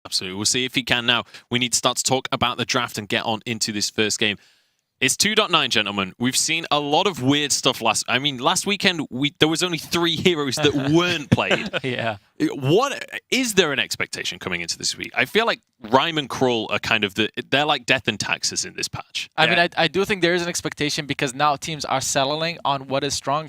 Absolutely. We'll see if he can now. We need to start to talk about the draft and get on into this first game. It's 2.9, gentlemen. We've seen a lot of weird stuff last weekend, there was only 3 heroes that weren't played. Yeah. What is there an expectation coming into this week? I feel like Rhyme and Crawl are kind of they're like death and taxes in this patch. I mean, I do think there is an expectation because now teams are settling on what is strong.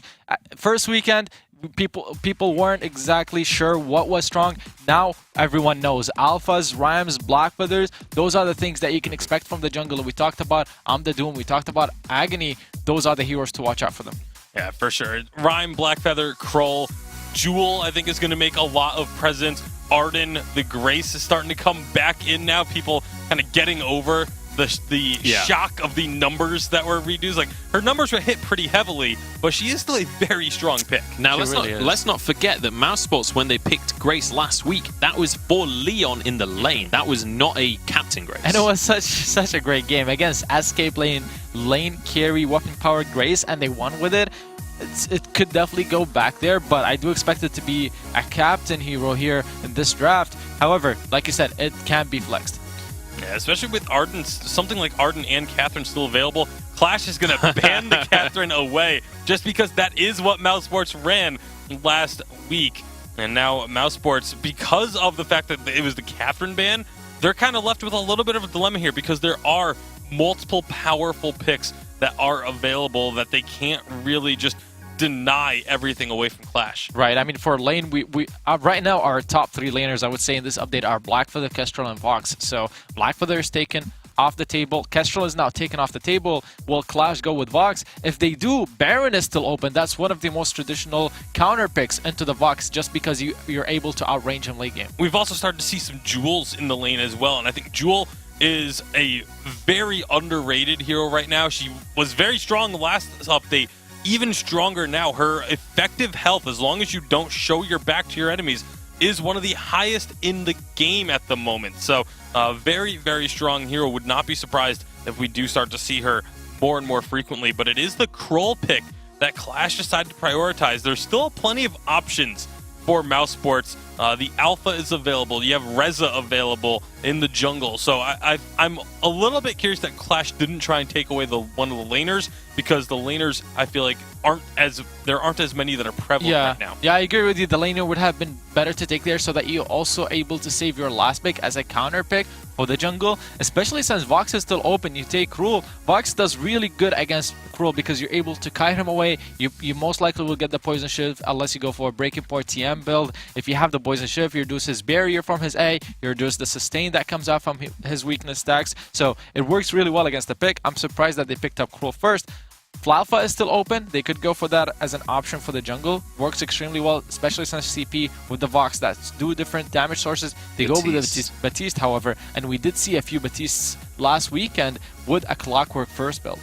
First weekend, people weren't exactly sure what was strong. Now everyone knows. Alphas, Rhymes, Black Feathers, those are the things that you can expect from the jungle. We talked about Doom, we talked about Agony. Those are the heroes to watch out for them. Yeah, for sure. Rhyme, Black Feather, Kroll, Jewel, I think, is going to make a lot of presence. Arden, the Grace is starting to come back in now. People kind of getting over the shock of the numbers that were reduced. Like, her numbers were hit pretty heavily, but she is still a very strong pick. Now, let's not forget that Mousesports, when they picked Grace last week, that was for Leon in the lane. That was not a Captain Grace. And it was such a great game against Escape lane carry, weapon-powered Grace, and they won with it. It could definitely go back there, but I do expect it to be a captain hero here in this draft. However, like you said, it can be flexed. Yeah, especially with Arden, something like Arden and Catherine still available. Qlash is going to ban the Catherine away just because that is what Mousesports ran last week. And now Mousesports, because of the fact that it was the Catherine ban, they're kind of left with a little bit of a dilemma here because there are multiple powerful picks that are available that they can't really just deny everything away from Qlash. Right. I mean, for lane, we right now our top 3 laners, I would say, in this update are Blackfeather, Kestrel, and Vox. So Blackfeather is taken off the table. Kestrel is now taken off the table. Will Qlash go with Vox? If they do, Baron is still open. That's one of the most traditional counter picks into the Vox just because you're able to outrange him late game. We've also started to see some Jewels in the lane as well, and I think Jewel is a very underrated hero right now. She was very strong the last update. Even stronger now. Her effective health, as long as you don't show your back to your enemies, is one of the highest in the game at the moment. So, very, very strong hero. Would not be surprised if we do start to see her more and more frequently. But it is the Kroll pick that Qlash decided to prioritize. There's still plenty of options for Mousesports. The Alpha is available. You have Reza available in the jungle. So I'm a little bit curious that Qlash didn't try and take away one of the laners, because the laners, I feel like, there aren't as many that are prevalent right now. Yeah, I agree with you. The laner would have been better to take there so that you're also able to save your last pick as a counter pick for the jungle, especially since Vox is still open. You take Cruel. Vox does really good against Cruel because you're able to kite him away. You most likely will get the Poison Shift unless you go for a Breaking Point TM build. If you have the Poison Shift, you reduce his barrier from his A, you reduce the sustain that comes out from his weakness stacks. So it works really well against the pick. I'm surprised that they picked up Cruel first. Flalfa is still open. They could go for that as an option for the jungle. Works extremely well, especially since CP with the Vox that do different damage sources. They go with the Baptiste, however, and we did see a few Batistes last weekend with a Clockwork first build.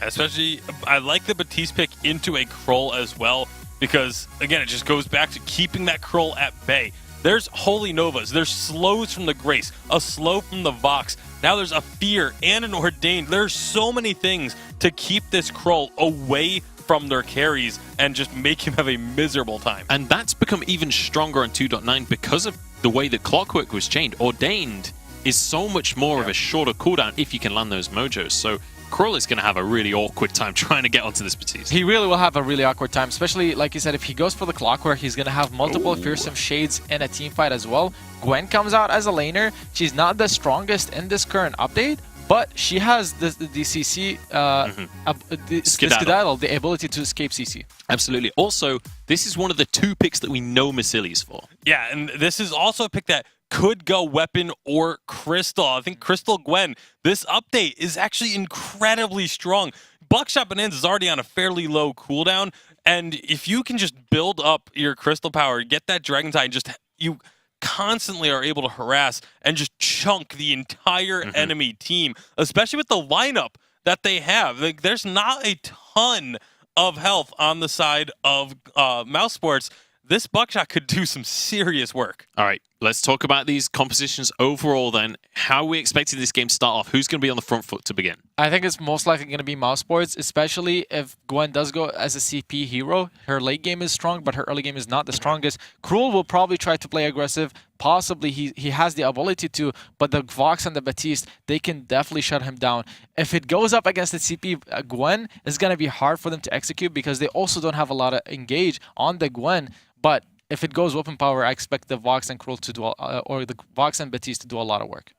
Especially, I like the Baptiste pick into a Kroll as well, because, again, it just goes back to keeping that Kroll at bay. There's Holy Novas, there's slows from the Grace, a slow from the Vox. Now there's a Fear and an Ordained. There's so many things to keep this Kroll away from their carries and just make him have a miserable time. And that's become even stronger on 2.9 because of the way that Clockwork was changed. Ordained is so much more of a shorter cooldown if you can land those mojos. So Kroll is going to have a really awkward time trying to get onto this Baptiste. He really will have a really awkward time, especially, like you said, if he goes for the Clockwork, he's going to have multiple Fearsome Shades in a team fight as well. Gwen comes out as a laner. She's not the strongest in this current update, but she has the CC, the Skedaddle, the ability to escape CC. Absolutely. Also, this is one of the 2 picks that we know Massili's for. Yeah, and this is also a pick that could go Weapon or Crystal. I think Crystal Gwen, this update is actually incredibly strong. Buckshot Bonanza is already on a fairly low cooldown, and if you can just build up your Crystal power, get that Dragon's Eye, and you constantly are able to harass and just chunk the entire enemy team, especially with the lineup that they have. Like, there's not a ton of health on the side of Mousesports. This Buckshot could do some serious work. All right, let's talk about these compositions overall then. How are we expecting this game to start off? Who's going to be on the front foot to begin? I think it's most likely going to be Mousesports, especially if Gwen does go as a CP hero. Her late game is strong, but her early game is not the strongest. Cruel will probably try to play aggressive. Possibly he has the ability to, but the Vox and the Baptiste, they can definitely shut him down. If it goes up against the CP Gwen, it's going to be hard for them to execute because they also don't have a lot of engage on the Gwen. But if it goes weapon power, I expect the Vox and Cruel to do, or the Vox and Baptiste to do a lot of work.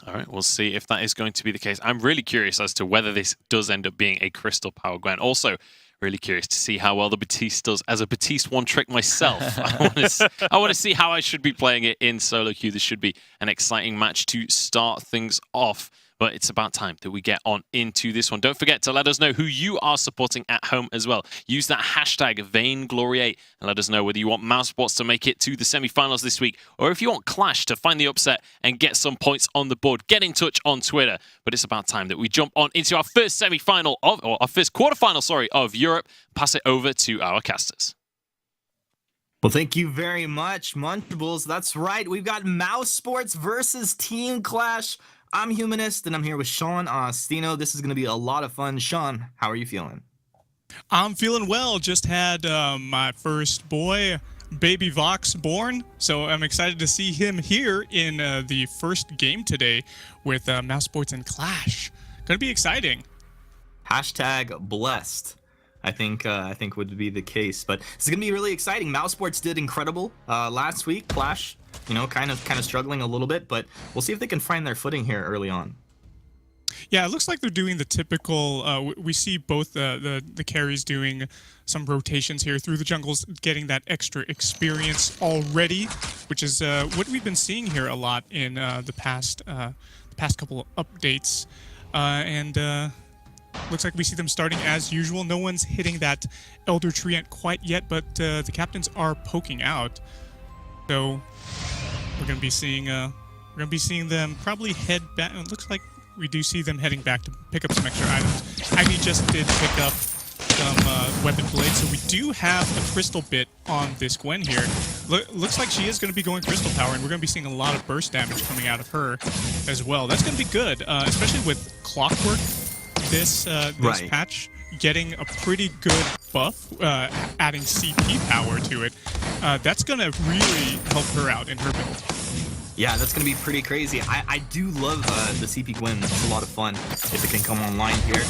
All right, we'll see if that is going to be the case. I'm really curious as to whether this does end up being a Crystal Power Gwen. Also, really curious to see how well the Baptiste does as a Baptiste one-trick myself. I want to see how I should be playing it in solo queue. This should be an exciting match to start things off. But it's about time that we get on into this one. Don't forget to let us know who you are supporting at home as well. Use that hashtag Vainglory8 and let us know whether you want Mousesports to make it to the semi-finals this week or if you want Qlash to find the upset and get some points on the board. Get in touch on Twitter. But it's about time that we jump on into our first semi-final or our first quarterfinal, of Europe. Pass it over to our casters. Well, thank you very much, Munchables. That's right. We've got Mousesports versus Team Qlash. I'm Humanist, and I'm here with Sean Ostino. This is going to be a lot of fun. Sean, how are you feeling? I'm feeling well. Just had my first boy, baby Vox, born, so I'm excited to see him here in the first game today with Mousesports and Qlash. Going to be exciting. Hashtag blessed. I think would be the case, but this is going to be really exciting. Mousesports did incredible last week. Qlash, kind of struggling a little bit, but we'll see if they can find their footing here early on. Yeah, it looks like they're doing the typical. We see both the carries doing some rotations here through the jungles, getting that extra experience already, which is what we've been seeing here a lot in the past couple of updates, and looks like we see them starting as usual. No one's hitting that Elder Treant quite yet, but the captains are poking out. So we're gonna be seeing them probably head back. It looks like we do see them heading back to pick up some extra items. Agni just did pick up some weapon blades, so we do have a crystal bit on this Gwen here. Looks like she is going to be going crystal power, and we're going to be seeing a lot of burst damage coming out of her as well. That's going to be good, especially with Clockwork. This right. Patch getting a pretty good buff, adding CP power to it. That's going to really help her out in her build. Yeah, that's going to be pretty crazy. I do love the CP Gwen. It's a lot of fun if it can come online here.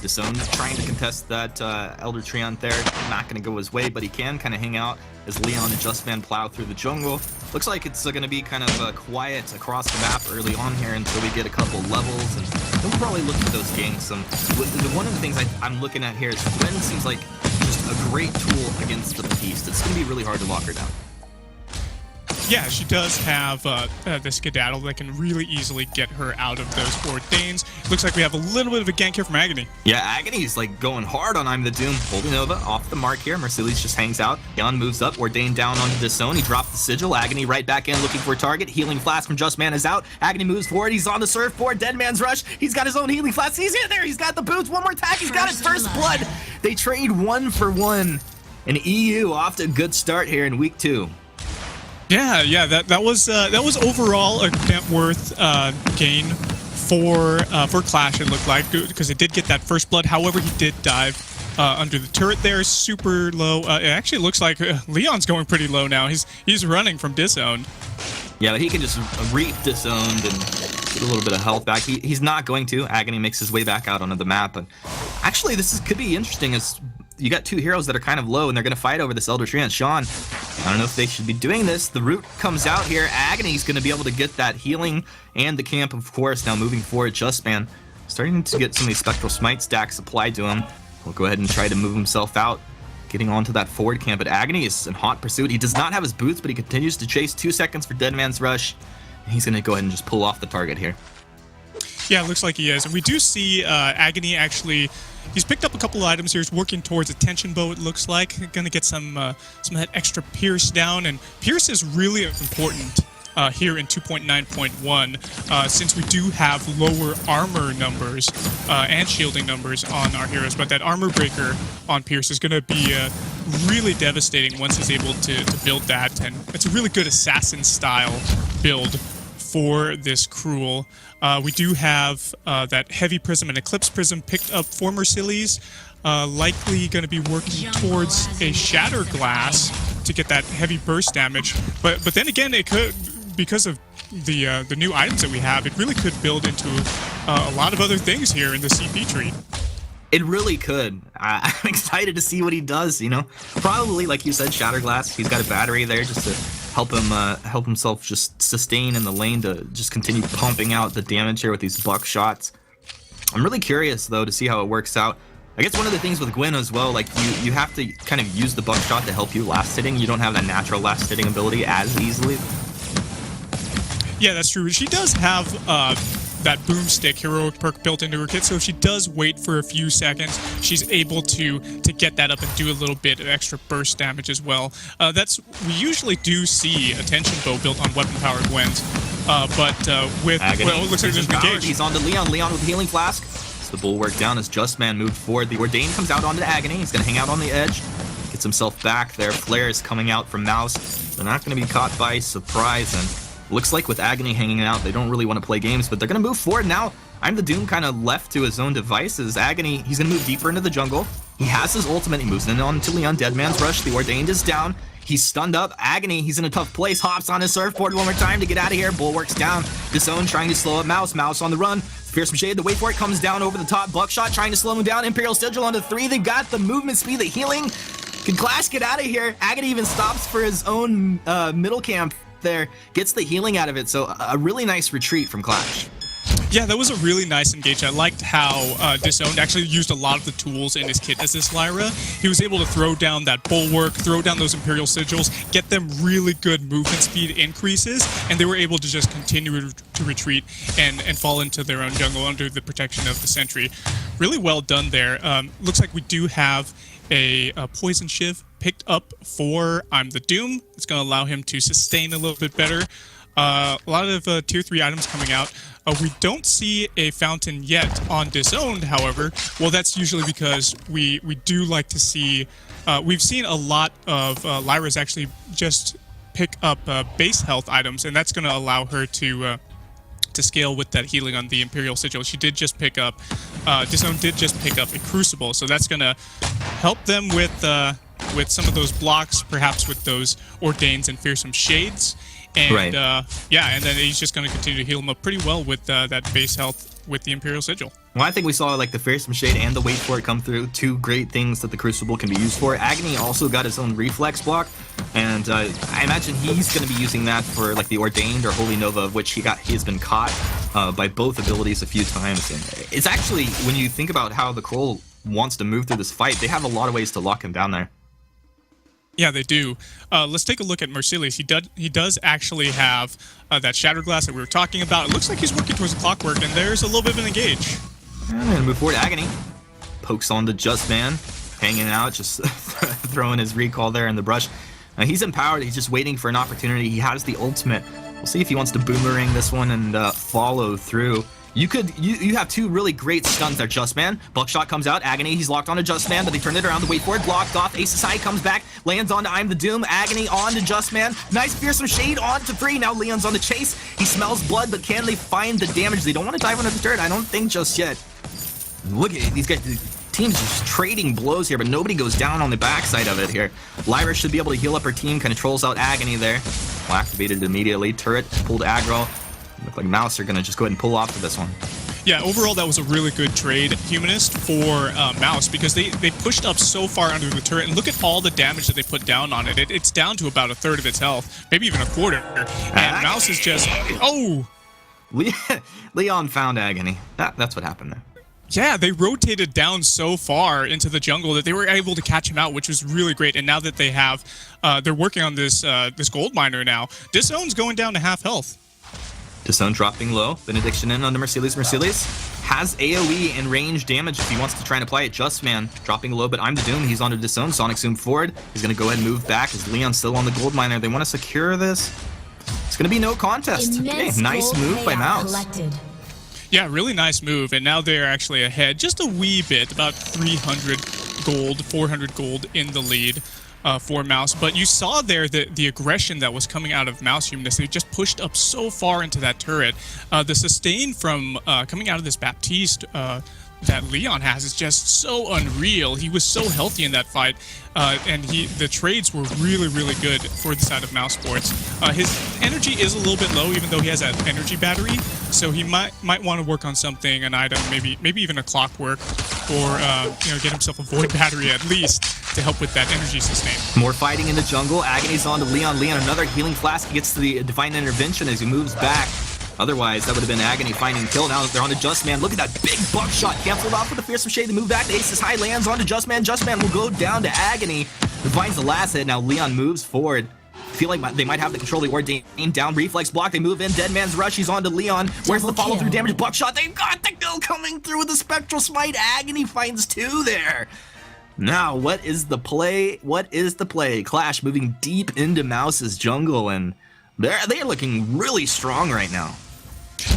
Disown trying to contest that Elder Treant there. Not going to go his way, but he can kind of hang out as Leon and Justman plow through the jungle. Looks like it's going to be kind of quiet across the map early on here until we get a couple levels, and we'll probably look at those ganks. One of the things I'm looking at here is Gwen seems like just a great tool against the Baptiste. It's going to be really hard to lock her down. Yeah, she does have the Skedaddle that can really easily get her out of those Ordains. Looks like we have a little bit of a gank here from Agni. Yeah, Agni's like going hard on I'm the Doom. Holding Nova off the mark here. Mercedes just hangs out. Jan moves up. Ordain down onto Disown. He dropped the Sigil. Agni right back in looking for a target. Healing Flask from Justman is out. Agni moves forward. He's on the surfboard. Dead Man's Rush. He's got his own Healing Flask. He's in there. He's got the boots. One more attack. He's got his first blood. They trade 1 for 1. And EU off to a good start here in week 2. Yeah, that was overall a net worth gain for Qlash. It looked like, because it did get that first blood. However, he did dive under the turret there, super low. It actually looks like Leon's going pretty low now. He's running from disowned. Yeah, but he can just reap disowned and get a little bit of health back. He's not going to. Agni makes his way back out onto the map. And actually, could be interesting as you got 2 heroes that are kind of low, and they're going to fight over this Elder Treant. Sean, I don't know if they should be doing this. The root comes out here. Agni's going to be able to get that healing and the camp, of course. Now moving forward, Justman starting to get some of these Spectral Smite stacks applied to him. He'll go ahead and try to move himself out, getting onto that forward camp. But Agni is in hot pursuit. He does not have his boots, but he continues to chase. 2 seconds for Dead Man's Rush. And he's going to go ahead and just pull off the target here. Yeah, it looks like he is. And we do see Agni actually, he's picked up a couple of items here. He's working towards a tension bow, it looks like. Going to get some of that extra Pierce down. And Pierce is really important here in 2.9.1, since we do have lower armor numbers and shielding numbers on our heroes. But that armor breaker on Pierce is going to be really devastating once he's able to build that. And it's a really good assassin-style build for this Cruel. We do have that Heavy Prism and Eclipse Prism picked up for Mercillies. Likely going to be working towards a Shatter Glass to get that heavy burst damage. But then again, it could, because of the new items that we have, it really could build into a lot of other things here in the CP tree. It really could. I'm excited to see what he does, you know. Probably, like you said, Shatter Glass. He's got a battery there just to help himself just sustain in the lane to just continue pumping out the damage here with these buckshots. I'm really curious, though, to see how it works out. I guess one of the things with Gwen as well, like you have to kind of use the buckshot to help you last hitting. You don't have that natural last hitting ability as easily. Yeah, that's true. She does have that boomstick heroic perk built into her kit, so if she does wait for a few seconds, she's able to get that up and do a little bit of extra burst damage as well. We usually do see a tension bow built on weapon powered Gwent, but with well, it looks like there's an engage. He's on to Leon. Leon with the healing flask. The bulwark down as Just Man moved forward. The Ordain comes out onto Agony. He's going to hang out on the edge. Gets himself back there. Flare is coming out from Mouse. They're not going to be caught by surprise. And looks like with Agony hanging out, they don't really want to play games, but they're going to move forward now. I'm the Doom kind of left to his own devices. Agony, he's going to move deeper into the jungle. He has his ultimate. He moves in on to Leon. Deadman's Rush. The Ordained is down. He's stunned up. Agony, he's in a tough place. Hops on his surfboard one more time to get out of here. Bulwark's down. Disown trying to slow up Mouse. Mouse on the run. Fearsome Shade, the wait for it comes down over the top. Buckshot trying to slow him down. Imperial Sigil onto 3. They've got the movement speed, the healing. Can Qlash get out of here? Agony even stops for his own middle camp there. Gets the healing out of it. So a really nice retreat from Qlash. Yeah, that was a really nice engage. I liked how Disowned actually used a lot of the tools in his kit as this Lyra. He was able to throw down that Bulwark, throw down those Imperial Sigils, get them really good movement speed increases, and they were able to just continue to retreat and fall into their own jungle under the protection of the Sentry. Really well done there. Looks like we do have a Poison Shiv picked up for I'm the Doom. It's going to allow him to sustain a little bit better. A lot of tier 3 items coming out. We don't see a fountain yet on Disowned, however. Well, that's usually because we do like to see... we've seen a lot of Lyra's actually just pick up base health items, and that's going to allow her to scale with that healing on the Imperial Sigil. She did just pick up... Disowned did just pick up a Crucible, so that's going to help them with some of those blocks, perhaps with those Ordains and Fearsome Shades. And right. Yeah, and then he's just going to continue to heal him up pretty well with that base health with the Imperial Sigil. Well, I think we saw like the Fearsome Shade and the Wait For It come through. 2 great things that the Crucible can be used for. Agony also got his own reflex block, and I imagine he's going to be using that for like the Ordained or Holy Nova, of which he has been caught by both abilities a few times. And it's actually, when you think about how the Kroll wants to move through this fight, they have a lot of ways to lock him down there. Yeah, they do. Let's take a look at Mercillius. He does actually have that Shatter Glass that we were talking about. It looks like he's working towards the Clockwork, and there's a little bit of an engage. And move forward, Agony. Pokes on the Just Man, hanging out, just throwing his recall there in the brush. He's empowered. He's just waiting for an opportunity. He has the ultimate. We'll see if he wants to boomerang this one and follow through. You have 2 really great stuns there, Just Man. Buckshot comes out, Agony, he's locked onto Just Man, but they turn it around to wait for it, blocked off. Ace High comes back, lands onto I'm the Doom, Agony onto Just Man. Nice Fearsome Shade onto 3, now Leon's on the chase. He smells blood, but can they find the damage? They don't want to dive under the turret, I don't think just yet. Look at these guys, the team's just trading blows here, but nobody goes down on the backside of it here. Lyra should be able to heal up her team, controls out Agony there. Well, activated immediately, turret, pulled aggro. Look like Mouse are going to just go ahead and pull off for this one. Yeah, overall that was a really good trade, Humanist, for Mouse, because they pushed up so far under the turret, and look at all the damage that they put down on it. It's down to about 1/3 of its health, maybe even 1/4. And Mouse is just... Oh! Leon found Agony. That's what happened there. Yeah, they rotated down so far into the jungle that they were able to catch him out, which was really great. And now that they have... they're working on this gold miner now. Disown's going down to half health. Disown dropping low. Benediction in onto Mercillius. Mercillius has AoE and range damage if he wants to try and apply it. Just Man dropping low, but I'm the Doom. He's onto Disown. Sonic Zoom forward. He's going to go ahead and move back. Is Leon still on the gold miner? They want to secure this. It's going to be no contest. Okay, nice move by Mouse. Yeah, really nice move, and now they're actually ahead just a wee bit, about 300 gold, 400 gold in the lead for Mouse. But you saw there the aggression that was coming out of Mouse Humanist. They just pushed up so far into that turret. The sustain from coming out of this Baptiste that Leon has is just so unreal. He was so healthy in that fight, and the trades were really, really good for the side of Mousesports. His energy is a little bit low, even though he has that energy battery, so he might want to work on something, an item, maybe even a clockwork, or get himself a void battery at least to help with that energy sustain. More fighting in the jungle. Agony's on to Leon. Leon, another healing flask. He gets to the Divine Intervention as he moves back. Otherwise, that would have been Agony finding kill. Now they're on to Justman. Look at that big buckshot. Canceled off with a Fearsome Shade. They move back. The Aces High lands onto Justman. Justman will go down to Agony. Divine's the last hit. Now Leon moves forward. Feel like they might have the control. They ordain down. Reflex block. They move in. Dead Man's Rush. He's on to Leon. Where's the follow-through damage? Buckshot. They've got the kill coming through with the Spectral Smite. Agony finds 2 there. Now, what is the play? What is the play? Qlash moving deep into Mouse's jungle, and they're looking really strong right now.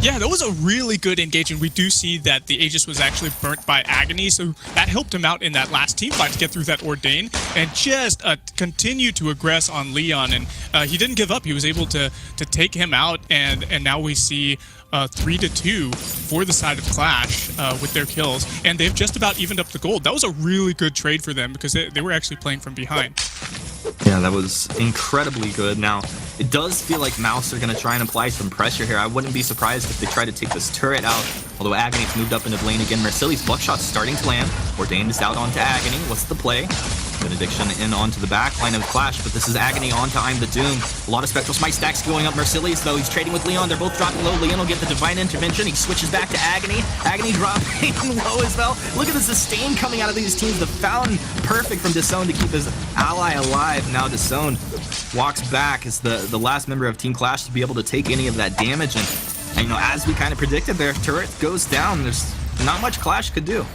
Yeah, that was a really good engagement. We do see that the Aegis was actually burnt by Agony, so that helped him out in that last team fight to get through that Ordain and just continue to aggress on Leon. And he didn't give up. He was able to take him out, and now we see 3-2 for the side of Qlash with their kills, and they've just about evened up the gold. That was a really good trade for them because they were actually playing from behind. Yeah, that was incredibly good. Now, it does feel like Mouse are going to try and apply some pressure here. I wouldn't be surprised if they try to take this turret out, although Agony's moved up into the lane again. Mercilli's buckshot's starting to land. Ordained is out onto Agony. What's the play? Benediction in onto the back line of Qlash, but this is Agony onto I'm the Doom. A lot of Spectral Smite stacks going up. Mercilli's, though, he's trading with Leon. They're both dropping low. Leon will get the Divine Intervention. He switches back to Agony. Agony dropping low as well. Look at the sustain coming out of these teams. The Fountain perfect from Disown to keep his ally alive. Now Disown walks back as the last member of Team Qlash to be able to take any of that damage. And as we kind of predicted, their turret goes down. There's not much Qlash could do.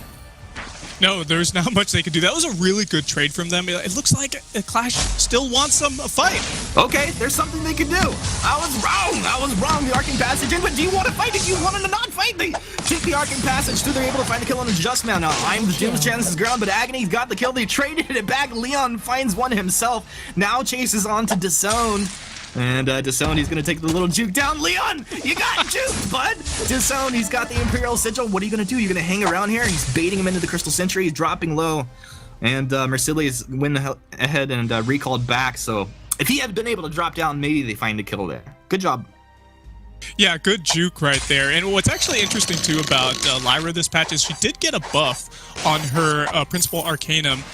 No, there's not much they could do. That was a really good trade from them. It looks like Qlash still wants a fight. Okay, there's something they could do. I was wrong. The Arcing Passage in, but do you want to fight? If you wanted to not fight, they take the Arcing Passage through. They're able to find the kill on the Justman. Now, I'm the Doom's chances ground, but Agony's got the kill. They traded it back. Leon finds one himself. Now chases on to Disown. And Disown, he's going to take the little juke down. Leon, you got juked, bud. Disown, he's got the Imperial Sigil. What are you going to do? You're going to hang around here? He's baiting him into the Crystal Sentry. He's dropping low. And Mercilli's went ahead and recalled back. So if he had been able to drop down, maybe they find a kill there. Good job. Yeah, good juke right there. And what's actually interesting, too, about Lyra this patch is she did get a buff on her Principal Arcanum.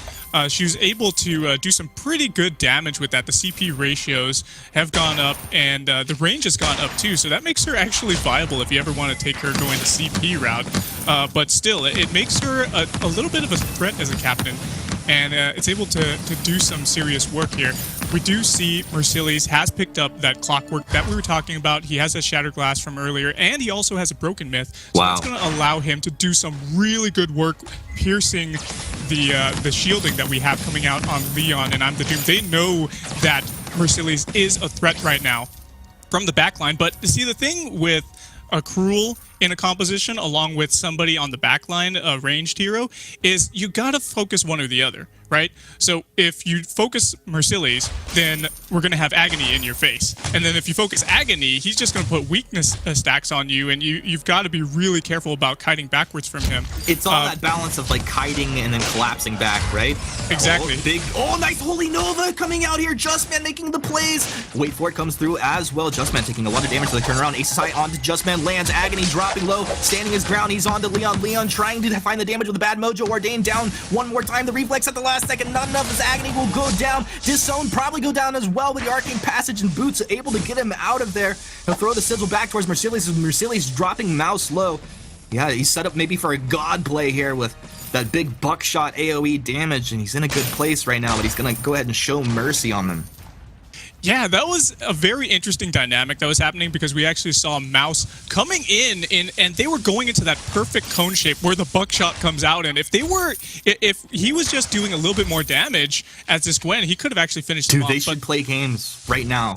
She was able to do some pretty good damage with that. The CP ratios have gone up, and the range has gone up too, so that makes her actually viable if you ever want to take her going the CP route. But still, it makes her a little bit of a threat as a captain, and it's able to do some serious work here. We do see Mercilli's has picked up that clockwork that we were talking about. He has a Shattered Glass from earlier, and he also has a Broken Myth. So that's going to allow him to do some really good work piercing the shielding that we have coming out on Leon and I'm the Doom. They know that Mercilli's is a threat right now from the backline, but see, the thing with a Cruel in a composition along with somebody on the backline, a ranged hero, is you gotta focus one or the other, right? So if you focus Mercilli's, then we're gonna have Agony in your face. And then if you focus Agony, he's just gonna put weakness stacks on you, and you've gotta be really careful about kiting backwards from him. It's all that balance of like kiting and then collapsing back, right? Exactly. Nice Holy Nova coming out here. Justman making the plays. Wait for it comes through as well. Justman taking a lot of damage to the turnaround. Aces High onto Justman, lands. Agony dropping low, standing his ground. He's on to Leon. Leon trying to find the damage with a bad mojo. Ordained down one more time. The reflex at the last second. Not enough as Agony will go down. Disown probably go down as well with the Arcane Passage and Boots able to get him out of there. He'll throw the sigil back towards Mercilli's. Mercilli's dropping Mouse low. Yeah, he's set up maybe for a god play here with that big buckshot AoE damage, and he's in a good place right now, but he's going to go ahead and show mercy on them. Yeah, that was a very interesting dynamic that was happening because we actually saw Mouse coming in and they were going into that perfect cone shape where the buckshot comes out. And if he was just doing a little bit more damage as this Gwen, he could have actually finished him off. Dude, they should play games right now.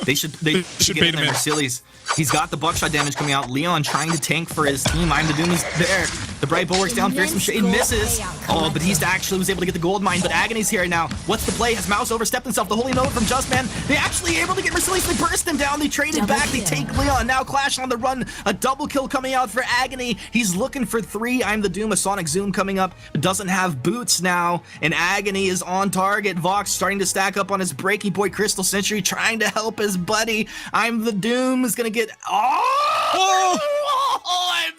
They should get bait in him there. in. Mercilli's. He's got the buckshot damage coming out. Leon trying to tank for his team. I'm the Doom is there. The Bright Bull works down. Fearsome Shade misses. Oh, but he's actually was able to get the gold mine. But Agony's here now. What's the play? Has Mouse overstepped himself? The holy note from Justman. They actually able to get Mercilli's. They burst him down. They traded back. They take Leon. Now Qlash on the run. A double kill coming out for Agony. He's looking for 3. I'm the Doom. A Sonic Zoom coming up. Doesn't have boots now. And Agony is on target. Vox starting to stack up on his Breaking Boy Crystal Century, trying to help his buddy. I'm the Doom is gonna get. I'm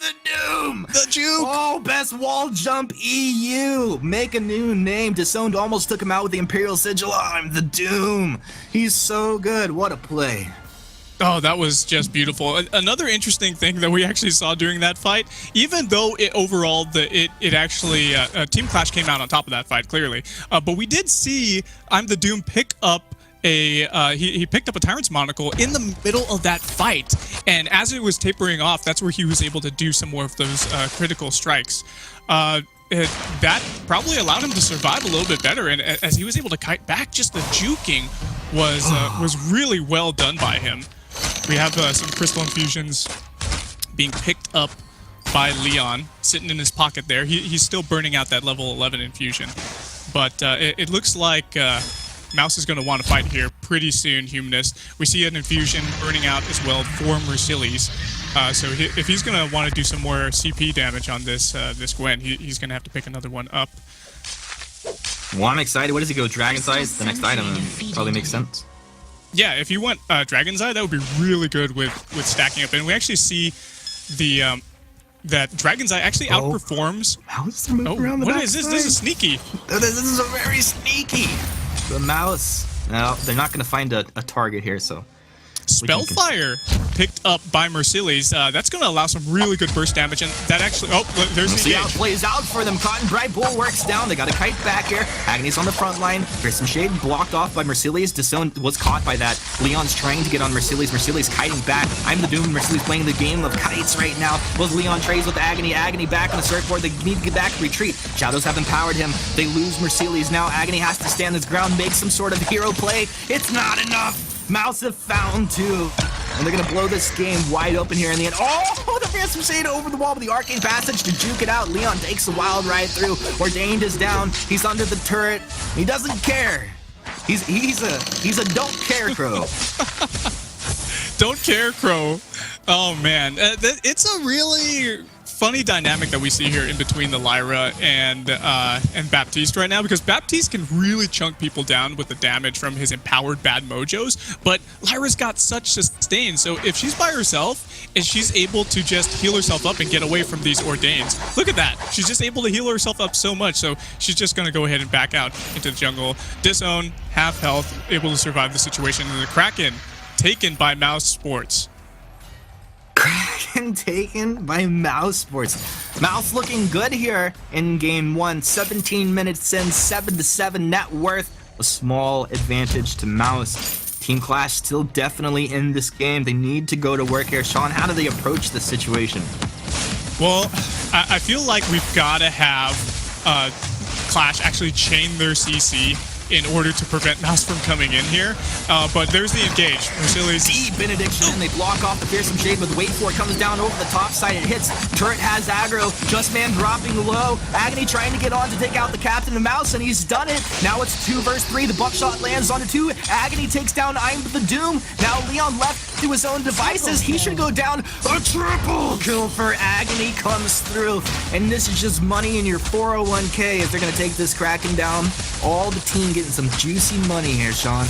the Doom! The juke! Oh, best wall jump EU! Make a new name. Disowned almost took him out with the Imperial Sigil. I'm the Doom! He's so good. What a play. Oh, that was just beautiful. Another interesting thing that we actually saw during that fight, even though it overall, it actually, Team Qlash came out on top of that fight, clearly. But we did see I'm the Doom pick up he picked up a Tyrant's Monocle in the middle of that fight, and as it was tapering off, that's where he was able to do some more of those critical strikes. That probably allowed him to survive a little bit better, and as he was able to kite back, just the juking was really well done by him. We have some Crystal Infusions being picked up by Leon, sitting in his pocket there. He's still burning out that level 11 infusion, but it looks like Mouse is going to want to fight here pretty soon, Humanist. We see an infusion burning out as well for Mercilli's. So if he's going to want to do some more CP damage on this Gwen, he's going to have to pick another one up. Well, I'm excited. What does he go? Dragon's Eye is the next item. Probably makes sense. Yeah, if you want Dragon's Eye, that would be really good with stacking up. And we actually see the that Dragon's Eye actually outperforms. Mouse are moving around the what back is this? side. This is sneaky. This is a very sneaky. The Mouse. No, they're not going to find a target here, so. Spellfire picked up by Mercilli's. That's going to allow some really good burst damage, and that actually. Oh, there's the See how it engage. plays out for them. Cotton Bright Bull works down. They got a kite back here. Agony's on the front line. Fearsome Shade blocked off by Mercilli's. Disowned was caught by that. Leon's trying to get on Mercilli's. Mercilli's kiting back. I'm the Doom. Mercilli's playing the game of kites right now. Both Leon trades with Agony. Agony back on the surfboard. They need to get back, retreat. Shadows have empowered him. They lose Mercilli's. Now Agony has to stand his ground, make some sort of hero play. It's not enough. Mouse have found 2. And they're going to blow this game wide open here in the end. Oh, the Fearsome Shade over the wall with the Arcane Passage to juke it out. Leon takes a wild ride through. Ordained is down. He's under the turret. He doesn't care. He's a don't care crow. Don't care, Crow. Oh man, it's a really funny dynamic that we see here in between the Lyra and Baptiste right now, because Baptiste can really chunk people down with the damage from his empowered bad mojos, but Lyra's got such sustain, so if she's by herself and she's able to just heal herself up and get away from these Ordains, look at that, she's just able to heal herself up so much, so she's just going to go ahead and back out into the jungle. Disown, half health, able to survive the situation, and the Kraken taken by Mousesports. Kraken taken by Mousesports. Mouse looking good here in game 1. 17 minutes in, 7-7 net worth. A small advantage to Mouse. Team Qlash still definitely in this game. They need to go to work here. Sean, how do they approach this situation? Well, I feel like we've got to have Qlash actually chain their CC in order to prevent Mouse from coming in here. But there's the engage. Mercilli's Deep benediction, and they block off the Fearsome Shade with wait for it. Comes down over the top side. It hits. Turret has aggro. Justman dropping low. Agony trying to get on to take out the Captain of Mouse, and he's done it. Now it's 2 versus 3. The buckshot lands onto 2. Agony takes down I'm the Doom. Now Leon left to his own devices. He should go down. A triple kill for Agony comes through. And this is just money in your 401k if they're going to take this Kraken down. All the team getting some juicy money here, Sean.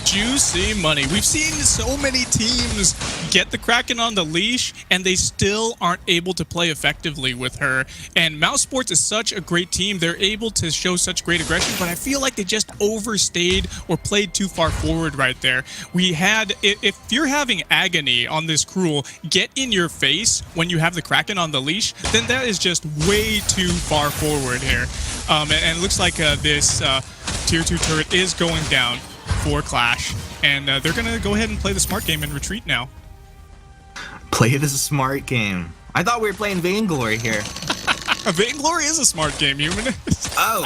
juicy money. We've seen so many teams get the Kraken on the leash, and they still aren't able to play effectively with her. And Mousesports is such a great team. They're able to show such great aggression, but I feel like they just overstayed or played too far forward right there. We had, if you're having Agony on this Cruel get in your face when you have the Kraken on the leash, then that is just way too far forward here. And it looks like this Tier 2 turret is going down for Qlash, and they're going to go ahead and play the smart game and retreat now. Play the smart game. I thought we were playing Vainglory here. Vainglory is a smart game, human. Oh.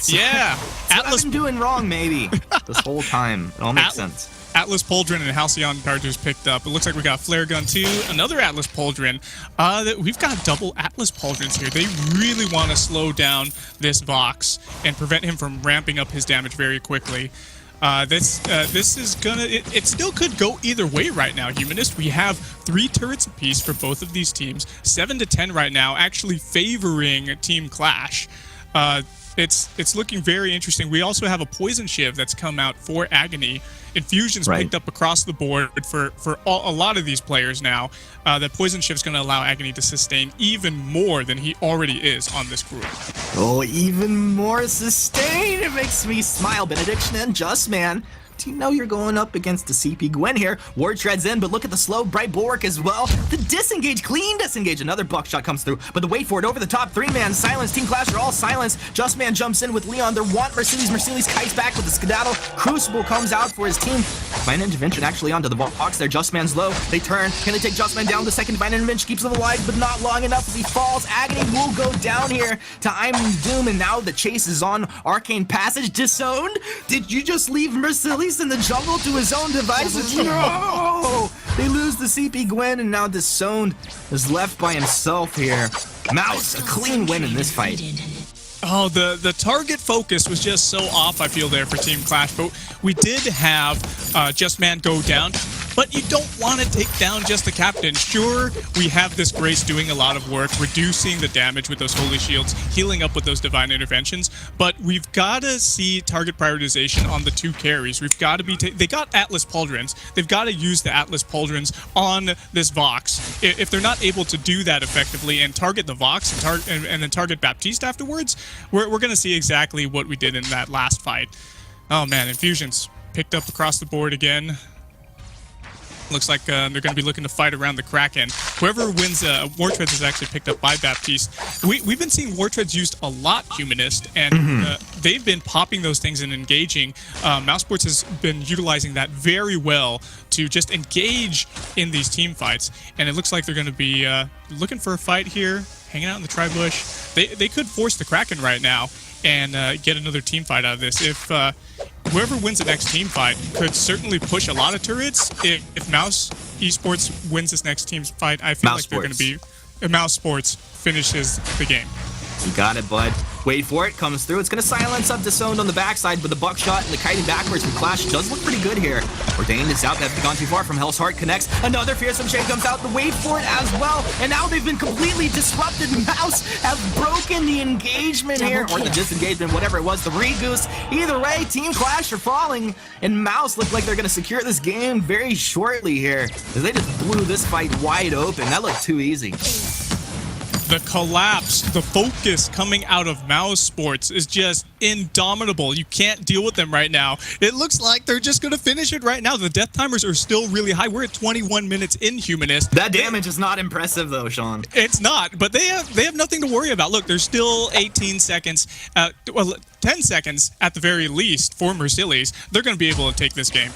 Yeah. Atlas. What I've been doing wrong, maybe, this whole time. It all makes sense. Atlas Pauldron and Halcyon Characters picked up. It looks like we got Flare Gun 2, another Atlas Pauldron. We've got double Atlas Pauldrons here. They really want to slow down this Vox and prevent him from ramping up his damage very quickly. This is gonna... It still could go either way right now, Humanist. We have 3 turrets apiece for both of these teams. 7 to 10 right now, actually favoring Team Qlash. It's looking very interesting. We also have a Poison Shiv that's come out for Agony. Infusion's picked up across the board for a lot of these players now. That Poison Shiv's going to allow Agony to sustain even more than he already is on this group. Oh, even more sustain! It makes me smile. Benediction and Just Man. Do you know you're going up against the CP Gwen here? Ward treads in, but look at the slow, bright bulwark as well. The disengage, clean disengage. Another buckshot comes through, but the wait for it over the top. 3-man silence. Team Qlash are all silence. Just Man jumps in with Leon. They're want Mercedes. Mercedes kites back with the skedaddle. Crucible comes out for his team. Divine Intervention actually onto the Vox there. Just Man's low. They turn. Can they take Just Man down? The second Divine Intervention keeps him alive, but not long enough as he falls. Agony will go down here to I'm Doom, and now the chase is on. Arcane Passage. Disowned? Did you just leave Mercedes in the jungle to his own devices? No! They lose the CP Gwen, and now Disowned is left by himself here. Mouse, a clean win in this fight. Oh, the target focus was just so off, I feel, there for Team Qlash. But we did have Just Man go down. But you don't want to take down just the captain. Sure, we have this Grace doing a lot of work, reducing the damage with those Holy Shields, healing up with those Divine Interventions, but we've got to see target prioritization on the 2 carries. We've got to be... They got Atlas Pauldrons. They've got to use the Atlas Pauldrons on this Vox. If they're not able to do that effectively and target the Vox and then target Baptiste afterwards, we're going to see exactly what we did in that last fight. Oh man, Infusions picked up across the board again. Looks like they're going to be looking to fight around the Kraken. Whoever wins, War Treads is actually picked up by Baptiste. We've been seeing War Treads used a lot, Humanist, and they've been popping those things and engaging. Mousesports has been utilizing that very well to just engage in these team fights, and it looks like they're going to be looking for a fight here, hanging out in the tri-bush. They could force the Kraken right now and get another team fight out of this. If whoever wins the next team fight could certainly push a lot of turrets. If Mouse Esports wins this next team fight, I feel like they're going to be... Mousesports finishes the game. You got it, bud. Wait for it. Comes through. It's going to silence up Disowned on the backside, but the buckshot and the kiting backwards from Qlash does look pretty good here. Ordained is out. They've gone too far from Hell's Heart. Connects. Another Fearsome Shade comes out. The wait for it as well. And now they've been completely disrupted. Mouse have broken the engagement here. Or the disengagement, whatever it was. The re-goose. Either way, Team Qlash are falling. And Mouse look like they're going to secure this game very shortly here. As they just blew this fight wide open. That looked too easy. The collapse, the focus coming out of Mousesports is just indomitable. You can't deal with them right now. It looks like they're just going to finish it right now. The death timers are still really high. We're at 21 minutes in, Humanist. That damage is not impressive, though, Sean. It's not, but they have nothing to worry about. Look, there's still 18 seconds, well, 10 seconds at the very least for Mercedes. They're going to be able to take this game.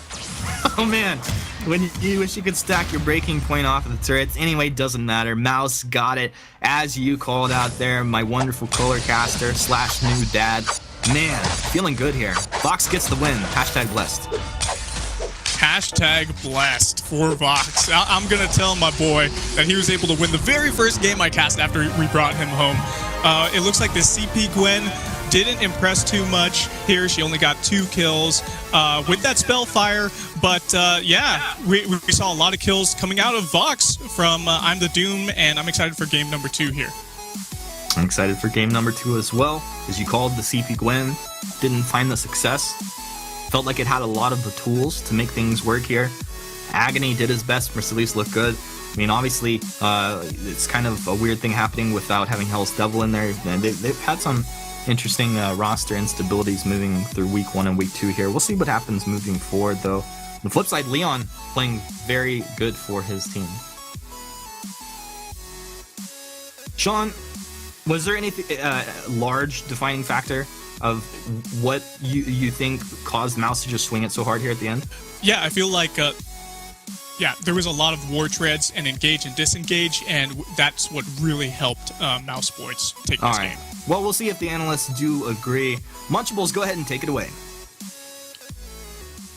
Oh, man. When you wish you could stack your breaking point off of the turrets. Anyway, doesn't matter. Mouse got it, as you called out there, my wonderful color caster / new dad. Man, feeling good here. Vox gets the win. Hashtag blessed. Hashtag blessed for Vox. I'm going to tell my boy that he was able to win the very first game I cast after we brought him home. It looks like the CP Gwen didn't impress too much here. She only got 2 kills with that Spellfire. But yeah, we saw a lot of kills coming out of Vox from I'm the Doom, and I'm excited for game number 2 here. I'm excited for game number 2 as well. As you called, the CP Gwen didn't find the success. Felt like it had a lot of the tools to make things work here. Agony did his best. Mercedes looked good. I mean, obviously, it's kind of a weird thing happening without having Hell's Devil in there. They've had some interesting roster instabilities moving through week 1 and week 2 here. We'll see what happens moving forward, though. On the flip side, Leon playing very good for his team. Sean, was there anything large defining factor of what you think caused Mouse to just swing it so hard here at the end? Yeah, I feel like yeah, there was a lot of war treads and engage and disengage, and that's what really helped Mousesports take this game. Well, we'll see if the analysts do agree. Munchables, go ahead and take it away.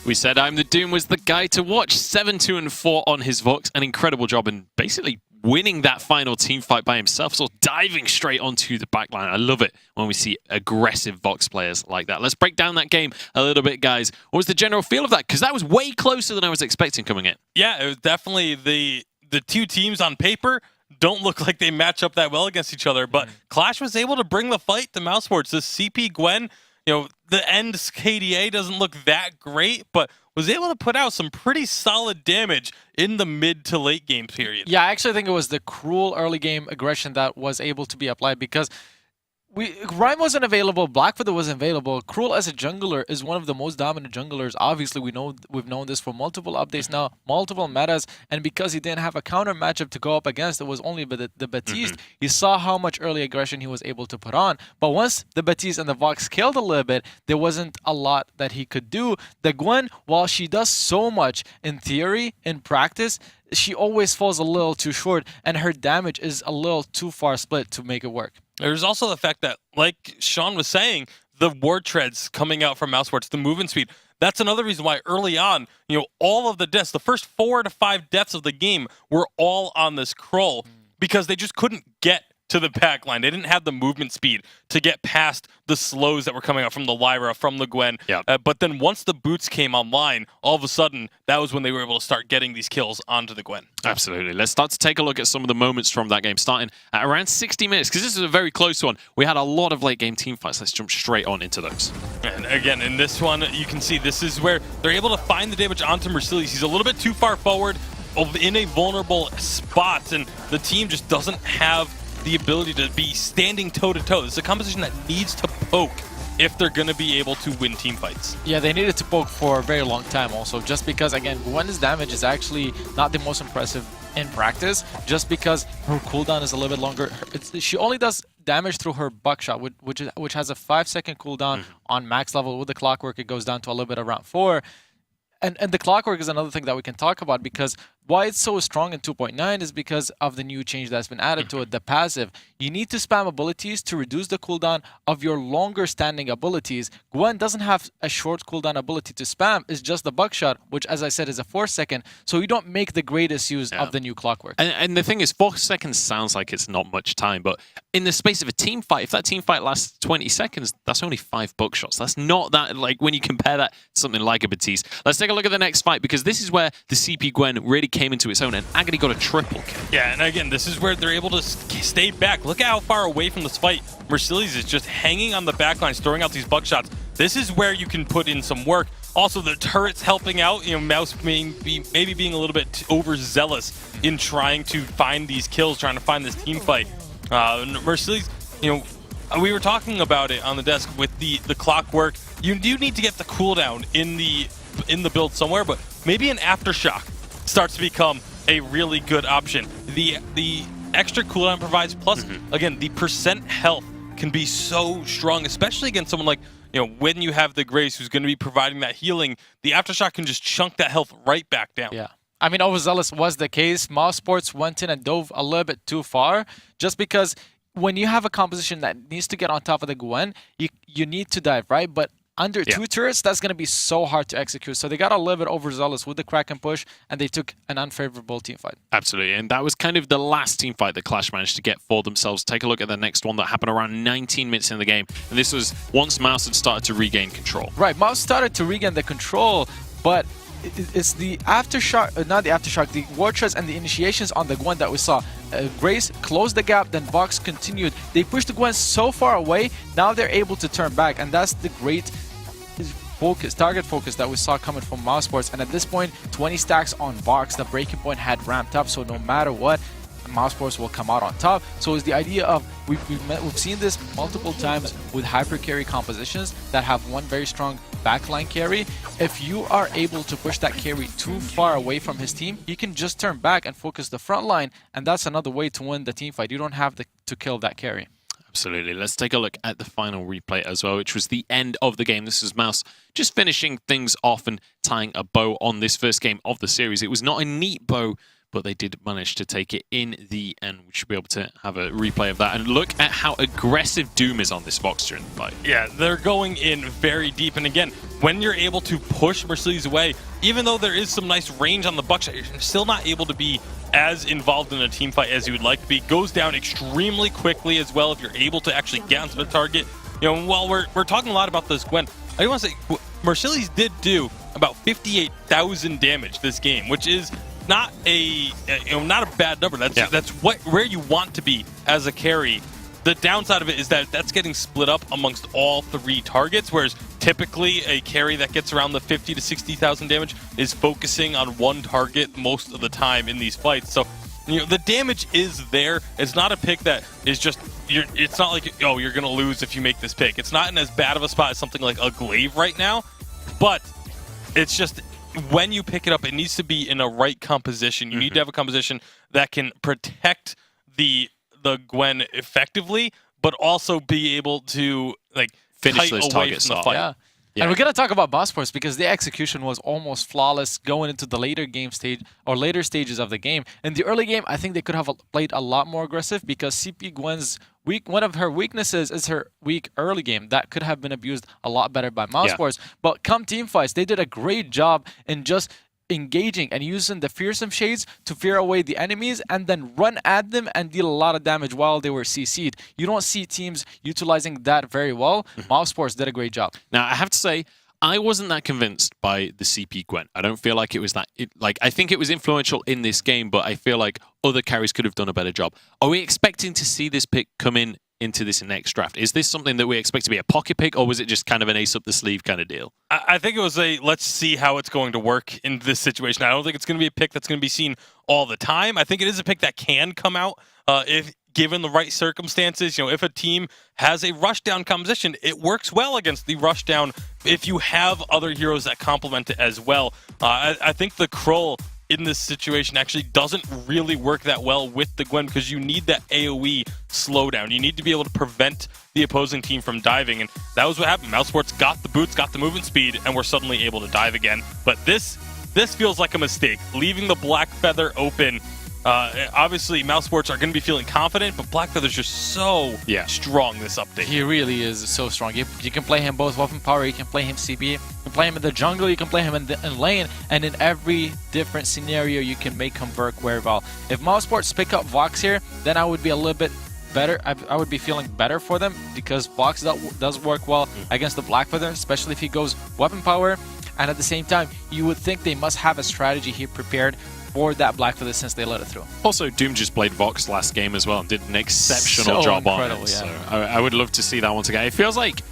We said I'm the Doom was the guy to watch. 7-2-4 on his Vox. An incredible job in basically winning that final team fight by himself. So diving straight onto the backline. I love it when we see aggressive Vox players like that. Let's break down that game a little bit, guys. What was the general feel of that? Because that was way closer than I was expecting coming in. Yeah, it was definitely the two teams on paper don't look like they match up that well against each other. But Qlash was able to bring the fight to Mousesports. This CP Gwen, the end KDA doesn't look that great, but was able to put out some pretty solid damage in the mid to late game period. Yeah, I actually think it was the cruel early game aggression that was able to be applied because Rhyme wasn't available, Blackfeather wasn't available. Cruel as a jungler is one of the most dominant junglers. Obviously, we've known this for multiple updates now, multiple metas, and because he didn't have a counter matchup to go up against, it was only the Baptiste. You saw how much early aggression he was able to put on. But once the Baptiste and the Vox killed a little bit, there wasn't a lot that he could do. The Gwen, while she does so much in theory, in practice, she always falls a little too short, and her damage is a little too far split to make it work. There's also the fact that, like Sean was saying, the ward treads coming out from Mousesports, the movement speed. That's another reason why early on, all of the deaths, the first 4 to 5 deaths of the game were all on this Krull because they just couldn't get to the back line. They didn't have the movement speed to get past the slows that were coming out from the Lyra, from the Gwen. Yep. But then once the boots came online, all of a sudden, that was when they were able to start getting these kills onto the Gwen. Absolutely. Let's start to take a look at some of the moments from that game, starting at around 60 minutes, because this is a very close one. We had a lot of late game team fights. Let's jump straight on into those. And again, in this one, you can see this is where they're able to find the damage onto Mercedes. He's a little bit too far forward in a vulnerable spot, and the team just doesn't have the ability to be standing toe-to-toe. This is a composition that needs to poke if they're going to be able to win team fights. Yeah, they needed to poke for a very long time also, just because, again, Gwen's damage is actually not the most impressive in practice, just because her cooldown is a little bit longer. She only does damage through her buckshot, which has a 5-second cooldown on max level. With the clockwork, it goes down to a little bit around 4. And the clockwork is another thing that we can talk about, because why it's so strong in 2.9 is because of the new change that's been added to it, the passive. You need to spam abilities to reduce the cooldown of your longer standing abilities. Gwen doesn't have a short cooldown ability to spam. It's just the buckshot, which, as I said, is a 4-second. So you don't make the greatest use of the new clockwork. And the thing is, 4 seconds sounds like it's not much time, but in the space of a team fight, if that team fight lasts 20 seconds, that's only 5 buckshots. That's not that, like, when you compare that to something like a Baptiste. Let's take a look at the next fight, because this is where the CP Gwen really came into its own, and Agony got a triple kill. Yeah, and again, this is where they're able to stay back. Look at how far away from this fight Mercedes is, just hanging on the back lines, throwing out these buckshots. This is where you can put in some work. Also, the turrets helping out. Mouse maybe being a little bit overzealous in trying to find these kills, trying to find this team fight. Mercedes, we were talking about it on the desk with the clockwork. You do need to get the cooldown in the build somewhere, but maybe an aftershock starts to become a really good option. The extra cooldown provides, plus again, the percent health can be so strong, especially against someone like, when you have the Grace who's going to be providing that healing. The aftershock can just chunk that health right back down. Yeah. I mean, overzealous was the case. Mousesports went in and dove a little bit too far, just because when you have a composition that needs to get on top of the Gwen, you need to dive, right? But under 2 turrets, that's going to be so hard to execute. So they got a little bit overzealous with the Kraken push, and they took an unfavorable team fight. Absolutely, and that was kind of the last team fight that Qlash managed to get for themselves. Take a look at the next one that happened around 19 minutes in the game, and this was once Mouse had started to regain control. Right, Mouse started to regain the control, but it's the aftershock, not the aftershock, the war treads and the initiations on the Gwen that we saw. Grace closed the gap, then Vox continued. They pushed the Gwen so far away, now they're able to turn back, and that's the great target focus that we saw coming from Mousesports. And at this point, 20 stacks on Vox, the breaking point had ramped up, so no matter what, Mousesports will come out on top. So it's the idea of, we've seen this multiple times with hyper carry compositions that have one very strong backline carry. If you are able to push that carry too far away from his team, he can just turn back and focus the front line, and that's another way to win the team fight. You don't have to kill that carry. Absolutely. Let's take a look at the final replay as well, which was the end of the game. This is Mouse just finishing things off and tying a bow on this first game of the series. It was not a neat bow, but they did manage to take it in the end. We should be able to have a replay of that. And look at how aggressive Doom is on this Vox during the fight. Yeah, they're going in very deep. And again, when you're able to push Mercedes away, even though there is some nice range on the buckshot, you're still not able to be as involved in a team fight as you would like to be. Goes down extremely quickly as well if you're able to actually get onto the target. You know, while we're talking a lot about this Gwen, I want to say Mercedes did do about 58,000 damage this game, which is not a not a bad number. That's where you want to be as a carry. The downside of it is that that's getting split up amongst all 3 targets, whereas typically a carry that gets around the 50 to 60,000 damage is focusing on one target most of the time in these fights. So, you know, the damage is there. It's not a pick that is just it's not like, oh, you're gonna lose if you make this pick. It's not in as bad of a spot as something like a glaive right now, but it's just when you pick it up, it needs to be in a right composition. You need to have a composition that can protect the Gwen effectively, but also be able to like finish those away targets from the off. fight. Yeah. Yeah. And we're gonna talk about Mousesports because the execution was almost flawless going into the later game stage or later stages of the game. In the early game, I think they could have played a lot more aggressive because CP Gwen's one of her weaknesses is her weak early game. That could have been abused a lot better by Mousesports. But come team fights, they did a great job in just engaging and using the fearsome shades to fear away the enemies and then run at them and deal a lot of damage while they were CC'd. You don't see teams utilizing that very well. Mousesports did a great job. Now, I have to say, I wasn't that convinced by the CP Gwen. I don't feel like it was that... I think it was influential in this game, but I feel like other carries could have done a better job. Are we expecting to see this pick come into this next draft? Is this something that we expect to be a pocket pick, or was it just kind of an ace up the sleeve kind of deal? I think it was a let's see how it's going to work in this situation. I don't think it's going to be a pick that's going to be seen all the time. I think it is a pick that can come out if given the right circumstances. You know, if a team has a rushdown composition, it works well against the rushdown if you have other heroes that complement it as well. I think the Krull in this situation actually doesn't really work that well with the Gwen because you need that AoE slowdown. You need to be able to prevent the opposing team from diving, and that was what happened. Mousesports got the boots, got the movement speed, and were suddenly able to dive again. But this feels like a mistake. Leaving the Black Feather open, obviously Mousesports are going to be feeling confident, but Black Feather's just so strong this update. He really is so strong. You can play him both weapon power, you can play him CP, you can play him in the jungle, you can play him in lane, and in every different scenario you can make him work very well. If Mousesports pick up Vox here, then I would be a little bit better. I would be feeling better for them because Vox does work well against the Black Feather, especially if he goes weapon power. And at the same time, you would think they must have a strategy here prepared for that Black Feather since they let it through. Also, Doom just played Vox last game as well and did an exceptional job on it. So I would love to see that once again. It feels like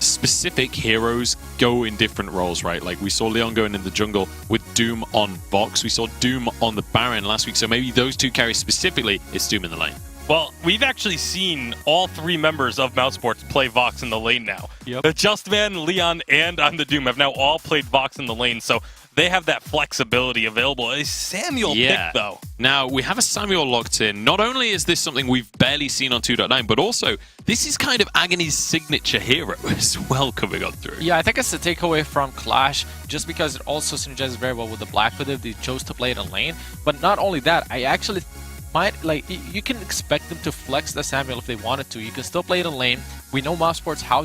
specific heroes go in different roles, right? Like we saw Leon going in the jungle with Doom on Vox. We saw Doom on the Baron last week. So maybe those two carries specifically, it's Doom in the lane. Well, we've actually seen all 3 members of Mousesports play Vox in the lane now. Yep. The Justman, Leon, and I'm the Doom have now all played Vox in the lane, so they have that flexibility available. A Samuel pick, though. Now, we have a Samuel locked in. Not only is this something we've barely seen on 2.9, but also this is kind of Agony's signature hero as well coming on through. Yeah, I think it's a takeaway from Qlash, just because it also synergizes very well with the Black Feather. They chose to play it in lane. But not only that, I actually you can expect them to flex the Samuel if they wanted to. You can still play it in lane. We know Mousesports how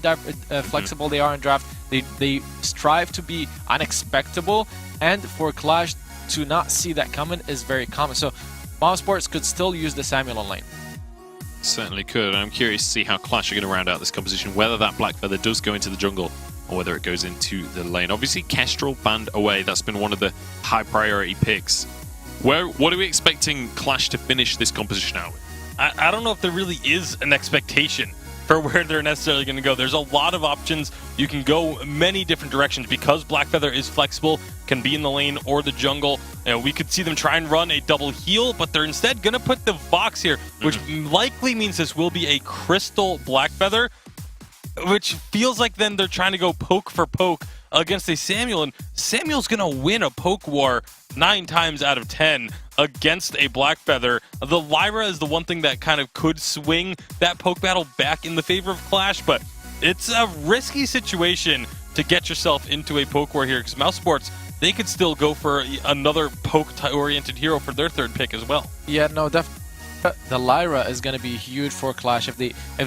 flexible they are in draft. They strive to be unexpectable, and for Qlash to not see that coming is very common. So Mousesports could still use the Samuel in lane. Certainly could. And I'm curious to see how Qlash are going to round out this composition, whether that Black Feather does go into the jungle or whether it goes into the lane. Obviously, Kestrel banned away. That's been one of the high priority picks. What are we expecting Qlash to finish this composition out with? I don't know if there really is an expectation for where they're necessarily going to go. There's a lot of options. You can go many different directions because Black Feather is flexible, can be in the lane or the jungle. You know, we could see them try and run a double heal, but they're instead going to put the Vox here, which likely means this will be a Crystal Black Feather, which feels like then they're trying to go poke for poke against a Samuel, and Samuel's going to win a poke war 9 times out of 10 against a Black Feather. The Lyra is the one thing that kind of could swing that poke battle back in the favor of Qlash, but it's a risky situation to get yourself into a poke war here because Mousesports they could still go for another poke-oriented hero for their third pick as well. Yeah, no, definitely. The Lyra is going to be huge for Qlash if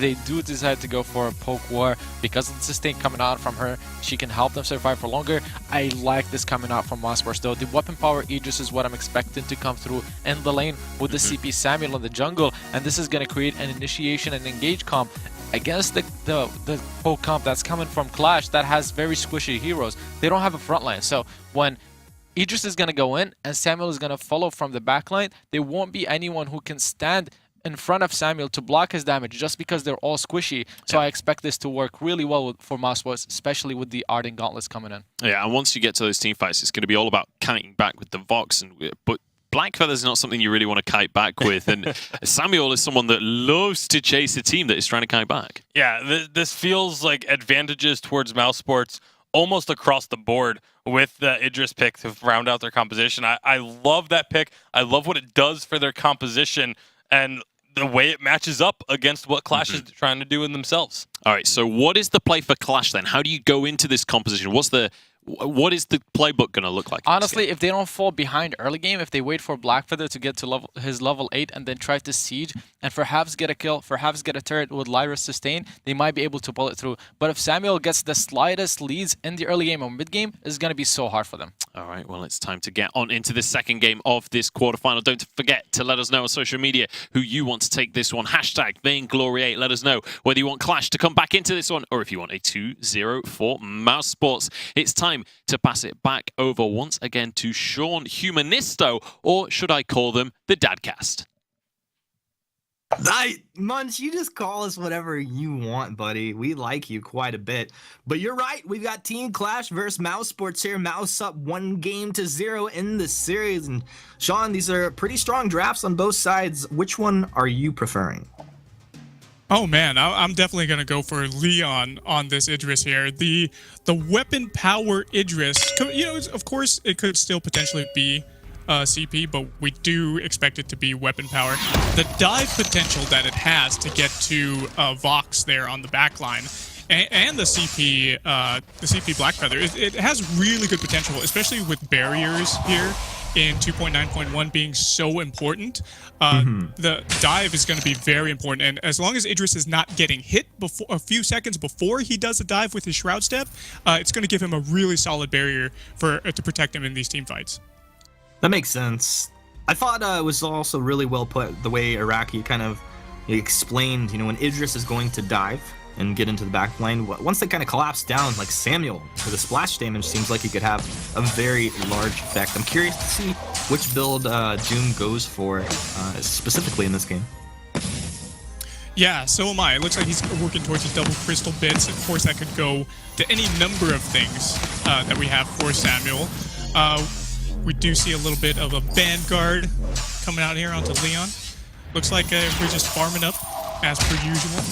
they do decide to go for a poke war because of the sustain coming out from her. She can help them survive for longer. I like this coming out from Mousesports though. The weapon power Aegis is what I'm expecting to come through in the lane with the CP Samuel in the jungle, and this is going to create an initiation and engage comp against the poke comp that's coming from Qlash that has very squishy heroes. They don't have a front line, so when Idris is going to go in and Samuel is going to follow from the backline, there won't be anyone who can stand in front of Samuel to block his damage just because they're all squishy. So I expect this to work really well for Mousesports, especially with the Arden Gauntlets coming in. Yeah, and once you get to those team fights, it's going to be all about kiting back with the Vox. But Black Feather is not something you really want to kite back with. And Samuel is someone that loves to chase a team that is trying to kite back. Yeah, this feels like advantages towards Mousesports almost across the board with the Idris pick to round out their composition. I love that pick. I love what it does for their composition and the way it matches up against what Qlash is trying to do in themselves. All right, so what is the play for Qlash then? How do you go into this composition? What is the playbook going to look like? Honestly, if they don't fall behind early game, if they wait for Blackfeather to get to his level 8 and then try to siege and perhaps get a kill, perhaps get a turret with Lyra sustain, they might be able to pull it through. But if Samuel gets the slightest leads in the early game or mid game, it's going to be so hard for them. All right, well, it's time to get on into the second game of this quarterfinal. Don't forget to let us know on social media who you want to take this one. Hashtag Vainglory8. Let us know whether you want Qlash to come back into this one or if you want a 2-0 for Mousesports. It's time to pass it back over once again to Sean Humanisto, or should I call them the Dadcast? Munch, you just call us whatever you want, buddy. We like you quite a bit. But you're right. We've got Team Qlash versus Mousesports here. Mouse up 1-0 in the series. And Sean, these are pretty strong drafts on both sides. Which one are you preferring? Oh man, I'm definitely gonna go for Leon on this Idris here. The weapon power Idris, you know, of course it could still potentially be CP, but we do expect it to be weapon power. The dive potential that it has to get to Vox there on the back line, and the CP Blackfeather, it has really good potential, especially with barriers here in 2.9.1 being so important. The dive is going to be very important, and as long as Idris is not getting hit before a few seconds before he does a dive with his Shroud Step, it's going to give him a really solid barrier to protect him in these team fights. That makes sense. I thought it was also really well put the way Iraqi kind of explained, you know, when Idris is going to dive and get into the back line, once they kind of collapse down, like Samuel, with the splash damage, seems like he could have a very large effect. I'm curious to see which build Doom goes for specifically in this game. Yeah, so am I. It looks like he's working towards a double crystal bits. Of course, that could go to any number of things that we have for Samuel. We do see a little bit of a Vanguard coming out here onto Leon. Looks like we're just farming up as per usual.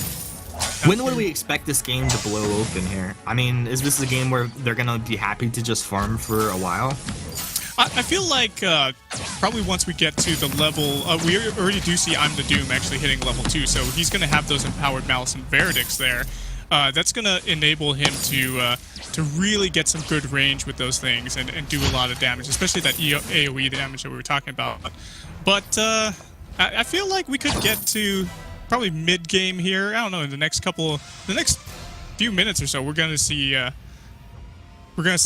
When would we expect this game to blow open here? I mean, is this a game where they're going to be happy to just farm for a while? I feel like probably once we get to the level, we already do see I'm the Doom actually hitting level 2, so he's going to have those empowered Malice and Veridix there. That's going to enable him to really get some good range with those things and do a lot of damage, especially that AoE damage that we were talking about. But I feel like we could get to probably mid-game here. I don't know, in the next few minutes or so, we're going to see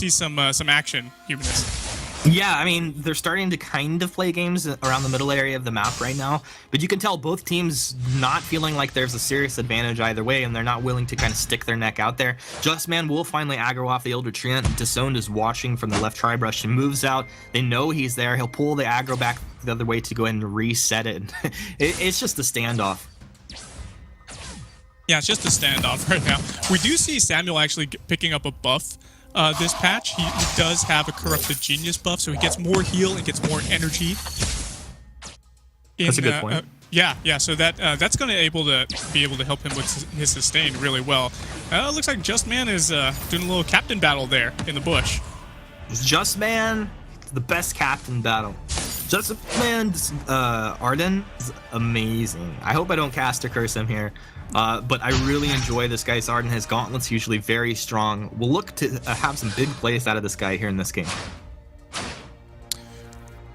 some action, Humanist. Yeah, I mean, they're starting to kind of play games around the middle area of the map right now, but you can tell both teams not feeling like there's a serious advantage either way, and they're not willing to kind of stick their neck out there. Justman will finally aggro off the Elder Treant. Disowned is watching from the left tri-brush and moves out. They know he's there. He'll pull the aggro back the other way to go ahead and reset it. It's just a standoff. Yeah, it's just a standoff right now. We do see Samuel actually picking up a buff this patch. He does have a Corrupted Genius buff, so he gets more heal and gets more energy. That's a good point. Yeah, so that's going to be able to help him with his sustain really well. Looks like Justman is doing a little captain battle there in the bush. Justman, the best captain battle. Justman's Arden is amazing. I hope I don't cast or curse him here. But I really enjoy this guy's Arden. His gauntlets usually very strong. We'll look to have some big plays out of this guy here in this game.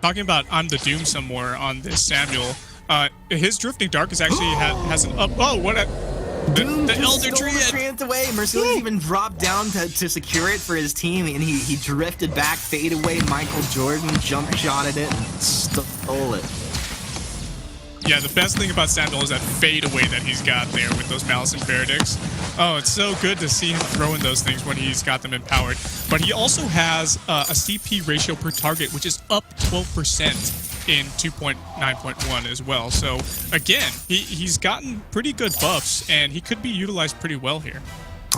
Talking about I'm the Doom some more on this Samuel. His Drifting Dark is actually has an up. Oh, what a the Elder Treant away. Merciless even dropped down to secure it for his team, and he drifted back, fade away. Michael Jordan jump shotted it and stole it. Yeah, the best thing about Samuel is that fade away that he's got there with those Malice and Veredicts. Oh, it's so good to see him throwing those things when he's got them empowered. But he also has a CP ratio per target, which is up 12% in 2.9.1 as well. So again, he's gotten pretty good buffs, and he could be utilized pretty well here.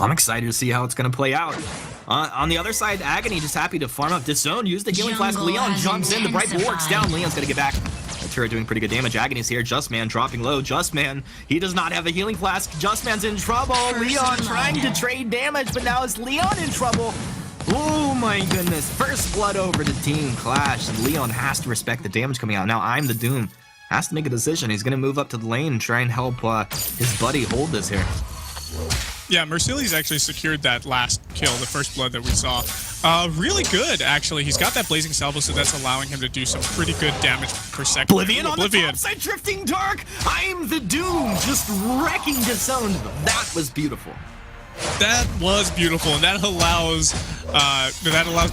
I'm excited to see how it's going to play out. On the other side, Agony just happy to farm up Disown, use the healing flask. Leon jumps in, the Bright works down. Leon's going to get back. The turret doing pretty good damage. Agony's here. Justman dropping low. Justman, he does not have a healing flask. Justman's in trouble. Leon trying to trade damage, but now is Leon in trouble. Oh my goodness. First blood over to Team Qlash, and Leon has to respect the damage coming out. Now I'm the Doom. Has to make a decision. He's going to move up to the lane and try and help his buddy hold this here. Yeah, Mercilli's actually secured that last kill, the first blood that we saw. Really good, actually. He's got that Blazing Salvo, so that's allowing him to do some pretty good damage per second. Oblivion on the top side, Drifting Dark. I'm the Doom, just wrecking Disowned. That was beautiful. That was beautiful, and that allows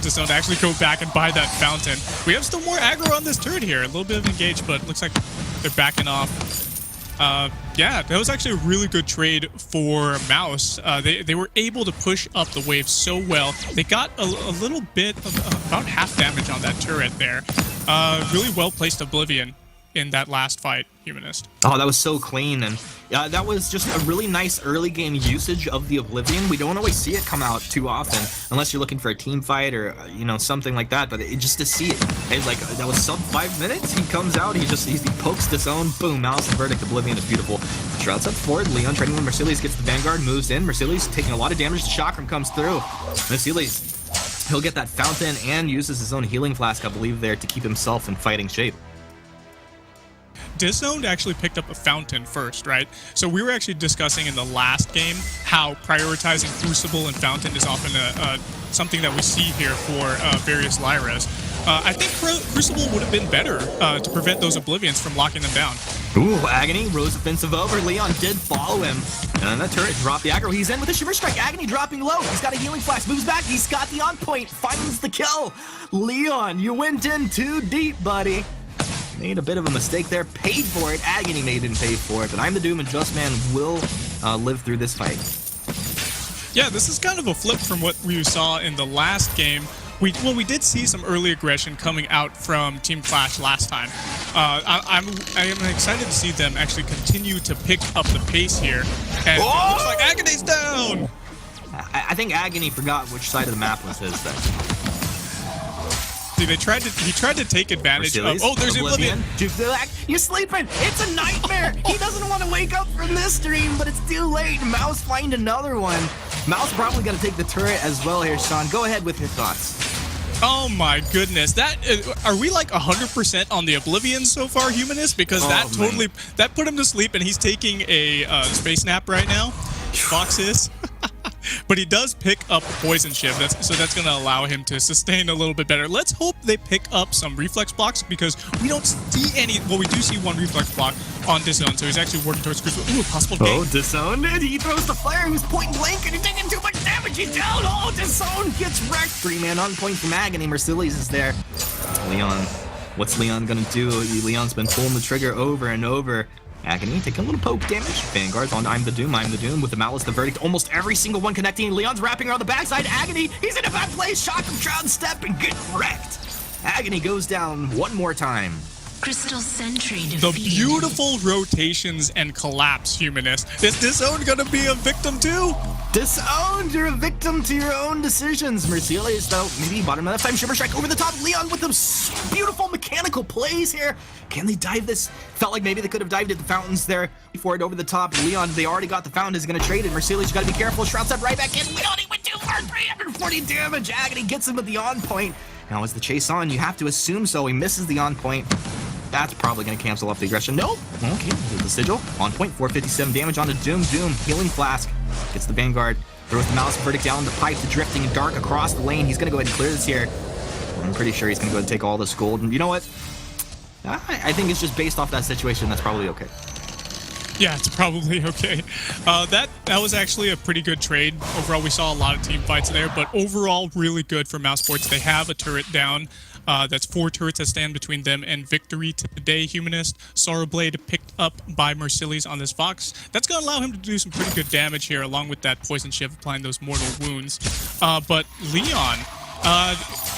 Disowned to actually go back and buy that fountain. We have still more aggro on this turret here. A little bit of engage, but looks like they're backing off. Yeah, that was actually a really good trade for Mouse. They were able to push up the wave so well. They got a little bit of about half damage on that turret there. Really well-placed Oblivion in that last fight, Humanist. Oh, that was so clean, and that was just a really nice early game usage of the Oblivion. We don't always see it come out too often, unless you're looking for a team fight or something like that. But just to see it, it's like that was sub 5 minutes. He comes out, he pokes Disown, boom, Malice and Verdict. Oblivion is beautiful. Shrouds up forward. Leon trading with Mercilli's, gets the Vanguard, moves in. Mercilli's taking a lot of damage. The Chakram comes through. Mercilli's, he'll get that fountain and uses his own healing flask, I believe, there to keep himself in fighting shape. Disowned actually picked up a fountain first, right? So we were actually discussing in the last game how prioritizing Crucible and Fountain is often something that we see here for various Lyras. I think Crucible would have been better to prevent those Oblivions from locking them down. Ooh, Agony, Rose offensive over. Leon did follow him. And that turret dropped the aggro. He's in with a Shiver Strike. Agony dropping low. He's got a healing flash. Moves back. He's got the on point. Finds the kill. Leon, you went in too deep, buddy. Made a bit of a mistake there. Paid for it. Agony made him pay for it. But I'm the Doom, and Justman will live through this fight. Yeah, this is kind of a flip from what we saw in the last game. We did see some early aggression coming out from Team Qlash last time. I am excited to see them actually continue to pick up the pace here. And it looks like Agony's down! I think Agony forgot which side of the map was his then. See, he tried to take advantage of... Oh, there's Oblivion! You're sleeping! It's a nightmare! He doesn't want to wake up from this dream, but it's too late. Mouse find another one. Mouse probably going to take the turret as well here, Sean. Go ahead with your thoughts. Oh my goodness, are we like 100% on the Oblivion so far, Humanist? Because that put him to sleep, and he's taking a space nap right now. Fox is. But he does pick up a poison shift, so that's going to allow him to sustain a little bit better. Let's hope they pick up some reflex blocks, because we don't see any. Well, we do see one reflex block on Disown, so he's actually working towards Crucible. Ooh, possible game. Oh, Disown, and he throws the flare, who's point blank, and he's taking too much damage. He's down. Oh, Disown gets wrecked. 3-man on point from Agony. Mercilli's is there. Leon, what's Leon going to do? Leon's been pulling the trigger over and over. Agony taking a little poke damage. Vanguard's on I'm the Doom with the Malice, the Verdict. Almost every single one connecting. Leon's wrapping around the backside. Agony, he's in a bad place. Shock him, Shroud step, and get wrecked. Agony goes down one more time. Crystal Sentry defeated. The beautiful rotations and collapse, Humanist. Is Disowned gonna be a victim too? Disowned, you're a victim to your own decisions. Mercilli's, though, maybe bottom of that time. Shiver Strike over the top. Leon with some beautiful mechanical plays here. Can they dive this? Felt like maybe they could have dived at the fountains there before it over the top. Leon, they already got the fountain, is going to trade it. Mercilli's got to be careful. Shroud step right back in. Leon, he went too far. 340 damage. Agony gets him with the on point. Now, is the chase on? You have to assume so. He misses the on point. That's probably going to cancel off the aggression. Nope. Okay, the sigil. On point, 457 damage on the Doom. Doom, healing flask. Gets the Vanguard. Throws the Mouse Verdict down the pipe, the Drifting Dark across the lane. He's going to go ahead and clear this here. I'm pretty sure he's going to go and take all this gold. And you know what? I think it's just based off that situation. That's probably okay. Yeah, it's probably okay. That was actually a pretty good trade. Overall, we saw a lot of team fights there, but overall, really good for Mousesports. They have a turret down. That's 4 turrets that stand between them and victory today. Humanist, Sorrowblade picked up by Mercilli's on this Fox. That's going to allow him to do some pretty good damage here, along with that Poison Shiv applying those mortal wounds. But Leon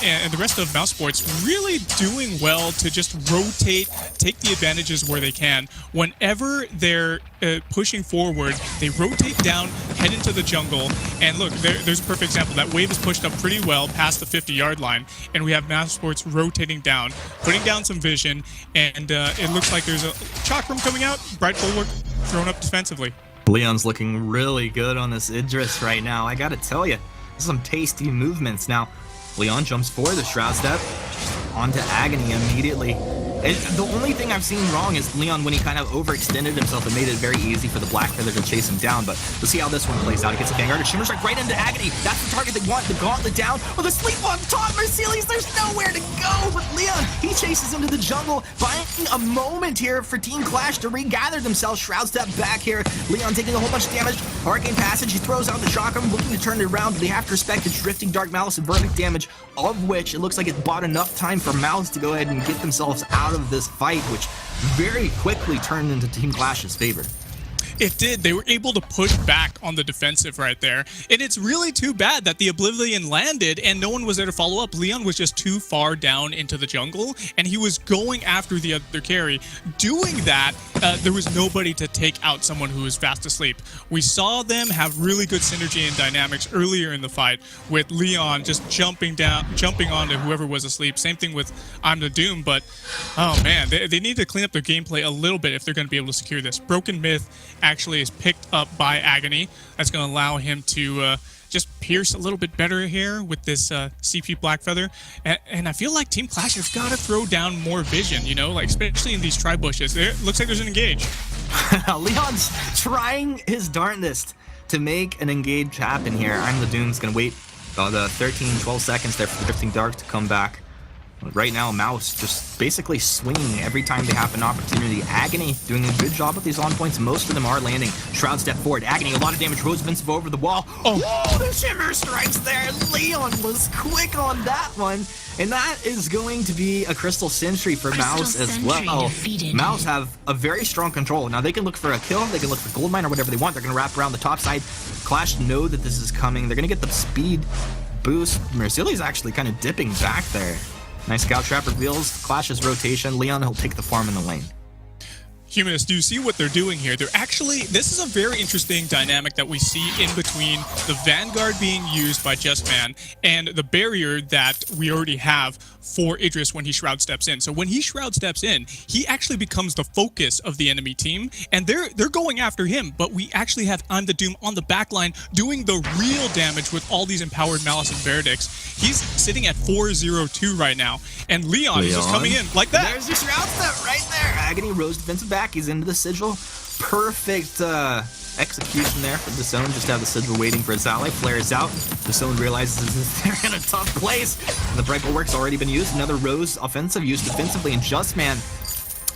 and the rest of Mousesports really doing well to just rotate, take the advantages where they can. Whenever they're pushing forward, they rotate down, head into the jungle, and look, there's a perfect example. That wave is pushed up pretty well past the 50-yard line, and we have Mousesports rotating down, putting down some vision, and it looks like there's a Chakram coming out, Bright Bulwark thrown up defensively. Leon's looking really good on this Idris right now. I gotta tell you, some tasty movements. Now, Leon jumps forward, the Shroud Step, onto Agony immediately. The only thing I've seen wrong is Leon, when he kind of overextended himself, it made it very easy for the Black Feather to chase him down, but let's see how this one plays out. He gets a Vanguard, a Shimmer Strike right into Agony. That's the target they want, the Gauntlet down. With a sleep on top, Mercilli's, there's nowhere to go. But Leon, he chases him to the jungle, buying a moment here for Team Qlash to regather themselves. Shroud Step back here. Leon taking a whole bunch of damage. Arcane Passage, he throws out the Chakram, looking to turn it around, but they have to respect the Drifting Dark Malice and Verdict damage, of which it looks like it bought enough time for Mouse to go ahead and get themselves out of this fight, which very quickly turned into Team Qlash's favor. It did. They were able to push back on the defensive right there. And it's really too bad that the Oblivion landed and no one was there to follow up. Leon was just too far down into the jungle, and he was going after the other carry. Doing that, there was nobody to take out someone who was fast asleep. We saw them have really good synergy and dynamics earlier in the fight, with Leon just jumping onto whoever was asleep. Same thing with I'm the Doom, but oh man, they need to clean up their gameplay a little bit if they're going to be able to secure this. Broken Myth actually is picked up by Agony. That's going to allow him to just pierce a little bit better here with this CP Blackfeather. And I feel like Team Qlash has got to throw down more vision, you know, like especially in these tri-bushes. There looks like there's an engage. Leon's trying his darndest to make an engage happen here. I'm the Doom's going to wait the 13-12 seconds there for the Drifting Dark to come back. Right now, Mouse just basically swinging every time they have an opportunity. Agony doing a good job with these on points. Most of them are landing. Shroud Step forward. Agony, a lot of damage. Rose Vincive over the wall. Oh, the Shimmer Strikes there. Leon was quick on that one. And that is going to be a Crystal Sentry for Mouse as well. Mouse have a very strong control. Now, they can look for a kill. They can look for Goldmine or whatever they want. They're going to wrap around the top side. Qlash know that this is coming. They're going to get the speed boost. Mercilli's actually kind of dipping back there. Nice Scout Trap reveals Qlash's rotation. Leon, he'll take the farm in the lane. Humanist, do you see what they're doing here? They're actually, this is a very interesting dynamic that we see in between the Vanguard being used by Justman and the barrier that we already have for Idris when he Shroud Steps in. So when he Shroud Steps in, he actually becomes the focus of the enemy team, and they're going after him, but we actually have I'm the Doom on the back line doing the real damage with all these empowered Malice and Verdicts. He's sitting at 4-0-2 right now, and Leon is just coming in like that. There's your Shroud Step right there. Agony Rose defensive back. He's into the Sigil. Perfect execution there for the Zone. Just have the Sigil waiting for its ally. Flares out. The Zone realizes they're in a tough place. And the Bright Bulwark's already been used. Another Rose offensive used defensively. And Justman,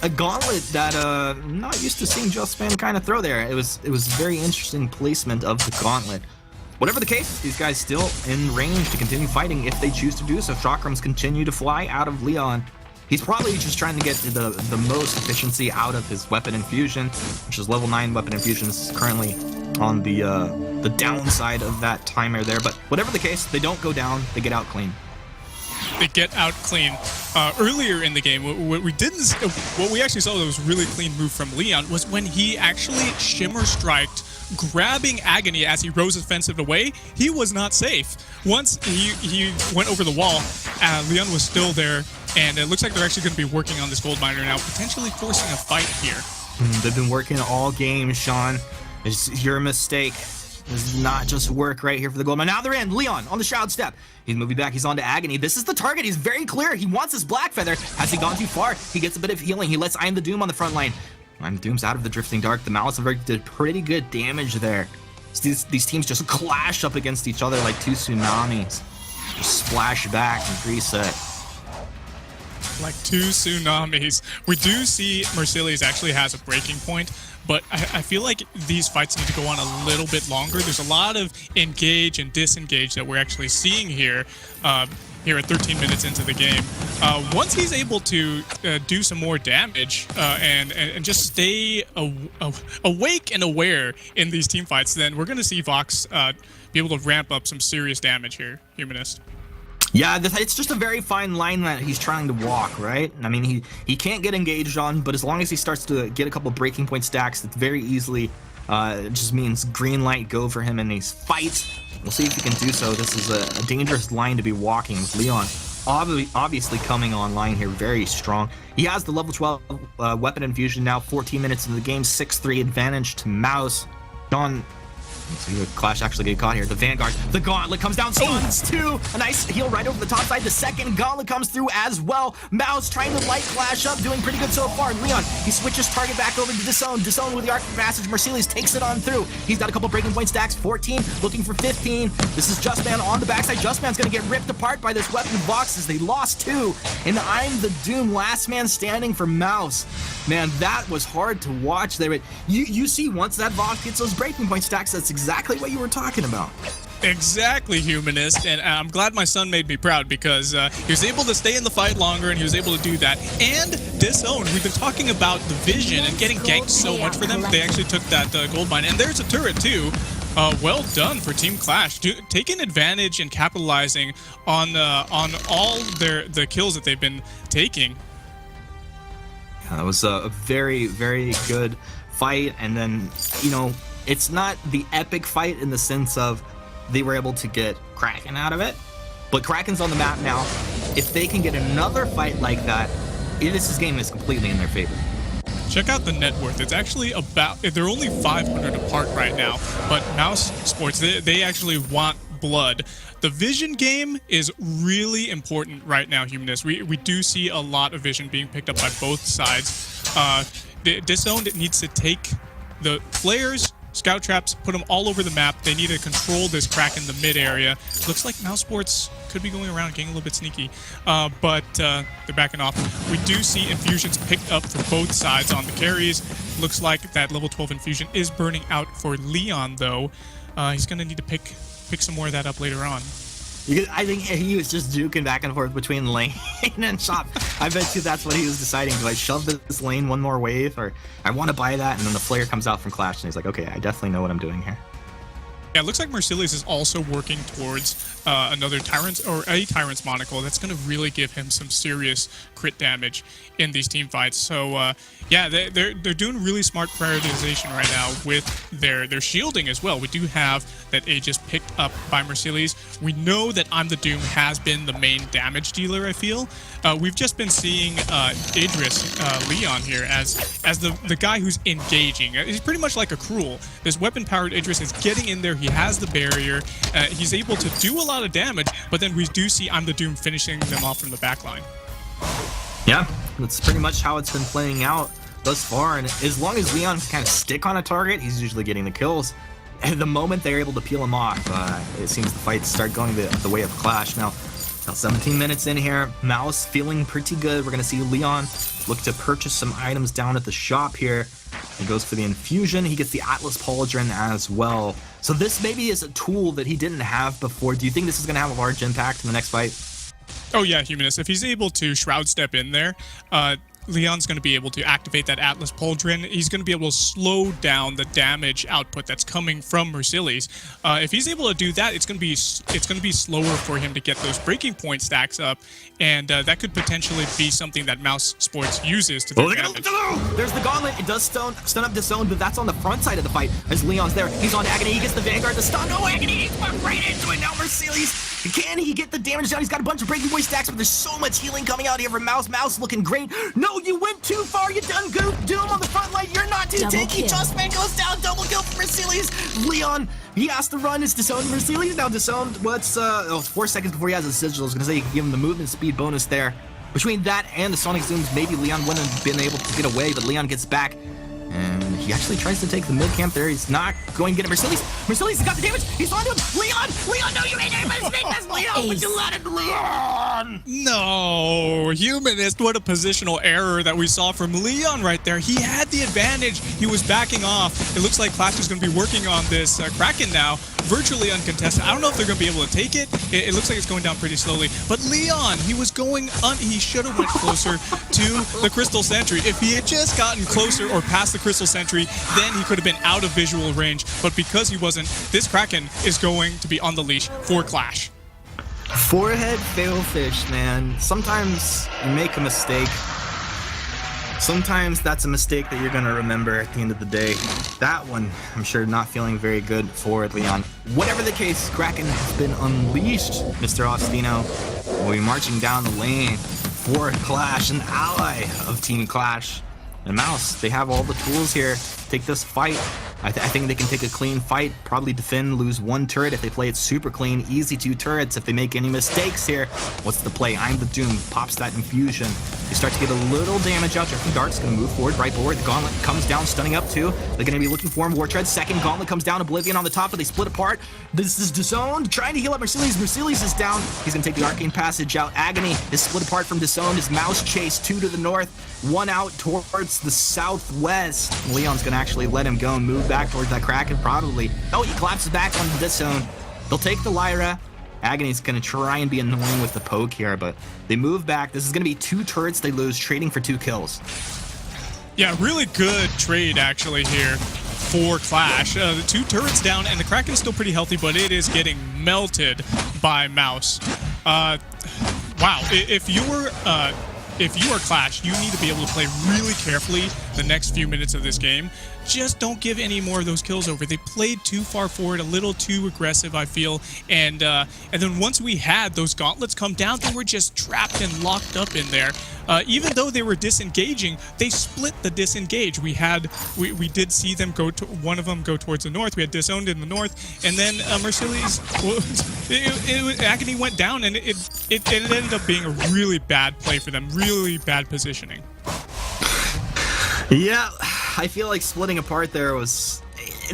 a gauntlet that I'm not used to seeing Justman kind of throw there. It was very interesting placement of the gauntlet. Whatever the case, these guys still in range to continue fighting if they choose to do so. Chakrams continue to fly out of Leon. He's probably just trying to get the most efficiency out of his weapon infusion, which is level 9 weapon infusion. This is currently on the downside of that timer there. But whatever the case, they don't go down, they get out clean. They get out clean. Earlier in the game, what we actually saw that was really clean move from Leon was when he actually Shimmer Striked, grabbing Agony as he rose offensive away. He was not safe. Once he went over the wall, Leon was still there, and it looks like they're actually going to be working on this gold miner now, potentially forcing a fight here. They've been working all game, Sean. It's your mistake. This is not just work right here for the gold miner. Now they're in. Leon on the Shroud Step. He's moving back. He's on to Agony. This is the target. He's very clear. He wants his Black Feather. Has he gone too far? He gets a bit of healing. He lets I Am the Doom on the front line. I Am the Doom's out of the Drifting Dark. The Malice did pretty good damage there. These teams just clash up against each other like two tsunamis. Just splash back and reset. like two tsunamis. We do see Mercillius actually has a breaking point, but I feel like these fights need to go on a little bit longer. There's a lot of engage and disengage that we're actually seeing here. Here at 13 minutes into the game. Once he's able to do some more damage and just stay awake and aware in these team fights, then we're going to see Vox be able to ramp up some serious damage here, Humanist. Yeah, it's just a very fine line that he's trying to walk, right? I mean, he can't get engaged on, but as long as he starts to get a couple breaking point stacks, it's very easily it just means green light go for him in these fights. We'll see if he can do so. This is a dangerous line to be walking with Leon. Obviously coming online here very strong. He has the level 12 weapon infusion now, 14 minutes into the game, 6-3 advantage to Mouse. John, let's see if Qlash actually get caught here. The Vanguard, the Gauntlet comes down, stuns too. A nice heal right over the top side. The second Gauntlet comes through as well. Mouse trying to light Qlash up, doing pretty good so far. Leon, he switches target back over to Disown. Disown with the Arc Passage. Mercillius takes it on through. He's got a couple breaking point stacks, 14, looking for 15. This is Justman on the backside. Justman's gonna get ripped apart by this weapon box as they lost 2. And I'm the Doom, last man standing for Mouse. Man, that was hard to watch there. But you see, once that Vox gets those breaking point stacks, that's exactly what you were talking about. Exactly, Humanist, and I'm glad my son made me proud because he was able to stay in the fight longer and he was able to do that. And Disown, we've been talking about the vision and getting ganked so much for them. They actually took that gold mine, and there's a turret too. Well done for Team Qlash, taking advantage and capitalizing on all the kills that they've been taking. Yeah, that was a very, very good fight, and then, you know, it's not the epic fight in the sense of they were able to get Kraken out of it, but Kraken's on the map now. If they can get another fight like that, this game is completely in their favor. Check out the net worth. It's actually about, they're only 500 apart right now, but Mousesports, they actually want blood. The vision game is really important right now, Humanist. We do see a lot of vision being picked up by both sides. Disowned needs to take the flares, scout traps, put them all over the map. They need to control this crack in the mid area. Looks like Mousesports could be going around, getting a little bit sneaky, but they're backing off. We do see infusions picked up for both sides on the carries. Looks like that level 12 infusion is burning out for Leon, though. He's going to need to pick some more of that up later on. I think he was just juking back and forth between lane and shop. I bet you that's what he was deciding. Do I shove this lane one more wave, or I want to buy that? And then the flare comes out from Qlash, and he's like, okay, I definitely know what I'm doing here. Yeah, it looks like Mercillius is also working towards another Tyrant's or a Tyrant's Monocle. That's going to really give him some serious crit damage in these team fights. So yeah, they're doing really smart prioritization right now with their shielding as well. We do have that Aegis picked up by Mercillius. We know that I'm the Doom has been the main damage dealer, I feel. We've just been seeing Idris, Leon here as the guy who's engaging. He's pretty much like a Cruel. This weapon-powered Idris is getting in there. He has the barrier. He's able to do a lot of damage, but then we do see I'm the Doom finishing them off from the backline. Yeah, that's pretty much how it's been playing out thus far, and as long as Leon can kind of stick on a target, he's usually getting the kills. And the moment they're able to peel him off, it seems the fights start going the way of Qlash. Now 17 minutes in here, Mouse feeling pretty good. We're going to see Leon look to purchase some items down at the shop here. He goes for the infusion. He gets the Atlas Pauldron as well. So this maybe is a tool that he didn't have before. Do you think this is going to have a large impact in the next fight? Oh yeah, Humanist. If he's able to Shroud Step in there, Leon's going to be able to activate that Atlas Pauldron. He's going to be able to slow down the damage output that's coming from Mercillius. If he's able to do that, it's going to be slower for him to get those breaking point stacks up, and that could potentially be something that Mousesports uses to their advantage. There's the Gauntlet. It does stun up Disowned, but that's on the front side of the fight as Leon's there. He's on Agony. He gets the Vanguard, the stun. No Agony. He's walked right into it. Now Mercillius, can he get the damage down? He's got a bunch of breaking point stacks, but there's so much healing coming out here from Mouse. Mouse looking great. No, you went too far. You done Doom on the front line. You're not too tanky. Justman goes down. Double kill for Mercillius. Leon, he has to run his Disowned Mercillius. Now Disowned, what's, it's 4 seconds before he has his sigil. I was going to say you can give him the movement speed bonus there. Between that and the Sonic Zooms, maybe Leon wouldn't have been able to get away, but Leon gets back. And He actually tries to take the mid camp there. He's not going to get it. Mercedes got the damage. He's onto him. Leon, no, you made a mistake. That's Leon. Would you let it, Leon? No, Humanist, what a positional error that we saw from Leon right there. He had the advantage. He was backing off. It looks like Qlash is going to be working on this Kraken now. Virtually uncontested. I don't know if they're going to be able to take it. It looks like it's going down pretty slowly. But Leon, he was going he should have went closer to the Crystal Sentry. If he had just gotten closer or past the Crystal Sentry, then he could have been out of visual range. But because he wasn't, this Kraken is going to be on the leash for Qlash. Forehead fail fish, man. Sometimes you make a mistake. Sometimes that's a mistake that you're going to remember at the end of the day. That one, I'm sure, not feeling very good for Leon. Whatever the case, Kraken has been unleashed. Mr. Ostino will be marching down the lane for Qlash, an ally of Team Qlash. And Mouse, they have all the tools here to take this fight. I think they can take a clean fight, probably defend, lose one turret if they play it super clean. Easy 2 turrets if they make any mistakes here. What's the play? I'm the Doom. Pops that infusion. They start to get a little damage out. Jeffrey Dark's going to move forward, right forward. The Gauntlet comes down, stunning up 2. They're going to be looking for him. War Tread, second Gauntlet comes down. Oblivion on the top, but they split apart. This is Disowned, trying to heal up Mercedes. Mercedes is down. He's going to take the Arcane Passage out. Agony is split apart from Disowned. His Mouse chase, 2 to the north, 1 out towards the southwest. Leon's going to actually let him go and move back towards that Kraken, probably. Oh, he collapses back on the Disown. They'll take the Lyra. Agony's going to try and be annoying with the poke here, but they move back. This is going to be 2 turrets they lose, trading for 2 kills. Yeah, really good trade actually here for Qlash. The 2 turrets down, and the Kraken's still pretty healthy, but it is getting melted by Mouse. Wow, if you are Qlash, you need to be able to play really carefully the next few minutes of this game. Just don't give any more of those kills over. They played too far forward, a little too aggressive, I feel. And then once we had those gauntlets come down, they were just trapped and locked up in there. Even though they were disengaging, they split the disengage. We did see them go to one of them go towards the north. We had Disowned in the north, and then Mercedes, Agony went down, and it ended up being a really bad play for them. Really bad positioning. Yeah, I feel like splitting apart there was...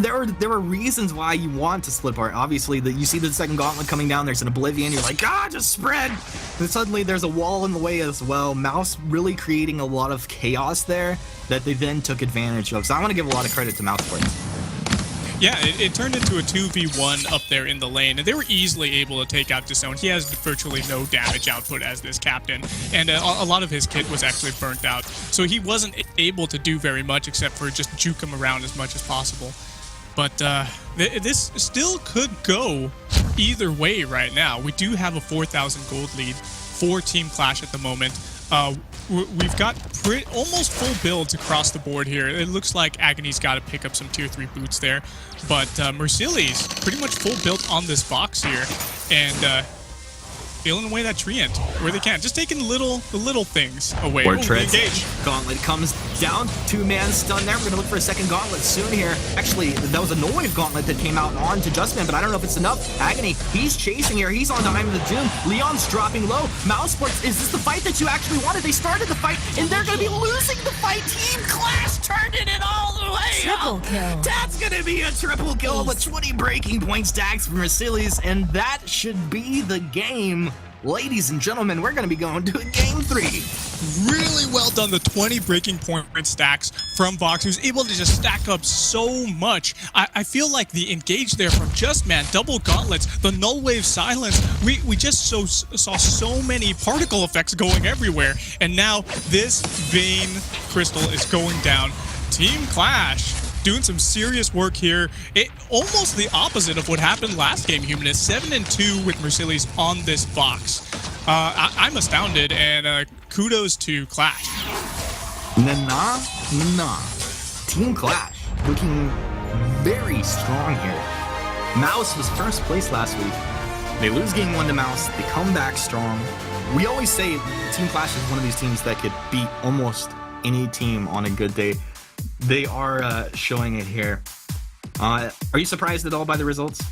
There were reasons why you want to split apart. Obviously, you see the second Gauntlet coming down, there's an Oblivion, you're like, just spread! And suddenly there's a wall in the way as well. Mouse really creating a lot of chaos there that they then took advantage of. So I want to give a lot of credit to Mousesports. Yeah, it turned into a 2v1 up there in the lane, and they were easily able to take out Disowned. He has virtually no damage output as this captain, and a lot of his kit was actually burnt out. So he wasn't able to do very much except for just juke him around as much as possible. But this still could go either way right now. We do have a 4,000 gold lead for Team Qlash at the moment. We've got almost full builds across the board here. It looks like Agony's got to pick up some tier 3 boots there. But Mercili's pretty much full built on this box here. And feeling away that Treant where they can. Just taking the little things away. Or Treads. Engage. Gauntlet comes down. 2-man stun there. We're going to look for a second Gauntlet soon here. Actually, that was a Noive Gauntlet that came out onto Justman, but I don't know if it's enough. Agony, he's chasing here. He's on Time of the Doom. Leon's dropping low. Mousesports, is this the fight that you actually wanted? They started the fight, and they're going to be losing the fight. Team Qlash turning it all the way Triple up. kill. That's going to be a triple kill with 20 breaking point stacks from Mercedes, and that should be the game. Ladies and gentlemen, we're going to be going to game 3. Really well done, the 20 breaking point stacks from Vox, who's able to just stack up so much. I feel like the engage there from Justman, double gauntlets, the null wave silence, we just saw so many particle effects going everywhere. And now this Vein Crystal is going down. Team Qlash doing some serious work here. Almost the opposite of what happened last game, Humanist. 7-2 with Mercedes on this box. I'm astounded, and kudos to Qlash. Nah. Team Qlash looking very strong here. Mouse was first place last week. They lose game 1 to Mouse. They come back strong. We always say Team Qlash is one of these teams that could beat almost any team on a good day. They are showing it here. Are you surprised at all by the results?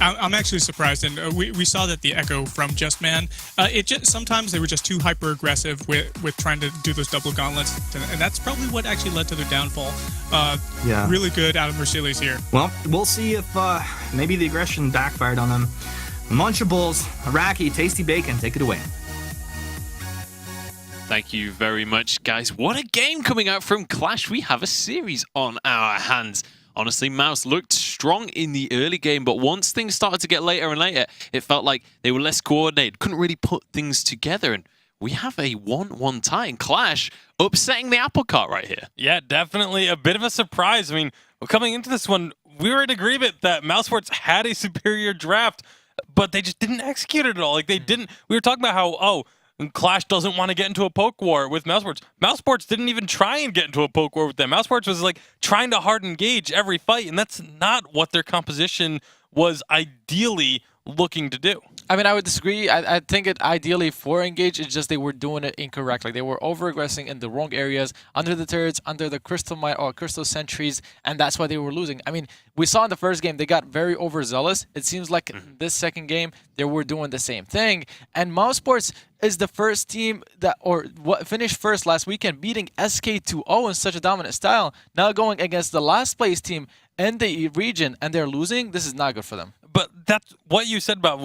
I'm actually surprised, and we saw that the echo from Just Man. Sometimes they were just too hyper aggressive with trying to do those double gauntlets, and that's probably what actually led to their downfall. Yeah. Really good out of Mercedes here. Well, we'll see if maybe the aggression backfired on them. Munchables, Iraqi, Tasty Bacon, take it away. Thank you very much, guys. What a game coming out from Qlash. We have a series on our hands. Honestly, Mouse looked strong in the early game, but once things started to get later and later, it felt like they were less coordinated, couldn't really put things together, and we have a 1-1 tie in Qlash, upsetting the apple cart right here. Yeah, definitely a bit of a surprise. I mean, coming into this one, we were in agreement that Mousesports had a superior draft, but they just didn't execute it at all. Like, they didn't. We were talking about how, Qlash doesn't want to get into a poke war with Mousesports. Mousesports didn't even try and get into a poke war with them. Mousesports was like trying to hard engage every fight, and that's not what their composition was ideally looking to do. I mean, I would disagree. I think it ideally for engage, it's just they were doing it incorrectly. They were over-aggressing in the wrong areas, under the turrets, under the crystal mine or crystal sentries, and that's why they were losing. I mean, we saw in the first game, they got very overzealous. It seems like in this second game, they were doing the same thing. And Mousesports is the first team that, finished first last weekend, beating SK2O in such a dominant style. Now going against the last place team in the region, and they're losing. This is not good for them. But that's what you said about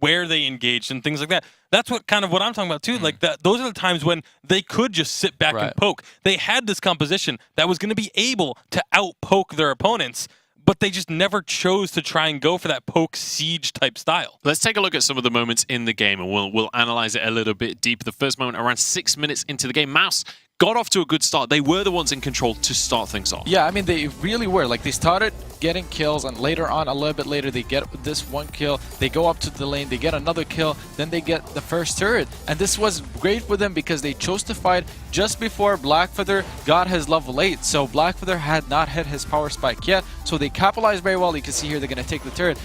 where they engaged and things like that. That's what I'm talking about too. Like that, those are the times when they could just sit back and poke. They had this composition that was going to be able to out-poke their opponents, but they just never chose to try and go for that poke siege type style. Let's take a look at some of the moments in the game, and we'll analyze it a little bit deeper. The first moment, around 6 minutes into the game, Mouse got off to a good start. They were the ones in control to start things off. Yeah, I mean, they really were. Like, they started getting kills, and later on, a little bit later, they get this one kill. They go up to the lane, they get another kill, then they get the first turret. And this was great for them because they chose to fight just before Blackfeather got his level 8. So Blackfeather had not hit his power spike yet, so they capitalized very well. You can see here they're going to take the turret.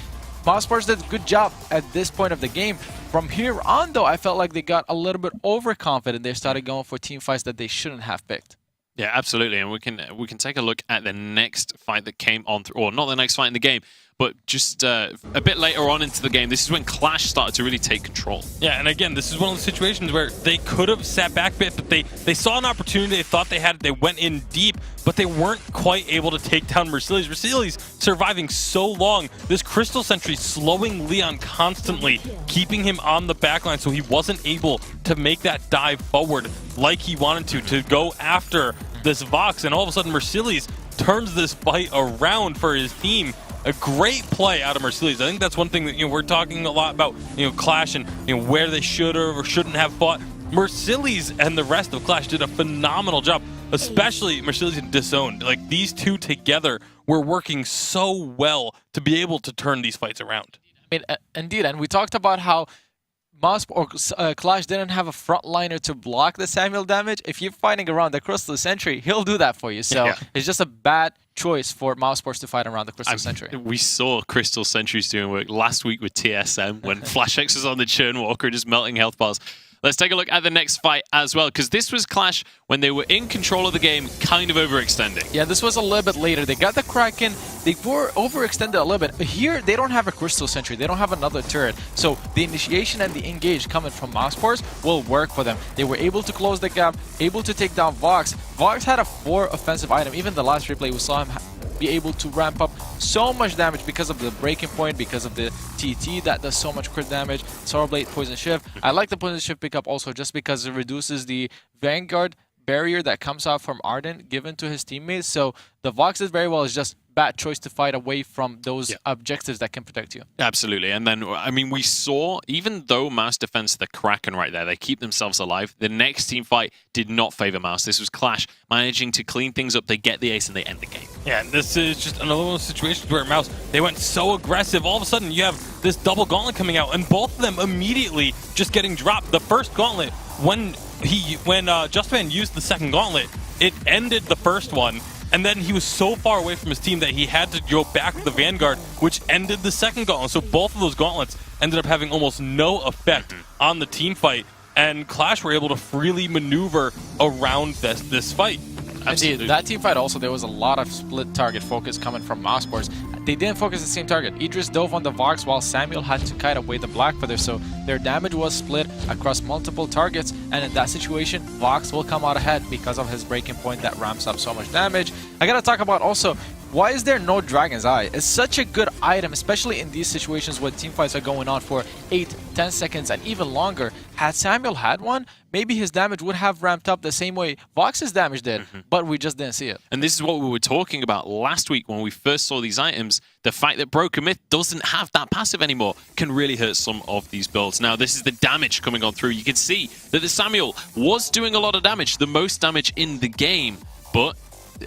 Mousesports did a good job at this point of the game. From here on, though, I felt like they got a little bit overconfident. They started going for team fights that they shouldn't have picked. Yeah, absolutely. And we can take a look at the next fight that came on, or not the next fight in the game, but just a bit later on into the game. This is when Qlash started to really take control. Yeah, and again, this is one of the situations where they could have sat back a bit, but they saw an opportunity. They thought they had it. They went in deep, but they weren't quite able to take down Mercedes. Mercedes surviving so long. This Crystal Sentry slowing Leon constantly, keeping him on the backline so he wasn't able to make that dive forward like he wanted to go after this Vox. And all of a sudden, Mercedes turns this fight around for his team. A great play out of Mercedes. I think that's one thing that we're talking a lot about, Qlash and where they should or shouldn't have fought. Mercedes and the rest of Qlash did a phenomenal job, especially Mercedes and Disowned. Like, these two together were working so well to be able to turn these fights around. I mean, indeed, and we talked about how Qlash didn't have a frontliner to block the Samuel damage. If you're fighting around the Crystal Sentry, he'll do that for you. So it's just a bad choice for Mousesports to fight around the Crystal Sentry. We saw Crystal Sentries doing work last week with TSM when Flash X was on the Churn Walker just melting health bars. Let's take a look at the next fight as well, because this was Qlash when they were in control of the game, kind of overextending. Yeah, this was a little bit later. They got the Kraken. They were overextended a little bit. Here, they don't have a Crystal Sentry. They don't have another turret. So the initiation and the engage coming from Mousesports will work for them. They were able to close the gap, able to take down Vox. Vox had a 4 offensive item. Even the last replay, we saw him be able to ramp up so much damage because of the breaking point, because of the TT that does so much crit damage. Solar Blade, Poison Shift. I like the Poison Shift pickup also just because it reduces the Vanguard barrier that comes out from Arden given to his teammates. So the Vox is very well. It's just bad choice to fight away from those objectives that can protect you. Absolutely. And then, I mean, we saw, even though Mouse defends the Kraken right there, they keep themselves alive. The next team fight did not favor Mouse. This was Qlash managing to clean things up. They get the ace and they end the game. Yeah, and this is just another one of those situations where Mouse, they went so aggressive. All of a sudden, you have this double gauntlet coming out, and both of them immediately just getting dropped. The first gauntlet, when Justman used the second gauntlet, it ended the first one. And then he was so far away from his team that he had to go back to the Vanguard, which ended the second gauntlet. So both of those gauntlets ended up having almost no effect on the team fight. And Qlash were able to freely maneuver around this fight. Absolutely. That team fight also, there was a lot of split target focus coming from Mousesports. they didn't focus the same target. Idris dove on the Vox while Samuel had to kite away the Black Feather, so their damage was split across multiple targets, and in that situation, Vox will come out ahead because of his breaking point that ramps up so much damage. I gotta talk about also, why is there no Dragon's Eye? It's such a good item, especially in these situations where teamfights are going on for 8, 10 seconds, and even longer. Had Samuel had one, maybe his damage would have ramped up the same way Vox's damage did, but we just didn't see it. And this is what we were talking about last week when we first saw these items. The fact that Broken Myth doesn't have that passive anymore can really hurt some of these builds. Now, this is the damage coming on through. You can see that the Samuel was doing a lot of damage, the most damage in the game, but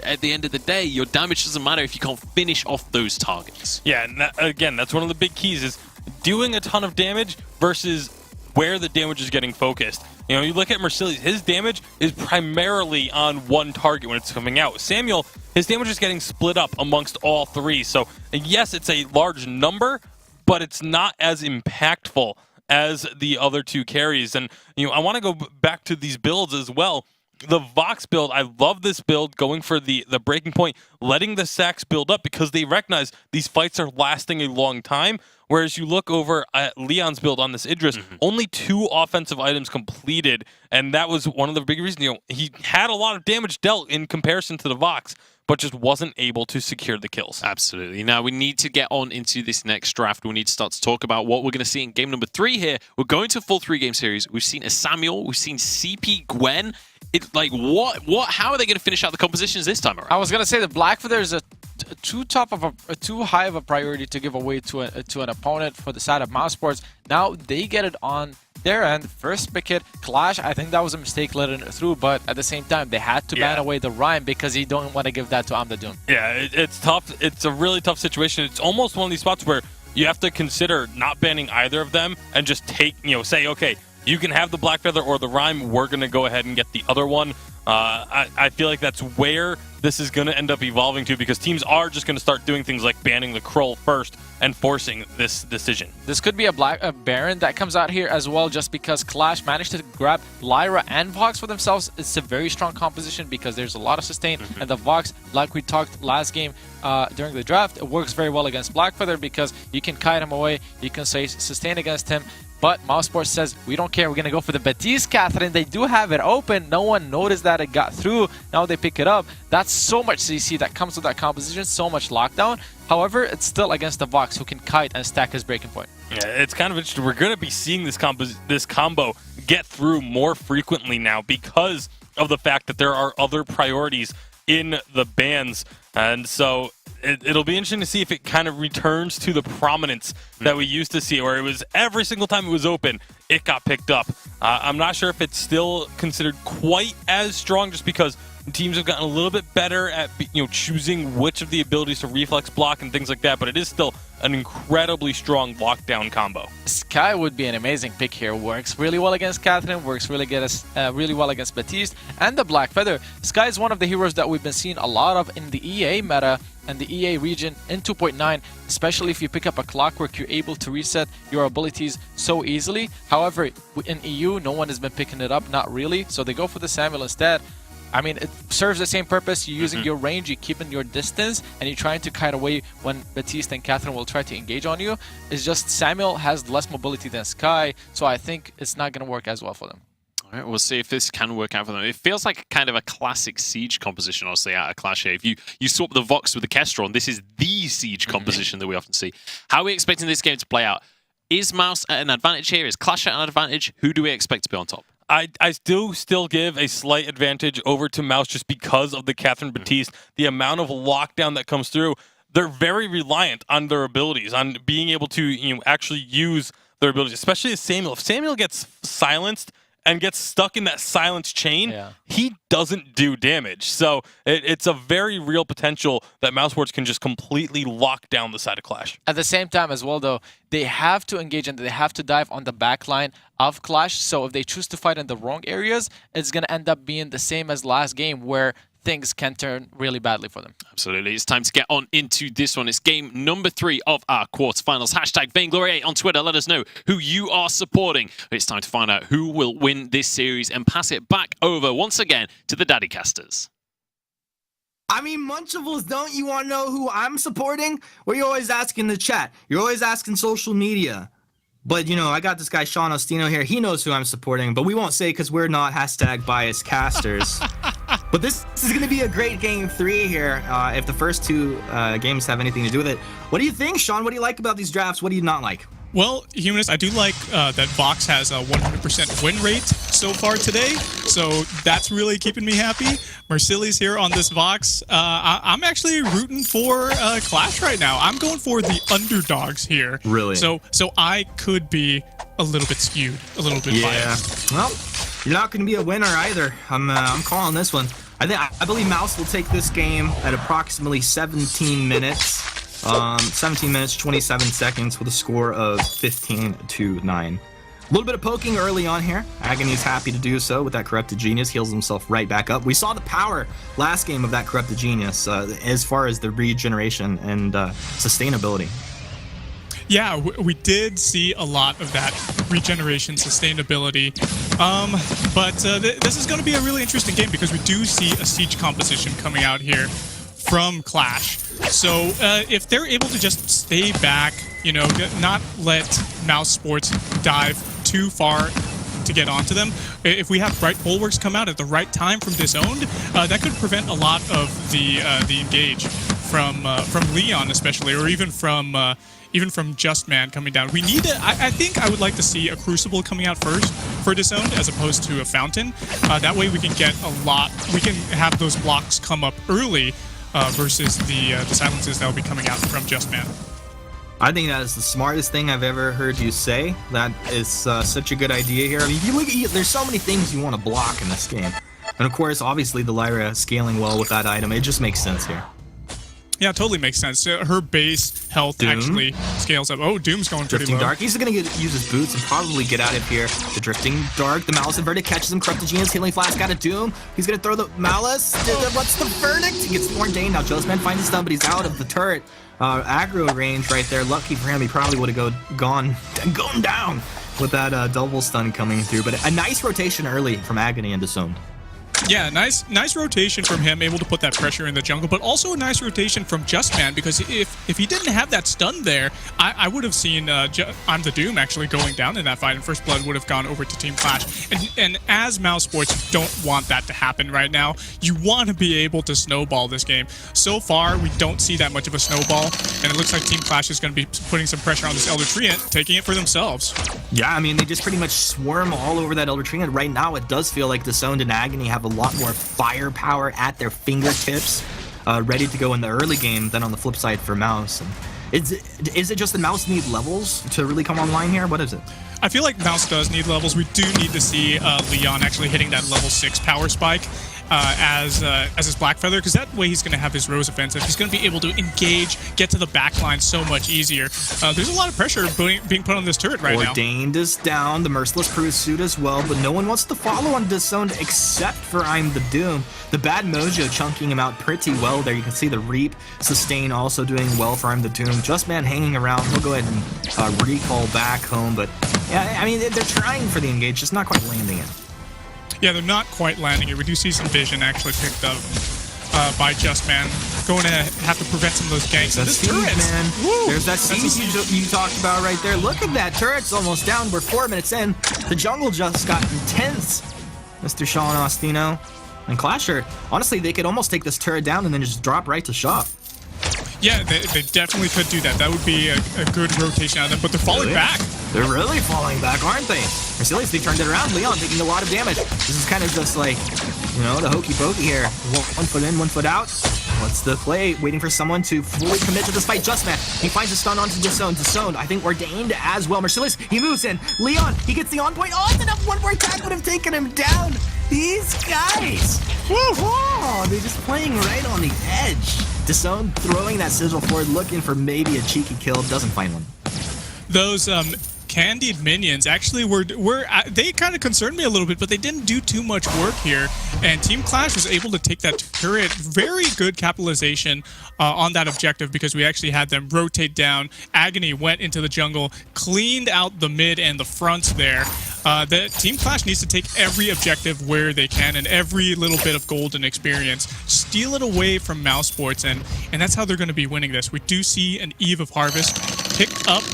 at the end of the day, your damage doesn't matter if you can't finish off those targets. Yeah, and again, that's one of the big keys is doing a ton of damage versus where the damage is getting focused. You know, you look at Mercillius, his damage is primarily on one target when it's coming out. Samuel, his damage is getting split up amongst all three. So, yes, it's a large number, but it's not as impactful as the other two carries. And, you know, I want to go back to these builds as well. The Vox build, I love this build, going for the breaking point, letting the sacks build up because they recognize these fights are lasting a long time. Whereas you look over at Leon's build on this Idris, only 2 offensive items completed, and that was one of the big reasons. You know, he had a lot of damage dealt in comparison to the Vox, but just wasn't able to secure the kills. Absolutely. Now, we need to get on into this next draft. We need to start to talk about what we're going to see in game number 3 here. We're going to a full 3-game series. We've seen a Samuel. We've seen CP Gwen. It's like, how are they going to finish out the compositions this time around? I was going to say the Black Feather is too high of a priority to give away to an opponent for the side of Mousesports. Now they get it on their end. First pick it, Qlash. I think that was a mistake letting it through, but at the same time, they had to ban away the Rhyme because he don't want to give that to Amdadun. Yeah, it's tough. It's a really tough situation. It's almost one of these spots where you have to consider not banning either of them and just take, say, okay, you can have the Black Feather or the Rhyme. We're going to go ahead and get the other one. I feel like that's where this is going to end up evolving to, because teams are just going to start doing things like banning the Krull first and forcing this decision. This could be a Baron that comes out here as well, just because Qlash managed to grab Lyra and Vox for themselves. It's a very strong composition because there's a lot of sustain, and the Vox, like we talked last game during the draft, it works very well against Black Feather because you can kite him away, you can say sustain against him. But Mousesports says, we don't care, we're going to go for the Baptiste Catherine. They do have it open. No one noticed that it got through. Now they pick it up. That's so much CC that comes with that composition, so much lockdown. However, it's still against the Vox, who can kite and stack his breaking point. Yeah, it's kind of interesting. We're going to be seeing this combo get through more frequently now because of the fact that there are other priorities in the bans. And so it'll be interesting to see if it kind of returns to the prominence that we used to see, where it was every single time it was open, it got picked up. I'm not sure if it's still considered quite as strong, just because teams have gotten a little bit better at choosing which of the abilities to reflex block and things like that, but it is still an incredibly strong lockdown combo. Sky would be an amazing pick here. Works really well against Catherine, works really well against Baptiste and the Black Feather. Sky is one of the heroes that we've been seeing a lot of in the EA meta and the EA region in 2.9, especially if you pick up a Clockwork, you're able to reset your abilities so easily. However, in EU, no one has been picking it up, not really, so they go for the Samuel instead. I mean, it serves the same purpose. You're using your range, you're keeping your distance, and you're trying to kite away when Baptiste and Catherine will try to engage on you. It's just Samuel has less mobility than Sky, so I think it's not going to work as well for them. All right, we'll see if this can work out for them. It feels like kind of a classic Siege composition, honestly, out of Qlash here. If you swap the Vox with the Kestrel, this is the Siege composition that we often see. How are we expecting this game to play out? Is Mouse at an advantage here? Is Qlash at an advantage? Who do we expect to be on top? I do still give a slight advantage over to Mouse just because of the Catherine Baptiste. The amount of lockdown that comes through, they're very reliant on their abilities, on being able to actually use their abilities, especially as Samuel. If Samuel gets silenced and gets stuck in that silence chain, he doesn't do damage. So it's a very real potential that Mousesports can just completely lock down the side of Qlash. At the same time as well, though, they have to engage and they have to dive on the back line of Qlash. So if they choose to fight in the wrong areas, it's going to end up being the same as last game, where things can turn really badly for them. Absolutely. It's time to get on into this one. It's game number 3 of our quarterfinals. Hashtag Vainglory8 on Twitter. Let us know who you are supporting. It's time to find out who will win this series and pass it back over once again to the Daddy Casters. I mean, Munchables, don't you want to know who I'm supporting? Well, you always ask in the chat. You're always asking social media. But, you know, I got this guy, Sean Ostino, here. He knows who I'm supporting, but we won't say because we're not #biased casters. But this is going to be a great game 3 here, if the first 2 games have anything to do with it. What do you think, Sean? What do you like about these drafts? What do you not like? Well, Humanist, I do like that Vox has a 100% win rate so far today, so that's really keeping me happy. Marcili's here on this Vox. I'm actually rooting for Qlash right now. I'm going for the underdogs here. Really? So I could be a little bit skewed, a little bit biased. Well, you're not going to be a winner either. I'm calling this one. I believe Mouse will take this game at approximately 17 minutes. 17 minutes, 27 seconds with a score of 15-9. A little bit of poking early on here. Agony's happy to do so with that Corrupted Genius. Heals himself right back up. We saw the power last game of that Corrupted Genius as far as the regeneration and sustainability. Yeah, we did see a lot of that regeneration sustainability. But this is going to be a really interesting game because we do see a siege composition coming out here from Qlash. So if they're able to just stay back, you know, not let Mousesports dive too far to get onto them, if we have right bulwarks come out at the right time from Disowned, that could prevent a lot of the engage from Leon especially, or even from Just Man coming down. We need to, I think I would like to see a Crucible coming out first for Disowned as opposed to a Fountain. That way we can get we can have those blocks come up early versus the silences that will be coming out from Just Man. I think that is the smartest thing I've ever heard you say. That is such a good idea here. I mean, if you look at there's so many things you want to block in this game. And of course, obviously, the Lyra scaling well with that item. It just makes sense here. Yeah, it totally makes sense. Her base health actually scales up. Oh, Doom's going pretty Drifting low. Dark. He's going to use his boots and probably get out of here. The Drifting Dark, the Malice Inverted catches him. Corrupted Genius, Healing Flask out of Doom. He's going to throw the Malice. What's the verdict? He gets the Ordained. Now Joe's-Man finds his stun, but he's out of the turret. Aggro range right there. Lucky for him, he probably would have gone down with that double stun coming through. But a nice rotation early from Agony and Disowned. Yeah, nice rotation from him, able to put that pressure in the jungle, but also a nice rotation from Just Man, because if he didn't have that stun there, I would have seen I'm the Doom actually going down in that fight, and First Blood would have gone over to Team Qlash. And as Mousesports, you don't want that to happen right now. You want to be able to snowball this game. So far, we don't see that much of a snowball, and it looks like Team Qlash is going to be putting some pressure on this Elder Treant, taking it for themselves. Yeah, I mean, they just pretty much swarm all over that Elder Treant. Right now, it does feel like Disowned and Agony have a lot more firepower at their fingertips, ready to go in the early game than on the flip side for Mouse. And is it just that Mouse need levels to really come online here? What is it? I feel like Mouse does need levels. We do need to see Leon actually hitting that level 6 power spike as his Black Feather, because that way he's going to have his Rose offensive. He's going to be able to engage, get to the back line so much easier. There's a lot of pressure being put on this turret right now. Ordained is down, the Merciless Pursuit as well, but no one wants to follow on Disowned except for I'm the Doom. The Bad Mojo chunking him out pretty well there. You can see the Reap, Sustain also doing well for I'm the Doom. Just Man hanging around. He'll go ahead and recall back home, but yeah, I mean, they're trying for the engage, just not quite landing it. Yeah, they're not quite landing it. We do see some vision actually picked up by Just Man. Going to have to prevent some of those ganks. That's this turret, man. Woo, there's that siege you talked about right there. Look at that. Turret's almost down. We're 4 minutes in. The jungle just got intense. Mr. Sean Ostino and Qlash. Honestly, they could almost take this turret down and then just drop right to shop. Yeah, they definitely could do that. That would be a good rotation out of them, but they're falling back. They're really falling back, aren't they? Merciless, they turned it around. Leon taking a lot of damage. This is kind of just like, you know, the hokey pokey here. 1 foot in, 1 foot out. What's the play? Waiting for someone to fully commit to this fight. Just Man, he finds a stun onto Disowned. Disowned, I think Ordained as well. Merciless, he moves in. Leon, he gets the on point. Oh, it's enough. One more attack would have taken him down. These guys. Woo! Oh, they're just playing right on the edge. Disowned throwing that sigil forward, looking for maybe a cheeky kill. Doesn't find one. Those candied minions actually were they kind of concerned me a little bit, but they didn't do too much work here. And Team Qlash was able to take that turret. Very good capitalization on that objective because we actually had them rotate down. Agony went into the jungle, cleaned out the mid and the fronts there. The Team Qlash needs to take every objective where they can and every little bit of gold and experience, steal it away from Mousesports, and that's how they're going to be winning this. We do see an Eve of Harvest picked up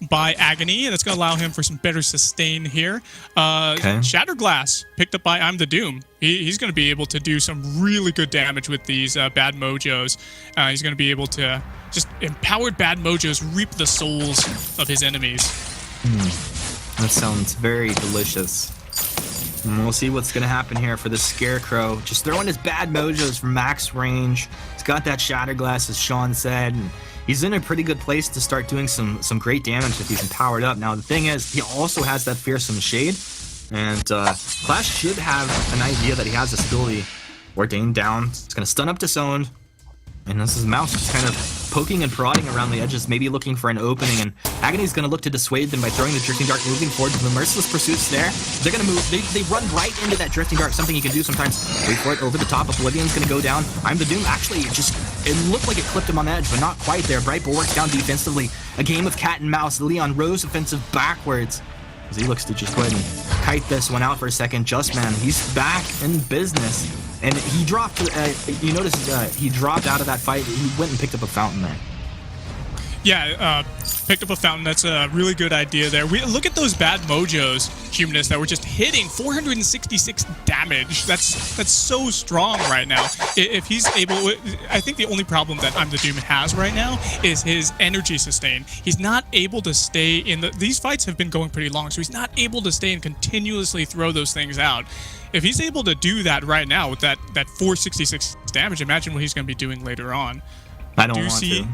by Agony, and that's going to allow him for some better sustain here. Shatterglass picked up by I'm the Doom. He's going to be able to do some really good damage with these bad mojos. He's going to be able to just empowered bad mojos reap the souls of his enemies. That sounds very delicious. And we'll see what's going to happen here for the Scarecrow. Just throwing his bad mojos from max range. He's got that Shatterglass, as Sean said, and he's in a pretty good place to start doing some great damage if he's empowered up. Now, the thing is, he also has that Fearsome Shade, and Qlash should have an idea that he has this ability. Ordained down. It's going to stun up Disowned. And this is Mouse just kind of poking and prodding around the edges, maybe looking for an opening, and Agony's going to look to dissuade them by throwing the Drifting Dart, moving forward to the Merciless Pursuit's there. They're going to move, they run right into that Drifting Dart, something you can do sometimes. Wait for it, over the top, Oblivion's going to go down. I'm the Doom, actually, it looked like it clipped him on the edge, but not quite there. Bright Bulwark's down defensively. A game of cat and mouse. Leon Rose offensive backwards, as he looks to just go ahead and kite this one out for a second. Justman, he's back in business. And he dropped, you notice he dropped out of that fight. He went and picked up a fountain there. Yeah, picked up a fountain. That's a really good idea there. Look at those bad mojos, Humanist, that were just hitting 466 damage. That's so strong right now. If he's able, I think the only problem that I'm the Doom has right now is his energy sustain. He's not able to stay in these fights have been going pretty long, so he's not able to stay and continuously throw those things out. If he's able to do that right now with that 466 damage, imagine what he's going to be doing later on. I don't want to.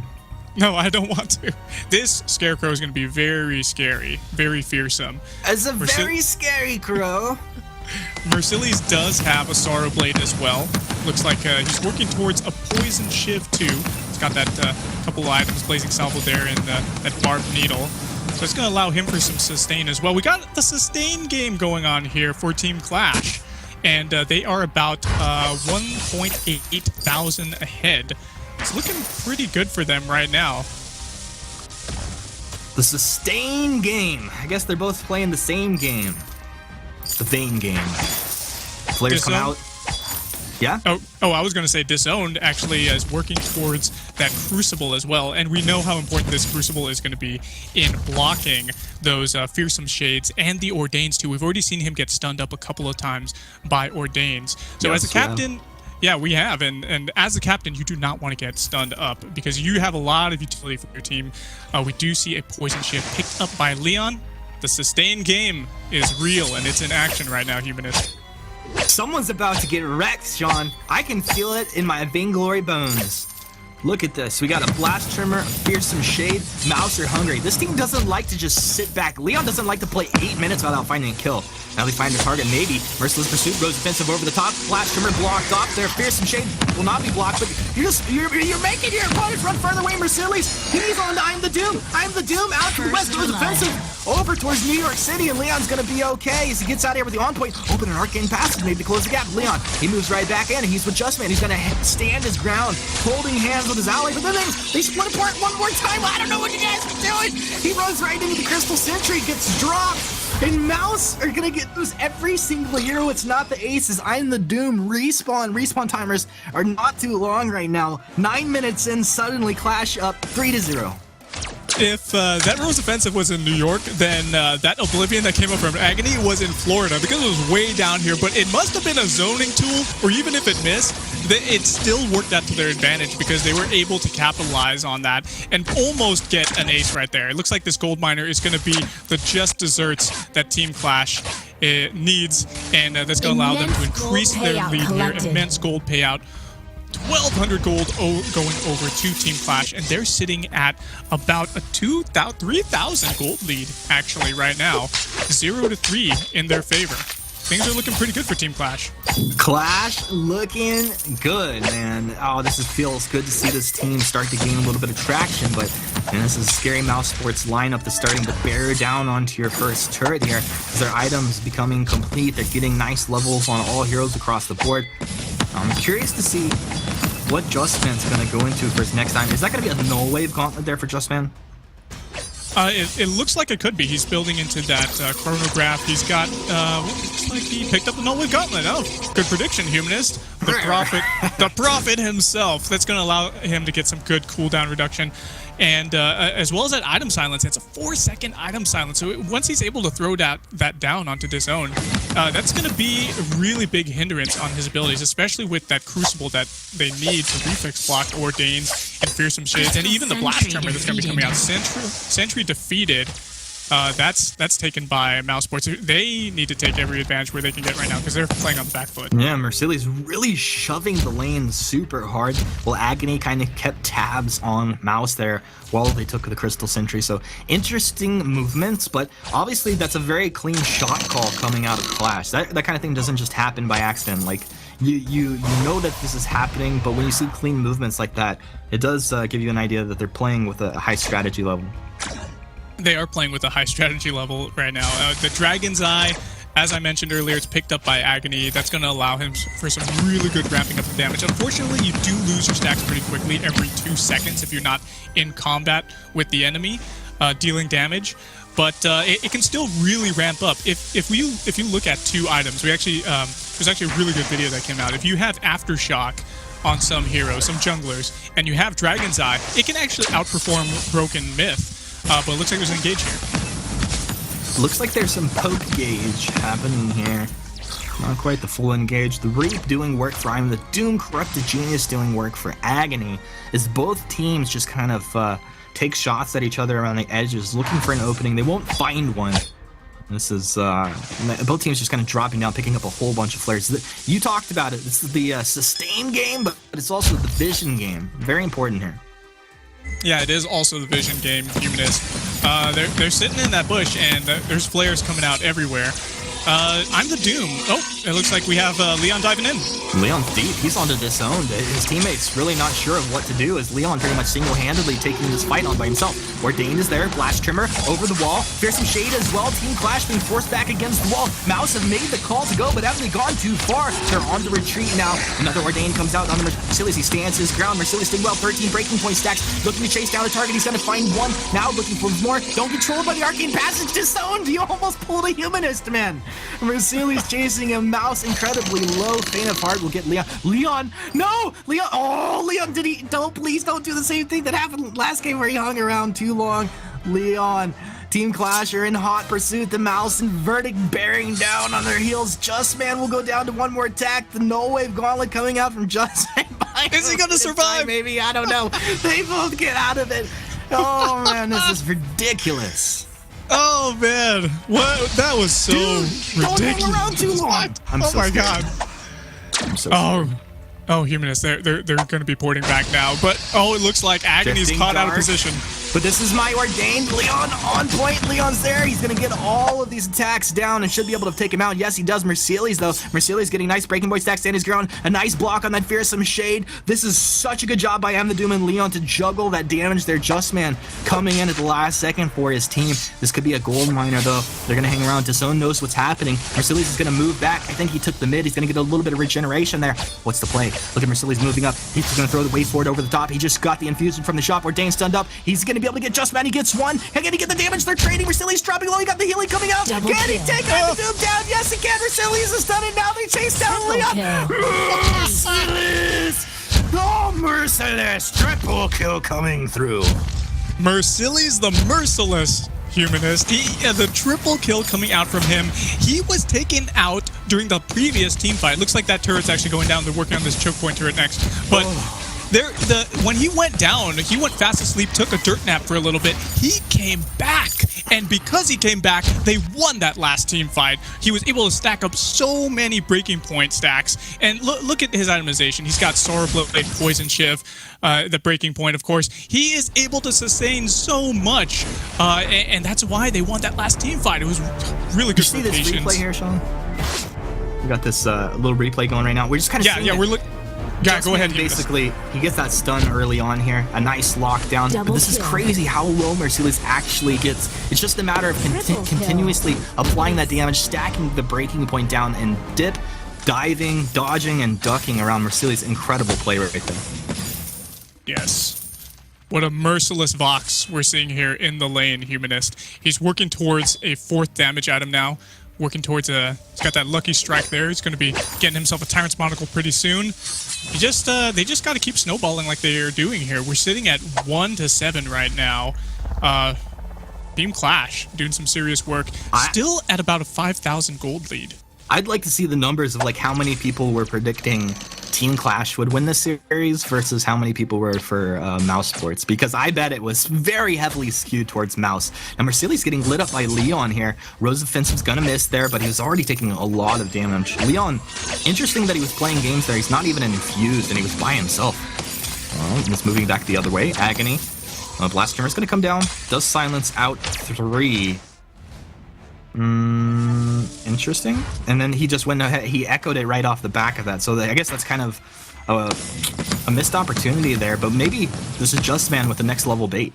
No, I don't want to. This Scarecrow is going to be very scary, very fearsome. It's a very scary crow. Merciless does have a Sorrow Blade as well. Looks like he's working towards a Poison Shiv too. He's got that couple of items, Blazing Salvo there, and that Barbed Needle. So it's going to allow him for some sustain as well. We got the sustain game going on here for Team Qlash. And they are about 1.8 thousand ahead. It's looking pretty good for them right now. The sustain game. I guess they're both playing the same game. The Vayne game. Players come out. Yeah? Oh, I was going to say Disowned actually is working towards that Crucible as well, and we know how important this Crucible is going to be in blocking those Fearsome Shades and the Ordains too. We've already seen him get stunned up a couple of times by Ordains. So yes, as a captain, yeah, we have, and as a captain, you do not want to get stunned up because you have a lot of utility for your team. We do see a Poison Shift picked up by Leon. The sustain game is real, and it's in action right now, Humanist. Someone's about to get wrecked, Sean. I can feel it in my Vainglory bones. Look at this. We got a Blast Trimmer, a Fearsome Shade. Mouse are hungry. This team doesn't like to just sit back. Leon doesn't like to play 8 minutes without finding a kill. Now they find their target, maybe. Merciless Pursuit, Rose offensive over the top. Blast Trimmer blocked off there. Fearsome Shade will not be blocked, but you're making your opponent run further away. Merciless, he's on I'm the Doom. I'm the Doom out to the west. Rose offensive over towards New York City, and Leon's gonna be okay as he gets out here with the on point. Open an arcane passage, maybe to close the gap. Leon, he moves right back in, and he's with Justman. He's gonna stand his ground, holding hands with his ally, but then they split apart one more time. I don't know what you guys are doing. He runs right into the Crystal Sentry, gets dropped, and Mouse are gonna get those every single hero. It's not the aces. I'm the Doom. Respawn timers are not too long right now. 9 minutes in, suddenly Qlash up 3-0. If that Rose offensive was in New York, then that Oblivion that came up from Agony was in Florida because it was way down here, but it must have been a zoning tool, or even if it missed, it still worked out to their advantage because they were able to capitalize on that and almost get an ace right there. It looks like this gold miner is going to be the just desserts that Team Qlash needs, and that's going to allow them to increase their lead here. Immense gold payout. 1,200 gold going over to Team Qlash, and they're sitting at about a 3,000 gold lead actually right now. 0-3 in their favor. things are looking pretty good for Team Qlash. Qlash looking good, man. Oh, feels good to see this team start to gain a little bit of traction, but man, this is a scary Mousesports lineup that's starting to bear down onto your first turret here. As their items becoming complete, they're getting nice levels on all heroes across the board. I'm curious to see what Justman's going to go into for his next time. Is that going to be a null wave gauntlet there for Justman? It looks like it could be. He's building into that chronograph. He's got, looks like he picked up the Null Wave Gauntlet. Oh, good prediction, Humanist. The Prophet himself. That's going to allow him to get some good cooldown reduction. And as well as that item silence. It's a 4-second item silence. So once he's able to throw that down onto Disown, that's going to be a really big hindrance on his abilities, especially with that Crucible that they need to reflex block Ordain and Fearsome Shades, and even the Blast Tremor that's going to be coming out. Sentry defeated. That's taken by Mousesports. They need to take every advantage where they can get right now because they're playing on the back foot. Yeah, Mercilli's really shoving the lane super hard, while Agony kind of kept tabs on Mouse there while they took the Crystal Sentry. So interesting movements, but obviously that's a very clean shot call coming out of Qlash. That kind of thing doesn't just happen by accident. Like you know that this is happening, but when you see clean movements like that, it does give you an idea that they're playing with a high strategy level. They are playing with a high strategy level right now. The Dragon's Eye, as I mentioned earlier, it's picked up by Agony. That's going to allow him for some really good ramping up of damage. Unfortunately, you do lose your stacks pretty quickly every 2 seconds if you're not in combat with the enemy, dealing damage. But it can still really ramp up. If you look at 2 items, we actually there's actually a really good video that came out. If you have Aftershock on some heroes, some junglers, and you have Dragon's Eye, it can actually outperform Broken Myth. But it looks like there's an engage here. Looks like there's some poke gauge happening here. Not quite the full engage. The Reap doing work for him. The Doom Corrupted Genius doing work for Agony. As both teams just kind of take shots at each other around the edges, looking for an opening. They won't find one. This is both teams just kind of dropping down, picking up a whole bunch of flares. You talked about it. This is the sustain game, but it's also the vision game. Very important here. Yeah, it is also the vision game, Humanist. They're sitting in that bush, and there's flares coming out everywhere. I'm the Doom. Oh, it looks like we have Leon diving in. Leon's deep. He's onto Disowned. His teammates really not sure of what to do as Leon pretty much single-handedly taking this fight on by himself. Ordained is there. Blast Trimmer over the wall. Fearsome Shade as well. Team Qlash being forced back against the wall. Mouse have made the call to go, but haven't gone too far. They're on the retreat now. Another Ordained comes out on the Mercilli. He stands his ground. Mercilli staying well. 13 breaking point stacks. Looking to chase down the target. He's going to find one. Now looking for more. Don't get trolled by the Arcane Passage. Disowned. You almost pulled a Humanist, man. Mercilli's chasing him. Mouse incredibly low. Faint of heart will get Leon. Leon! No! Leon! Oh, Leon, did he? Please don't do the same thing that happened last game where he hung around too long. Leon. Team Qlash are in hot pursuit. The Mouse and Verdict bearing down on their heels. Justman will go down to one more attack. The Null Wave Gauntlet coming out from Justman. Is he going to survive? Maybe. I don't know. They both get out of it. Oh, man, this is ridiculous. Oh, man. What? That was so ridiculous. Don't hang around too long. Oh, my God. I'm so sorry. Oh, Humanist, they're going to be porting back now. But, it looks like Agony's caught out of position. But this is my Ordained. Leon on point. Leon's there. He's going to get all of these attacks down and should be able to take him out. Yes, he does. Mercilli's, though. Mercilli's getting nice breaking point stacks. Stand his ground. A nice block on that Fearsome Shade. This is such a good job by the Doom and Leon to juggle that damage there. Justman coming in at the last second for his team. This could be a gold miner, though. They're going to hang around. Disown knows what's happening. Mercilli's is going to move back. I think he took the mid. He's going to get a little bit of regeneration there. What's the play? Look at Mercilli's moving up. He's going to throw the wave forward over the top. He just got the infusion from the shop. Ordained stunned up. He's going to be able to get Justman. He gets one. Can he get the damage? They're trading. Mercilli's dropping low. He got the healing coming out. Can he take the Doom down? Yes, he can. Mercilli's is done, and now they chase down Leon. Mercilli's! Oh, Mercilli's! Triple kill coming through. Mercilli's the merciless Humanist. The triple kill coming out from him. He was taken out during the previous team fight. Looks like that turret's actually going down. They're working on this choke point turret next. But when he went down, he went fast asleep, took a dirt nap for a little bit. He came back. And because he came back, they won that last team fight. He was able to stack up so many breaking point stacks. And look at his itemization. He's got Sorrow Blade, Poison Shiv, the breaking point, of course. He is able to sustain so much. And that's why they won that last team fight. It was really good rotations. You see this replay here, Sean? We got this little replay going right now. We're just kind of Yeah, we're looking. Yeah, go ahead. Basically, he gets that stun early on here. A nice lockdown. But this is crazy how low Merciless actually gets. It's just a matter of continuously applying that damage, stacking the breaking point down, and dip, diving, dodging, and ducking around Merciless. Incredible play right there. Yes. What a merciless Vox we're seeing here in the lane, Humanist. He's working towards a 4th damage item now. Working towards he's got that lucky strike there. He's going to be getting himself a Tyrant's Monocle pretty soon. They just got to keep snowballing like they are doing here. We're sitting at 1-7 right now. Team Qlash doing some serious work. Still at about a 5,000 gold lead. I'd like to see the numbers of like how many people were predicting Team Qlash would win this series versus how many people were for Mousesports, because I bet it was very heavily skewed towards Mouse. Now Merciless getting lit up by Leon here. Rose Offensive's gonna miss there, but he was already taking a lot of damage. Leon, interesting that he was playing games there. He's not even infused, and he was by himself. Well, he's moving back the other way. Agony. Blast Tremor's gonna come down. Does silence out 3. Interesting. And then he just went ahead, he echoed it right off the back of that. So I guess that's kind of a missed opportunity there, but maybe this is Just Man with the next level bait.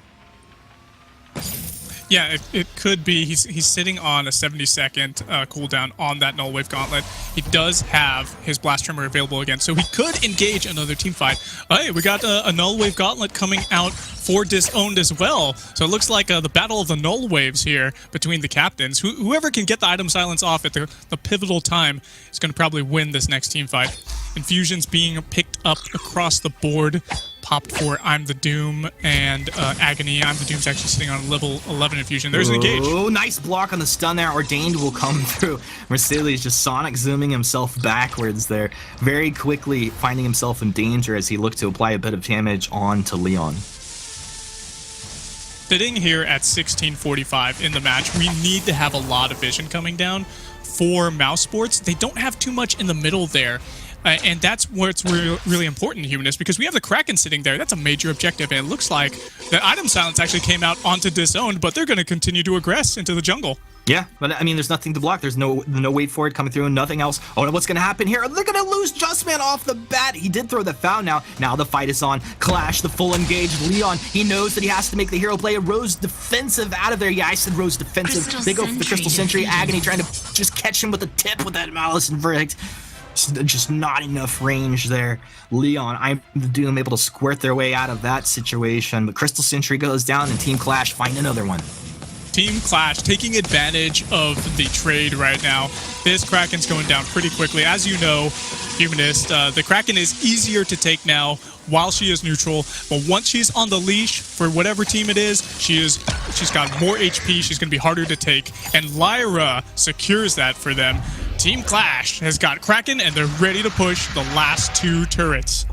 Yeah, it could be. He's sitting on a 70-second cooldown on that Null Wave Gauntlet. He does have his Blast Tremor available again, so he could engage another team fight. Hey, we got a Null Wave Gauntlet coming out for Disowned as well. So it looks like the battle of the Null Waves here between the captains. Whoever can get the item silence off at the pivotal time is going to probably win this next team fight. Infusions being picked up across the board. Popped for I'm the Doom and Agony. I'm the Doom's actually sitting on level 11 infusion. There's an engage. Oh, nice block on the stun there. Ordained will come through. Merciless just Sonic zooming himself backwards there. Very quickly finding himself in danger as he looked to apply a bit of damage onto Leon. Sitting here at 16:45 in the match, we need to have a lot of vision coming down for Mousesports. They don't have too much in the middle there. And that's what's really important, Humanist, because we have the Kraken sitting there. That's a major objective, and it looks like the item silence actually came out onto Disowned, but they're going to continue to aggress into the jungle. Yeah, but I mean, there's nothing to block. There's no wait for it coming through, nothing else. Oh, what's going to happen here? They're going to lose Just Man off the bat. He did throw the foul now. Now the fight is on. Qlash, the full engage. Leon, he knows that he has to make the hero play. Rose defensive out of there. Yeah, I said Rose defensive. They go for the Crystal Sentry. Agony trying to just catch him with a tip with that Malice and Verdict. Just not enough range there. Leon, I'm the Doom, able to squirt their way out of that situation. But Crystal Sentry goes down, and Team Qlash find another one. Team Qlash taking advantage of the trade right now. This Kraken's going down pretty quickly. As you know, Humanist, the Kraken is easier to take now while she is neutral, but once she's on the leash for whatever team it is, she's got more HP, she's going to be harder to take, and Lyra secures that for them. Team Qlash has got Kraken, and they're ready to push the last 2 turrets.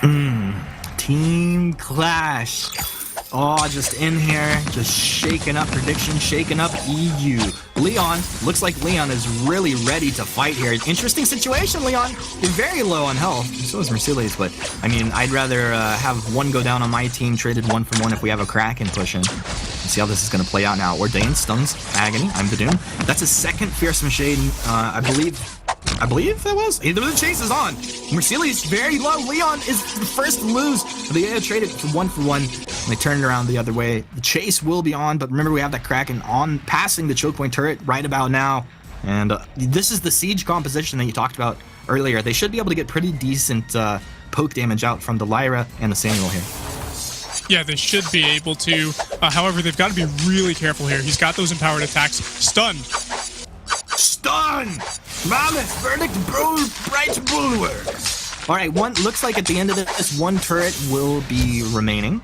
Team Qlash. Oh, just in here, just shaking up prediction, shaking up EU. Leon, looks like Leon is really ready to fight here. Interesting situation, Leon. You're very low on health. So is Merciless, but I mean, I'd rather have one go down on my team, traded 1 for 1 if we have a Kraken pushing. Let's see how this is going to play out now. Ordained stuns Agony. I'm the Doom. That's his second Fearsome Shade, I believe that was. The chase is on. Merciless very low. Leon is the first to lose. They traded for 1 for 1. They turned it around the other way. The chase will be on, but remember we have that Kraken on, passing the choke point turret right about now. And this is the siege composition that you talked about earlier. They should be able to get pretty decent poke damage out from the Lyra and the Samuel here. Yeah, they should be able to. However, they've got to be really careful here. He's got those empowered attacks. Stun! Malice, Verdict, Bright Bulwark. All right, looks like at the end of this, 1 turret will be remaining.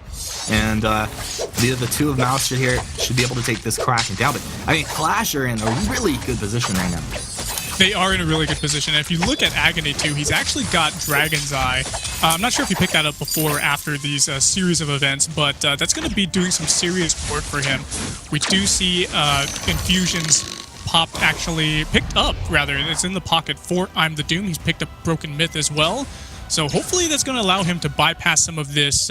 And the 2 of Mouse should be able to take this Kraken down. But I mean, Qlash are in a really good position right now. They are in a really good position. And if you look at Agony too, he's actually got Dragon's Eye. I'm not sure if you picked that up before or after these series of events, but that's going to be doing some serious work for him. We do see infusions picked up, it's in the pocket for I'm the Doom. He's picked up Broken Myth as well. So hopefully that's going to allow him to bypass some of this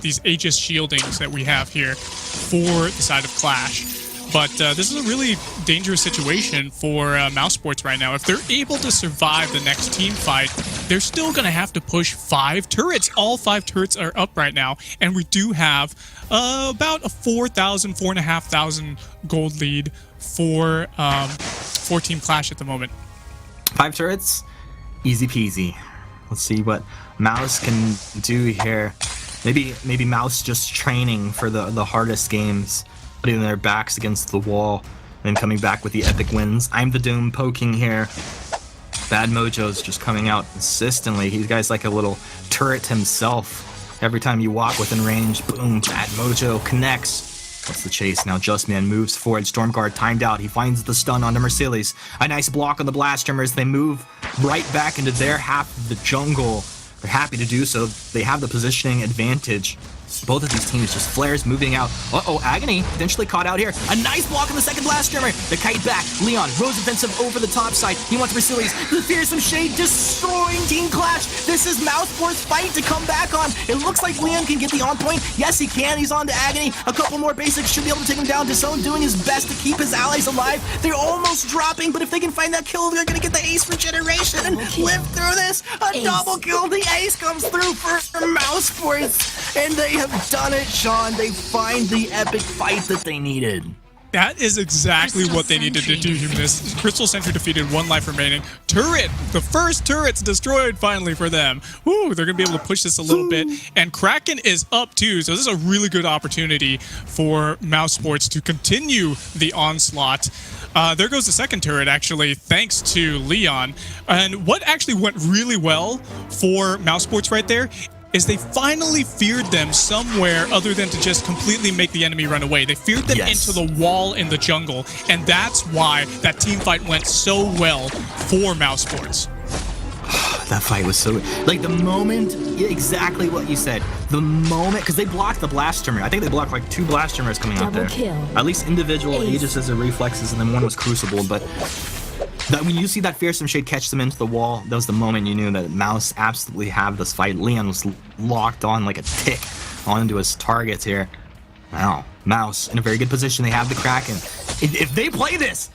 these Aegis shieldings that we have here for the side of Qlash. But this is a really dangerous situation for Mousesports right now. If they're able to survive the next team fight, they're still going to have to push 5 turrets. All 5 turrets are up right now, and we do have about a 4,500 gold lead for Team Qlash at the moment. 5 turrets, easy peasy. Let's see what Mouse can do here. Maybe Mouse just training for the hardest games, putting their backs against the wall, and coming back with the epic wins. I'm the Doom poking here. Bad Mojo's just coming out consistently. He's guy's like a little turret himself. Every time you walk within range, boom, Bad Mojo connects. What's the chase now? Justman moves forward. Stormguard timed out. He finds the stun onto Mercedes. A nice block on the Blast Trimmers. They move right back into their half of the jungle. They're happy to do so. They have the positioning advantage. Both of these teams just flares moving out. Uh-oh, Agony potentially caught out here. A nice block on the second Blast Trimmer. The kite back. Leon, Rose offensive over the top side. He wants Mercedes. The fearsome shade destroying Team Qlash. This is Mousesports' fight to come back on. It looks like Leon can get the on point. Yes, he can. He's on to Agony. A couple more basics should be able to take him down. Disown doing his best to keep his allies alive. They're almost dropping, but if they can find that kill, they're going to get the ace regeneration and live through this. A double kill. The ace comes through for Mousesports, and they have done it, Sean. They find the epic fight that they needed. That is exactly what they needed to do, Humanist. Crystal Sentry defeated, 1 life remaining. Turret! The first turret's destroyed finally for them. Woo, they're going to be able to push this a little bit. And Kraken is up too, so this is a really good opportunity for Mousesports to continue the onslaught. There goes the second turret, actually, thanks to Leon. And what actually went really well for Mousesports right there is they finally feared them somewhere other than to just completely make the enemy run away. They feared them into the wall in the jungle, and that's why that team fight went so well for Mousesports. That fight was so... Like, the moment... Exactly what you said. The moment... Because they blocked the Blast Trimmer. I think they blocked, like, 2 Blast Trimmers coming out there. Kill. At least individual Aegis and reflexes, and then one was Crucible, but... when you see that fearsome shade catch them into the wall, that was the moment you knew that Mouse absolutely have this fight. Leon was locked on like a tick onto his targets here. Wow, Mouse in a very good position. They have the Kraken. If they play this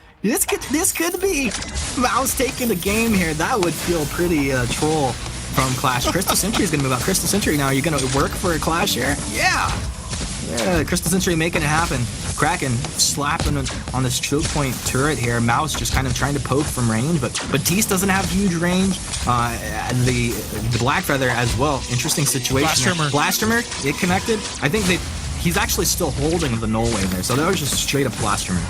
could be Mouse taking the game here. That would feel pretty troll from Qlash. Crystal Sentry is gonna move out. Crystal Sentry now. Are you gonna work for a Qlash here? Yeah, Crystal Sentry making it happen. Kraken slapping on this choke point turret here. Mouse just kind of trying to poke from range, but Batiste doesn't have huge range. The Black Feather as well. Interesting situation. Blast Trimmer, it connected. I think he's actually still holding the null wave there, so that was just a straight up Blast Trimmer.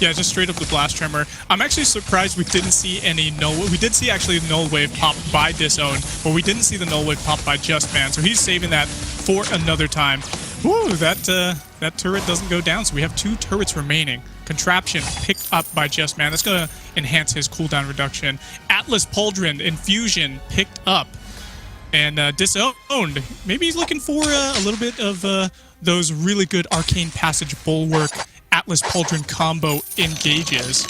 Yeah, just straight up the Blast Tremor. I'm actually surprised we didn't see any null. We did see actually the null wave pop by Disown, but we didn't see the null wave pop by Justman. So he's saving that for another time. Woo, that turret doesn't go down, so we have 2 turrets remaining. Contraption picked up by Justman. That's going to enhance his cooldown reduction. Atlas Pauldron Infusion picked up. And Disowned. Maybe he's looking for a little bit of those really good Arcane Passage Bulwark Atlas Pauldron combo engages.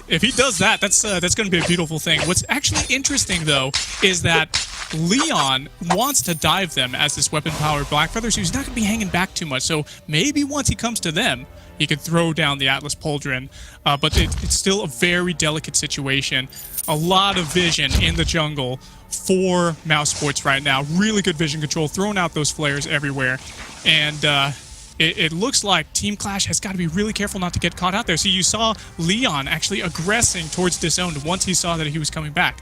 If he does that, that's going to be a beautiful thing. What's actually interesting, though, is that Leon wants to dive them as this weapon-powered Blackfeather, so he's not going to be hanging back too much. So maybe once he comes to them, he could throw down the Atlas Pauldron. But it's still a very delicate situation. A lot of vision in the jungle for Mousesports right now. Really good vision control, throwing out those flares everywhere. And it looks like Team Qlash has got to be really careful not to get caught out there. So you saw Leon actually aggressing towards Disowned once he saw that he was coming back.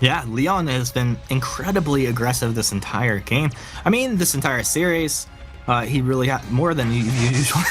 Yeah, Leon has been incredibly aggressive this entire game. I mean, this entire series. He really had more than usual.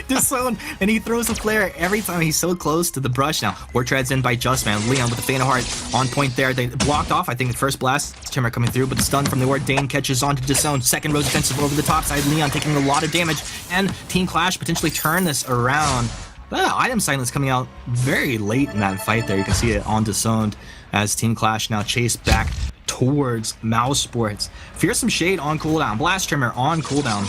Disown, and he throws a flare every time he's so close to the brush now. War treads in by Justman. Leon with the Faint of Heart on point there. They blocked off, I think, the first blast Timber coming through, but the stun from the Ward Dane catches on to Disown. Second Rose defensive over the top side. Leon taking a lot of damage, and Team Qlash potentially turn this around. Item silence coming out very late in that fight there. You can see it on Disowned as Team Qlash now chase back towards Mousesports. Fearsome Shade on cooldown. Blast Trimmer on cooldown.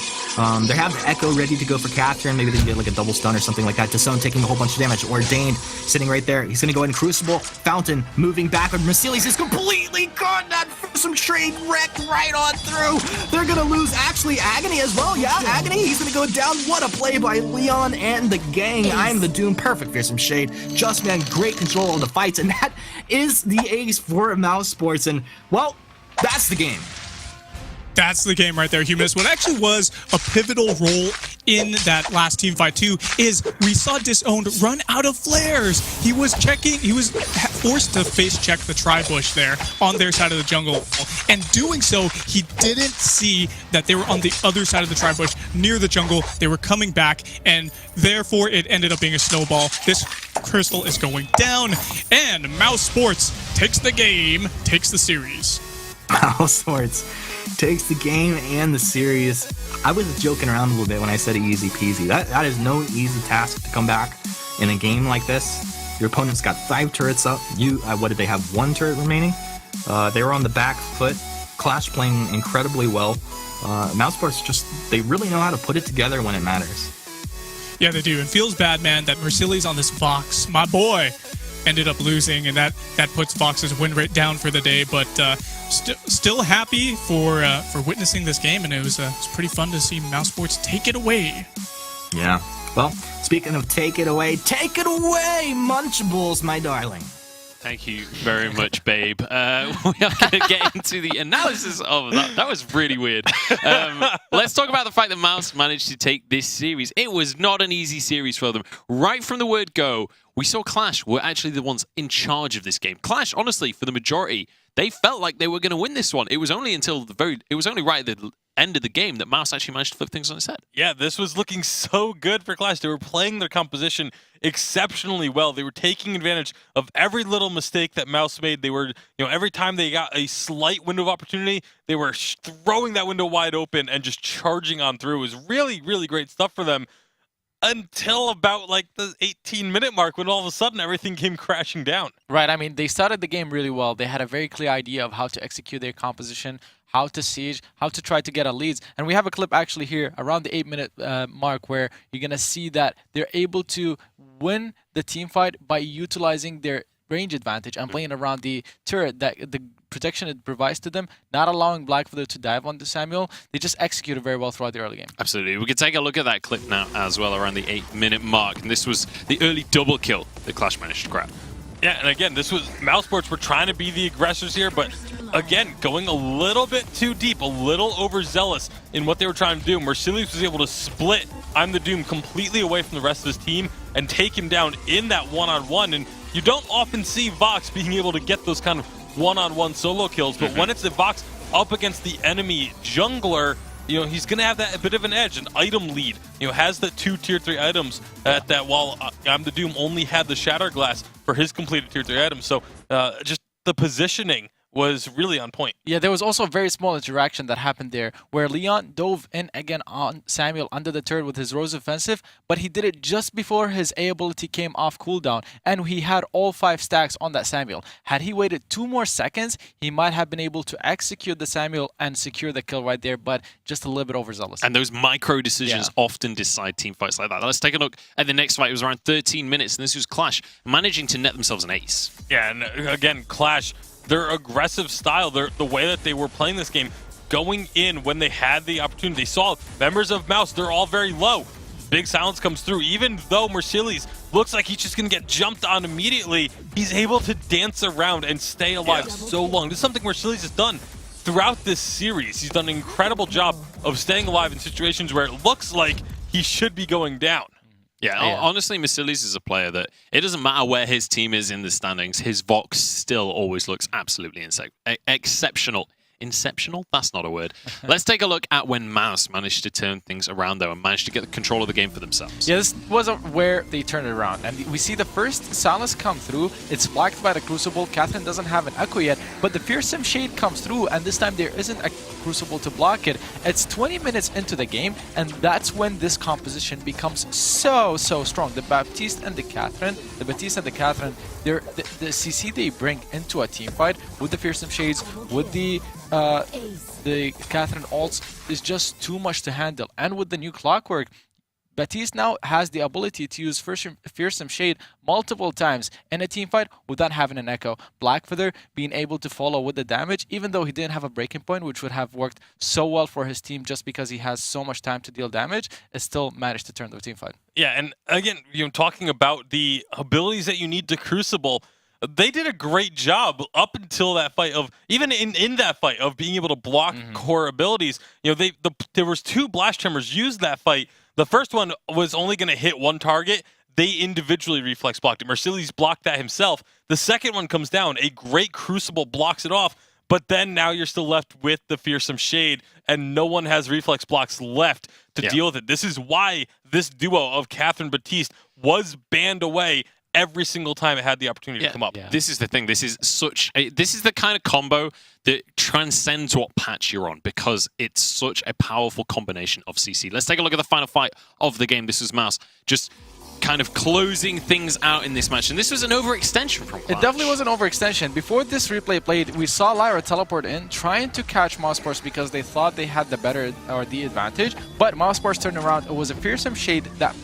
They have the Echo ready to go for Catherine. Maybe they can get like a double stun or something like that. Dasone taking a whole bunch of damage. Ordained sitting right there. He's going to go ahead and Crucible. Fountain moving backward. Mercillius is completely caught. That Fearsome Shade wrecked right on through. They're going to lose actually Agony as well. Yeah, Agony. He's going to go down. What a play by Leon and the gang. I'm the Doom. Perfect Fearsome Shade. Just Man, great control of the fights. And that is the ace for Mousesports. And, well, that's the game. That's the game right there, Humanist. What actually was a pivotal role in that last team fight too is we saw Disowned run out of flares. He was forced to face check the tri-bush there on their side of the jungle. And doing so, he didn't see that they were on the other side of the tri-bush near the jungle. They were coming back, and therefore it ended up being a snowball. This crystal is going down, and Mousesports takes the game, takes the series. Mousesports takes the game and the series. I was joking around a little bit when I said easy peasy. That is no easy task to come back in a game like this. Your opponent's got 5 turrets up. What did they have? 1 turret remaining? They were on the back foot. Qlash playing incredibly well. Mousesports they really know how to put it together when it matters. Yeah, they do. And feels bad, man, that Mercillius on this Vox, my boy, ended up losing, and that puts Vox's win rate down for the day. But still happy for witnessing this game, and it was pretty fun to see Mousesports take it away. Yeah. Well, speaking of take it away, Munchables, my darling. Thank you very much, babe. We are going to get into the analysis of that. That was really weird. Let's talk about the fact that Mouse managed to take this series. It was not an easy series for them. Right from the word go, we saw Qlash were actually the ones in charge of this game. Qlash, honestly, for the majority, they felt like they were going to win this one. It was only right at the end of the game that Mouse actually managed to flip things on its head. Yeah, this was looking so good for Qlash. They were playing their composition exceptionally well. They were taking advantage of every little mistake that Mouse made. They were, every time they got a slight window of opportunity, they were throwing that window wide open and just charging on through. It was really, really great stuff for them until about like the 18-minute mark when all of a sudden everything came crashing down. Right, I mean, they started the game really well. They had a very clear idea of how to execute their composition, how to siege, how to try to get a leads. And we have a clip actually here around the 8-minute mark where you're going to see that they're able to win the team fight by utilizing their range advantage and playing around the turret, that the protection it provides to them, not allowing Blackfeather to dive onto Samuel. They just executed very well throughout the early game. Absolutely. We can take a look at that clip now as well around the 8-minute mark. And this was the early double kill that Qlash managed to grab. Yeah, and again, this was Mousesports were trying to be the aggressors here, but again, going a little bit too deep, a little overzealous in what they were trying to do. Mercillius was able to split I'm the Doom completely away from the rest of his team and take him down in that one-on-one. And you don't often see Vox being able to get those kind of one-on-one solo kills, but when it's the Vox up against the enemy jungler, he's going to have that a bit of an edge, an item lead. Has the 2 tier 3 items at that, while I'm the Doom only had the Shatterglass for his completed tier 3 items. So just the positioning was really on point. Yeah, there was also a very small interaction that happened there where Leon dove in again on Samuel under the turret with his Rose Offensive, but he did it just before his A ability came off cooldown, and he had all 5 stacks on that Samuel. Had he waited 2 more seconds, he might have been able to execute the Samuel and secure the kill right there, but just a little bit overzealous. And those micro decisions often decide team fights like that. Let's take a look at the next fight. It was around 13 minutes, and this was Qlash managing to net themselves an ace. Yeah, and again, Qlash, their aggressive style, the way that they were playing this game, going in when they had the opportunity. They saw members of Mouse, they're all very low. Big silence comes through. Even though Mercillius looks like he's just going to get jumped on immediately, he's able to dance around and stay alive so long. This is something Mercillius has done throughout this series. He's done an incredible job of staying alive in situations where it looks like he should be going down. Yeah, honestly, Mercillius is a player that it doesn't matter where his team is in the standings, his Vox still always looks absolutely exceptional Inceptional? That's not a word. Let's take a look at when Mouse managed to turn things around, though, and managed to get the control of the game for themselves. Yeah, this was where they turned it around. And we see the first Silence come through. It's blocked by the Crucible. Catherine doesn't have an Echo yet, but the Fearsome Shade comes through, and this time there isn't a Crucible to block it. It's 20 minutes into the game, and that's when this composition becomes so strong. The Baptiste and the Catherine, the CC they bring into a team fight with the Fearsome Shades, with the Catherine ults is just too much to handle. And with the new Clockwork, Baptiste now has the ability to use Fearsome Shade multiple times in a team fight without having an Echo. Blackfeather being able to follow with the damage, even though he didn't have a breaking point, which would have worked so well for his team just because he has so much time to deal damage, it still managed to turn the team fight. Yeah, and again, talking about the abilities that you need to Crucible, they did a great job up until that fight of, even in that fight of being able to block core abilities. There was 2 Blast Tremors used that fight. The first one was only going to hit one target. They individually reflex blocked it. Mercedes blocked that himself. The second one comes down. A great Crucible blocks it off. But then now you're still left with the Fearsome Shade, and no one has reflex blocks left to deal with it. This is why this duo of Catherine Baptiste was banned away every single time it had the opportunity to come up. Yeah. This is the thing. This is the kind of combo that transcends what patch you're on, because it's such a powerful combination of CC. Let's take a look at the final fight of the game. This was Mouse just kind of closing things out in this match, and this was an overextension from Qlash. It definitely was an overextension. Before this replay played, we saw Lyra teleport in, trying to catch Mousesports because they thought they had the better or the advantage, but Mousesports turned around. It was a Fearsome Shade that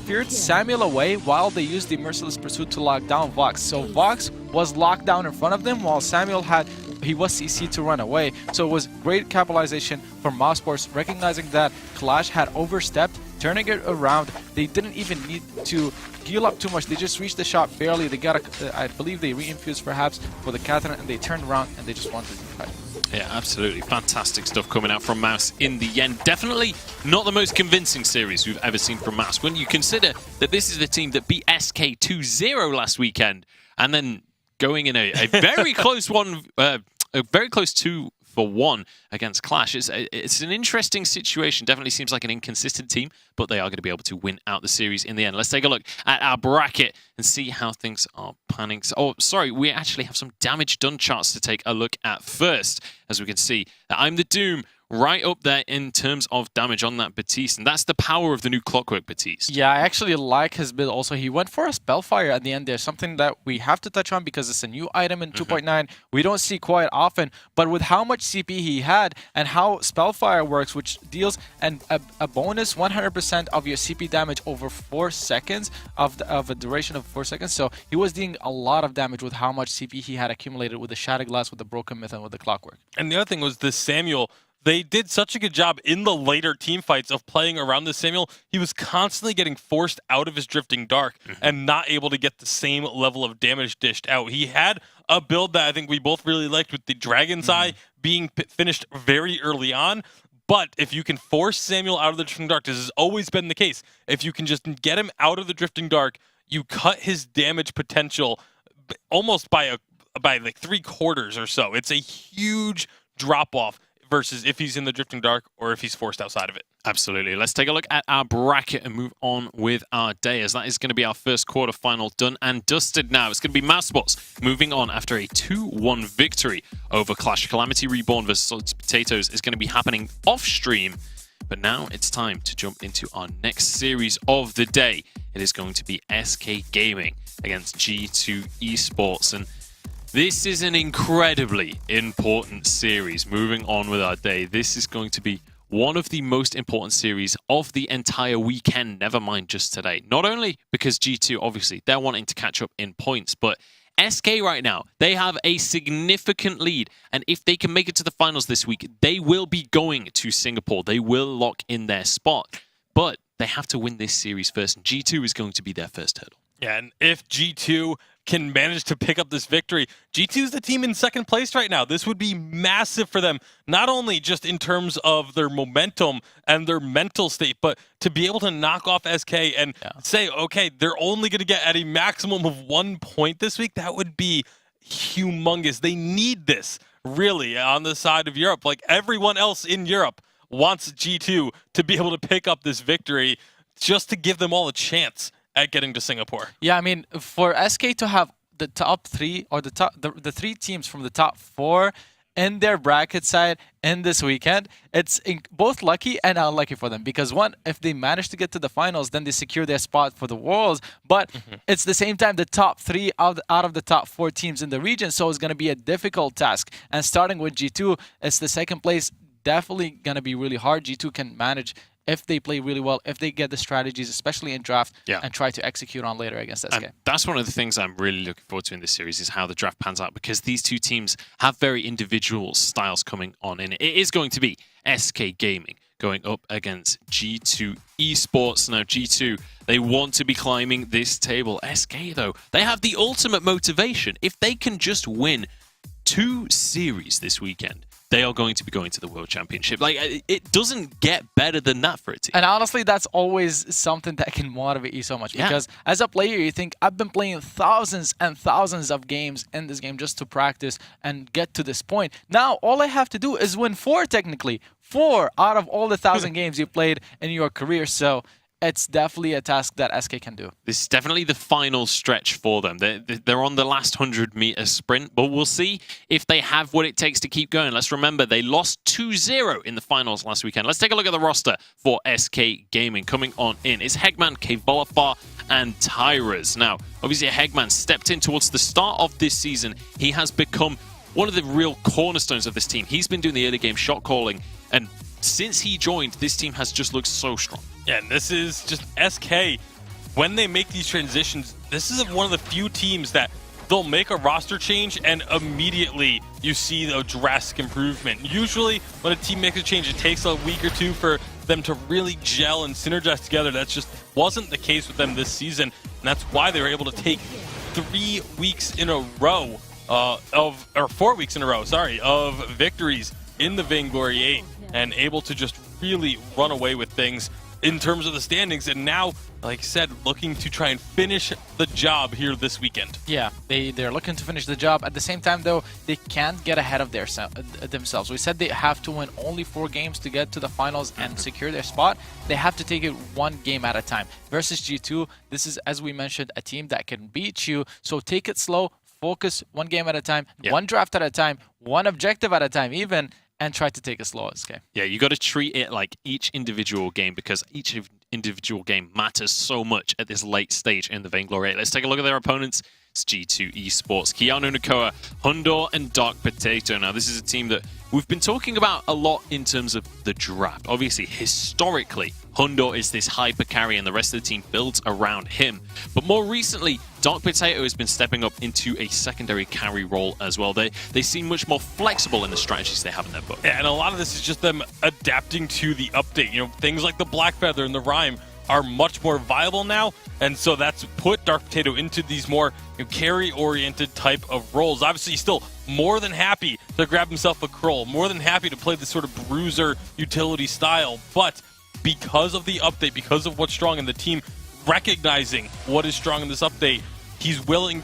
feared Samuel away while they used the Merciless Pursuit to lock down Vox. So Vox was locked down in front of them while Samuel was CC to run away. So it was great capitalization from Mousesports, recognizing that Qlash had overstepped, turning it around. They didn't even need to heal up too much. They just reached the shot barely. They got I believe they re-infused perhaps for the Catherine, and they turned around and they just wanted to fight. Yeah, absolutely. Fantastic stuff coming out from Mouse in the end. Definitely not the most convincing series we've ever seen from Mouse. When you consider that this is the team that beat SK 2-0 last weekend, and then going in a very close one, a very close 2-for-1 against Qlash. It's an interesting situation. Definitely seems like an inconsistent team, but they are going to be able to win out the series in the end. Let's take a look at our bracket and see how things are panning. Oh, sorry, we actually have some damage done charts to take a look at first. As we can see, that I'm the Doom right up there in terms of damage on that Baptiste, and that's the power of the new Clockwork Baptiste. Yeah, I actually like his build also. He went for a Spellfire at the end there, something that we have to touch on because it's a new item in 2.9. We don't see quite often, but with how much CP he had and how Spellfire works, which deals a bonus 100% of your CP damage over 4 seconds of a duration of 4 seconds. So he was doing a lot of damage with how much CP he had accumulated with the Shatterglass, with the Broken Myth, and with the Clockwork. And the other thing was this Samuel. They did such a good job in the later team fights of playing around this Samuel. He was constantly getting forced out of his Drifting Dark and not able to get the same level of damage dished out. He had a build that I think we both really liked with the Dragon's Eye being finished very early on. But if you can force Samuel out of the Drifting Dark, this has always been the case. If you can just get him out of the Drifting Dark, you cut his damage potential almost by like 3/4 or so. It's a huge drop-off versus if he's in the Drifting Dark or if he's forced outside of it. Absolutely. Let's take a look at our bracket and move on with our day, as that is going to be our first quarterfinal done and dusted now. It's going to be Mousesports moving on after a 2-1 victory over Qlash. Calamity Reborn versus Salty Potatoes is going to be happening off stream. But now it's time to jump into our next series of the day. It is going to be SK Gaming against G2 Esports. And this is an incredibly important series. Moving on with our day, this is going to be one of the most important series of the entire weekend, never mind just today. Not only because G2, obviously, they're wanting to catch up in points, but SK right now, they have a significant lead, and if they can make it to the finals this week, they will be going to Singapore. They will lock in their spot, but they have to win this series first, and G2 is going to be their first hurdle. Yeah, and if G2 can manage to pick up this victory, G2 is the team in second place right now. This would be massive for them, not only just in terms of their momentum and their mental state, but to be able to knock off SK and say, okay, they're only going to get at a maximum of 1 point this week. That would be humongous. They need this really on the side of Europe. Like everyone else in Europe wants G2 to be able to pick up this victory just to give them all a chance at getting to Singapore. Yeah, I mean, for SK to have the top 3 or the 3 teams from the top 4 in their bracket side in this weekend, it's both lucky and unlucky for them, because one, if they manage to get to the finals, then they secure their spot for the Worlds, but it's the same time the top 3 out of the top 4 teams in the region, so it's going to be a difficult task. And starting with G2, it's the second place, definitely going to be really hard. G2 can manage if they play really well, if they get the strategies, especially in draft, and try to execute on later against SK. And that's one of the things I'm really looking forward to in this series, is how the draft pans out, because these two teams have very individual styles coming on in it. It is going to be SK Gaming going up against G2 Esports. Now, G2, they want to be climbing this table. SK, though, they have the ultimate motivation. If they can just win 2 series this weekend, they are going to be going to the World Championship. Like, it doesn't get better than that for a team. And honestly, that's always something that can motivate you so much. Because as a player, you think, I've been playing thousands and thousands of games in this game just to practice and get to this point. Now, all I have to do is win 4, technically. 4 out of all the 1,000 games you played in your career. So it's definitely a task that SK can do. This is definitely the final stretch for them. They're on the last 100-meter sprint, but we'll see if they have what it takes to keep going. Let's remember, they lost 2-0 in the finals last weekend. Let's take a look at the roster for SK Gaming. Coming on in is Hegman, Kvolafar, and Tyras. Now, obviously, Hegman stepped in towards the start of this season. He has become one of the real cornerstones of this team. He's been doing the early game shot calling, and since he joined, this team has just looked so strong. Yeah, and this is just SK. When they make these transitions, this is one of the few teams that they'll make a roster change and immediately you see a drastic improvement. Usually, when a team makes a change, it takes a week or 2 for them to really gel and synergize together. That just wasn't the case with them this season, and that's why they were able to take 3 weeks in a row or 4 weeks in a row, of victories in the Vainglory8 and able to just really run away with things in terms of the standings, and now, like I said, looking to try and finish the job here this weekend. Yeah, they're looking to finish the job. At the same time, though, they can't get ahead of themselves. We said they have to win only 4 games to get to the finals and secure their spot. They have to take it 1 game at a time. Versus G2, this is, as we mentioned, a team that can beat you, so take it slow, focus 1 game at a time, 1 draft at a time, 1 objective at a time even, and try to take it slow, SK. Yeah, you got to treat it like each individual game, because each individual game matters so much at this late stage in the Vainglory8. Let's take a look at their opponents. It's G2 Esports, Keanu Nakoa, Hundor, and Dark Potato. Now, this is a team that we've been talking about a lot in terms of the draft. Obviously, historically, Hundor is this hyper carry and the rest of the team builds around him. But more recently, Dark Potato has been stepping up into a secondary carry role as well. They seem much more flexible in the strategies they have in their book. Yeah, and a lot of this is just them adapting to the update. You know, things like the Black Feather and the Rhyme are much more viable now, and so that's put Dark Potato into these more carry-oriented type of roles. Obviously, he's still more than happy to grab himself a Kroll, more than happy to play this sort of bruiser utility style, but because of the update, because of what's strong in the team, recognizing what is strong in this update, he's willing,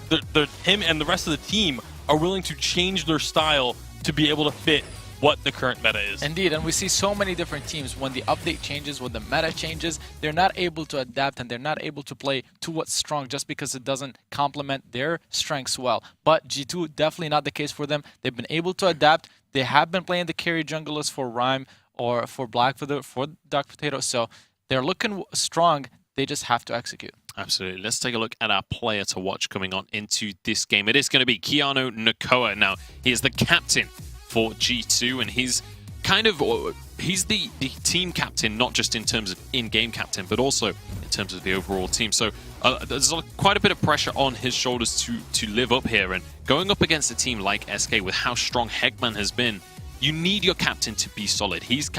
him and the rest of the team are willing to change their style to be able to fit what the current meta is. Indeed, and we see so many different teams, when the update changes, when the meta changes, they're not able to adapt and they're not able to play to what's strong just because it doesn't complement their strengths well. But G2, definitely not the case for them. They've been able to adapt. They have been playing the carry junglers for Rhyme or for Black for Dark Potato, so they're looking strong. They just have to execute. Absolutely. Let's take a look at our player to watch coming on into this game. It is going to be Keanu Nakoa. Now, he is the captain for G2, and he's the team captain, not just in terms of in-game captain, but also in terms of the overall team. So there's quite a bit of pressure on his shoulders to live up here, and going up against a team like SK with how strong Hegman has been, you need your captain to be solid. He's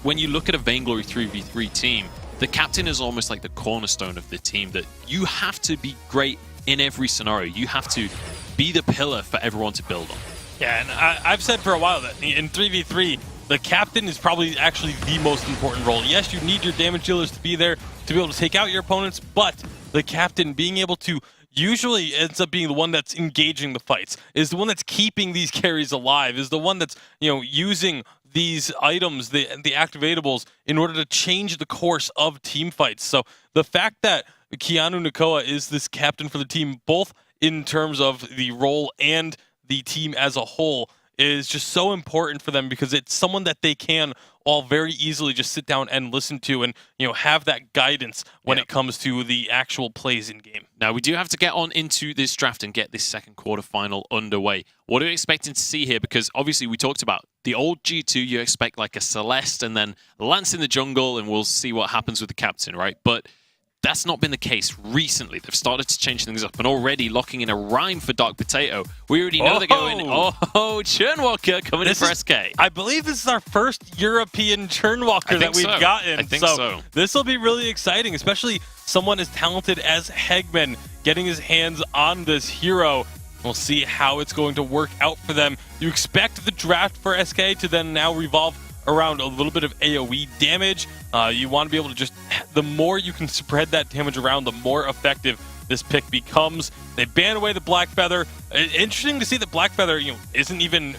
when you look at a Vainglory 3v3 team, the captain is almost like the cornerstone of the team, that you have to be great in every scenario. You have to be the pillar for everyone to build on. Yeah, and I've said for a while that in 3v3, the captain is probably actually the most important role. Yes, you need your damage dealers to be there to be able to take out your opponents, but the captain being able to usually ends up being the one that's engaging the fights, is the one that's keeping these carries alive, is the one that's, using these items, the activatables, in order to change the course of team fights. So the fact that Keanu Nakoa is this captain for the team, both in terms of the role and the team as a whole, is just so important for them because it's someone that they can all very easily just sit down and listen to and have that guidance when it comes to the actual plays in game. Now, we do have to get on into this draft and get this second quarterfinal underway. What are you expecting to see here? Because obviously we talked about the old G2, you expect like a Celeste and then Lance in the jungle, and we'll see what happens with the captain, right? But that's not been the case recently. They've started to change things up and already locking in a rhyme for Dark Potato. We already know they're going, Churnwalker coming in for SK. I believe this is our first European Churnwalker that we've gotten. I think so. This will be really exciting, especially someone as talented as Hegman getting his hands on this hero. We'll see how it's going to work out for them. You expect the draft for SK to then now revolve around a little bit of AoE damage. You want to be able to just, the more you can spread that damage around, the more effective this pick becomes. They ban away the Black Feather. Interesting to see that Black Feather, isn't even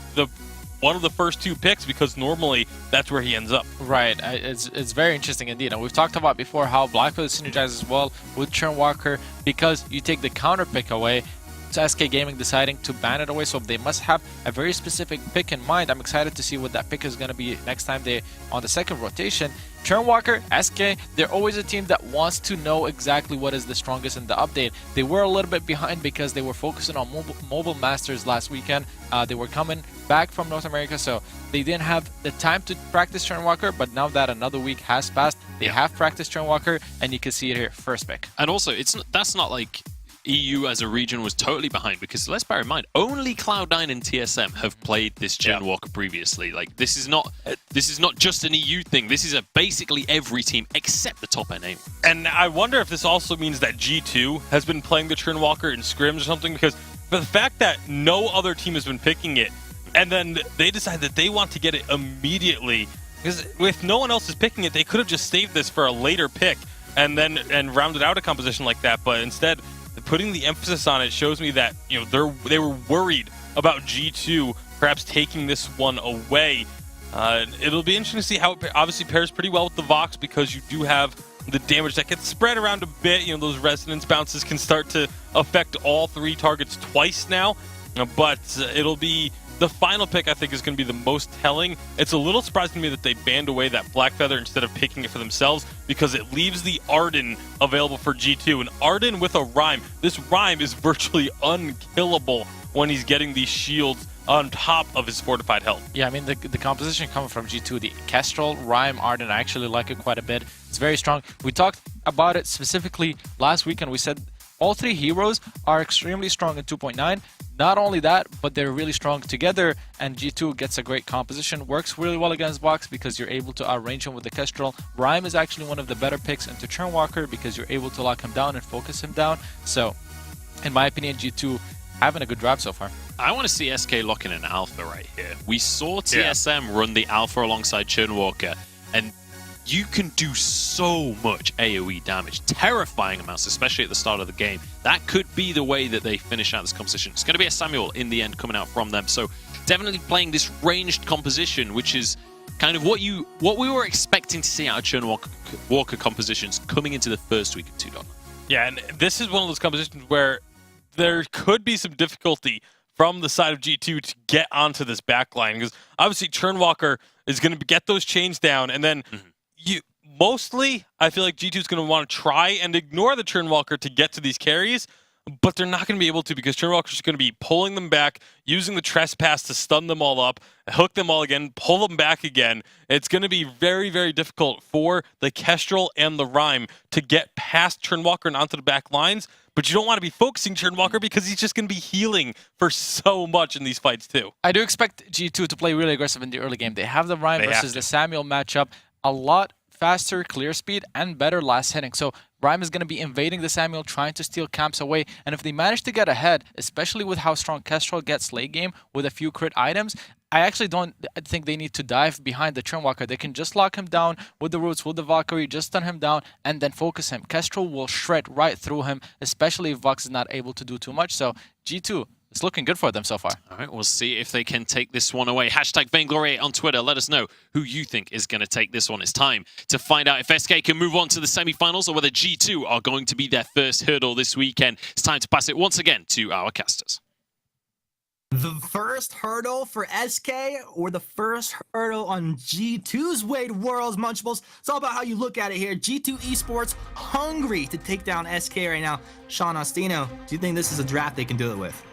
one of the first two picks, because normally that's where he ends up. Right, it's very interesting indeed. And we've talked about before how Black Feather synergizes well with Churnwalker because you take the counter pick away. So SK Gaming deciding to ban it away, so they must have a very specific pick in mind. I'm excited to see what that pick is going to be next time they on the second rotation. Churnwalker, SK, they're always a team that wants to know exactly what is the strongest in the update. They were a little bit behind because they were focusing on mobile masters last weekend. They were coming back from North America, so they didn't have the time to practice Churnwalker, but now that another week has passed, they have practiced Churnwalker, and you can see it here, first pick. And also, that's not like EU as a region was totally behind, because let's bear in mind, only Cloud9 and TSM have played this Churnwalker previously. Like, this is not just an EU thing. This is basically every team except the top NA. And I wonder if this also means that G2 has been playing the Churnwalker in scrims or something, because for the fact that no other team has been picking it, and then they decide that they want to get it immediately, because if no one else is picking it, they could have just saved this for a later pick and rounded out a composition like that, but instead putting the emphasis on it shows me that they were worried about G2 perhaps taking this one away. It'll be interesting to see how it obviously pairs pretty well with the Vox, because you do have the damage that gets spread around a bit. Those resonance bounces can start to affect all three targets twice now, but it'll be the final pick. I think is going to be the most telling. It's a little surprising to me that they banned away that Black Feather instead of picking it for themselves, because it leaves the Arden available for G2. And Arden with a rhyme. This rhyme is virtually unkillable when he's getting these shields on top of his fortified health. Yeah, I mean, the composition coming from G2, the Kestrel, Rhyme, Arden, I actually like it quite a bit. It's very strong. We talked about it specifically last week, and we said all three heroes are extremely strong in 2.9. Not only that, but they're really strong together, and G2 gets a great composition, works really well against Vox because you're able to outrange him with the Kestrel. Rhyme is actually one of the better picks into Churnwalker because you're able to lock him down and focus him down. So, in my opinion, G2 having a good draft so far. I want to see SK locking an alpha right here. We saw TSM run the alpha alongside Churnwalker, and you can do so much AoE damage, terrifying amounts, especially at the start of the game. That could be the way that they finish out this composition. It's going to be a Samuel in the end coming out from them. So definitely playing this ranged composition, which is kind of what we were expecting to see out of Churnwalker compositions coming into the first week of 2.9. Yeah, and this is one of those compositions where there could be some difficulty from the side of G2 to get onto this backline, because obviously Churnwalker is going to get those chains down, and then mostly, I feel like G2 is going to want to try and ignore the Churnwalker to get to these carries, but they're not going to be able to, because Churnwalker is going to be pulling them back, using the trespass to stun them all up, hook them all again, pull them back again. It's going to be very, very difficult for the Kestrel and the Rhyme to get past Churnwalker and onto the back lines, but you don't want to be focusing Churnwalker because he's just going to be healing for so much in these fights too. I do expect G2 to play really aggressive in the early game. They have the Rhyme versus the Samuel matchup, a lot faster clear speed and better last hitting. So Rhyme is going to be invading the Samuel, trying to steal camps away. And if they manage to get ahead, especially with how strong Kestrel gets late game with a few crit items, I actually don't think they need to dive behind the Churnwalker. They can just lock him down with the roots, with the Valkyrie, just stun him down, and then focus him. Kestrel will shred right through him, especially if Vox is not able to do too much. So G2, it's looking good for them so far. All right, we'll see if they can take this one away. Hashtag Vainglory8 on Twitter. Let us know who you think is going to take this one. It's time to find out if SK can move on to the semifinals or whether G2 are going to be their first hurdle this weekend. It's time to pass it once again to our casters. The first hurdle for SK or the first hurdle on G2's way to Worlds, Munchables? It's all about how you look at it here. G2 Esports hungry to take down SK right now. Sean Ostino, do you think this is a draft they can do it with?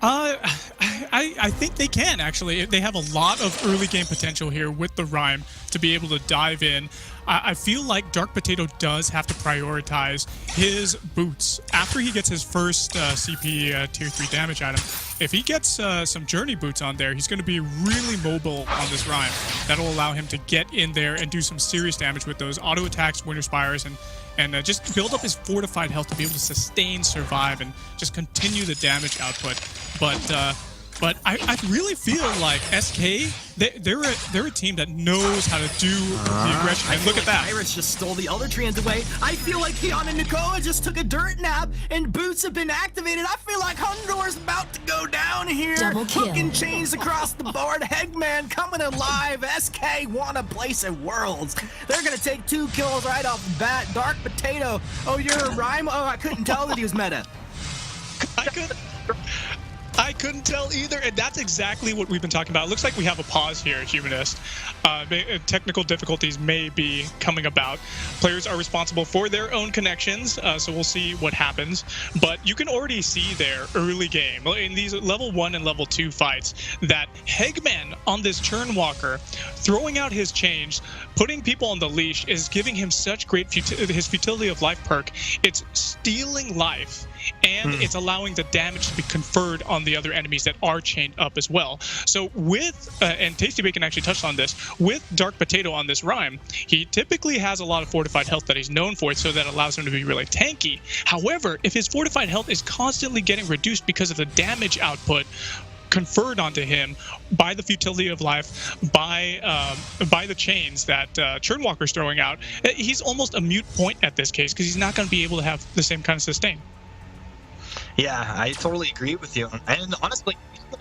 I think they can, actually. They have a lot of early game potential here with the Rhyme to be able to dive in. I feel like Dark Potato does have to prioritize his boots. After he gets his first CP tier 3 damage item, if he gets some Journey boots on there, he's going to be really mobile on this Rhyme. That'll allow him to get in there and do some serious damage with those auto attacks, Winter Spires, and just build up his fortified health to be able to sustain, survive, and just continue the damage output. But I really feel like SK, they're a team that knows how to do the aggression. And look at that. Iris just stole the Elder Treants away. I feel like Kiana Nakoa just took a dirt nap and boots have been activated. I feel like Hundor's about to go down here. Double kill. Hooking chains across the board. Hegman coming alive. SK want a place at Worlds. They're going to take 2 kills right off the bat. Dark Potato. Oh, you're a Rhyme? Oh, I couldn't tell that he was meta. I couldn't tell either, and that's exactly what we've been talking about. It looks like we have a pause here, Humanist. Technical difficulties may be coming about. Players are responsible for their own connections, so we'll see what happens. But you can already see there early game, in these level 1 and level 2 fights, that Hegman on this Churnwalker, throwing out his chains, putting people on the leash, is giving him such great his Futility of Life perk. It's stealing life, and it's allowing the damage to be conferred on the other enemies that are chained up as well. So with, and Tasty Bacon actually touched on this, with Dark Potato on this Rhyme, he typically has a lot of fortified health that he's known for, so that allows him to be really tanky. However, if his fortified health is constantly getting reduced because of the damage output conferred onto him by the Futility of Life, by the chains that Churnwalker's throwing out, he's almost a mute point at this case, because he's not going to be able to have the same kind of sustain. Yeah, I totally agree with you. And honestly, look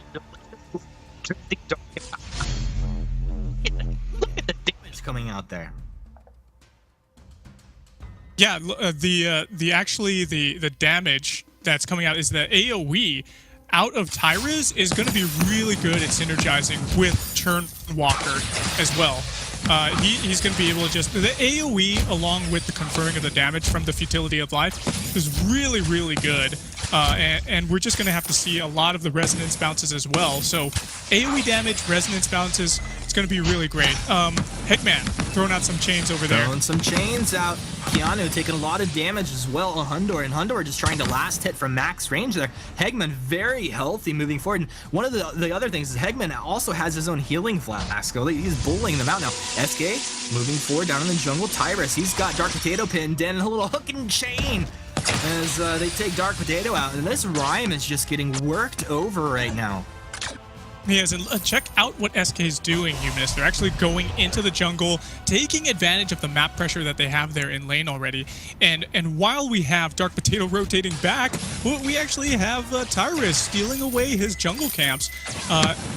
at the damage Coming out there. Yeah, the damage that's coming out is the AoE out of Tyrus is going to be really good at synergizing with Churnwalker as well. He's going to be able to just... The AoE, along with the conferring of the damage from the Futility of Life, is really, really good. And we're just going to have to see a lot of the resonance bounces as well. So AoE damage, resonance bounces, it's going to be really great. Hegman throwing out some chains over there. Throwing some chains out. Keanu taking a lot of damage as well on Hundor, and Hundor just trying to last hit from max range there. Hegman very healthy moving forward, and one of the other things is Hegman also has his own healing flask. He's bullying them out now. SK moving forward down in the jungle. Tyrus, he's got Dark Potato pinned in, a little hook and chain as they take Dark Potato out, and this Rhyme is just getting worked over right now. Yes, and check out what SK is doing, Humanist. They're actually going into the jungle, taking advantage of the map pressure that they have there in lane already. And while we have Dark Potato rotating back, we actually have Tyrus stealing away his jungle camps.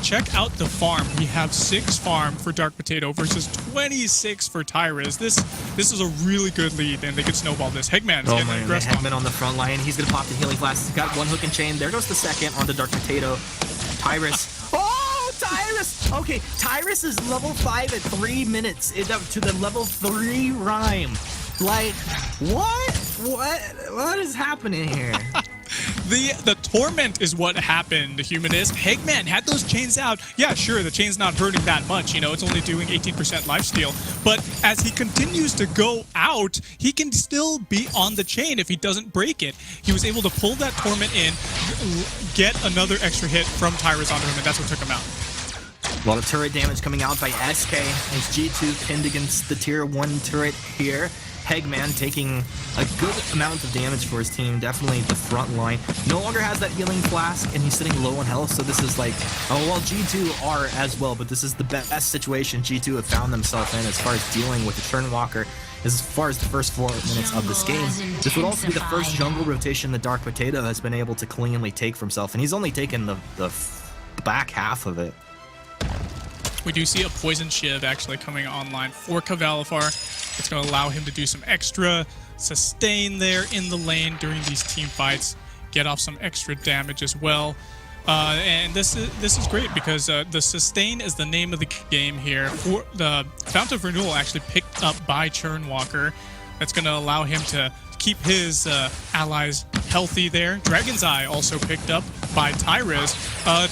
Check out the farm. We have 6 farm for Dark Potato versus 26 for Tyrus. This is a really good lead, and they could snowball this. Hegman's getting aggressive. Hegman on the front line. He's going to pop the healing flask. He's got one hook and chain. There goes the second onto Dark Potato. Tyrus. Oh, Tyrus! Okay, Tyrus is level 5 at 3 minutes. It's up to the level 3 Rhyme. Like, what is happening here? The torment is what happened, Humanist. Hegman had those chains out. Yeah, sure, the chain's not hurting that much, you know, it's only doing 18% lifesteal. But as he continues to go out, he can still be on the chain if he doesn't break it. He was able to pull that torment in, get another extra hit from Tyrus onto him, and that's what took him out. A lot of turret damage coming out by SK as G2 pinned against the tier 1 turret here. Hegman taking a good amount of damage for his team, definitely the front line. No longer has that healing flask, and he's sitting low on health, so this is like, oh, well, G2 are as well, but this is the best situation G2 have found themselves in as far as dealing with the Churnwalker. As far as the first 4 minutes of this game, this would also be the first jungle rotation that Dark Potato has been able to cleanly take for himself, and he's only taken the back half of it. We do see a Poison Shiv actually coming online for Kvalifar. It's going to allow him to do some extra sustain there in the lane during these team fights, get off some extra damage as well. And this is great because the sustain is the name of the game here. For the Fountain of Renewal actually picked up by Churnwalker. That's going to allow him to keep his allies healthy there. Dragon's Eye also picked up by Tyrus.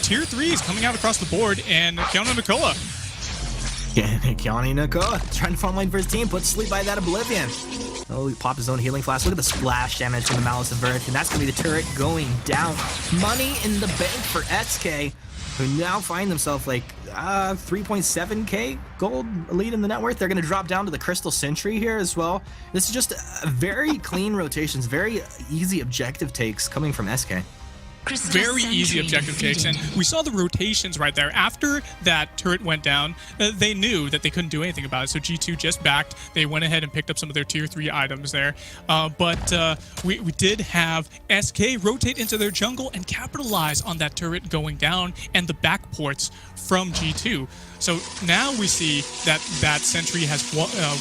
Tier 3 is coming out across the board, and Kiana Nikola. Yeah, Kiana Nikola trying to farm lane for his team, put to sleep by that Oblivion. Oh, he popped his own healing flask. Look at the splash damage from the Malice of Verdict, and that's going to be the turret going down. Money in the bank for SK, who now find themselves like 3.7k gold lead in the net worth. They're going to drop down to the Crystal Sentry here as well. This is just very clean rotations, very easy objective takes coming from SK. Very easy objective takes, and we saw the rotations right there. After that turret went down, they knew that they couldn't do anything about it, so G2 just backed. They went ahead and picked up some of their tier 3 items there, but we did have SK rotate into their jungle and capitalize on that turret going down and the back ports from G2. So now we see that that sentry has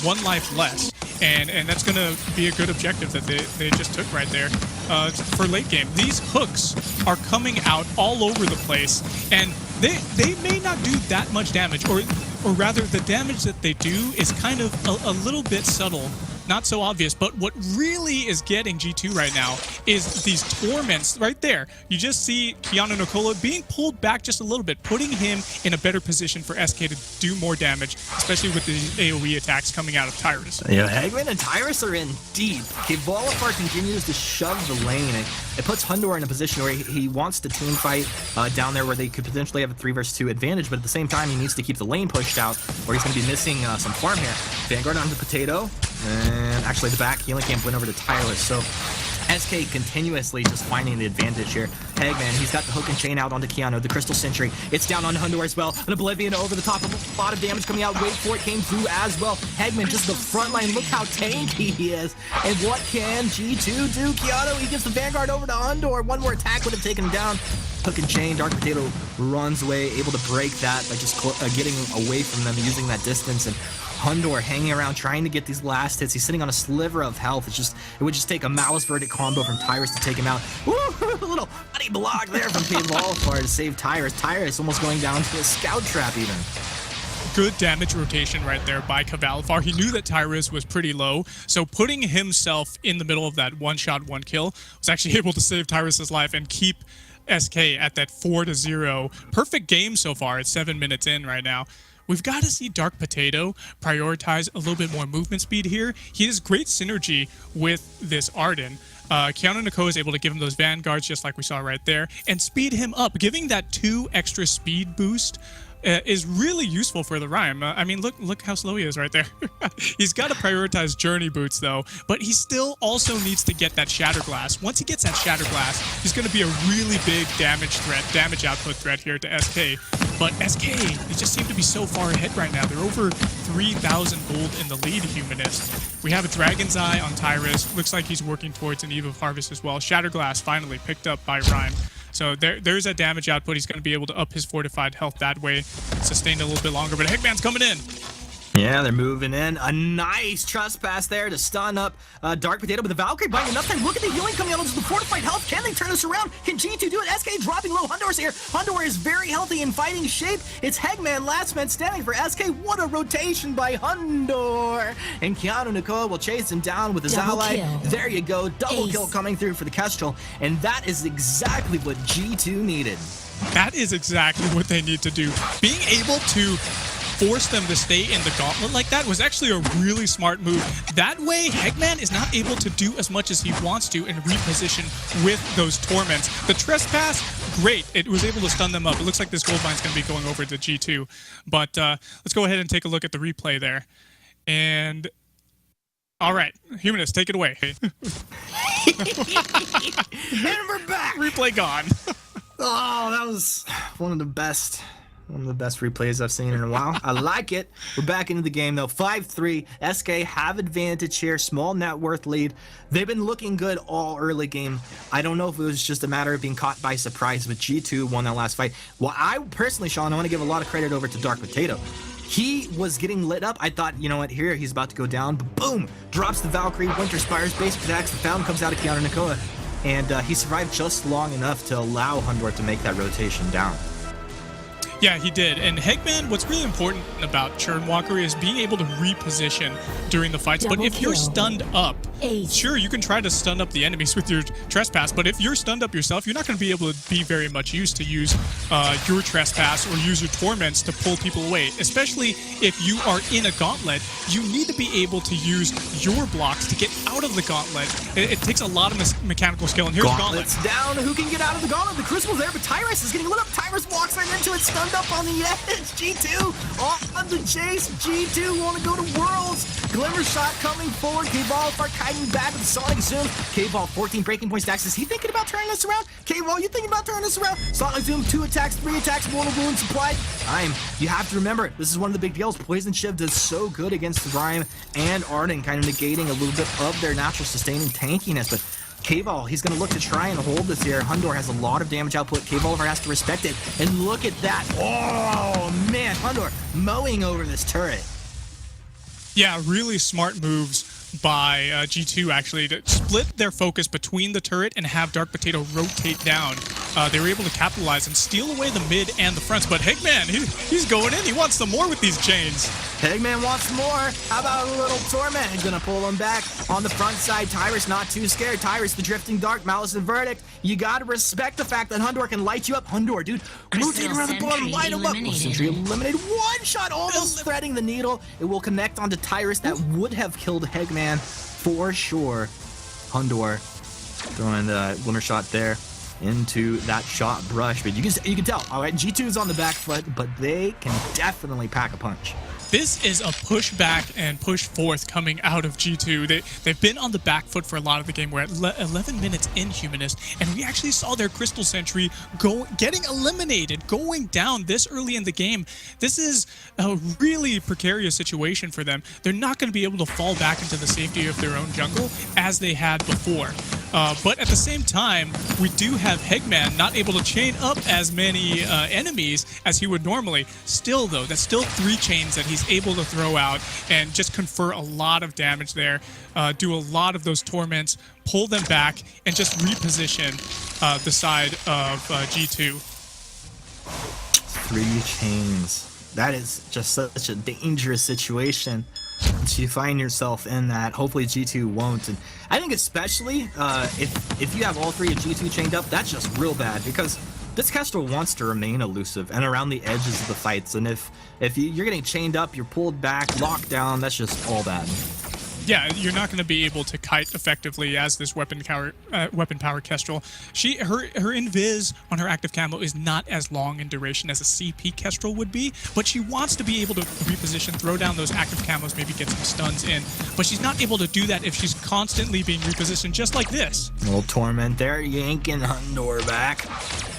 one life less, and that's going to be a good objective that they just took right there for late game. These hooks are coming out all over the place, and they may not do that much damage, or rather the damage that they do is kind of a little bit subtle, not so obvious. But what really is getting G2 right now is these torments right there. You just see Kiana Nikola being pulled back just a little bit, putting him in a better position for SK to do more damage, especially with the AoE attacks coming out of Tyrus. Yeah, Hegman and Tyrus are in deep. Kvalifar continues to shove the lane, and it puts Hundor in a position where he wants to team fight down there where they could potentially have a 3 versus 2 advantage, but at the same time he needs to keep the lane pushed out, or he's going to be missing some farm here. Vanguard onto Potato, and actually the back healing camp went over to Tyrus, so SK continuously just finding the advantage here. Hegman, he's got the hook and chain out onto Keanu, the Crystal Sentry. It's down on Hundor as well. An Oblivion over the top, a lot of damage coming out. Wait for it, came through as well. Hegman, just the front line. Look how tanky he is. And what can G2 do? Keanu, he gets the Vanguard over to Hundor. One more attack would have taken him down. Hook and chain, Dark Potato runs away, able to break that by just getting away from them, using that distance. And Hundor hanging around trying to get these last hits. He's sitting on a sliver of health. It would just take a Malice Verdict combo from Tyrus to take him out. Woo! A little buddy block there from Kvalifar to save Tyrus. Tyrus almost going down to a scout trap even. Good damage rotation right there by Kvalifar. He knew that Tyrus was pretty low, so putting himself in the middle of that one-shot, one-kill was actually able to save Tyrus's life and keep SK at that 4-0. Perfect game so far. It's 7 minutes in right now. We've got to see Dark Potato prioritize a little bit more movement speed here. He has great synergy with this Arden. Kiana Nikola is able to give him those Vanguards just like we saw right there and speed him up. Giving that 2 extra speed boost is really useful for the Rhyme. I mean, look how slow he is right there. He's got to prioritize Journey Boots, though, but he still also needs to get that Shatterglass. Once he gets that Shatterglass, he's going to be a really big damage output threat here to SK. But SK, they just seem to be so far ahead right now. They're over 3,000 gold in the lead, Humanist. We have a Dragon's Eye on Tyrus. Looks like he's working towards an Eve of Harvest as well. Shatterglass finally picked up by Rhyme. So there's that damage output. He's going to be able to up his fortified health that way, sustain a little bit longer. But Hegman's coming in. Yeah, they're moving in. A nice trespass there to stun up Dark Potato, but the Valkyrie buying enough time. Look at the healing coming out of the fortified health. Can they turn this around? Can G2 do it? SK dropping low. Hundor's here. Hundor is very healthy in fighting shape. It's Hegman, last man standing for SK. What a rotation by Hundor. And Kiana Nikola will chase him down with his ally. There you go. Double kill coming through for the Kestrel. And that is exactly what G2 needed. That is exactly what they need to do. Being able to force them to stay in the gauntlet like that was actually a really smart move. That way, Hegman is not able to do as much as he wants to and reposition with those torments. The trespass, great. It was able to stun them up. It looks like this gold mine's going to be going over to G2. But let's go ahead and take a look at the replay there. And All right, Humanist, take it away. And we're back. Replay gone. Oh, that was one of the best replays I've seen in a while. I like it. We're back into the game though. 5-3. SK have advantage here. Small net worth lead. They've been looking good all early game. I don't know if it was just a matter of being caught by surprise, but G2 won that last fight. Well, I personally, Sean, I want to give a lot of credit over to Dark Potato. He was getting lit up. I thought, you know what, here he's about to go down, but boom, drops the Valkyrie, Winter Spires, base attacks, the Fountain comes out of Keanu Nakoa, and he survived just long enough to allow Hundor to make that rotation down. Yeah, he did. And Hegman, what's really important about Churnwalker is being able to reposition during the fights. But if you're stunned up, sure, you can try to stun up the enemies with your Trespass, but if you're stunned up yourself, you're not going to be able to be very much used to use your Trespass or use your Torments to pull people away. Especially if you are in a gauntlet, you need to be able to use your blocks to get out of the gauntlet. It takes a lot of mechanical skill, and here's Gauntlet's down. Who can get out of the gauntlet? The Crucible's there, but Tyrus is getting lit up. Tyrus walks right into it, stunned up on the edge. G2 on the chase. G2 want to go to Worlds. Glimmer shot coming forward. K-Ball Farkiden back with the Sonic Zoom. K-Ball 14 breaking point stacks. Is he thinking about turning this around? K-Ball, you thinking about turning this around? Sonic Zoom, 2 attacks, 3 attacks, mortal wound supplied. You have to remember, this is one of the big deals. Poison Shiv does so good against Rhyme and Arden, kind of negating a little bit of their natural sustaining tankiness, but K-Ball, he's going to look to try and hold this here. Hundor has a lot of damage output. K-Ball has to respect it. And look at that. Oh, man. Hundor mowing over this turret. Yeah, really smart moves by G2, actually, to split their focus between the turret and have Dark Potato rotate down. They were able to capitalize and steal away the mid and the fronts, but Hegman, he's going in. He wants some more with these chains. Hegman wants more. How about a little Torment? He's going to pull him back. On the front side, Tyrus not too scared. Tyrus, the Drifting Dark, Malice and Verdict. You got to respect the fact that Hundor can light you up. Hundor, dude, rotate around the bottom, light him up. Sentry eliminated. One shot, almost threading the needle. It will connect onto Tyrus. That would have killed Hegman for sure. Hundor throwing the Glimmer shot there into that shot brush, but you can tell. All right, G2 is on the back foot, but they can definitely pack a punch. This is a push back and push forth coming out of G2. They've been on the back foot for a lot of the game. We're at 11 minutes in Humanist, and we actually saw their Crystal Sentry getting eliminated, going down this early in the game. This is a really precarious situation for them. They're not going to be able to fall back into the safety of their own jungle as they had before. But at the same time, we do have Hegman not able to chain up as many enemies as he would normally. Still, though, that's still 3 chains that he's able to throw out and just confer a lot of damage there, do a lot of those torments, pull them back, and just reposition the side of G2. 3 chains. That is just such a dangerous situation to find yourself in that. Hopefully G2 won't. And I think especially if you have all 3 of G2 chained up, that's just real bad, because this Kestrel wants to remain elusive and around the edges of the fights. And if you're getting chained up, you're pulled back, locked down, that's just all bad. Yeah, you're not going to be able to kite effectively as this weapon power Kestrel. Her invis on her active camo is not as long in duration as a CP Kestrel would be, but she wants to be able to reposition, throw down those active camos, maybe get some stuns in. But she's not able to do that if she's constantly being repositioned just like this. Little Torment there, yanking Hundor back.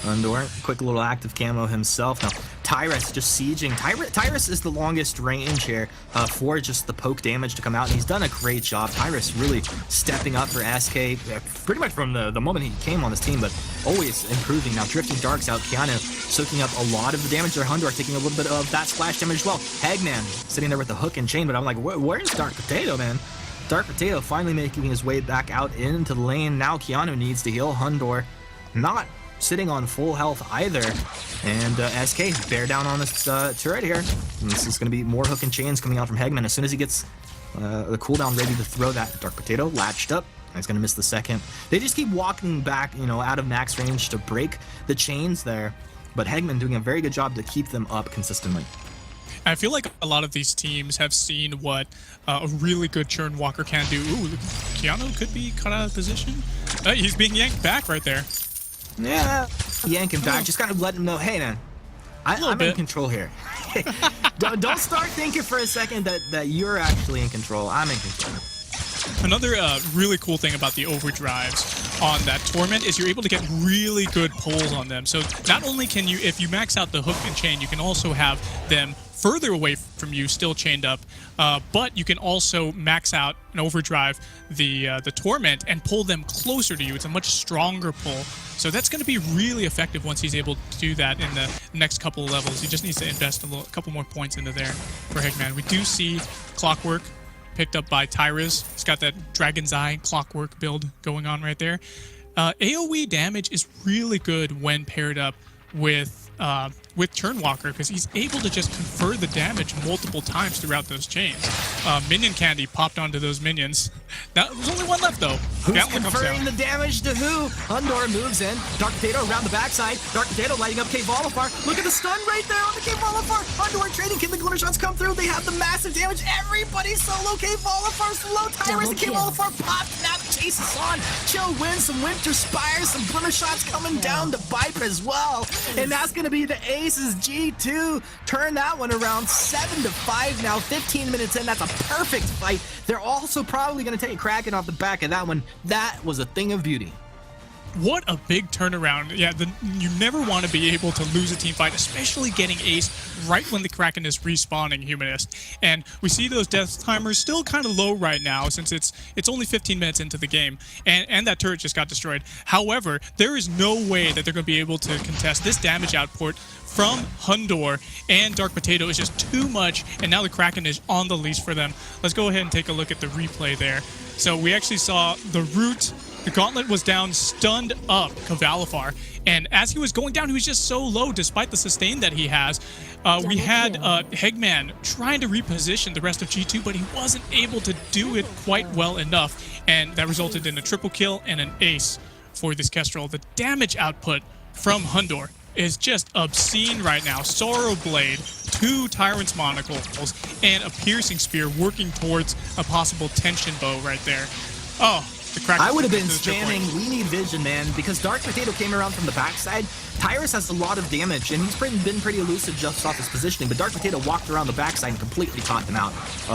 Hundor, quick little active camo himself. Now, Tyrus just sieging. Tyrus is the longest range here for just the poke damage to come out, and he's done a great job. Tyrus really stepping up for SK pretty much from the moment he came on this team, but always improving. Now, Drifting Dark's out. Keanu soaking up a lot of the damage there. Hundor taking a little bit of that splash damage as well. Hegman sitting there with the hook and chain, but I'm like, where's Dark Potato, man? Dark Potato finally making his way back out into the lane. Now Keanu needs to heal. Hundor not sitting on full health either, and SK bear down on this turret here. And this is going to be more hook and chains coming out from Hegman as soon as he gets the cooldown ready to throw that. Dark Potato latched up. He's going to miss the second. They just keep walking back, out of max range to break the chains there, but Hegman doing a very good job to keep them up consistently. I feel like a lot of these teams have seen what a really good Churnwalker can do. Ooh, Keanu could be cut out of position. He's being yanked back right there. Yeah, yank him back. Just kind of let him know, hey man, I'm in control here. Don't start thinking for a second that you're actually in control. I'm in control. Another really cool thing about the overdrives on that Torment is you're able to get really good pulls on them. So not only can you, if you max out the hook and chain, you can also have them further away from you, still chained up, but you can also max out and overdrive the Torment and pull them closer to you. It's a much stronger pull. So that's going to be really effective once he's able to do that in the next couple of levels. He just needs to invest a couple more points into there for Hegman. We do see Clockwork picked up by Tyrus. He's got that Dragon's Eye Clockwork build going on right there. AoE damage is really good when paired up with Turnwalker, because he's able to just confer the damage multiple times throughout those chains. Minion candy popped onto those minions. Now, there's only one left, though. Who's Gatling comes conferring down. the damage to who? Undor moves in. Dark Potato around the backside. Dark Potato lighting up K Volifar. Look at the stun right there on the K Volifar. Undor trading. Can the glitter shots come through? They have the massive damage. Everybody solo K Volifar. Slow Tyrus. The K Volifar popped. Now chases on. Chill wins some Winter Spires. Some glitter shots coming down to Viper as well. And that's going to be the aces. G2 turn that one around 7-5 now. 15 minutes in. That's a perfect fight. They're also probably going to take Kraken off the back of that one. That was a thing of beauty. What a big turnaround. Yeah, you never want to be able to lose a team fight, especially getting ace right when the Kraken is respawning, Humanist. And we see those death timers still kind of low right now, since it's only 15 minutes into the game, and that turret just got destroyed. However, there is no way that they're going to be able to contest this damage output from Hundor and Dark Potato is just too much, and now the Kraken is on the leash for them. Let's go ahead and take a look at the replay there. So we actually saw the root. The gauntlet was down, stunned up Kvalifar, and as he was going down, he was just so low despite the sustain that he has. We had Hegman trying to reposition the rest of G2, but he wasn't able to do it quite well enough, and that resulted in a triple kill and an ace for this Kestrel. The damage output from Hundor is just obscene right now. Sorrow Blade, 2 Tyrant's Monocles, and a Piercing Spear working towards a possible Tension Bow right there. Oh, the Kraken. I would have been spamming We Need Vision, man, because Dark Potato came around from the backside. Tyrus has a lot of damage, and he's been pretty elusive just off his positioning, but Dark Potato walked around the backside and completely caught him out.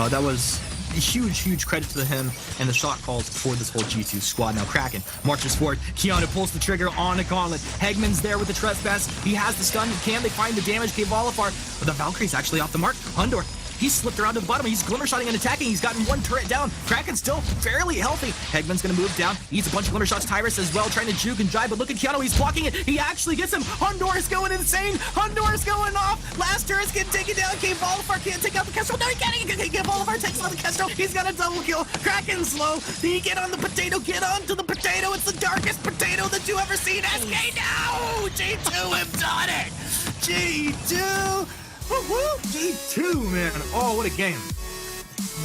That was huge credit to him and the shot calls for this whole G2 squad. Now Kraken marches forward. Keanu pulls the trigger on a gauntlet. Hegman's there with the trespass. He has the stun. Can they find the damage? K Volifar, but the Valkyrie's actually off the mark. Hundor, he's slipped around to the bottom. He's glimmer shotting and attacking. He's gotten one turret down. Kraken's still fairly healthy. Hegman's gonna move down. Eats a bunch of glimmer shots. Tyrus as well, trying to juke and drive, but look at Keanu. He's blocking it. He actually gets him. Hundor is going insane. Hundor is going off. Last turret's getting taken down. K Volifar can't take out the Kestrel. No, he can't. K Volifar takes out the Kestrel. He's got a double kill. Kraken's low. He get on the potato. Get onto the potato. It's the darkest potato that you ever seen. SK now. G2 have done it. G2. Woo-hoo! G2, man. Oh, what a game.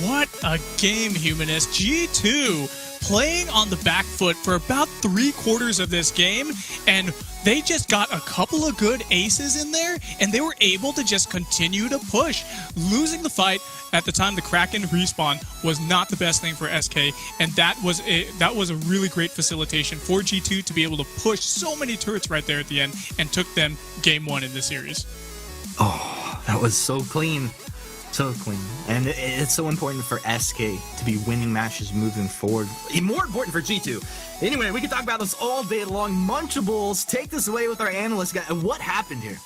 What a game, Humanist. G2 playing on the back foot for about 3/4 of this game, and they just got a couple of good aces in there, and they were able to just continue to push. Losing the fight at the time the Kraken respawn was not the best thing for SK, and that was a really great facilitation for G2 to be able to push so many turrets right there at the end, and took them game 1 in the series. Oh, that was so clean. So clean. And it's so important for SK to be winning matches moving forward. More important for G2. Anyway, we can talk about this all day long. Munchables, take this away with our analyst guy. What happened here?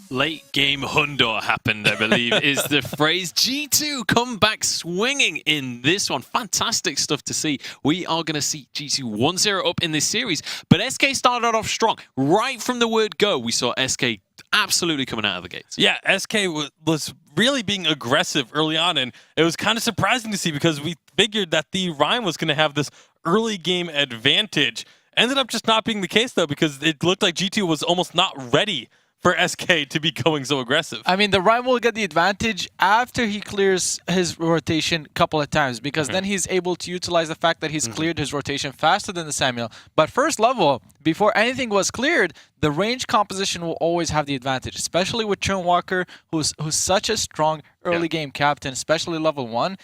Late game Hundor happened, I believe, is the phrase. G2 come back swinging in this one. Fantastic stuff to see. We are going to see G2 1-0 up in this series, but SK started off strong. Right from the word go, we saw SK absolutely coming out of the gates. Yeah, SK was really being aggressive early on, and it was kind of surprising to see because we figured that the Rhyme was going to have this early game advantage. Ended up just not being the case, though, because it looked like G2 was almost not ready for SK to be going so aggressive. I mean, the Rhyme will get the advantage after he clears his rotation a couple of times, because then he's able to utilize the fact that he's cleared his rotation faster than the Samuel. But first level, before anything was cleared, the range composition will always have the advantage, especially with Churnwalker, who's such a strong early game captain, especially level 1.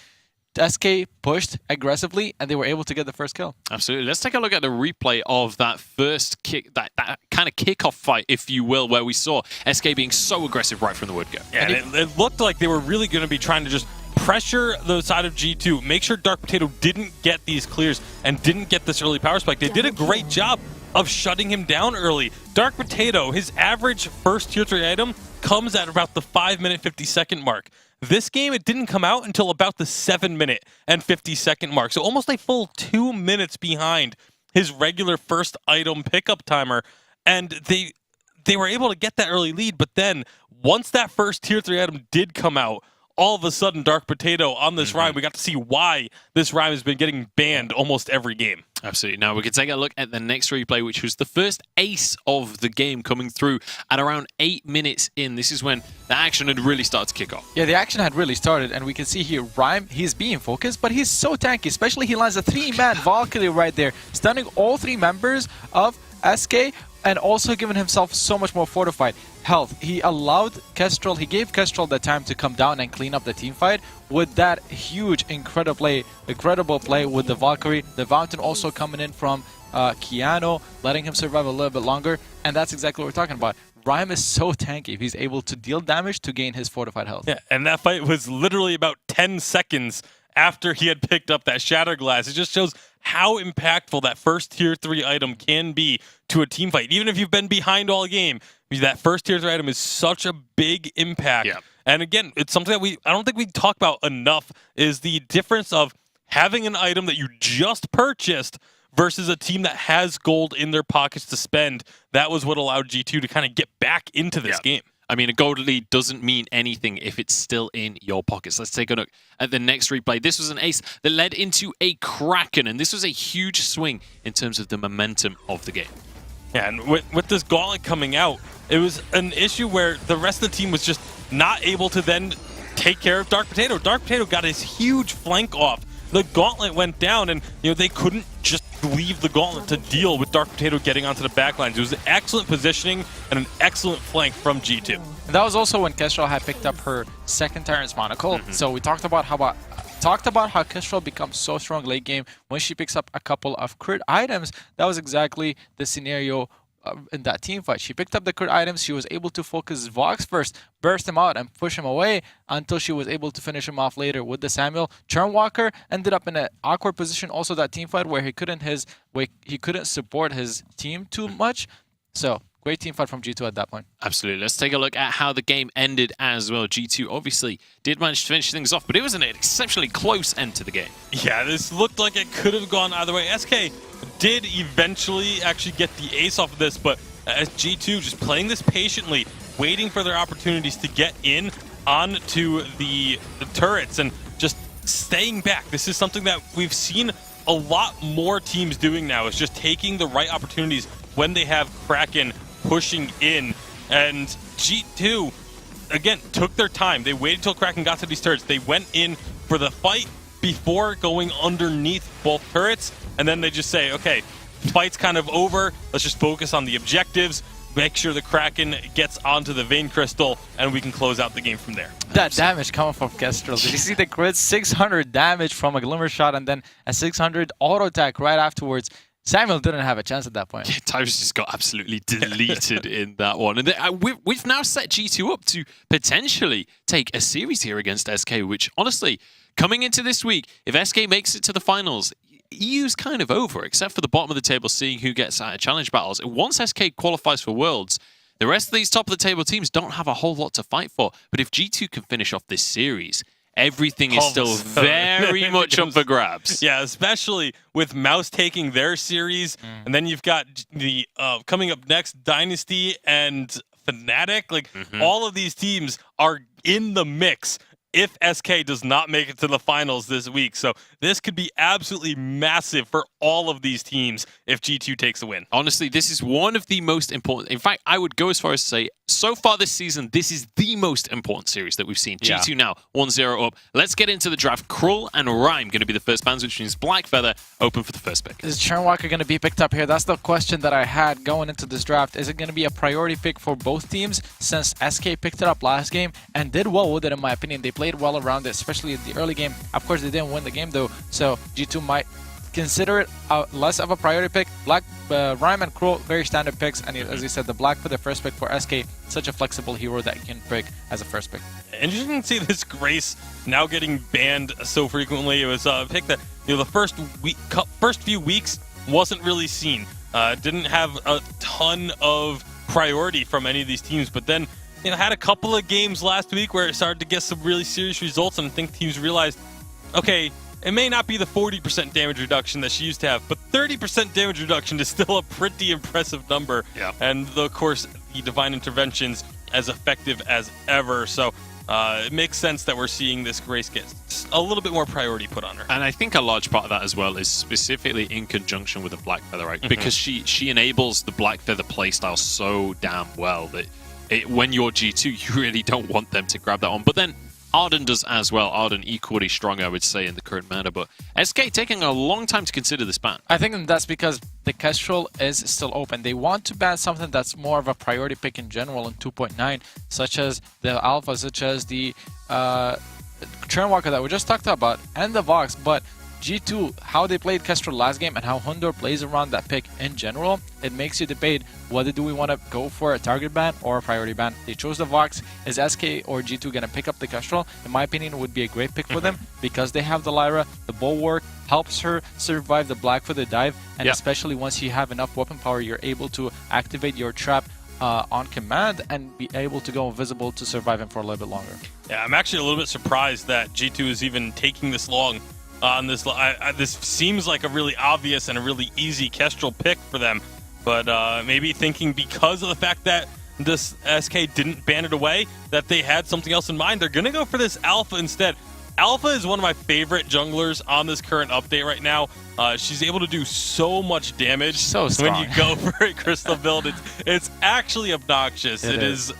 SK pushed aggressively, and they were able to get the first kill. Absolutely. Let's take a look at the replay of that first kick, that kind of kickoff fight, if you will, where we saw SK being so aggressive right from the word go. Yeah, and it looked like they were really going to be trying to just pressure the side of G2, make sure Dark Potato didn't get these clears and didn't get this early power spike. They did a great job of shutting him down early. Dark Potato, his average first tier 3 item comes at about the 5-minute 50-second mark. This game, it didn't come out until about the 7-minute and 50-second mark, so almost a full 2 minutes behind his regular first item pickup timer, and they were able to get that early lead, but then once that first tier 3 item did come out, all of a sudden Dark Potato on this rhyme, we got to see why this rhyme has been getting banned almost every game. Absolutely. Now we can take a look at the next replay, which was the first ace of the game coming through at around 8 minutes in. This is when the action had really started to kick off. Yeah, the action had really started, and we can see here Rhyme, he's being focused, but he's so tanky, especially he lands a 3-man Valkyrie right there, stunning all 3 members of SK, and also giving himself so much more fortified health. He allowed Kestrel, he gave Kestrel the time to come down and clean up the team fight with that huge, incredible play with the Valkyrie. The Fountain also coming in from Keanu, letting him survive a little bit longer, and that's exactly what we're talking about. Rhyme is so tanky. He's able to deal damage to gain his fortified health. Yeah, and that fight was literally about 10 seconds after he had picked up that Shatter Glass. It just shows how impactful that first tier 3 item can be to a team fight. Even if you've been behind all game, that first tier 3 item is such a big impact. Yeah. And again, it's something that I don't think we talk about enough, is the difference of having an item that you just purchased versus a team that has gold in their pockets to spend. That was what allowed G2 to kind of get back into this game. I mean, a gold lead doesn't mean anything if it's still in your pockets. Let's take a look at the next replay. This was an ace that led into a Kraken, and this was a huge swing in terms of the momentum of the game. Yeah, and with this gauntlet coming out, it was an issue where the rest of the team was just not able to then take care of Dark Potato. Dark Potato got his huge flank off. The gauntlet went down, and they couldn't just leave the gauntlet to deal with Dark Potato getting onto the backlines. It was an excellent positioning and an excellent flank from G2. And that was also when Kestrel had picked up her second Tyrant's Monocle. So we talked about how Kestrel becomes so strong late game when she picks up a couple of crit items. That was exactly the scenario in that team fight. She picked up the crit items. She was able to focus Vox first, burst him out, and push him away until she was able to finish him off later with the Samuel. Churnwalker ended up in an awkward position also that team fight where he couldn't support his team too much. So great team fight from G2 at that point. Absolutely. Let's take a look at how the game ended as well. G2 obviously did manage to finish things off, but it was an exceptionally close end to the game. Yeah, this looked like it could have gone either way. SK did eventually actually get the ace off of this, but as G2 just playing this patiently, waiting for their opportunities to get in onto the turrets and just staying back. This is something that we've seen a lot more teams doing now, is just taking the right opportunities when they have Kraken pushing in. And G2, again, took their time. They waited till Kraken got to these turrets. They went in for the fight before going underneath both turrets, and then they just say, okay, fight's kind of over. Let's just focus on the objectives, make sure the Kraken gets onto the Vein Crystal, and we can close out the game from there. That damage coming from Kestrel. Did you see the crit? 600 damage from a Glimmer Shot and then a 600 auto attack right afterwards. Samuel didn't have a chance at that point. Yeah, Tyrus just got absolutely deleted in that one. And we've now set G2 up to potentially take a series here against SK, which honestly, coming into this week, if SK makes it to the finals, EU's kind of over, except for the bottom of the table, seeing who gets out of challenge battles. Once SK qualifies for Worlds, the rest of these top of the table teams don't have a whole lot to fight for. But if G2 can finish off this series, everything is still very much up for grabs. Yeah, especially with Mouse taking their series, and then you've got the coming up next, Dynasty and Fnatic. Like, all of these teams are in the mix if SK does not make it to the finals this week. So this could be absolutely massive for all of these teams if G2 takes the win. Honestly, this is one of the most important. In fact, I would go as far as to say, so far this season, this is the most important series that we've seen. Yeah. G2 now 1-0 up. Let's get into the draft. Krull and Rhyme going to be the first bans, which means Blackfeather open for the first pick. Is Churnwalker going to be picked up here? That's the question that I had going into this draft. Is it going to be a priority pick for both teams, since SK picked it up last game and did well with it, in my opinion. They played well around it, especially in the early game. Of course, they didn't win the game though, so G2 might consider it less of a priority pick. Black, Rhyme and Crow, very standard picks, and as you said, the Black for the first pick for SK, such a flexible hero that you can pick as a first pick. Interesting to see this Grace now getting banned so frequently. It was a pick that the first few weeks wasn't really seen. Didn't have a ton of priority from any of these teams, but then had a couple of games last week where it started to get some really serious results, and I think teams realized, okay, it may not be the 40% damage reduction that she used to have, but 30% damage reduction is still a pretty impressive number. Yeah. And of course, the Divine Intervention's as effective as ever. So it makes sense that we're seeing this Grace get a little bit more priority put on her. And I think a large part of that as well is specifically in conjunction with the Black Feather, right? Because she enables the Black Feather playstyle so damn well that when you're G2, you really don't want them to grab that on. But then Arden does as well. Arden equally strong, I would say, in the current meta. But SK taking a long time to consider this ban. I think that's because the Kestrel is still open. They want to ban something that's more of a priority pick in general in 2.9, such as the Alpha, such as the Churnwalker that we just talked about, and the Vox. But G2, how they played Kestrel last game and how Hundor plays around that pick in general, it makes you debate whether do we want to go for a target ban or a priority ban. They chose the Vox. Is SK or G2 going to pick up the Kestrel? In my opinion, it would be a great pick for them because they have the Lyra. The Bulwark helps her survive the Black for the dive, and especially once you have enough weapon power, you're able to activate your trap on command and be able to go invisible to survive him for a little bit longer. Yeah, I'm actually a little bit surprised that G2 is even taking this long on this. This seems like a really obvious and a really easy Kestrel pick for them, but maybe thinking because of the fact that this SK didn't ban it away, that they had something else in mind. They're going to go for this Alpha instead. Alpha is one of my favorite junglers on this current update right now. She's able to do so much damage when you go for a crystal build. It's actually obnoxious. It is.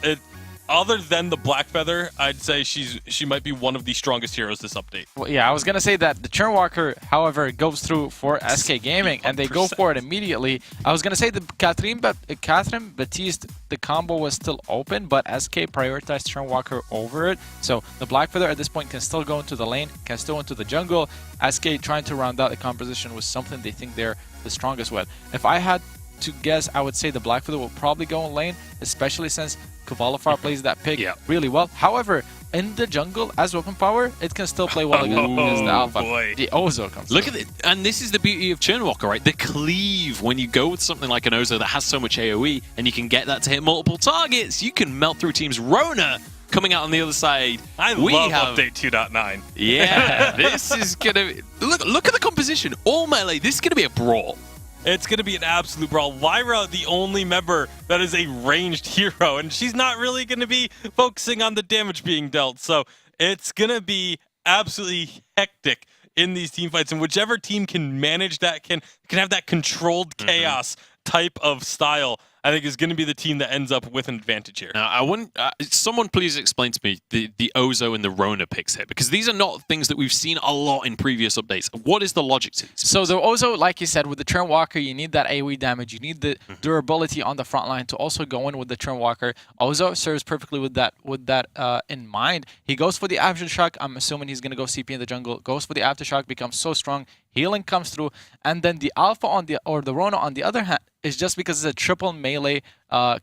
Other than the Black Feather, I'd say she might be one of the strongest heroes this update. Well, yeah, I was gonna say that the Churnwalker, however, goes through for SK Gaming, and they go for it immediately. I was gonna say the Catherine Baptiste, the combo was still open, but SK prioritized Churnwalker over it. So the Black Feather at this point can still go into the lane, can still into the jungle. SK trying to round out the composition with something they think they're the strongest with. If I had to guess, I would say the Black Feather will probably go in lane, especially since Kvalifar plays that pick really well. However, in the jungle, as weapon power, it can still play well against the Alpha. Boy. The Ozo comes Look at it. And this is the beauty of Churnwalker, right? The cleave. When you go with something like an Ozo that has so much AoE, and you can get that to hit multiple targets, you can melt through teams. Rona coming out on the other side. I love update 2.9. Yeah, this is going to... Look at the composition. All melee. This is going to be a brawl. It's going to be an absolute brawl. Lyra, the only member that is a ranged hero, and she's not really going to be focusing on the damage being dealt. So it's going to be absolutely hectic in these team fights, and whichever team can manage that, can have that controlled chaos type of style, I think is going to be the team that ends up with an advantage here. Now, I want someone please explain to me the Ozo and the Rona picks here, because these are not things that we've seen a lot in previous updates. What is the logic to this? So the Ozo, like you said, with the Churnwalker, you need that AoE damage, you need the durability on the front line to also go in with the Churnwalker. Ozo serves perfectly with that in mind. He goes for the Aftershock. I'm assuming he's going to go CP in the jungle. Goes for the Aftershock, becomes so strong. Healing comes through, and then the Alpha or the Rona on the other hand is just because it's a triple melee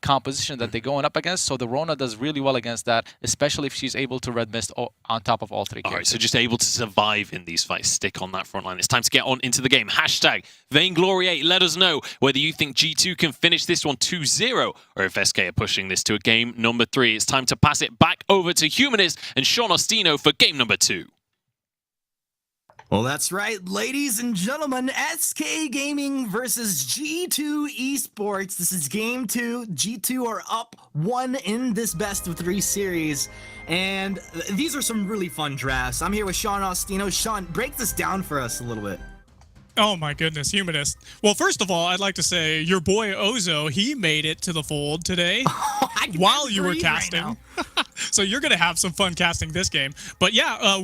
composition that they're going up against. So the Rona does really well against that, especially if she's able to red mist on top of all three characters. All right, so just able to survive in these fights, stick on that front line. It's time to get on into the game. Hashtag Vainglory8. Let us know whether you think G2 can finish this one 2-0 or if SK are pushing this to a game number 3. It's time to pass it back over to Humanist and Sean Ostino for game number 2. Well, that's right, ladies and gentlemen, SK Gaming versus G2 Esports. This is game 2. G2 are up 1 in this best of 3 series, and these are some really fun drafts. I'm here with Sean Ostino. Sean, break this down for us a little bit. Oh my goodness, Humanist. Well, first of all, I'd like to say your boy Ozo, he made it to the fold today while you were casting. Right so you're going to have some fun casting this game. But yeah,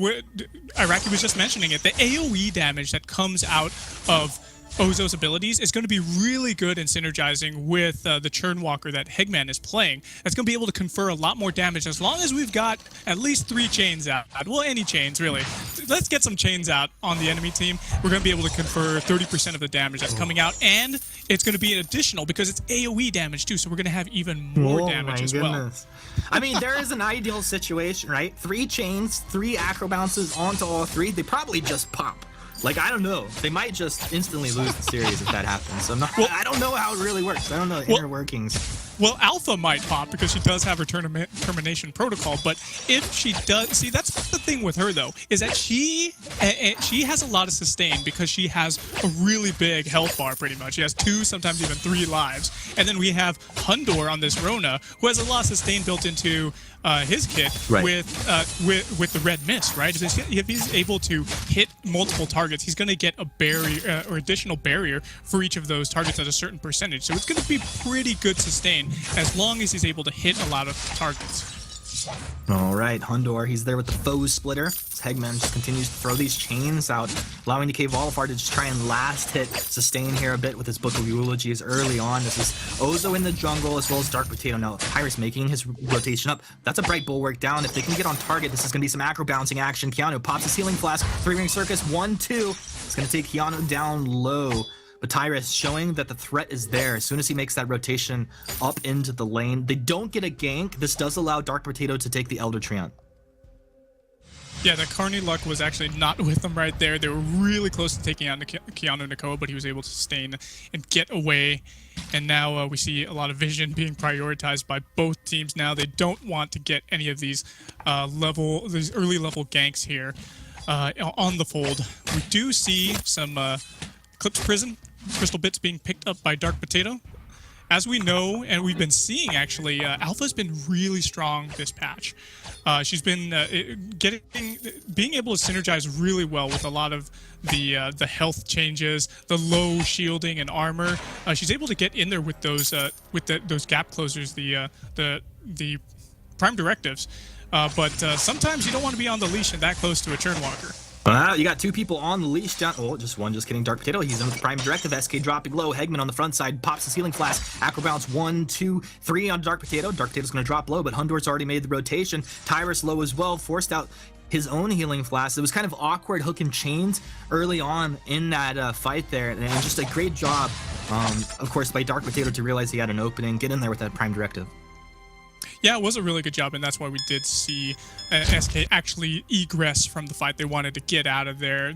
Iraqi was just mentioning it. The AoE damage that comes out of Ozo's abilities is going to be really good in synergizing with the Churn Walker that Hegman is playing. That's going to be able to confer a lot more damage as long as we've got at least 3 chains out. Well, any chains, really. Let's get some chains out on the enemy team. We're going to be able to confer 30% of the damage that's coming out, and it's going to be an additional because it's AoE damage too, so we're going to have even more damage as well. I mean, there is an ideal situation, right? 3 chains, 3 acro bounces onto all 3. They probably just pop. Like, I don't know. They might just instantly lose the series if that happens. So I don't know how it really works. I don't know the inner workings. Well, Alpha might pop because she does have her termination protocol, but if she does, see, that's the thing with her though, is that she has a lot of sustain because she has a really big health bar pretty much. She has 2, sometimes even 3 lives. And then we have Hundor on this Rona, who has a lot of sustain built into his kit with the red mist, right? If he's able to hit multiple targets, he's going to get a barrier or additional barrier for each of those targets at a certain percentage. So it's going to be pretty good sustain as long as he's able to hit a lot of targets. All right, Hundor, he's there with the foes splitter. Hegman just continues to throw these chains out, allowing DK Volifar to just try and last hit sustain here a bit with his Book of Eulogies early on. This is Ozo in the jungle as well as Dark Potato. Now, Tyrus making his rotation up. That's a Bright Bulwark down. If they can get on target, this is going to be some acro bouncing action. Keanu pops his healing flask. 3-ring circus, 1-2. It's going to take Keanu down low. But Tyrus showing that the threat is there as soon as he makes that rotation up into the lane. They don't get a gank. This does allow Dark Potato to take the Elder Treant. Yeah, the Carney Luck was actually not with them right there. They were really close to taking out Keanu Nakoa, but he was able to sustain and get away. And now we see a lot of vision being prioritized by both teams now. They don't want to get any of these early level ganks here on the fold. We do see some Eclipse Prison Crystal Bits being picked up by Dark Potato. As we know, and we've been seeing actually, Alpha's been really strong this patch. She's been being able to synergize really well with a lot of the health changes, the low shielding and armor. She's able to get in there with those those gap closers, the prime directives. But sometimes you don't want to be on the leash and that close to a Churn Walker. You got 2 people on the leash down. Oh, just one. Just kidding. Dark Potato. He's in with the Prime Directive. SK dropping low. Hegman on the front side pops his healing flask. Acro bounce 1, 2, 3 on Dark Potato. Dark Potato's going to drop low, but Hundor's already made the rotation. Tyrus low as well. Forced out his own healing flask. It was kind of awkward hooking chains early on in that fight there, and just a great job, of course, by Dark Potato to realize he had an opening, get in there with that Prime Directive. Yeah, it was a really good job, and that's why we did see SK actually egress from the fight. They wanted to get out of there.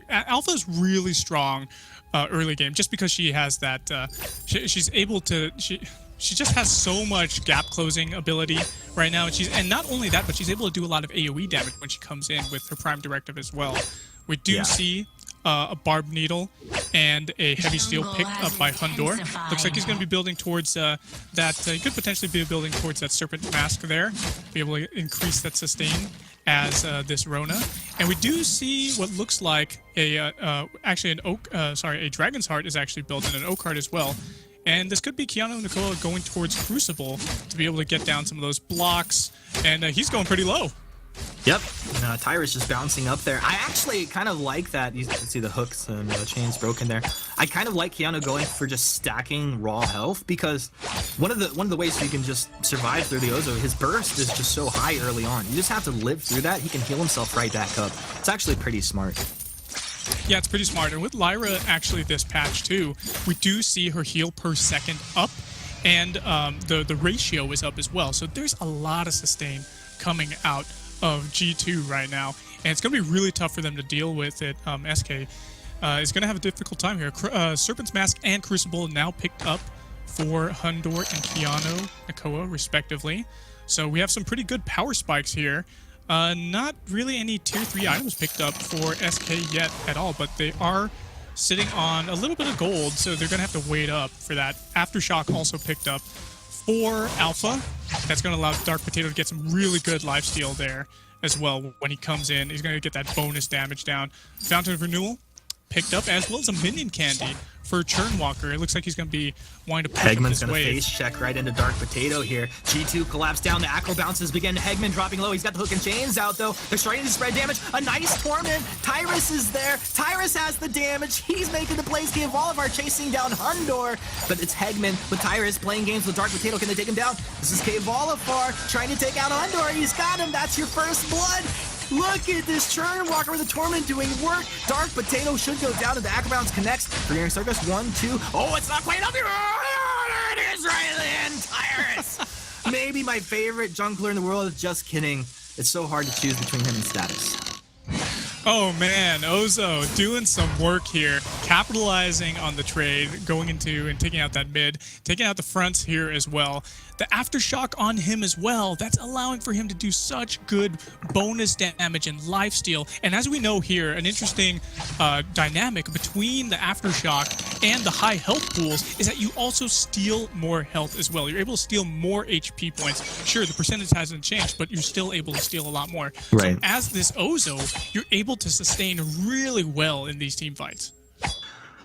Alpha's really strong early game, just because she has that. She's able to. She just has so much gap closing ability right now, and not only that, but she's able to do a lot of AoE damage when she comes in with her Prime Directive as well. We do see a Barbed Needle and a Heavy Steel picked up by Hundor. Looks like he's going to be building towards that. He could potentially be building towards that Serpent Mask there, be able to increase that sustain as this Rona. And we do see what looks like actually a Dragon's Heart is actually built in an Oak Heart as well. And this could be Keanu Nakoa going towards Crucible to be able to get down some of those blocks. And he's going pretty low. Yep, Tyrus just bouncing up there. I actually kind of like that. You can see the hooks and chains broken there. I kind of like Keanu going for just stacking raw health, because one of the ways you can just survive through the Ozo, his burst is just so high early on. You just have to live through that. He can heal himself right back up. It's actually pretty smart. Yeah, it's pretty smart. And with Lyra, actually, this patch too, we do see her heal per second up, and the ratio is up as well. So there's a lot of sustain coming out of G2 right now, and it's going to be really tough for them to deal with it. SK is going to have a difficult time here. Serpent's Mask and Crucible now picked up for Hundor and Keanu Nakoa, respectively. So we have some pretty good power spikes here. Not really any tier 3 items picked up for SK yet at all, but they are sitting on a little bit of gold, so they're going to have to wait up for that. Aftershock also picked up for Alpha. That's going to allow Dark Potato to get some really good lifesteal there as well when he comes in. He's going to get that bonus damage down. Fountain of Renewal picked up, as well as a minion candy for Churnwalker. It looks like he's going to be wanting to push up Hegman's this gonna wave. face check right into Dark Potato here. G2 collapse down, the acro bounces begin. Hegman dropping low. He's got the hook and chains out though. They're starting to spread damage. A nice torment. Tyrus is there. Tyrus has the damage. He's making the plays. Kvolifar chasing down Hundor, but it's Hegman with Tyrus playing games with Dark Potato. Can they take him down? This is Kvolifar trying to take out Hundor. He's got him. That's your first blood. Look at this Churnwalker with the Torment doing work. Dark Potato should go down, and the Acrobounce connects. Forgetting Circus, 1, 2. Oh, it's not quite up here. Oh, there it is right in. Tyrus. Maybe my favorite jungler in the world. Just kidding. It's so hard to choose between him and Status. Oh man, Ozo doing some work here, capitalizing on the trade, going into and taking out that mid, taking out the fronts here as well. The aftershock on him as well, that's allowing for him to do such good bonus damage and lifesteal. And as we know here, an interesting dynamic between the aftershock and the high health pools is that you also steal more health as well. You're able to steal more HP points. Sure, the percentage hasn't changed, but you're still able to steal a lot more. Right. So as this Ozo, you're able to sustain really well in these team fights.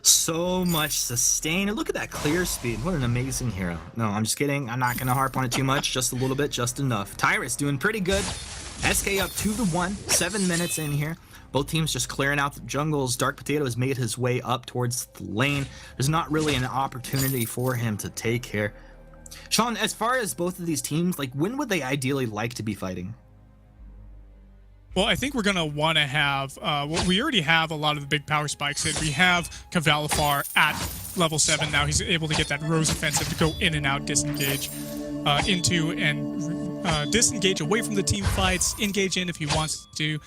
So much sustain. And look at that clear speed. What an amazing hero. No, I'm just kidding. I'm not going to harp on it too much. Just a little bit, just enough. Tyrus doing pretty good. SK up 2-1. 7 minutes in here. Both teams just clearing out the jungles. Dark Potato has made his way up towards the lane. There's not really an opportunity for him to take here. Sean, as far as both of these teams, like, when would they ideally like to be fighting? Well, I think we're going to want to have, well, we already have a lot of the big power spikes in. We have Kvalifar at level 7 now. He's able to get that Rose offensive to go in and out, disengage into and disengage away from the team fights, engage in if he wants to.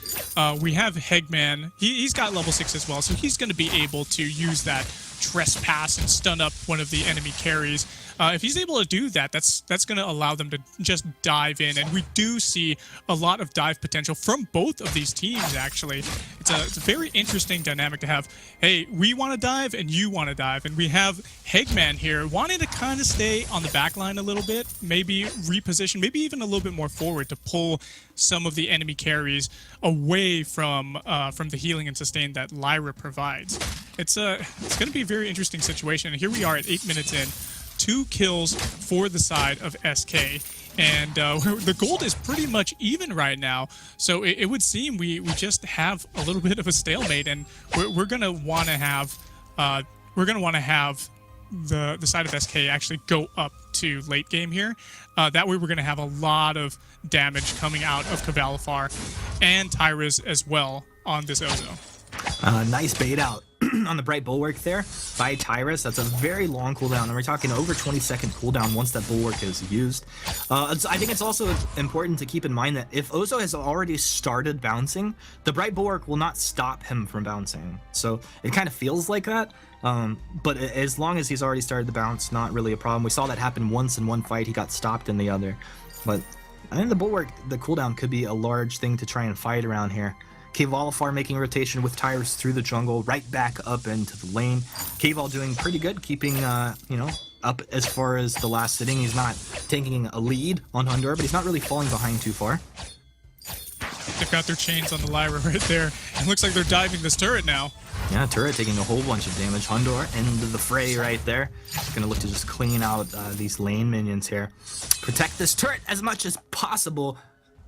We have Hegman. He's got level 6 as well, so he's going to be able to use that trespass and stun up one of the enemy carries. If he's able to do that, that's going to allow them to just dive in, and we do see a lot of dive potential from both of these teams, actually. It's a very interesting dynamic to have. Hey, we want to dive, and you want to dive, and we have Hegman here wanting to kind of stay on the back line a little bit, maybe reposition, maybe even a little bit more forward to pull some of the enemy carries away from the healing and sustain that Lyra provides. It's going to be a very interesting situation, and here we are at 8 minutes in. 2 kills for the side of SK, and the gold is pretty much even right now, so it would seem we just have a little bit of a stalemate, and we're gonna want to have the side of SK actually go up to late game here. That way we're gonna have a lot of damage coming out of Kvalifar and Tyrus as well on this Ozo. Nice bait out on the Bright Bulwark there by Tyrus. That's a very long cooldown, and we're talking over 20-second cooldown once that Bulwark is used. I think it's also important to keep in mind that if Ozo has already started bouncing, the Bright Bulwark will not stop him from bouncing. So it kind of feels like that, but as long as he's already started to bounce, not really a problem. We saw that happen once in one fight. He got stopped in the other. But I think the Bulwark, the cooldown could be a large thing to try and fight around here. Kvalifar making a rotation with Tyrus through the jungle, right back up into the lane. Kval doing pretty good, keeping, up as far as the last sitting. He's not taking a lead on Hundor, but he's not really falling behind too far. They've got their chains on the Lyra right there. It looks like they're diving this turret now. Yeah, turret taking a whole bunch of damage. Hundor into the fray right there. Gonna look to just clean out these lane minions here. Protect this turret as much as possible.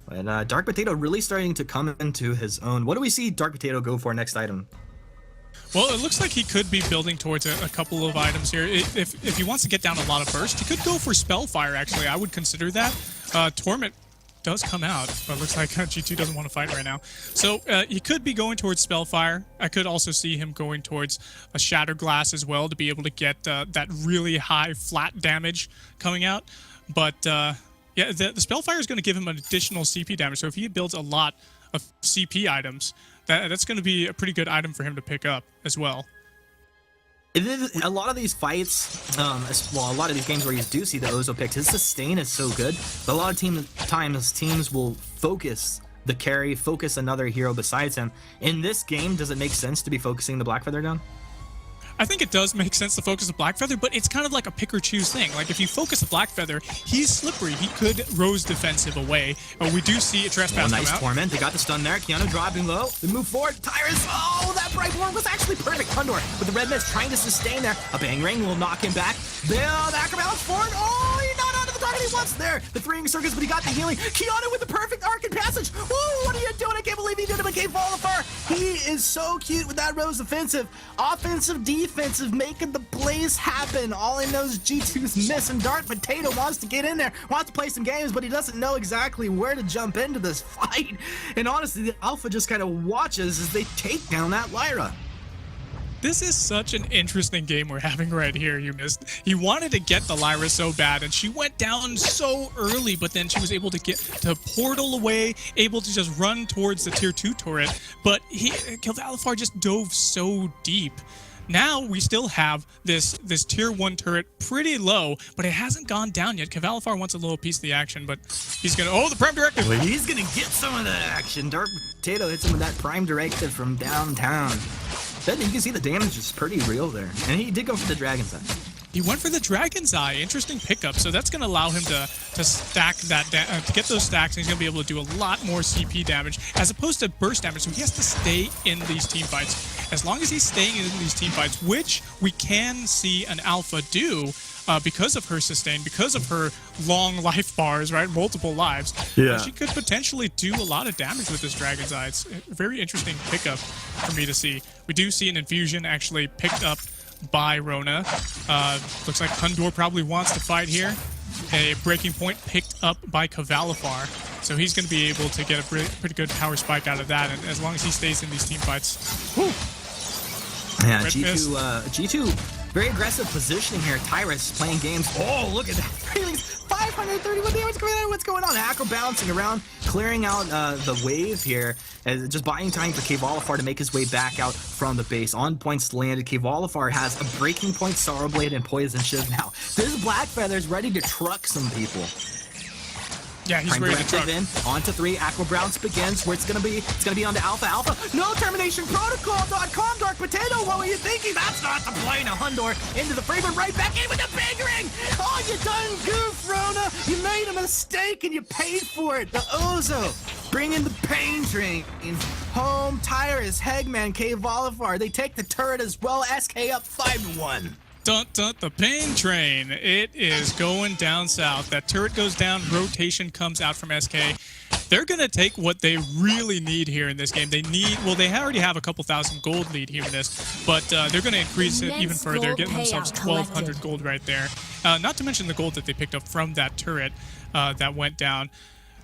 But Dark Potato really starting to come into his own. What do we see Dark Potato go for next item? Well, it looks like he could be building towards a couple of items here. If he wants to get down a lot of burst, he could go for Spellfire, actually. I would consider that. Torment does come out, but it looks like G2 doesn't want to fight right now. So he could be going towards Spellfire. I could also see him going towards a Shatter Glass as well to be able to get that really high flat damage coming out. But yeah, the Spellfire is going to give him an additional CP damage. So if he builds a lot of CP items, that's going to be a pretty good item for him to pick up as well. A lot of these fights, well, a lot of these games where you do see the Ozo picked, his sustain is so good, but a lot of times teams will focus the carry, focus another hero besides him. In this game, does it make sense to be focusing the Black Feather down? I think it does make sense to focus the Blackfeather, but it's kind of like a pick or choose thing. Like if you focus the Blackfeather, he's slippery. He could Rose defensive away. We do see a trespass nice come out. Torment. They got the stun there. Keanu dropping low. They move forward. Tyrus. Oh, that bright orb was actually perfect. Hundor with the red mist trying to sustain there. A bang ring will knock him back. Build acrobatics forward. Oh, he's not onto the target he wants there. The freeing circus, but he got the healing. Keanu with the perfect arc and passage. Ooh, what are you doing? I can't believe he did it against Volafar. He is so cute with that Rose offensive. Offensive, defensive, making the plays happen. All he knows is G2's missing. Dark Potato wants to get in there, wants to play some games, but he doesn't know exactly where to jump into this fight. And honestly, the Alpha just kind of watches as they take down that Lyra. This is such an interesting game we're having right here, Eunice. He wanted to get the Lyra so bad, and she went down so early, but then she was able to get to portal away, able to just run towards the tier 2 turret, but Qlash just dove so deep. Now we still have this tier 1 turret pretty low, but it hasn't gone down yet. Qlash wants a little piece of the action, but he's gonna, oh, the Prime Directive! Well, he's gonna get some of that action. Dark Potato hits him with that Prime Directive from downtown. Then you can see the damage is pretty real there. And he did go for the Dragon's Eye. He went for the Dragon's Eye. Interesting pickup. So that's going to allow him to stack that, to get those stacks, and he's going to be able to do a lot more CP damage as opposed to burst damage. So he has to stay in these team fights. As long as he's staying in these team fights, which we can see an Alpha do because of her sustain, because of her long life bars, right? Multiple lives. Yeah. She could potentially do a lot of damage with this Dragon's Eye. It's a very interesting pickup for me to see. We do see an infusion actually picked up by Rona. Looks like Hundor probably wants to fight here. A breaking point picked up by Qlash. So he's going to be able to get a pretty good power spike out of that, and as long as he stays in these team fights. Whew. Yeah, G2, very aggressive positioning here. Tyrus playing games. Oh, look at that. 531 damage coming out. What's going on? Acro bouncing around, clearing out the wave here, just buying time for Qlash to make his way back out from the base. On points landed. Qlash has a breaking point, Sorrow Blade, and Poison Shiv now. This Blackfeather's ready to truck some people. Yeah, he's ready to truck. In, on to 3, Acro Bounce begins, where it's gonna be on to Alpha. No termination protocol.com, Dark Potato, what were you thinking? That's not the play. Now Hundor into the frame, right back in with the big ring. Oh, you done goof, Rona. You made a mistake and you paid for it. The Ozo bringing the pain train home. Tyrus, Hegman, Qlash, they take the turret as well. SK up 5-1. The pain train. It is going down south. That turret goes down, rotation comes out from SK. They're going to take what they really need here in this game. They already have a couple thousand gold lead here in this, but they're going to increase it even further, getting themselves 1,200 gold right there. Not to mention the gold that they picked up from that turret that went down.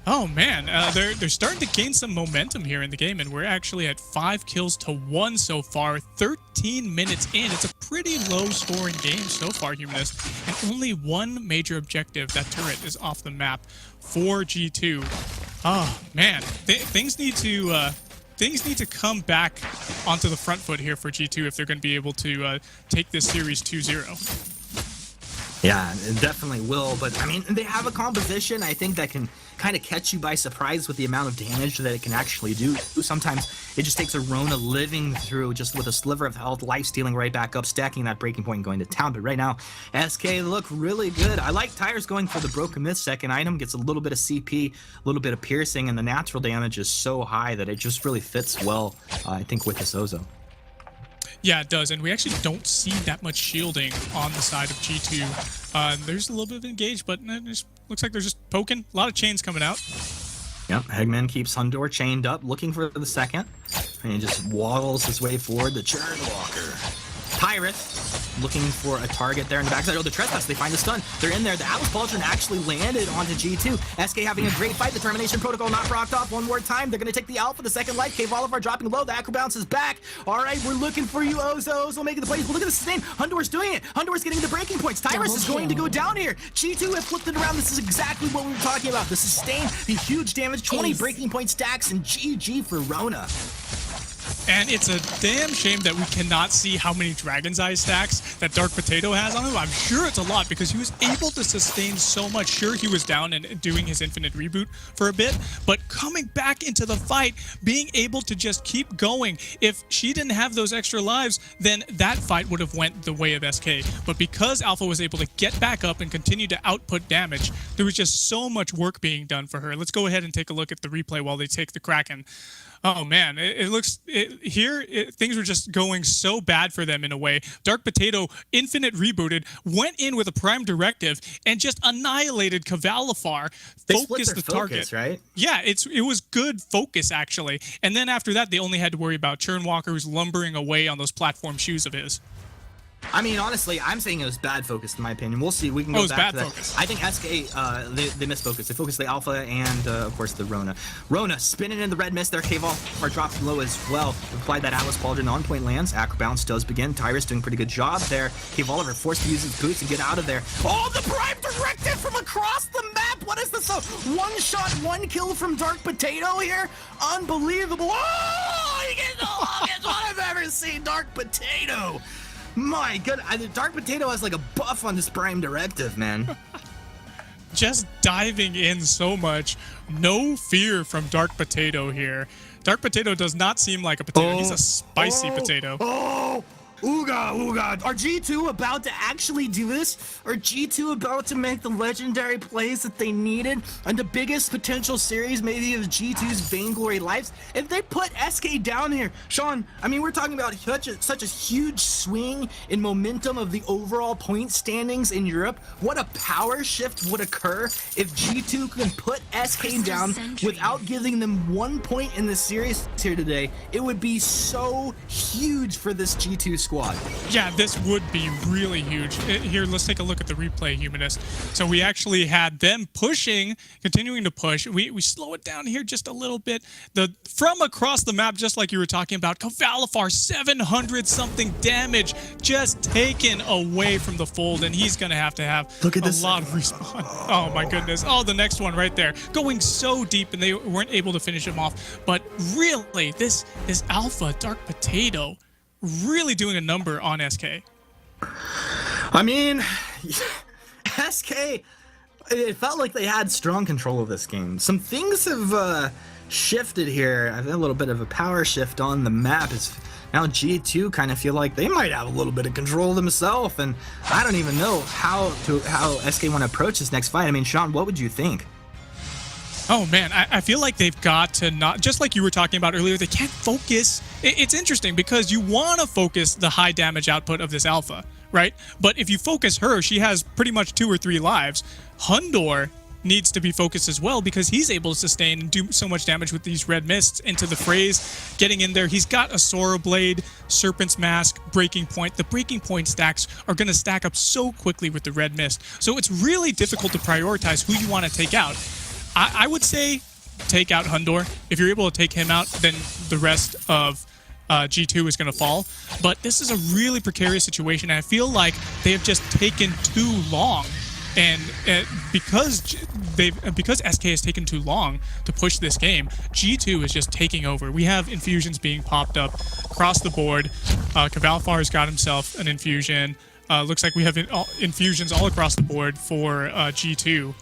Oh man, they're starting to gain some momentum here in the game, and we're actually at 5 kills to 1 so far. 13 minutes in. It's a pretty low-scoring game so far, Humanist, and only one major objective. That turret is off the map for G2. Oh man, things need to come back onto the front foot here for G2 if they're going to be able to take this series 2-0. Yeah, it definitely will, but I mean, they have a composition, I think, that can kind of catch you by surprise with the amount of damage that it can actually do. Sometimes it just takes a Rona living through just with a sliver of health, life stealing right back up, stacking that breaking point and going to town. But right now, SK look really good. I like Tyrus going for the Broken Myth second item, gets a little bit of CP, a little bit of piercing, and the natural damage is so high that it just really fits well, I think, with this Ozo. Yeah, it does, and we actually don't see that much shielding on the side of G2. There's a little bit of engage, but it just looks like they're just poking. A lot of chains coming out. Yep, Hegman keeps Hundor chained up, looking for the second, and he just waddles his way forward. The Churn Walker. Tyrus looking for a target there in the backside. Oh, the trespass, they find the stun. They're in there. The Atlas Pauldron actually landed onto G2. SK having a great fight. The termination protocol not rocked off one more time. They're going to take the Alpha, the second life. Qlash dropping low. The Acro Bounce is back. All right, we're looking for you, Ozo. Ozo making the plays. But look at the sustain. Hundor's doing it. Hundor's getting the breaking points. Tyrus is going to go down here. G2 have flipped it around. This is exactly what we were talking about. The sustain, the huge damage, 20 breaking point stacks, and GG for Rona. And it's a damn shame that we cannot see how many Dragon's Eye stacks that Dark Potato has on him. I'm sure it's a lot because he was able to sustain so much. Sure, he was down and doing his infinite reboot for a bit, but coming back into the fight, being able to just keep going. If she didn't have those extra lives, then that fight would have went the way of SK. But because Alpha was able to get back up and continue to output damage, there was just so much work being done for her. Let's go ahead and take a look at the replay while they take the Kraken. Oh man, it looks things were just going so bad for them in a way. Dark Potato infinite rebooted, went in with a prime directive, and just annihilated Cavalifar. They Focused split the their target. focus, right? Yeah, it was good focus actually. And then after that, they only had to worry about Churnwalker, who's lumbering away on those platform shoes of his. I mean, honestly, I'm saying it was bad focus in my opinion. We'll see. We can go back to that. Focus. I think SK, they misfocused. They focused the Alpha and, of course, the Rona. Rona spinning in the red mist there. K-Vol are dropped low as well. Applied that Atlas Pauldron on point lands. Acro Bounce does begin. Tyrus doing a pretty good job there. K-Vol forced to use his boots and get out of there. Oh, the Prime Directive from across the map. What is this? One shot, one kill from Dark Potato here. Unbelievable. Oh, he gets the longest one I've ever seen. Dark Potato. My goodness, Dark Potato has like a buff on this Prime Directive, man. Just diving in so much. No fear from Dark Potato here. Dark Potato does not seem like a potato. He's a spicy potato. Oh, ooga, ooga. Are G2 about to actually do this? Are G2 about to make the legendary plays that they needed? And the biggest potential series maybe of G2's Vainglory lives? If they put SK down here, Sean, I mean, we're talking about such a huge swing in momentum of the overall point standings in Europe. What a power shift would occur if G2 can put SK down without giving them 1 point in the series here today. It would be so huge for this G2 squad. Yeah, this would be really huge. Here, let's take a look at the replay, Humanist. So we actually had them pushing, continuing to push. We slow it down here just a little bit. From across the map, just like you were talking about, Cavalifar, 700-something damage just taken away from the fold, and he's going to have Look at a this. lot of respawn. Oh, my goodness. Oh, the next one right there. Going so deep, and they weren't able to finish him off. But really, this Alpha Dark Potato really doing a number on SK. I mean, SK, it felt like they had strong control of this game. Some things have shifted here. I think a little bit of a power shift on the map is now G2 kind of feel like they might have a little bit of control themselves, and I don't even know how SK want to approach this next fight. I mean, Sean, what would you think? Oh man, I feel like they've got to not, just like you were talking about earlier, they can't focus. It's interesting because you want to focus the high damage output of this Alpha, right? But if you focus her, she has pretty much 2 or 3 lives. Hundor needs to be focused as well because he's able to sustain and do so much damage with these red mists into the phrase, getting in there. He's got a Sora Blade, Serpent's Mask, Breaking Point. The Breaking Point stacks are going to stack up so quickly with the red mist. So it's really difficult to prioritize who you want to take out. I would say take out Hundor. If you're able to take him out, then the rest of G2 is going to fall. But this is a really precarious situation, and I feel like they have just taken too long. And because SK has taken too long to push this game, G2 is just taking over. We have infusions being popped up across the board. Cavalfar's got himself an infusion. Looks like we have infusions all across the board for G2.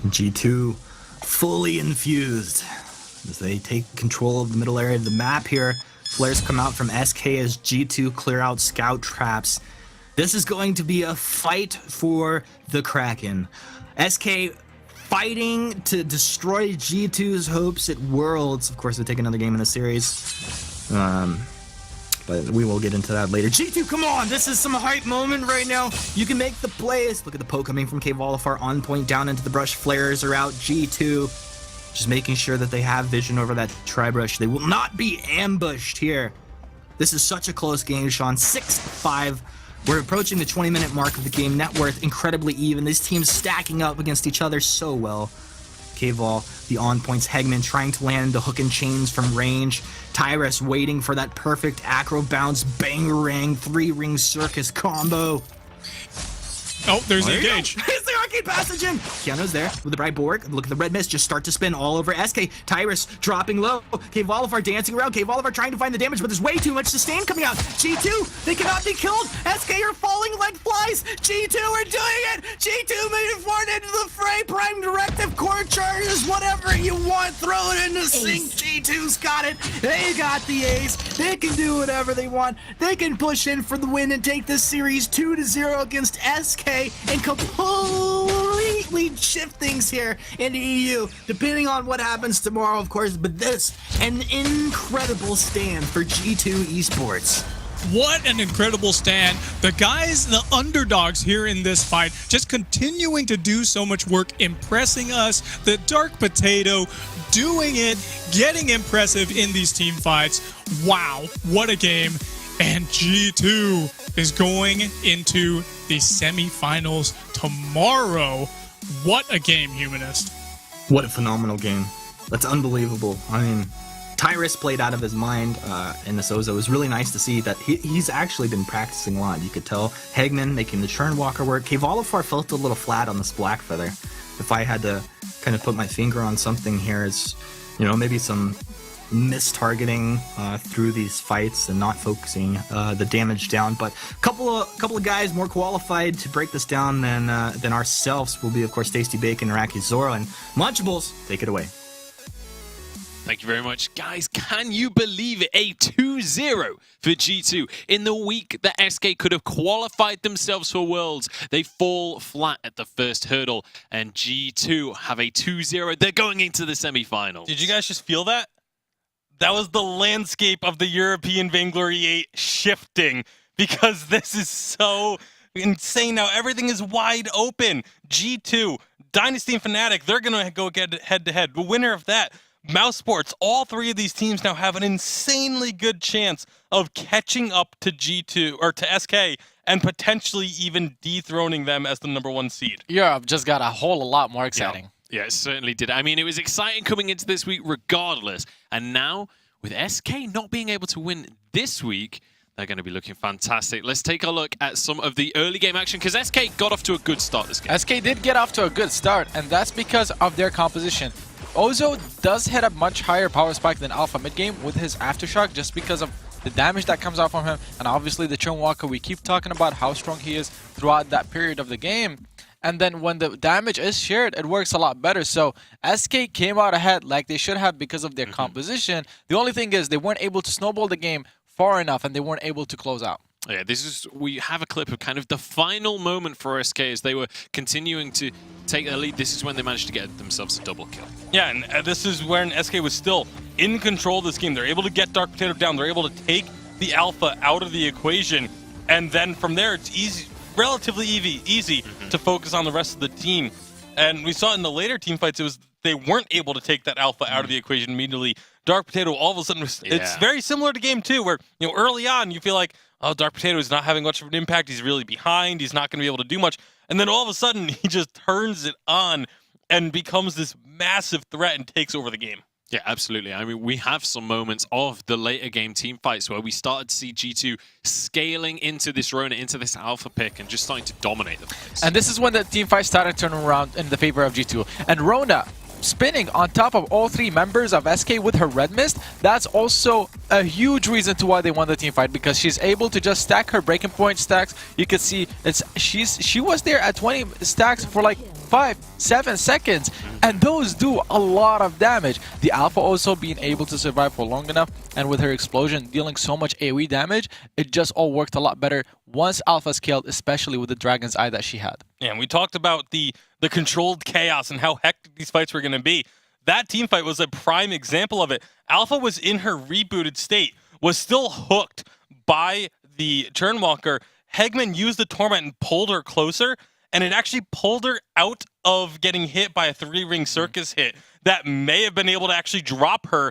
G2 fully infused as they take control of the middle area of the map here. Flares come out from SK as G2 clear out scout traps. This is going to be a fight for the Kraken. SK fighting to destroy G2's hopes at Worlds. Of course, they take another game in the series. But we will get into that later. G2, come on! This is some hype moment right now. You can make the plays. Look at the poke coming from Cavalifar on point down into the brush. Flares are out. G2 just making sure that they have vision over that tri-brush. They will not be ambushed here. This is such a close game, Sean. 6-5. We're approaching the 20-minute mark of the game. Net worth incredibly even. These teams stacking up against each other so well. K-Vol, the on-points, Hegman trying to land the hook and chains from range. Tyrus waiting for that perfect acro bounce, bangerang, 3-ring circus combo. Oh, there's the engage. Is there a arcade passage in. Keanu's there with the bright board. Look at the red mist just start to spin all over SK. Tyrus dropping low. Kvolifar dancing around. Kvolifar trying to find the damage, but there's way too much sustain coming out. G2, they cannot be killed. SK are falling like flies. G2 are doing it. G2 made it forward into the fray. Prime directive, core charges, whatever you want, throw it in the sink. G2's got it. They got the ace. They can do whatever they want. They can push in for the win and take this series 2-0 against SK and completely shift things here in the EU, depending on what happens tomorrow, of course. But this, an incredible stand for G2 Esports. What an incredible stand. The guys, the underdogs here in this fight, just continuing to do so much work, impressing us. The Dark Potato doing it, getting impressive in these team fights. Wow, what a game. And G2 is going into the semifinals tomorrow. What a game, Humanist. What a phenomenal game. That's unbelievable. I mean, Tyrus played out of his mind in this Ozo. It was really nice to see that he's actually been practicing a lot. You could tell Hegman making the Churnwalker work. Kvolifar felt a little flat on this Black Feather. If I had to kind of put my finger on something here, it's, you know, maybe some mistargeting through these fights and not focusing the damage down. But a couple of guys more qualified to break this down than ourselves will be, of course, Tasty Bacon, Iraqi Zoro, and Munchables. Take it away. Thank you very much. Guys, can you believe it? A 2-0 for G2. In the week that SK could have qualified themselves for Worlds, they fall flat at the first hurdle, and G2 have a 2-0. They're going into the semifinals. Did you guys just feel that? That was the landscape of the European Vainglory 8 shifting, because this is so insane now. Everything is wide open. G2, Dynasty and Fnatic, they're going to go get head-to-head. The winner of that, Mousesports, all three of these teams now have an insanely good chance of catching up to G2 or to SK and potentially even dethroning them as the #1 seed. Europe just got a whole lot more exciting. Yeah, it certainly did. I mean, it was exciting coming into this week regardless. And now, with SK not being able to win this week, they're going to be looking fantastic. Let's take a look at some of the early game action, because SK got off to a good start this game. SK did get off to a good start, and that's because of their composition. Ozo does hit a much higher power spike than Alpha mid-game with his Aftershock, just because of the damage that comes out from him, and obviously the Churnwalker. We keep talking about how strong he is throughout that period of the game. And then when the damage is shared, it works a lot better. So SK came out ahead like they should have because of their composition. The only thing is they weren't able to snowball the game far enough, and they weren't able to close out. Yeah, we have a clip of kind of the final moment for SK as they were continuing to take their lead. This is when they managed to get themselves a double kill. Yeah, and this is when SK was still in control of this game. They're able to get Dark Potato down. They're able to take the Alpha out of the equation. And then from there, it's easy, relatively easy to focus on the rest of the team. And we saw in the later team fights, they weren't able to take that Alpha out of the equation immediately. Dark Potato, all of a sudden, it's very similar to Game 2, where early on, you feel like, oh, Dark Potato is not having much of an impact. He's really behind. He's not going to be able to do much. And then all of a sudden, he just turns it on and becomes this massive threat and takes over the game. Yeah, absolutely. I mean, we have some moments of the later game team fights where we started to see G2 scaling into this Rona, into this Alpha pick, and just starting to dominate the fights. And this is when the team fight started turning around in the favor of G2. And Rona, spinning on top of all three members of SK with her Red Mist, that's also a huge reason to why they won the team fight, because she's able to just stack her breaking point stacks. You can see she was there at 20 stacks for like 5-7 seconds, and those do a lot of damage. The Alpha also being able to survive for long enough, and with her explosion dealing so much AoE damage, it just all worked a lot better once Alpha scaled, especially with the Dragon's Eye that she had. Yeah, and we talked about the controlled chaos and how hectic these fights were going to be. That team fight was a prime example of it. Alpha was in her rebooted state, was still hooked by the Churnwalker. Hegman used the Torment and pulled her closer, and it actually pulled her out of getting hit by a 3-ring circus hit that may have been able to actually drop her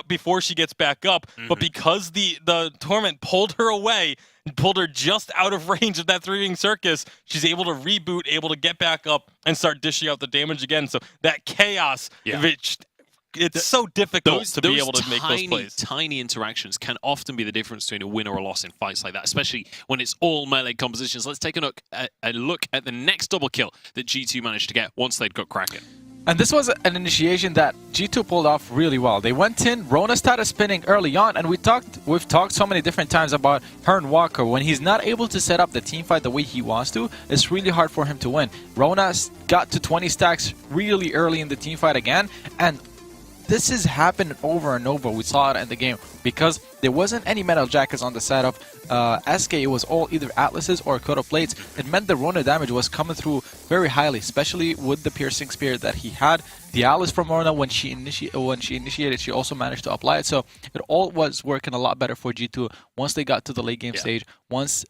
before she gets back up. But because the Torment pulled her away, pulled her just out of range of that 3-ring circus, she's able to reboot, able to get back up and start dishing out the damage again. So that chaos, which it's so difficult to be able to make those tiny, plays. tiny interactions can often be the difference between a win or a loss in fights like that, especially when it's all melee compositions. Let's take a look at the next double kill that G2 managed to get once they'd got Kraken. And this was an initiation that G2 pulled off really well. They went in, Rona started spinning early on, and we've talked so many different times about Hearn Walker. When he's not able to set up the team fight the way he wants to, it's really hard for him to win. Rona got to 20 stacks really early in the team fight again, and this has happened over and over. We saw it in the game because there wasn't any metal jackets on the side of SK. It was all either Atlases or Kodo plates. It meant the Rona damage was coming through very highly, especially with the piercing spear that he had. The Atlas from Rona, when she initiated, she also managed to apply it. So it all was working a lot better for G2 once they got to the late game stage. Once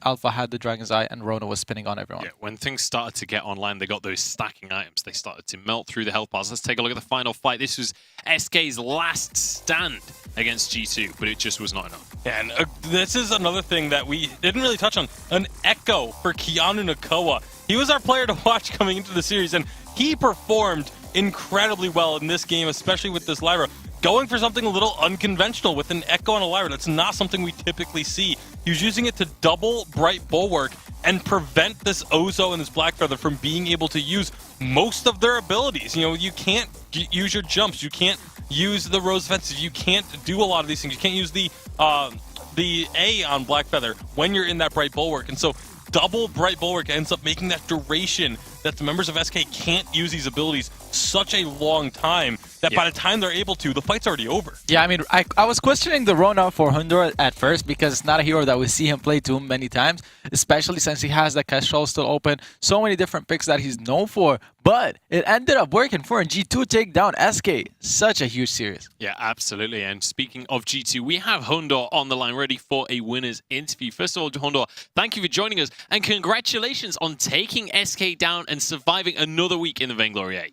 Alpha had the Dragon's Eye and Rona was spinning on everyone. Yeah, when things started to get online, they got those stacking items. They started to melt through the health bars. Let's take a look at the final fight. This was SK's last stand against G2, but it just was not enough. Yeah, and this is another thing that we didn't really touch on. An echo for Keanu Nakoa. He was our player to watch coming into the series, and he performed incredibly well in this game, especially with this Lyra. Going for something a little unconventional with an Echo and a Lyra. That's not something we typically see. He was using it to double Bright Bulwark and prevent this Ozo and this Blackfeather from being able to use most of their abilities. You know, you can't use your jumps. You can't use the Rose Offensive. You can't do a lot of these things. You can't use the A on Blackfeather when you're in that Bright Bulwark. And so double Bright Bulwark ends up making that duration that the members of SK can't use these abilities such a long time that by the time they're able to, the fight's already over. Yeah, I mean, I was questioning the Rona for Hundor at first because it's not a hero that we see him play too many times, especially since he has the Kestrel still open. So many different picks that he's known for, but it ended up working for him. G2 take down SK. Such a huge series. Yeah, absolutely. And speaking of G2, we have Hundor on the line ready for a winner's interview. First of all, Hundor, thank you for joining us and congratulations on taking SK down and surviving another week in the Vainglory8.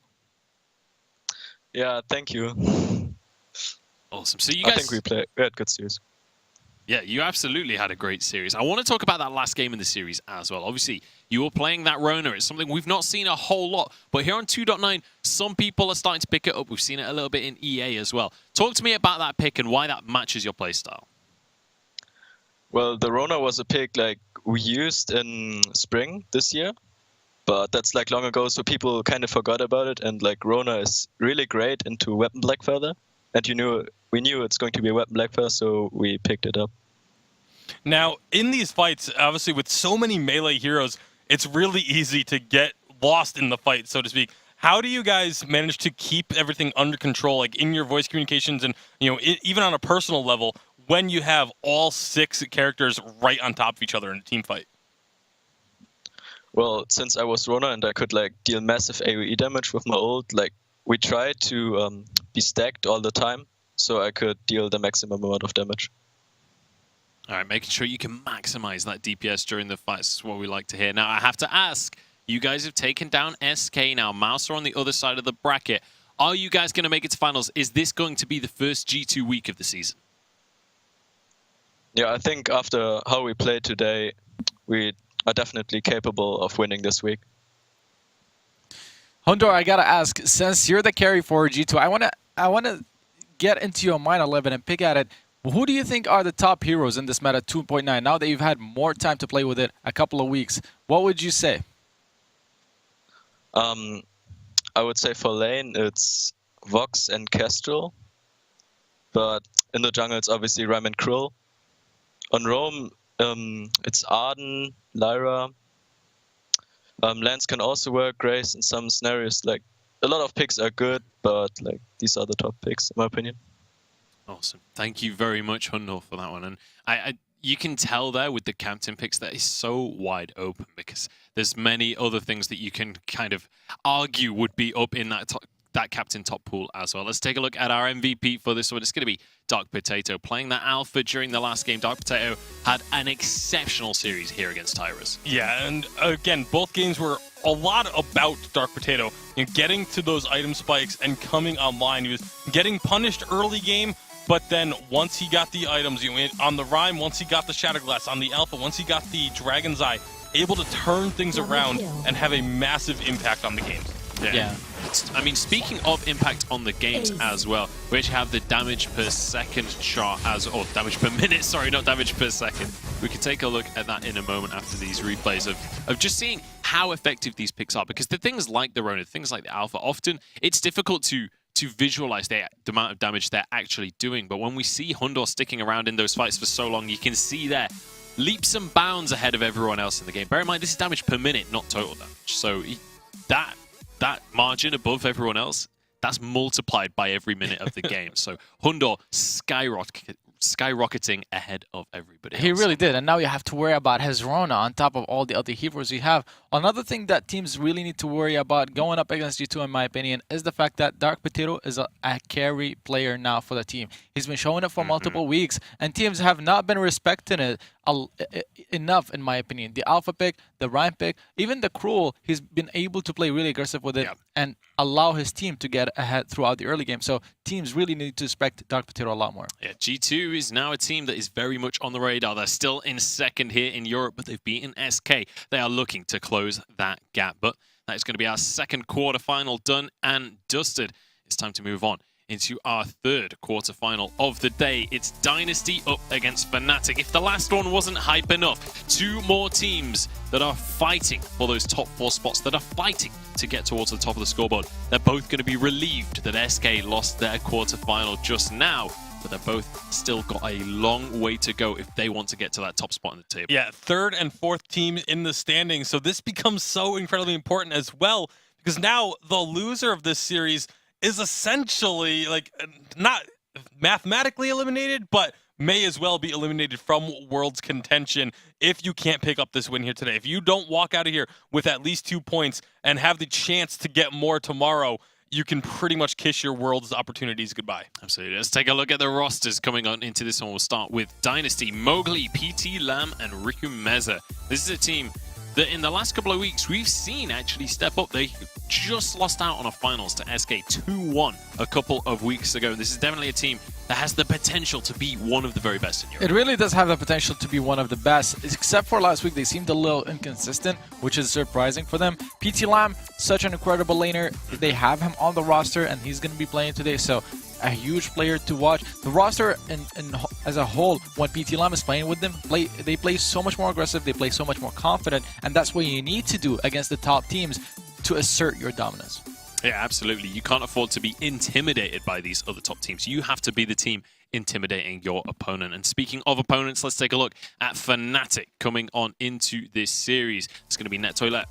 Yeah, thank you. Awesome. So you guys, I think we had good series. Yeah, you absolutely had a great series. I want to talk about that last game in the series as well. Obviously, you were playing that Rona. It's something we've not seen a whole lot. But here on 2.9, some people are starting to pick it up. We've seen it a little bit in EA as well. Talk to me about that pick and why that matches your playstyle. Well, the Rona was a pick like we used in spring this year. But that's like long ago, so people kind of forgot about it. And like Rona is really great into Weapon Blackfeather. And we knew it's going to be a Weapon Blackfeather, so we picked it up. Now, in these fights, obviously with so many melee heroes, it's really easy to get lost in the fight, so to speak. How do you guys manage to keep everything under control, like in your voice communications and, you know, even on a personal level, when you have all 6 characters right on top of each other in a team fight? Well, since I was Rona and I could like deal massive AoE damage with my ult, like we tried to be stacked all the time, so I could deal the maximum amount of damage. All right, making sure you can maximize that DPS during the fights is what we like to hear. Now, I have to ask, you guys have taken down SK now. Mouse are on the other side of the bracket. Are you guys going to make it to finals? Is this going to be the first G2 week of the season? Yeah, I think after how we played today, we are definitely capable of winning this week. Hundor, I gotta ask, since you're the carry for G2, I wanna get into your mind a little bit and pick at it. Who do you think are the top heroes in this meta 2.9? Now that you've had more time to play with it, a couple of weeks, what would you say? I would say for lane it's Vox and Kestrel, but in the jungle it's obviously Ram and Krull. On Roam, it's Arden, Lyra. Lance can also work, Grace in some scenarios. Like a lot of picks are good, but like these are the top picks in my opinion. Awesome. Thank you very much, Hundor, for that one. And you can tell there with the captain picks that is so wide open because there's many other things that you can kind of argue would be up in that captain top pool as well. Let's take a look at our MVP for this one. It's going to be Dark Potato. Playing that alpha during the last game, Dark Potato had an exceptional series here against Tyrus. Yeah, and again, both games were a lot about Dark Potato. You know, getting to those item spikes and coming online. He was getting punished early game, but then once he got the items, you know, on the Rhyme, once he got the Shadow Glass, on the Alpha, once he got the Dragon's Eye, able to turn things around and have a massive impact on the games. Yeah. I mean, speaking of impact on the games as well, we actually have the damage per second chart or damage per minute, sorry, not damage per second. We can take a look at that in a moment after these replays of just seeing how effective these picks are, because the things like the Rona, things like the Alpha, often it's difficult to visualize the amount of damage they're actually doing. But when we see Hundor sticking around in those fights for so long, you can see there leaps and bounds ahead of everyone else in the game. Bear in mind, this is damage per minute, not total damage. So that margin above everyone else, that's multiplied by every minute of the game. So Hundor skyrocketing ahead of everybody else. He really did, and now you have to worry about his Rona on top of all the other heroes you have. Another thing that teams really need to worry about going up against G2, in my opinion, is the fact that Dark Potato is a carry player now for the team. He's been showing it for multiple weeks, and teams have not been respecting it enough, in my opinion. The Alpha pick, the Rhyme pick, even the Cruel, he's been able to play really aggressive with it and allow his team to get ahead throughout the early game. So teams really need to respect Dark Potato a lot more. Yeah, G2 is now a team that is very much on the radar. They're still in second here in Europe, but they've beaten SK. They are looking to close that gap. But that is going to be our second quarterfinal done and dusted. It's time to move on into our third quarterfinal of the day. It's Dynasty up against Fnatic. If the last one wasn't hype enough, two more teams that are fighting for those top 4 spots, that are fighting to get towards the top of the scoreboard. They're both going to be relieved that SK lost their quarterfinal just now, but they've both still got a long way to go if they want to get to that top spot on the table. Yeah, third and fourth team in the standings. So this becomes so incredibly important as well, because now the loser of this series is essentially like not mathematically eliminated, but may as well be eliminated from World's contention if you can't pick up this win here today. If you don't walk out of here with at least 2 points and have the chance to get more tomorrow, you can pretty much kiss your World's opportunities goodbye. Absolutely. Let's take a look at the rosters coming on into this one. We'll start with Dynasty, Mowgli, PT Lam, and Riku Meza. This is a team that in the last couple of weeks we've seen actually step up. They just lost out on a finals to SK 2-1 a couple of weeks ago. This is definitely a team that has the potential to be one of the very best in Europe. It really does have the potential to be one of the best, except for last week they seemed a little inconsistent, which is surprising for them. PT Lam, such an incredible laner. They have him on the roster and he's going to be playing today, so a huge player to watch. The roster as a whole, when PT Lam is playing with them, they play so much more aggressive, they play so much more confident, and that's what you need to do against the top teams to assert your dominance. Yeah, absolutely. You can't afford to be intimidated by these other top teams. You have to be the team intimidating your opponent. And speaking of opponents, let's take a look at Fnatic coming on into this series. It's going to be NetToilet,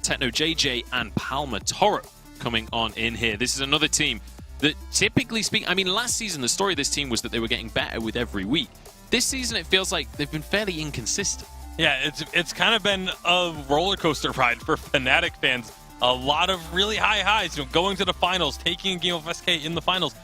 Techno JJ, and Palmer Toro coming on in here. This is another team that typically speaking, I mean, last season, the story of this team was that they were getting better with every week. This season, it feels like they've been fairly inconsistent. Yeah, it's kind of been a roller coaster ride for Fnatic fans. A lot of really high highs, going to the finals, taking a game of SK in the finals,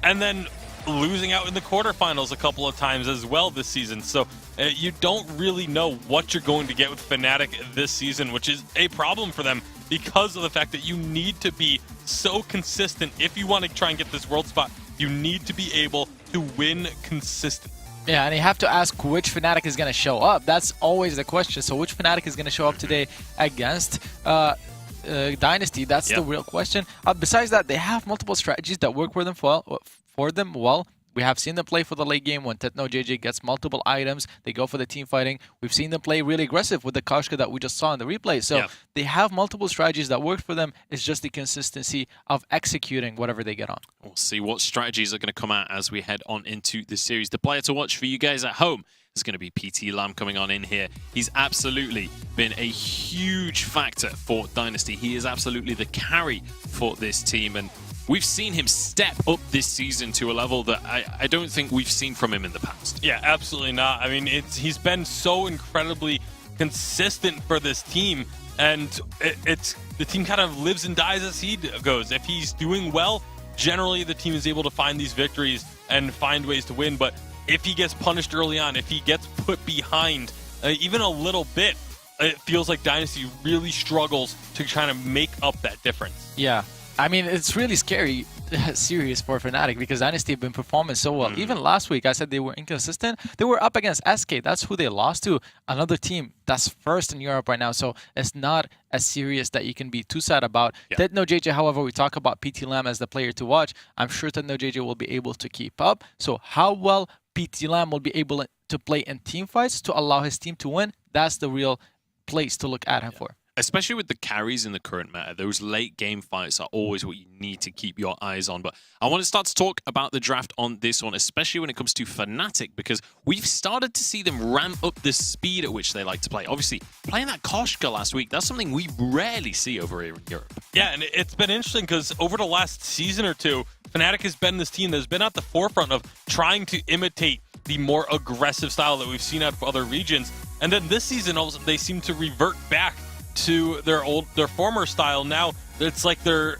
and then losing out in the quarterfinals a couple of times as well this season. So you don't really know what you're going to get with Fnatic this season, which is a problem for them because of the fact that you need to be so consistent. If you want to try and get this world spot, you need to be able to win consistently. Yeah, and you have to ask which Fnatic is going to show up. That's always the question. So which Fnatic is going to show up today against Dynasty? That's the real question. Besides that, they have multiple strategies that work for them well. We have seen them play for the late game when Techno JJ gets multiple items. They go for the team fighting. We've seen them play really aggressive with the Kashka that we just saw in the replay. So they have multiple strategies that work for them. It's just the consistency of executing whatever they get on. We'll see what strategies are going to come out as we head on into the series. The player to watch for you guys at home is going to be PT Lam coming on in here. He's absolutely been a huge factor for Dynasty. He is absolutely the carry for this team, and we've seen him step up this season to a level that I don't think we've seen from him in the past. Yeah, absolutely not. I mean, he's been so incredibly consistent for this team, and the team kind of lives and dies as he goes. If he's doing well, generally the team is able to find these victories and find ways to win. But if he gets punished early on, if he gets put behind even a little bit, it feels like Dynasty really struggles to try to make up that difference. Yeah. I mean, it's really scary serious for Fnatic because Dynasty have been performing so well. Even last week, I said they were inconsistent. They were up against SK. That's who they lost to. Another team that's first in Europe right now. So it's not as serious that you can be too sad about. Techno JJ, however, we talk about PT Lam as the player to watch. I'm sure Techno JJ will be able to keep up. So how well PT Lam will be able to play in team fights to allow his team to win, that's the real place to look at him for. Especially with the carries in the current meta, those late game fights are always what you need to keep your eyes on. But I want to start to talk about the draft on this one, especially when it comes to Fnatic, because we've started to see them ramp up the speed at which they like to play. Obviously, playing that Koshka last week, that's something we rarely see over here in Europe. Yeah, and it's been interesting because over the last season or two, Fnatic has been this team that's been at the forefront of trying to imitate the more aggressive style that we've seen out of other regions. And then this season, also, they seem to revert back to their former style. Now it's like they're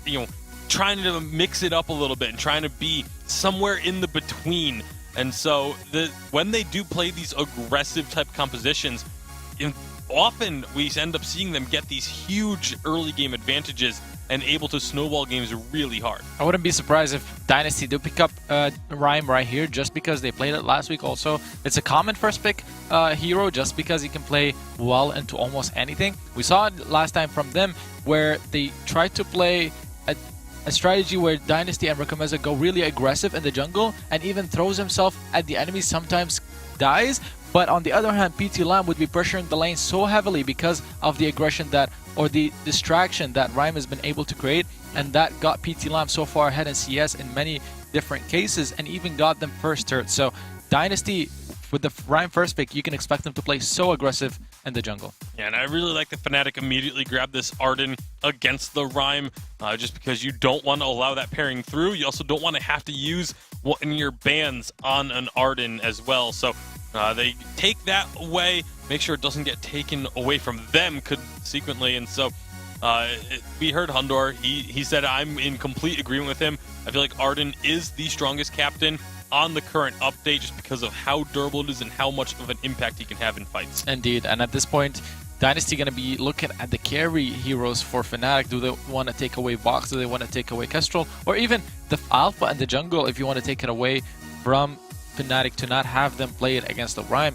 trying to mix it up a little bit and trying to be somewhere in the between. And so when they do play these aggressive type compositions, often we end up seeing them get these huge early game advantages and able to snowball games really hard. I wouldn't be surprised if Dynasty do pick up Rhyme right here just because they played it last week also. It's a common first pick hero just because he can play well into almost anything. We saw it last time from them where they tried to play a strategy where Dynasty and Rakameza go really aggressive in the jungle and even throws himself at the enemy, sometimes dies. But on the other hand, PT Lam would be pressuring the lane so heavily because of the aggression or the distraction that Rhyme has been able to create, and that got PT Lam so far ahead in CS in many different cases and even got them first turret. So Dynasty, with the Rhyme first pick, you can expect them to play so aggressive in the jungle. Yeah, and I really like that Fnatic immediately grabbed this Arden against the Rhyme, just because you don't want to allow that pairing through. You also don't want to have to use one in your bans on an Arden as well. So they take that away, make sure it doesn't get taken away from them consequently. And so we heard Hundor. He said, I'm in complete agreement with him. I feel like Arden is the strongest captain on the current update just because of how durable it is and how much of an impact he can have in fights. Indeed, and at this point, Dynasty going to be looking at the carry heroes for Fnatic. Do they want to take away Vox? Do they want to take away Kestrel? Or even the Alpha and the jungle if you want to take it away from Fnatic to not have them play it against the Rhyme.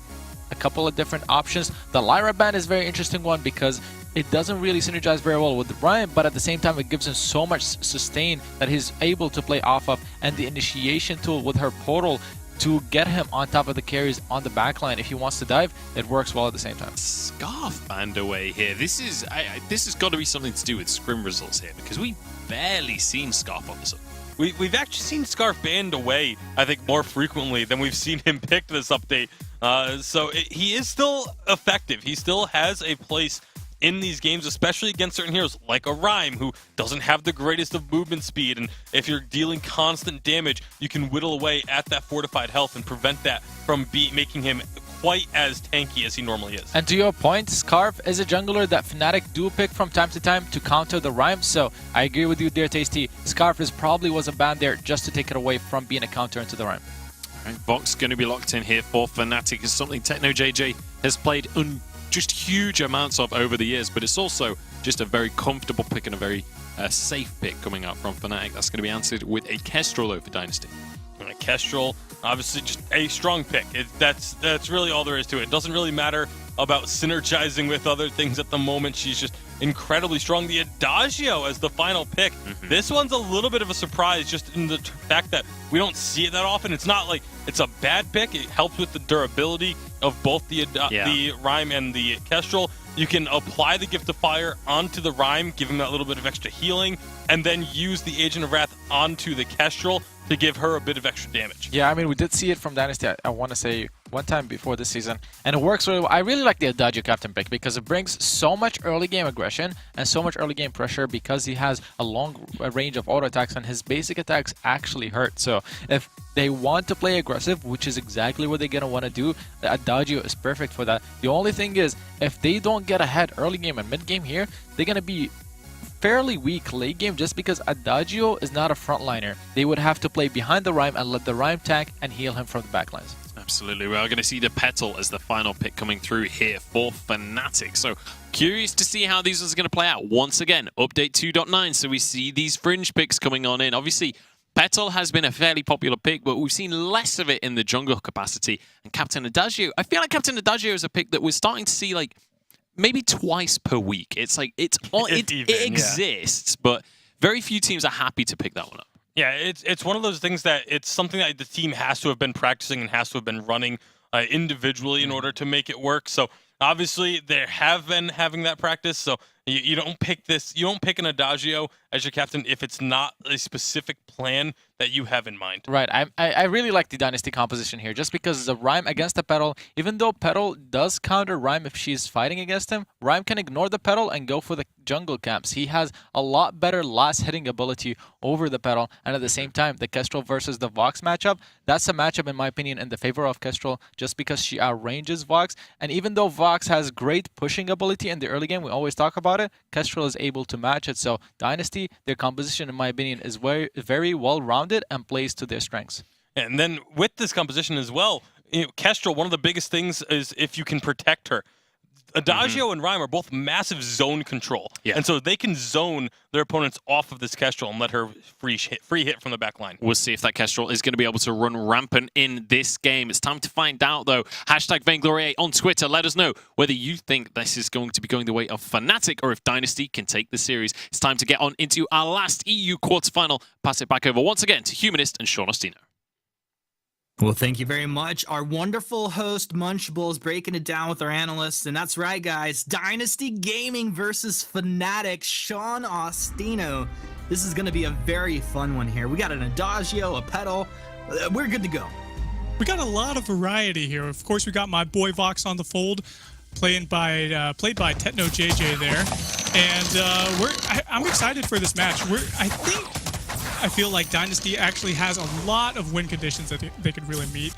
A couple of different options. The Lyra ban is a very interesting one because it doesn't really synergize very well with the Rhyme, but at the same time it gives him so much sustain that he's able to play off of, and the initiation tool with her portal to get him on top of the carries on the backline. If he wants to dive, it works well at the same time. Scarf banned away here. This has got to be something to do with scrim results here because we've barely seen Scarf on this. We've actually seen Scarf banned away, I think, more frequently than we've seen him picked this update. He is still effective. He still has a place in these games, especially against certain heroes like a Rhyme who doesn't have the greatest of movement speed, and if you're dealing constant damage, you can whittle away at that fortified health and prevent that from making him quite as tanky as he normally is. And to your point, Scarf is a jungler that Fnatic do pick from time to time to counter the Rhyme, so I agree with you there, Tasty. Scarf probably was a ban there just to take it away from being a counter into the Rhyme. Right, Vox going to be locked in here for Fnatic is something Techno JJ has played just huge amounts of over the years, but it's also just a very comfortable pick and a very safe pick coming out from Fnatic. That's going to be answered with a Kestrel though for Dynasty. And a Kestrel, obviously just a strong pick. That's really all there is to it. It doesn't really matter about synergizing with other things at the moment. She's just incredibly strong. The Adagio as the final pick. This one's a little bit of a surprise just in the fact that we don't see it that often. It's not like it's a bad pick. It helps with the durability of both the Rhyme and the Kestrel. You can apply the Gift of Fire onto the Rhyme, give him that little bit of extra healing, and then use the Agent of Wrath onto the Kestrel to give her a bit of extra damage. Yeah, I mean, we did see it from Dynasty, I want to say, one time before this season, and it works really well. I really like the Adagio captain pick because it brings so much early game aggression and so much early game pressure because he has a long range of auto attacks and his basic attacks actually hurt. So if they want to play aggressive, which is exactly what they're going to want to do, the Adagio is perfect for that. The only thing is, if they don't get ahead early game and mid game here, they're going to be fairly weak late game just because Adagio is not a frontliner. They would have to play behind the Rhyme and let the Rhyme tank and heal him from the backlines. Absolutely. We are going to see the Petal as the final pick coming through here for Fnatic. So curious to see how these ones are going to play out. Once again, update 2.9. So we see these fringe picks coming on in. Obviously, Petal has been a fairly popular pick, but we've seen less of it in the jungle capacity. And Captain Adagio, I feel like Captain Adagio is a pick that we're starting to see like maybe twice per week. It's like it exists, but very few teams are happy to pick that one up. Yeah, it's one of those things that it's something that the team has to have been practicing and has to have been running individually in order to make it work. So obviously they have been having that practice. So you don't pick an Adagio as your captain if it's not a specific plan that you have in mind. Right. I really like the Dynasty composition here just because the Rhyme against the Petal, even though Petal does counter Rhyme if she's fighting against him, Rhyme can ignore the Petal and go for the jungle camps. He has a lot better last hitting ability over the Petal, and at the same time, the Kestrel versus the Vox matchup, that's a matchup in my opinion in the favor of Kestrel just because she outranges Vox, and even though Vox has great pushing ability in the early game, we always talk about it, Kestrel is able to match it. So Dynasty, their composition in my opinion is very well rounded and plays to their strengths. And then with this composition as well, Kestrel, one of the biggest things is if you can protect her. Adagio and Rhyme are both massive zone control. Yeah. And so they can zone their opponents off of this Kestrel and let her free hit from the back line. We'll see if that Kestrel is going to be able to run rampant in this game. It's time to find out, though. Hashtag Vainglory8 on Twitter. Let us know whether you think this is going to be going the way of Fnatic or if Dynasty can take the series. It's time to get on into our last EU quarterfinal. Pass it back over once again to Humanist and Sean Ostino. Well, thank you very much. Our wonderful host, Munchables, breaking it down with our analysts. And that's right, guys. Dynasty Gaming versus Fnatic, Sean Ostino. This is going to be a very fun one here. We got an Adagio, a Petal. We're good to go. We got a lot of variety here. Of course, we got my boy Vox on the fold, played by Techno JJ there. And I'm excited for this match. I feel like Dynasty actually has a lot of win conditions that they could really meet.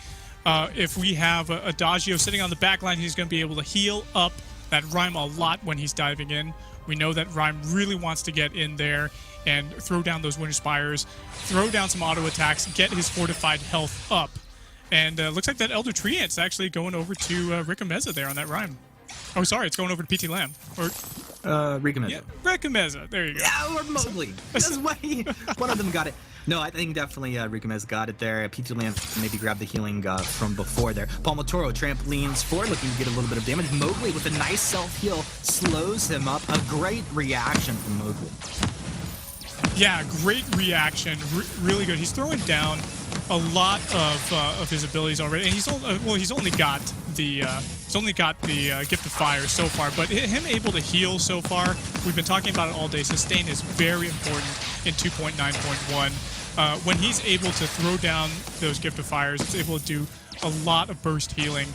If we have Adagio sitting on the back line, he's going to be able to heal up that Rhyme a lot when he's diving in. We know that Rhyme really wants to get in there and throw down those Winter Spires, throw down some auto attacks, get his fortified health up. And looks like that Elder Treant's actually going over to Rickameza there on that Rhyme. Oh, sorry, it's going over to PT Lamb. Or Rickameza. Yeah, Rickameza. There you go. Yeah, or Mowgli. That's why one of them got it. No, I think definitely Rickameza got it there. PT Lamb maybe grabbed the healing from before there. Palmatoro trampolines forward, looking to get a little bit of damage. Mowgli with a nice self-heal slows him up. A great reaction from Mowgli. Yeah, great reaction. Really good. He's throwing down a lot of his abilities already, and he's only got the Gift of Fire so far, but him able to heal so far, we've been talking about it all day. Sustain is very important in 2.9.1. When he's able to throw down those Gift of Fires, it's able to do a lot of burst healing.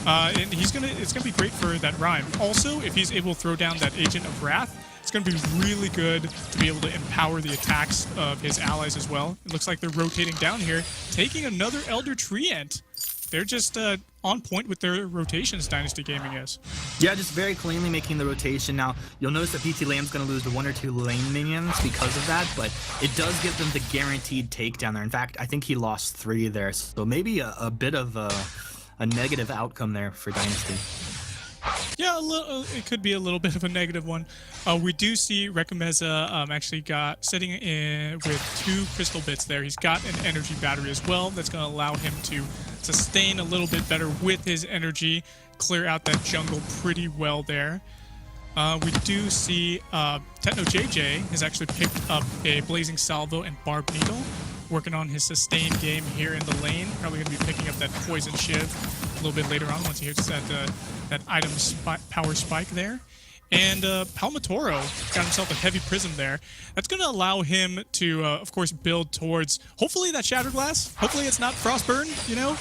And it's gonna be great for that Rhyme. Also, if he's able to throw down that Agent of Wrath, it's going to be really good to be able to empower the attacks of his allies as well. It looks like they're rotating down here, taking another Elder Treant. They're just on point with their rotations, Dynasty Gaming is. Yeah, just very cleanly making the rotation. Now, you'll notice that PT Lamb's going to lose to 1 or 2 lane minions because of that, but it does give them the guaranteed takedown there. In fact, I think he lost 3 there, so maybe a bit of a negative outcome there for Dynasty. Yeah, it could be a little bit of a negative one. We do see Rickameza actually sitting in with 2 crystal bits there. He's got an energy battery as well that's going to allow him to sustain a little bit better with his energy, clear out that jungle pretty well there. We do see Techno JJ has actually picked up a Blazing Salvo and Barb Needle, working on his sustain game here in the lane. Probably going to be picking up that Poison Shiv a little bit later on once he hits that item power spike there. And Palmatoro got himself a heavy prism there. That's going to allow him to, of course, build towards, hopefully, that Shattered Glass. Hopefully it's not Frostburn, you know?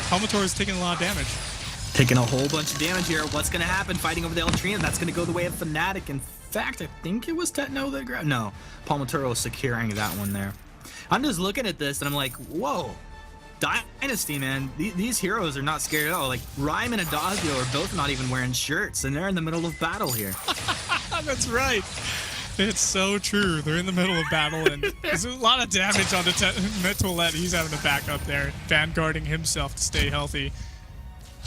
Palmatoro's taking a lot of damage. Taking a whole bunch of damage here. What's going to happen? Fighting over the Eltrine. That's going to go the way of Fnatic. In fact, I think it was Techno that grabbed. No, Palmatoro securing that one there. I'm just looking at this and I'm like, whoa. Dynasty, man, these heroes are not scared at all. Like, Rhyme and Adagio are both not even wearing shirts, and they're in the middle of battle here. That's right. It's so true. They're in the middle of battle, and there's a lot of damage on the Toilette. He's having to back up there, vanguarding himself to stay healthy.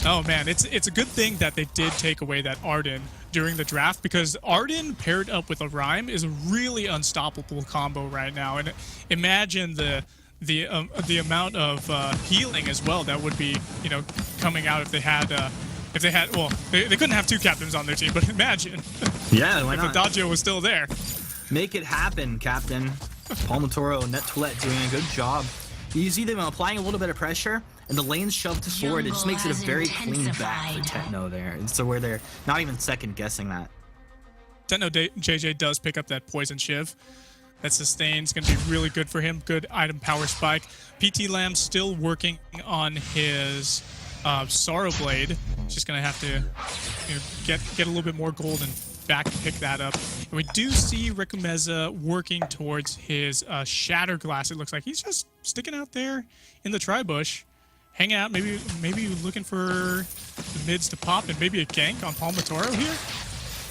Oh, man, it's a good thing that they did take away that Arden during the draft, because Arden paired up with a Rhyme is a really unstoppable combo right now. And imagine the the amount of healing as well that would be, you know, coming out if they had well, they couldn't have 2 captains on their team, but imagine Yeah, why if not? Adagio was still there. Make it happen, Captain. Palmatoro, Nettoilette doing a good job. You see them applying a little bit of pressure, and the lane's shoved forward. It just makes it a very clean back for Techno there. And so where they're not even second guessing that. Techno JJ does pick up that Poison Shiv. That sustain's going to be really good for him. Good item power spike. PT Lamb still working on his Sorrow Blade. He's just going to have to, you know, get a little bit more gold and back and pick that up. And we do see Rikumeza working towards his Shatter Glass. It looks like he's just sticking out there in the tri-bush, hanging out, maybe looking for the mids to pop and maybe a gank on Palmatoro here.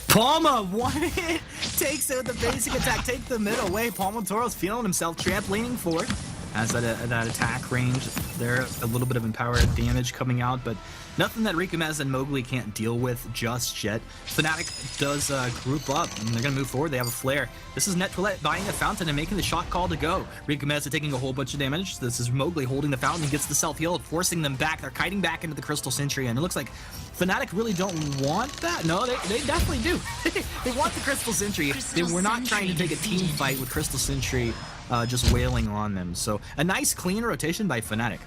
Palma, one hit, takes out the basic attack, take the mid away. Palmatoro's feeling himself, trampolining forward. Has that attack range there, a little bit of empowered damage coming out, but nothing that Rikumeza and Mowgli can't deal with just yet. Fnatic does group up, and they're going to move forward. They have a flare. This is Nettoilette buying a fountain and making the shot call to go. Rikumeza taking a whole bunch of damage. This is Mowgli holding the fountain. He gets the self-heal, forcing them back. They're kiting back into the Crystal Sentry, and it looks like Fnatic really don't want that. No, they definitely do. They want the Crystal Sentry. They were not trying to take a team fight with Crystal Sentry just wailing on them. So a nice clean rotation by Fnatic.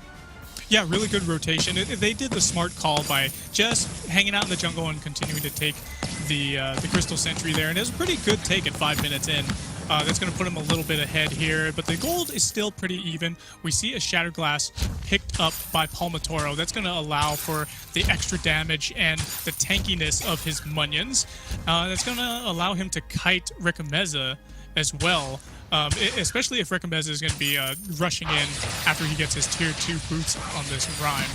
Yeah, really good rotation. They did the smart call by just hanging out in the jungle and continuing to take the Crystal Sentry there. And it was a pretty good take at 5 minutes in. That's going to put him a little bit ahead here, but the gold is still pretty even. We see a Shatter Glass picked up by Palmatoro. That's going to allow for the extra damage and the tankiness of his minions. That's going to allow him to kite Rikumeza as well. Especially if Rikumeza is going to be rushing in after he gets his tier 2 boots on this rhyme.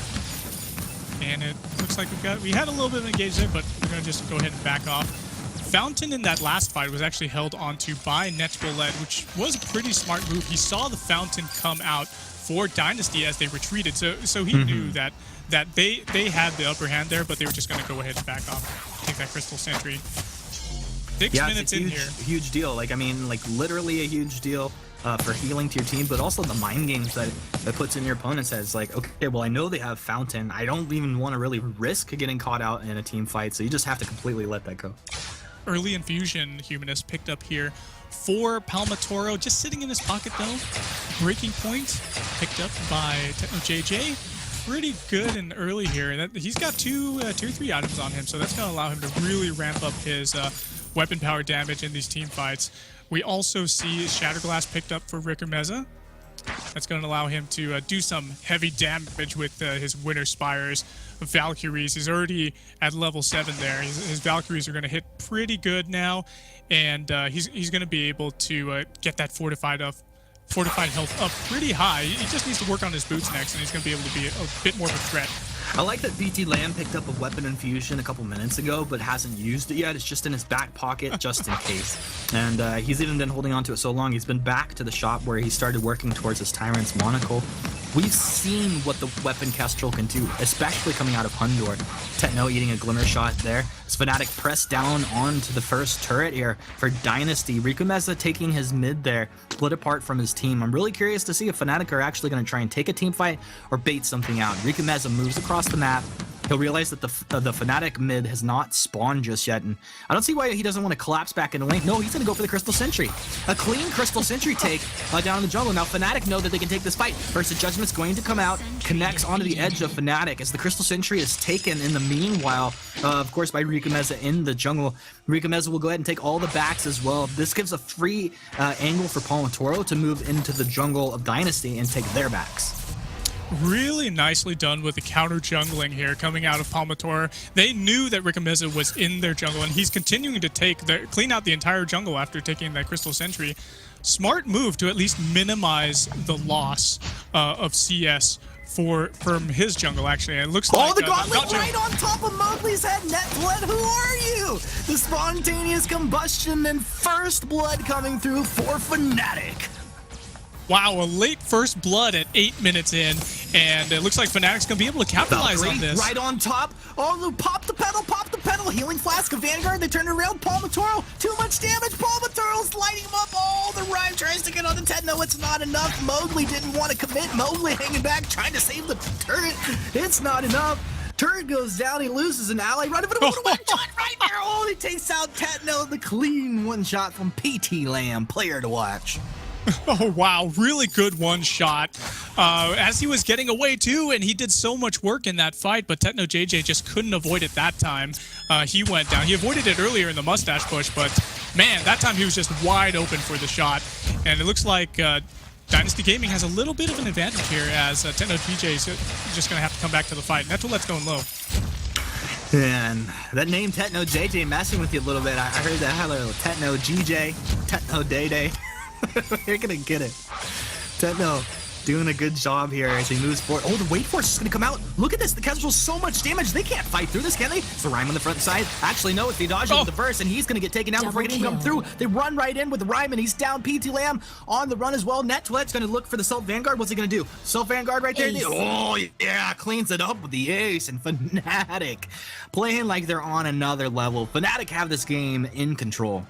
And it looks like we had a little bit of engage there, but we're going to just go ahead and back off. Fountain in that last fight was actually held onto by Nettoilette, which was a pretty smart move. He saw the Fountain come out for Dynasty as they retreated, so he knew that they had the upper hand there, but they were just going to go ahead and back off, take that Crystal Sentry. 6 minutes in here. Huge deal. Like, I mean, like literally a huge deal for healing to your team, but also the mind games that puts in your opponent's heads. Like, okay, well, I know they have Fountain. I don't even want to really risk getting caught out in a team fight, so you just have to completely let that go. Early infusion Humanist picked up here for Palmatoro, just sitting in his pocket though. Breaking point picked up by Techno JJ. Pretty good and early here. He's got two or three items on him, so that's going to allow him to really ramp up his weapon power damage in these team fights. We also see Shatter Glass picked up for Rikumeza. That's going to allow him to do some heavy damage with his Winter Spires. Valkyries, he's already at level 7 there. His Valkyries are going to hit pretty good now, and he's going to be able to get that fortified health up pretty high. He just needs to work on his boots next, and he's going to be able to be a bit more of a threat. I like that BT Lamb picked up a weapon infusion a couple minutes ago, but hasn't used it yet. It's just in his back pocket, just in case. And he's even been holding on to it so long. He's been back to the shop where he started working towards his Tyrant's Monocle. We've seen what the weapon Kestrel can do, especially coming out of Hundor. Techno eating a Glimmer Shot there. As Fnatic pressed down onto the first turret here for Dynasty. Rikumeza taking his mid there, split apart from his team. I'm really curious to see if Fnatic are actually going to try and take a team fight or bait something out. Rikumeza moves across the map. He'll realize that the Fnatic mid has not spawned just yet, and I don't see why he doesn't want to collapse back into lane. No, he's going to go for the Crystal Sentry. A clean Crystal Sentry take down in the jungle. Now Fnatic know that they can take this fight. First, the Judgment's going to come out, connects onto the edge of Fnatic as the Crystal Sentry is taken in the meanwhile, of course, by Rikumeza in the jungle. Rikumeza will go ahead and take all the backs as well. This gives a free angle for Palmatoro to move into the jungle of Dynasty and take their backs. Really nicely done with the counter jungling here coming out of Palmatoro. They knew that Rikumeza was in their jungle, and he's continuing to clean out the entire jungle after taking that Crystal Sentry. Smart move to at least minimize the loss of CS from his jungle, actually. And it looks like the gauntlet right on top of Mowgli's head. Nettoilette, who are you? The spontaneous combustion and first blood coming through for Fnatic. Wow, a late first blood at 8 minutes in, and it looks like Fnatic's gonna be able to capitalize Valkyrie, on this. right on top. Oh, pop the pedal, healing flask of Vanguard. They turn it around. Palmatoro, too much damage. Palmatoro's lighting him up. Oh, the Rhyme tries to get on the Tetno. It's not enough. Mowgli didn't want to commit. Mowgli hanging back, trying to save the turret. It's not enough. Turret goes down. He loses an ally. Right over the one shot right there. Oh, he takes out Tetno. The clean one shot from PT Lamb. Player to watch. Oh, wow. Really good one shot. As he was getting away, too, and he did so much work in that fight, but Tetno JJ just couldn't avoid it that time. He went down. He avoided it earlier in the mustache push, but, man, that time he was just wide open for the shot. And it looks like Dynasty Gaming has a little bit of an advantage here, as Tetno JJ is just going to have to come back to the fight. Nettolet's going low. And that name Tetno JJ messing with you a little bit. I heard that. Hello, Tetno GJ, Tetno Day Day. You're gonna get it. Tetno doing a good job here as he moves forward. Oh, the Wait Force is gonna come out. Look at this. The Kestrel's so much damage. They can't fight through this, can they? It's the Rhyme on the front side. Actually, no, it's the dodge with the burst, and he's gonna get taken down before he can even come through. They run right in with the Rhyme, and he's down. PT Lamb on the run as well. Nettolet's gonna look for the Self Vanguard. What's he gonna do? Self Vanguard right there. Oh, yeah, cleans it up with the ace. And Fnatic playing like they're on another level. Fnatic have this game in control.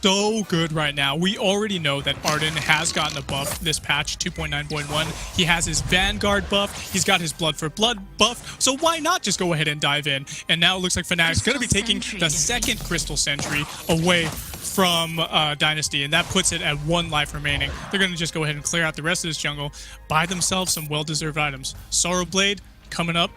So good right now. We already know that Arden has gotten a buff this patch 2.9.1. He has his Vanguard buff. He's got his Blood for Blood buff. So why not just go ahead and dive in? And now it looks like Fnatic's going to be taking the second Crystal Sentry away from Dynasty, and that puts it at 1 life remaining. They're going to just go ahead and clear out the rest of this jungle, buy themselves some well-deserved items. Sorrow Blade coming up.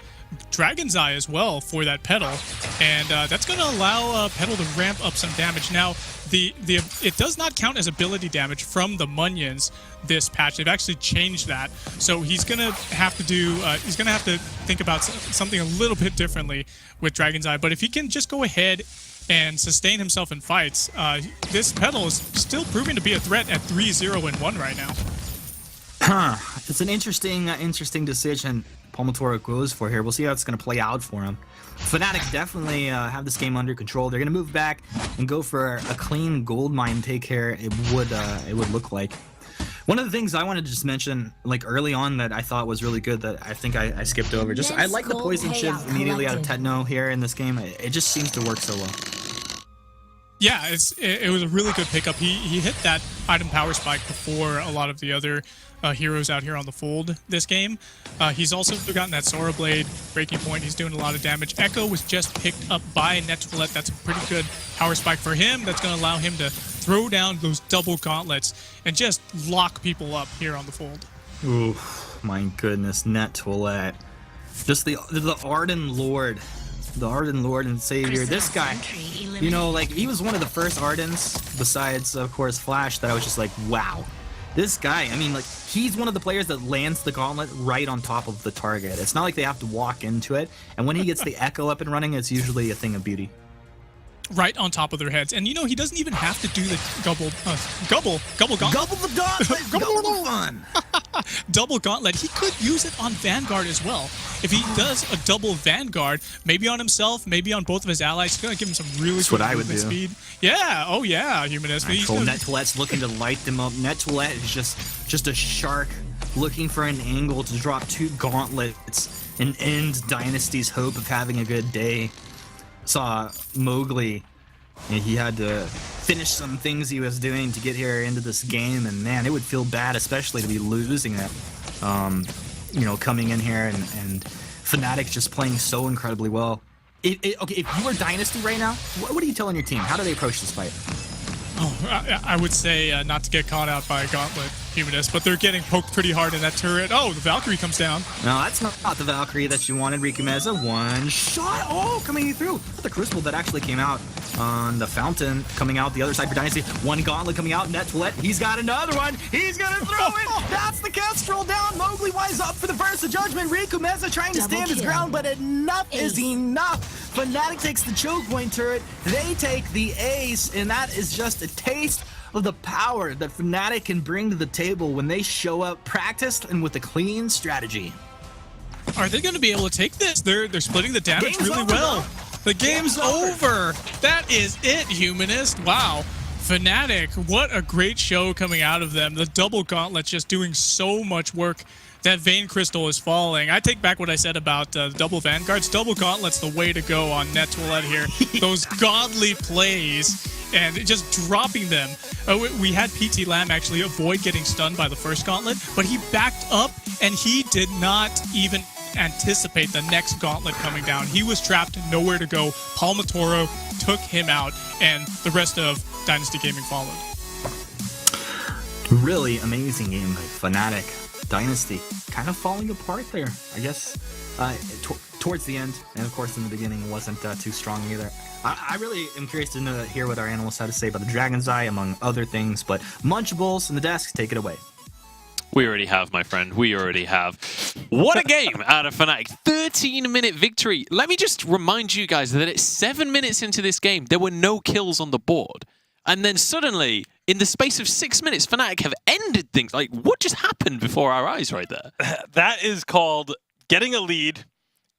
Dragon's Eye as well for that pedal, and that's going to allow pedal to ramp up some damage. Now, it does not count as ability damage from the Munions this patch. They've actually changed that, so he's going to have to do. He's going to have to think about something a little bit differently with Dragon's Eye. But if he can just go ahead and sustain himself in fights, this pedal is still proving to be a threat at 3-0-1 right now. It's an interesting decision Palmatoro goes for here. We'll see how it's going to play out for him. Fnatic definitely have this game under control. They're going to move back and go for a clean gold mine take here. It would look like. One of the things I wanted to just mention, like early on, that I thought was really good that I think I skipped over. Just I like the poison shiv immediately out of Tetno here in this game. It just seems to work so well. Yeah, it was a really good pickup. He hit that item power spike before a lot of the other heroes out here on the fold this game. He's also gotten that Sora Blade breaking point. He's doing a lot of damage. Echo was just picked up by Nettolet. That's a pretty good power spike for him. That's going to allow him to throw down those double gauntlets and just lock people up here on the fold. Ooh, my goodness, Nettolet. Just the Arden Lord. The Arden Lord and Savior. This guy, you know, like, he was one of the first Ardens, besides, of course, Qlash, that I was just like, wow. This guy, I mean, like, he's one of the players that lands the gauntlet right on top of the target. It's not like they have to walk into it. And when he gets the Echo up and running, it's usually a thing of beauty. Right on top of their heads. And, you know, he doesn't even have to do the gobble gauntlet. Gobble the gauntlet! Gobble the fun! Double gauntlet. He could use it on Vanguard as well. If he does a double Vanguard, maybe on himself, maybe on both of his allies, it's going to give him some really good movement speed. Yeah, oh yeah, Humanist. Nettolet's looking to light them up. Nettolet is just a shark looking for an angle to drop 2 gauntlets and end Dynasty's hope of having a good day. Saw Mowgli, and he had to finish some things he was doing to get here into this game, and man, it would feel bad, especially to be losing it. You know, coming in here and Fnatic just playing so incredibly well. Okay, if you were Dynasty right now, what are you telling your team? How do they approach this fight? Oh, I would say not to get caught out by a gauntlet, Humanist, but they're getting poked pretty hard in that turret. Oh, the Valkyrie comes down. No, that's not the Valkyrie that you wanted. Rikumeza, one shot. Oh, coming through. The Crucible that actually came out on the Fountain coming out the other side for Dynasty. One gauntlet coming out. Nettolet, he's got another one. He's going to throw it. That's the Kestrel down. Mowgli wise up for the Verse of Judgment. Rikumeza trying to stand his ground, but enough is enough. Fnatic takes the choke point turret. They take the ace, and that is just a taste of the power that Fnatic can bring to the table when they show up practiced and with a clean strategy. Are they going to be able to take this? They're splitting the damage really well. The game's over. That is it, Humanist. Wow. Fnatic, what a great show coming out of them. The double gauntlets just doing so much work. That Vein Crystal is falling. I take back what I said about double Vanguards. Double Gauntlet's the way to go on Netwillet here. Those godly plays and just dropping them. We had PT Lamb actually avoid getting stunned by the first Gauntlet, but he backed up and he did not even anticipate the next Gauntlet coming down. He was trapped, nowhere to go. Palmatoro took him out, and the rest of Dynasty Gaming followed. Really amazing game by Fnatic. Dynasty kind of falling apart there, I guess, towards the end, and of course in the beginning wasn't too strong either. I really am curious to hear what our analysts have to say about the Dragon's Eye, among other things, but Munchables and the desk, take it away. We already have, my friend. We already have. What a game out of Fnatic. 13-minute victory. Let me just remind you guys that at 7 minutes into this game, there were no kills on the board. And then suddenly, in the space of 6 minutes, Fnatic have ended things. Like, what just happened before our eyes right there? That is called getting a lead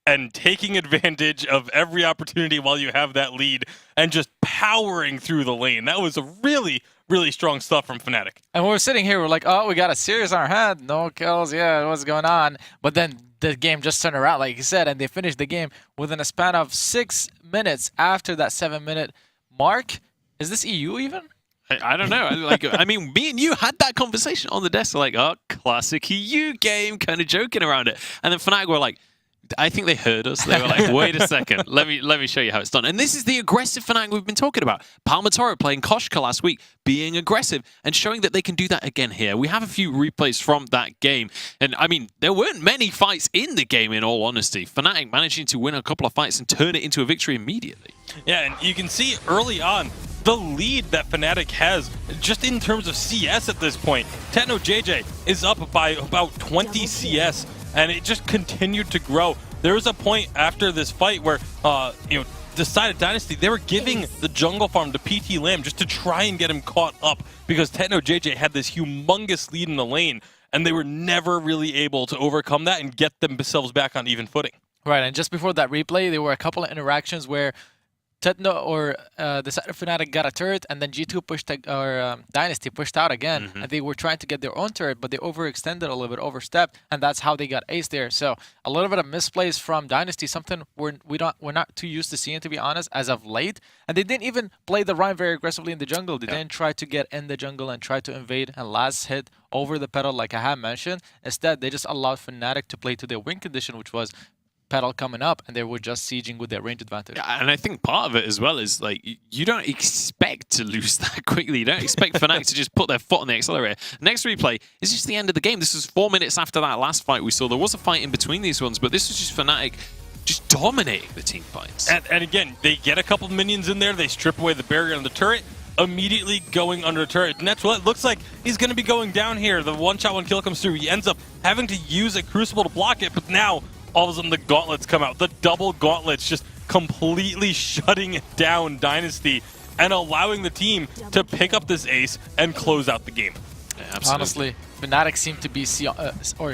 and taking advantage of every opportunity while you have that lead and just powering through the lane. That was a really, really strong stuff from Fnatic. And we're sitting here, we're like, oh, we got a series on our head. No kills, yeah, what's going on? But then the game just turned around, like you said, and they finished the game within a span of 6 minutes after that 7-minute mark. Is this EU even? I don't know. I mean, me and you had that conversation on the desk, like, oh, classic EU game, kind of joking around it. And then Fnatic were like, I think they heard us. They were like, wait a second, let me show you how it's done. And this is the aggressive Fnatic we've been talking about. Palmatoro playing Koshka last week, being aggressive and showing that they can do that again here. We have a few replays from that game. And I mean, there weren't many fights in the game, in all honesty. Fnatic managing to win a couple of fights and turn it into a victory immediately. Yeah, and you can see early on the lead that Fnatic has just in terms of CS at this point. Techno JJ is up by about 20 CS, and it just continued to grow. There was a point after this fight where, decided Dynasty, they were giving the jungle farm to PT Lamb just to try and get him caught up because Techno JJ had this humongous lead in the lane, and they were never really able to overcome that and get themselves back on even footing. Right, and just before that replay, there were a couple of interactions where Techno or the side of Fnatic got a turret, and then G2 pushed, or Dynasty pushed out again, and they were trying to get their own turret, but they overextended a little bit, overstepped, and that's how they got aced there. So a little bit of misplays from Dynasty, something we're not too used to seeing, to be honest, as of late. And they didn't even play the Rhyme very aggressively in the jungle. They didn't try to get in the jungle and try to invade and last hit over the pedal, like I have mentioned. Instead, they just allowed Fnatic to play to their win condition, which was pedal coming up, and they were just sieging with their range advantage. Yeah, and I think part of it as well is like you don't expect to lose that quickly. You don't expect Fnatic to just put their foot on the accelerator. Next replay is just the end of the game. This was 4 minutes after that last fight we saw. There was a fight in between these ones, but this was just Fnatic just dominating the team fights. And again, they get a couple minions in there. They strip away the barrier on the turret, immediately going under a turret. Netwillet looks like he's going to be going down here. The one-shot, one-kill comes through. He ends up having to use a Crucible to block it, but now all of a sudden the gauntlets come out. The double gauntlets just completely shutting down Dynasty and allowing the team to pick up this ace and close out the game. Yeah, absolutely. Honestly, Fnatic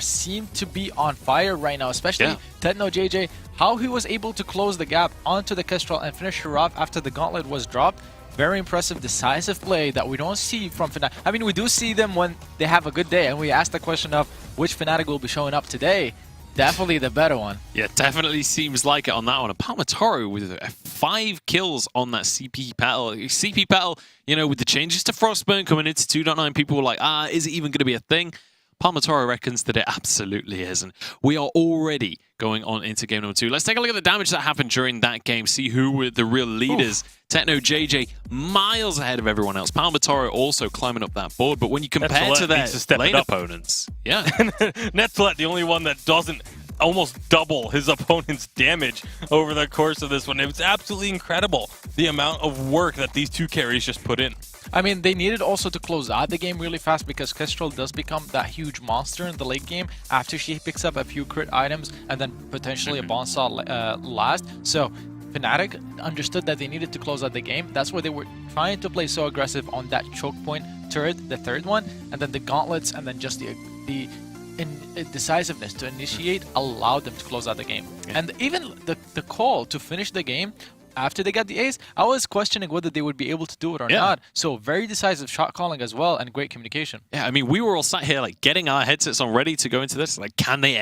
seem to be on fire right now, especially Techno JJ. How he was able to close the gap onto the Kestrel and finish her off after the gauntlet was dropped. Very impressive, decisive play that we don't see from Fnatic. I mean, we do see them when they have a good day, and we asked the question of which Fnatic will be showing up today. Definitely the better one. Yeah, definitely seems like it on that one. And Palmatoro with 5 kills on that CP Petal. CP Petal, you know, with the changes to Frostburn coming into 2.9, people were like, is it even going to be a thing? Palmatoro reckons that it absolutely isn't. We are already going on into game number 2. Let's take a look at the damage that happened during that game, see who were the real leaders. Oof. Techno JJ miles ahead of everyone else. Palmatoro also climbing up that board, but when you compare to their lane opponents, Netwillet, the only one that doesn't almost double his opponent's damage over the course of this one. It was absolutely incredible, the amount of work that these two carries just put in. I mean, they needed also to close out the game really fast because Kestrel does become that huge monster in the late game after she picks up a few crit items and then potentially a Bonesaw last. So Fnatic understood that they needed to close out the game. That's why they were trying to play so aggressive on that choke point turret, the third one, and then the gauntlets, and then just the decisiveness to initiate allowed them to close out the game. And even the call to finish the game after they got the ace, I was questioning whether they would be able to do it or Yeah. not. So very decisive shot calling as well, and great communication. Yeah, I mean, we were all sat here like getting our headsets on, ready to go into this. Like, can they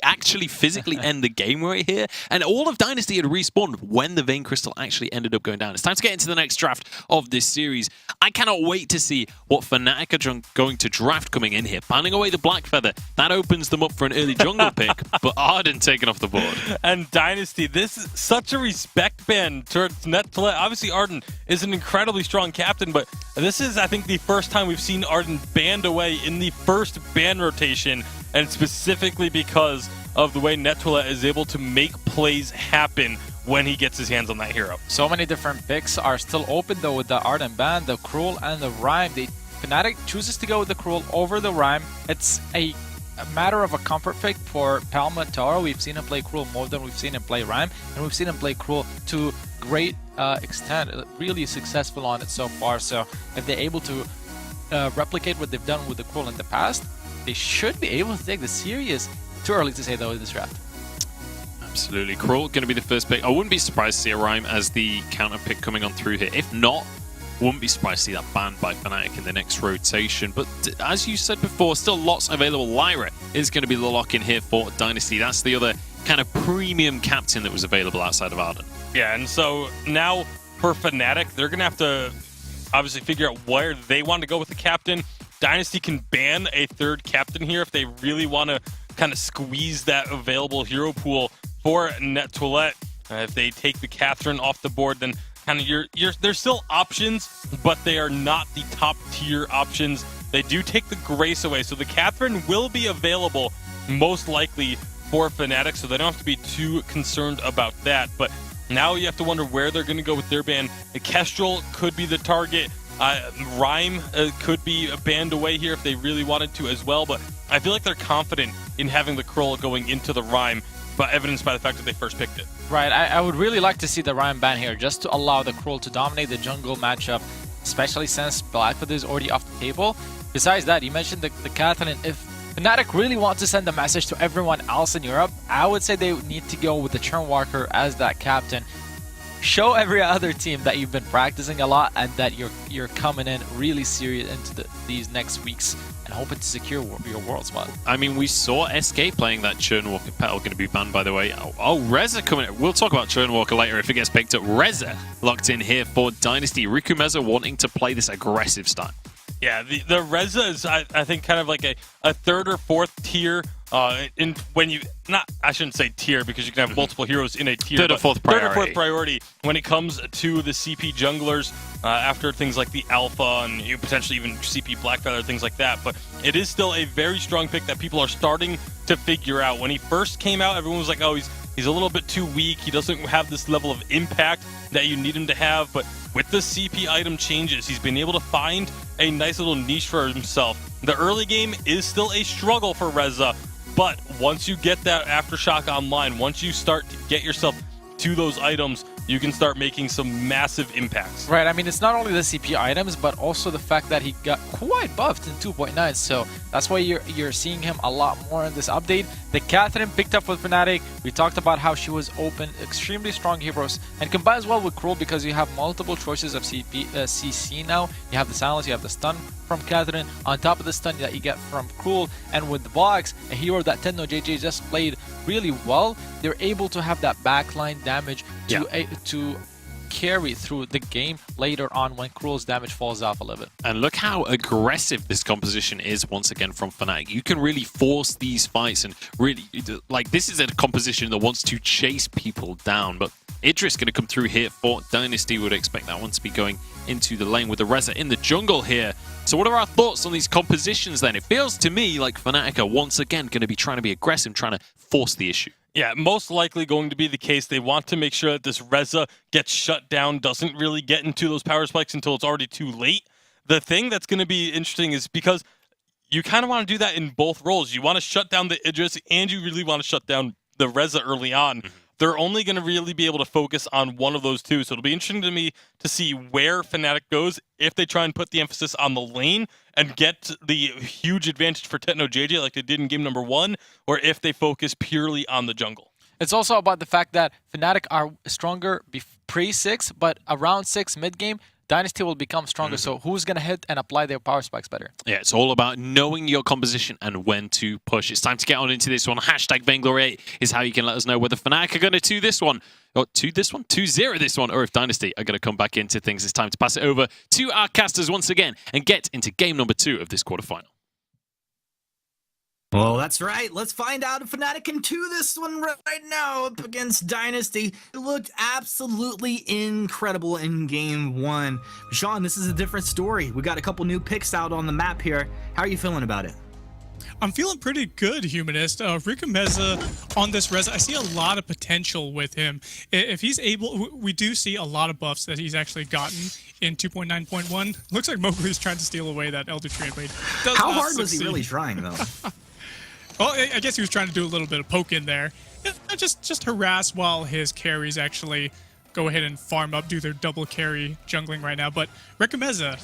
actually physically end the game right here? And all of Dynasty had respawned when the Vein Crystal actually ended up going down. It's time to get into the next draft of this series. I cannot wait to see what Fnatic are going to draft coming in here. Banning away the Black Feather, that opens them up for an early jungle pick, but Arden taken off the board. And Dynasty, this is such a respect ban towards Net2let. Obviously, Arden is an incredibly strong captain, but this is, I think, the first time we've seen Arden banned away in the first ban rotation, and specifically because of the way Net2let is able to make plays happen when he gets his hands on that hero. So many different picks are still open though with the Arden ban, the Cruel, and the Rhyme. Fnatic chooses to go with the Cruel over the Rhyme. It's a matter of a comfort pick for Palma Taro. We've seen him play Cruel more than we've seen him play Rhyme, and we've seen him play Cruel to great extent. Really successful on it so far. So if they're able to replicate what they've done with the Cruel in the past, they should be able to take this serious. Too early to say though in this draft. Absolutely. Cruel going to be the first pick. I wouldn't be surprised to see a Rhyme as the counter pick coming on through here. If not, wouldn't be surprised to see that banned by Fnatic in the next rotation. But as you said before, still lots available. Lyra is going to be the lock-in here for Dynasty. That's the other kind of premium captain that was available outside of Arden. Yeah, and so now for Fnatic, they're going to have to obviously figure out where they want to go with the captain. Dynasty can ban a third captain here if they really want to kind of squeeze that available hero pool for Net2let. If they take the Catherine off the board, then kind of there's still options, but they are not the top tier options. They do take the Grace away, so the Catherine will be available most likely for Fnatic, so they don't have to be too concerned about that. But now you have to wonder where they're going to go with their ban. The Kestrel could be the target. Rhyme could be banned away here if they really wanted to as well, but I feel like they're confident in having the Cruel going into the Rhyme, but evidenced by the fact that they first picked it. Right, I would really like to see the Rhyme ban here just to allow the Cruel to dominate the jungle matchup, especially since Blackfoot is already off the table. Besides that, you mentioned the Catherine. If Fnatic really wants to send a message to everyone else in Europe, I would say they need to go with the Churnwalker as that captain. Show every other team that you've been practicing a lot and that you're coming in really serious into these next weeks and hoping to secure your world spot. I mean, we saw SK playing that Churnwalker. Petal going to be banned, by the way. Oh, Reza coming in. We'll talk about Churnwalker later if it gets picked up. Reza locked in here for Dynasty. Riku Meza wanting to play this aggressive style. Yeah, the Reza is, I think, kind of like a third or fourth tier. I shouldn't say tier because you can have multiple heroes in a tier. Third or fourth priority. Third or fourth priority when it comes to the CP junglers after things like the Alpha and you potentially even CP Blackfeather, things like that. But it is still a very strong pick that people are starting to figure out. When he first came out, everyone was like, oh, he's a little bit too weak. He doesn't have this level of impact that you need him to have. But with the CP item changes, he's been able to find a nice little niche for himself. The early game is still a struggle for Reza, but once you get that Aftershock online, once you start to get yourself to those items, you can start making some massive impacts. Right, I mean, it's not only the CP items, but also the fact that he got quite buffed in 2.9, so that's why you're seeing him a lot more in this update. The Catherine picked up with Fnatic. We talked about how she was open, extremely strong heroes, and combines well with Cruel because you have multiple choices of CC now. You have the Silence, you have the Stun from Catherine, on top of the stun that you get from Cruel, and with the Box, a hero that TennoJJ just played really well, they're able to have that backline damage to carry through the game later on when Cruel's damage falls off a little bit. And look how aggressive this composition is once again from Fnatic. You can really force these fights and really, like, this is a composition that wants to chase people down, but Idris going to come through here for Dynasty. Would expect that one to be going into the lane with the Reza in the jungle here. So what are our thoughts on these compositions then? It feels to me like Fnatic are once again going to be trying to be aggressive, trying to force the issue. Yeah, most likely going to be the case. They want to make sure that this Reza gets shut down, doesn't really get into those power spikes until it's already too late. The thing that's going to be interesting is because you kind of want to do that in both roles. You want to shut down the Idris and you really want to shut down the Reza early on. They're only going to really be able to focus on one of those two. So it'll be interesting to me to see where Fnatic goes if they try and put the emphasis on the lane and get the huge advantage for TennoJJ like they did in game number 1, or if they focus purely on the jungle. It's also about the fact that Fnatic are stronger pre-6, but around 6 mid-game, Dynasty will become stronger. So who's going to hit and apply their power spikes better? Yeah, it's all about knowing your composition and when to push. It's time to get on into this one. Hashtag Vainglory8 is how you can let us know whether Fnatic are going to 2 this one, or 2 this one, 2-0 this one, or if Dynasty are going to come back into things. It's time to pass it over to our casters once again and get into game number 2 of this quarterfinal. Well, that's right. Let's find out if Fnatic can do this one right now up against Dynasty. It looked absolutely incredible in game 1. Sean, this is a different story. We got a couple new picks out on the map here. How are you feeling about it? I'm feeling pretty good, Humanist. Rikameza on this res, I see a lot of potential with him. If he's able, we do see a lot of buffs that he's actually gotten in 2.9.1. Looks like Mowgli's trying to steal away that Elder Treant blade. How hard was he really trying, though? Well, I guess he was trying to do a little bit of poke in there. Just harass while his carries actually go ahead and farm up, do their double carry jungling right now. But Rikameza,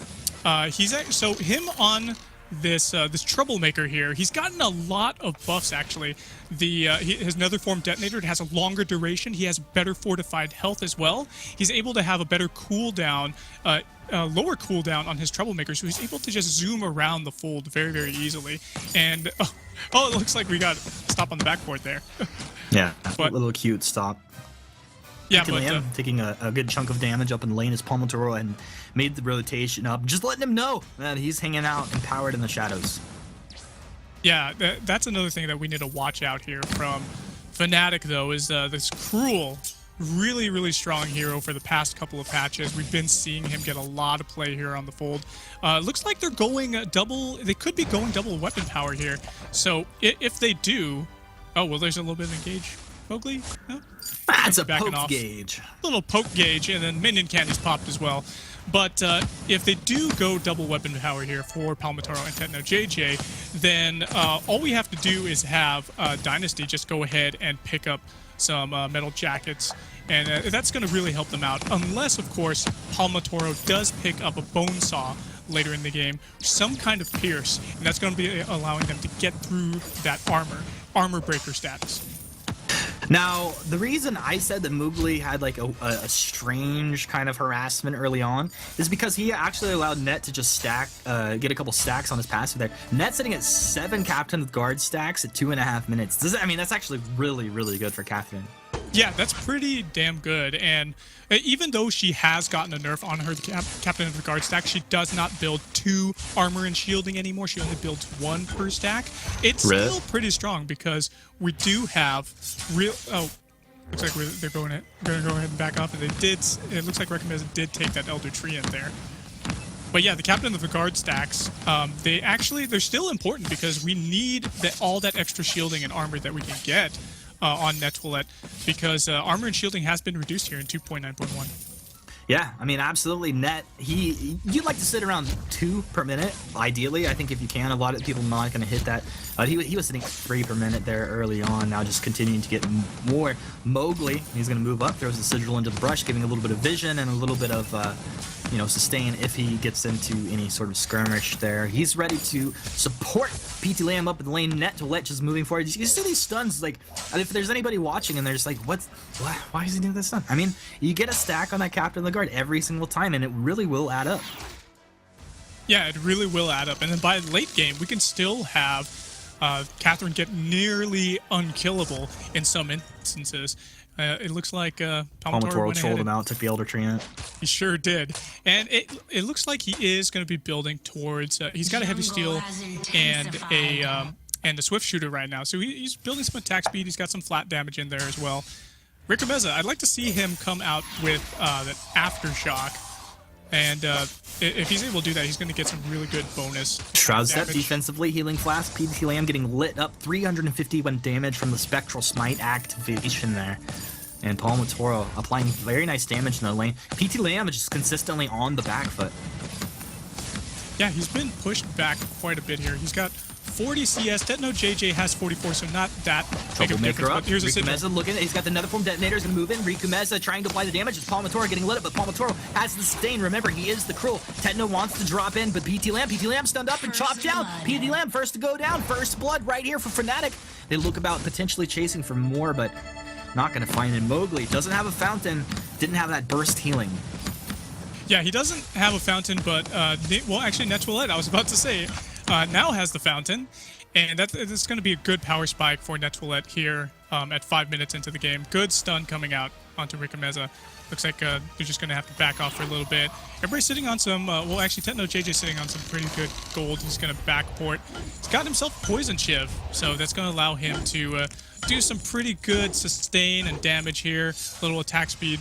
so him on this troublemaker here, he's gotten a lot of buffs actually. His Nether Form detonator, it has a longer duration. He has better fortified health as well. He's able to have a better cooldown, lower cooldown on his troublemaker, so he's able to just zoom around the fold very, very easily. And oh, it looks like we got stop on the backboard there. Yeah, a little cute stop. Yeah, taking a good chunk of damage up in lane as Palmatoro and made the rotation up, just letting him know that he's hanging out empowered in the shadows. Yeah, that's another thing that we need to watch out here from Fnatic, though, is this Cruel, really, really strong hero for the past couple of patches. We've been seeing him get a lot of play here on the fold. Looks like they're going they could be going double weapon power here. So if they do, oh, well, there's a little bit of engage. Mowgli? No? That's a poke gauge. Little poke gauge, and then minion candies popped as well. But if they do go double weapon power here for Palmatoro and Techno JJ, then all we have to do is have Dynasty just go ahead and pick up some metal jackets, and that's going to really help them out. Unless, of course, Palmatoro does pick up a bone saw later in the game, some kind of pierce, and that's going to be allowing them to get through that armor breaker status. Now, the reason I said that Mowgli had like a strange kind of harassment early on is because he actually allowed Net to just stack, get a couple stacks on his passive there. Net sitting at 7 Captain with guard stacks at 2.5 minutes. That's actually really, really good for Catherine. Yeah, that's pretty damn good. And even though she has gotten a nerf on her Captain of the Guard stack, she does not build 2 armor and shielding anymore. She only builds 1 per stack. It's still pretty strong because we do have oh, looks like they're going to go ahead and back off. And it looks like Rikameza did take that Elder Treant there. But yeah, the Captain of the Guard stacks, they're still important because we need all that extra shielding and armor that we can get on Nettoilette, because armor and shielding has been reduced here in 2.9.1. Yeah, I mean, absolutely. Net, you'd like to sit around 2 per minute, ideally. I think if you can, a lot of people not going to hit that. He was sitting at 3 per minute there early on, now just continuing to get more. Mowgli, he's going to move up, throws the sigil into the brush, giving a little bit of vision and a little bit of sustain if he gets into any sort of skirmish there. He's ready to support PT Lamb up in the lane. Nettoilette just moving forward. You see these stuns, like, if there's anybody watching and they're just like, why is he doing this stun? I mean, you get a stack on that Captain of the Guard every single time, and it really will add up. Yeah, it really will add up. And then by late game, we can still have Catherine get nearly unkillable in some instances. It looks like Palmatoro trolled him out, took the Elder Treant. He sure did. And it looks like he is going to be building towards... he's got a Heavy Steel and a Swift Shooter right now. So he's building some attack speed. He's got some flat damage in there as well. Rikameza, I'd like to see him come out with that Aftershock. And if he's able to do that, he's going to get some really good bonus Shroud Step damage. defensively, Healing Flask, PT Lamb getting lit up, 351 damage from the Spectral Smite activation there. And Palmatoro applying very nice damage in the lane. PT Lamb is just consistently on the back foot. Yeah, he's been pushed back quite a bit here. He's got 40 CS. Techno JJ has 44, so not that big of a difference. But here's a Rikameza looking, he's got the Nether Form detonator, he's going to move in. Rikameza trying to apply the damage. It's Palmatoro getting lit up, but Palmatoro has the sustain. Remember, he is the Cruel. Techno wants to drop in, but PT Lamb stunned up and chopped down. PT Lamb first to go down. First blood right here for Fnatic. They look about potentially chasing for more, but not going to find him. Mowgli doesn't have a fountain. didn't have that burst healing. Yeah, he doesn't have a fountain, but well, actually, Net2W2, I was about to say, now has the fountain, and that's going to be a good power spike for Net2W2 here at 5 minutes into the game. Good stun coming out onto Rikameza. Looks like they're just going to have to back off for a little bit. Everybody's sitting on some, well, actually, JJ's sitting on some pretty good gold. He's going to backport. He's got himself Poison Shiv, so that's going to allow him to do some pretty good sustain and damage here. Little attack speed.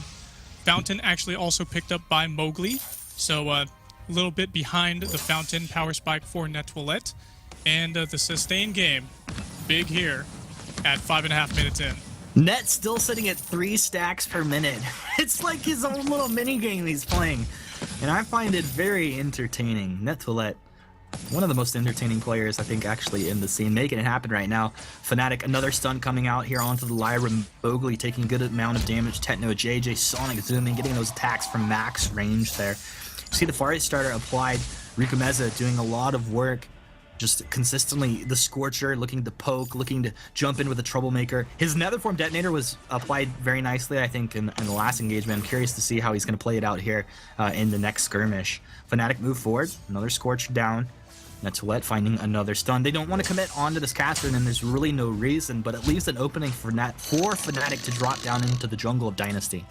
Fountain actually also picked up by Mowgli, so a little bit behind the Fountain power spike for Net2W2. And the sustain game, big here at 5.5 minutes in. Net still sitting at 3 stacks per minute. It's like his own little mini game he's playing, and I find it very entertaining. Net2W2, one of the most entertaining players, I think, actually in the scene, making it happen right now. Fnatic, another stun coming out here onto the Lyra. Mowgli taking a good amount of damage. Techno, JJ, Sonic zooming, getting those attacks from max range there. See the Fire Starter applied. Rikameza doing a lot of work. Just consistently, the Scorcher looking to poke, looking to jump in with a Troublemaker. His Netherform Detonator was applied very nicely, I think, in the last engagement. I'm curious to see how he's going to play it out here in the next skirmish. Fnatic move forward. Another Scorch down. Net2W2 finding another stun. They don't want to commit onto this caster, and there's really no reason, but it leaves an opening for Fnatic to drop down into the jungle of Dynasty.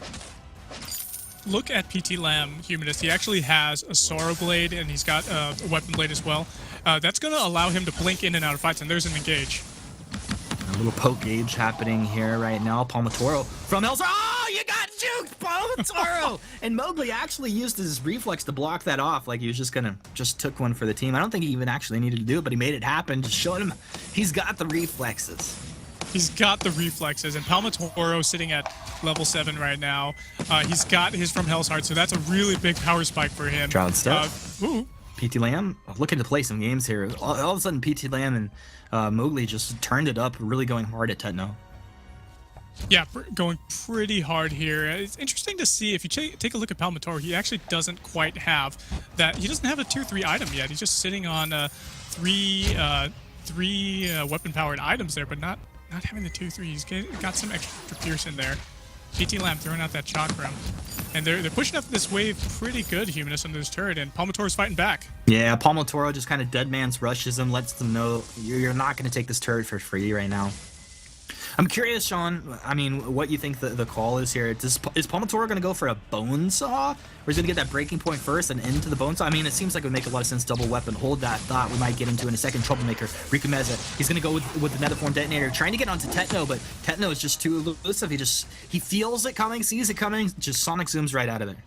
Look at PT Lamb, Humanist. He actually has a Sorrow Blade, and he's got a Weapon Blade as well. That's going to allow him to blink in and out of fights, and there's an engage. A little poke gauge happening here right now. Palmatoro from Elsa. Oh, you got juked, Palmatoro! And Mowgli actually used his reflex to block that off, like he was just took one for the team. I don't think he even actually needed to do it, but he made it happen. Just showing him he's got the reflexes. He's got the reflexes, and Palmatoro sitting at level 7 right now. He's got his from Hell's Heart, so that's a really big power spike for him. Shroud Step. Ooh. PT Lamb looking to play some games here. All of a sudden, PT Lamb and Mowgli just turned it up, really going hard at Techno. Yeah, going pretty hard here. It's interesting to see if you take a look at Palmatoro. He actually doesn't quite have that. He doesn't have a tier 3 item yet. He's just sitting on three weapon-powered items there, but not having the 2-3. He's got some extra pierce in there. PT Lamb throwing out that chakra. And they're pushing up this wave pretty good, Humanist, under this turret, and Palmatoro's fighting back. Yeah, Palmatoro just kind of dead man's rushes him, lets them know you're not going to take this turret for free right now. I'm curious, Sean, I mean, what you think the call is here. Is Palmatoro going to go for a Bone Saw? Or is he going to get that breaking point first and into the Bone Saw? I mean, it seems like it would make a lot of sense. Double weapon. Hold that thought. We might get into in a second. Troublemaker. Rikameza. He's going to go with the Netherform Detonator. Trying to get onto Techno, but Techno is just too elusive. He feels it coming, sees it coming, just Sonic zooms right out of there.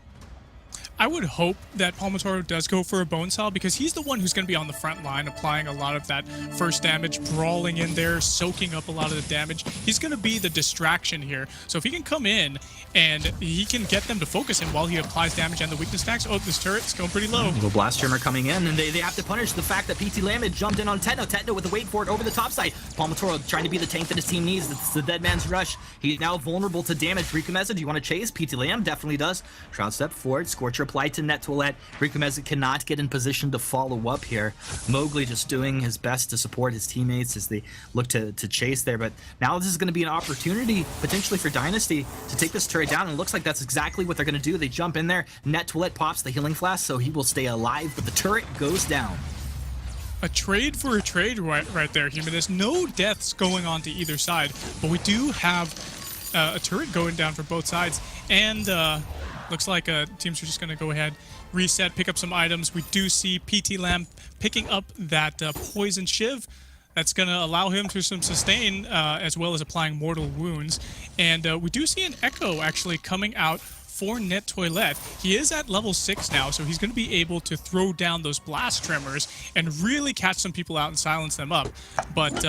I would hope that Palmatoro does go for a Bone Saw, because he's the one who's going to be on the front line, applying a lot of that first damage, brawling in there, soaking up a lot of the damage. He's going to be the distraction here. So if he can come in and he can get them to focus him while he applies damage and the weakness stacks. Oh, this turret's going pretty low. Little Blast Trimmer coming in, and they have to punish the fact that PT Lamb had jumped in on Techno. Techno with the wait for it over the top side. Palmatoro trying to be the tank that his team needs. It's the dead man's rush. He's now vulnerable to damage. Rikameza, do you want to chase? PT Lamb definitely does. Shroud Step forward. Scorcher applied to Net2W2. Rikameza cannot get in position to follow up here. Mowgli just doing his best to support his teammates as they look to chase there. But now this is going to be an opportunity potentially for Dynasty to take this turret down, and it looks like that's exactly what they're going to do. They jump in there. Net2W2 pops the healing flask, so he will stay alive, but the turret goes down. A trade for a trade right there, Humanist. No deaths going on to either side, but we do have a turret going down for both sides, and looks like teams are just going to go ahead, reset, pick up some items. We do see PT Lamb picking up that Poison Shiv. That's going to allow him to some sustain, as well as applying mortal wounds. And we do see an Echo actually coming out for Net2W2. He is at level 6 now, so he's going to be able to throw down those blast tremors and really catch some people out and silence them up. But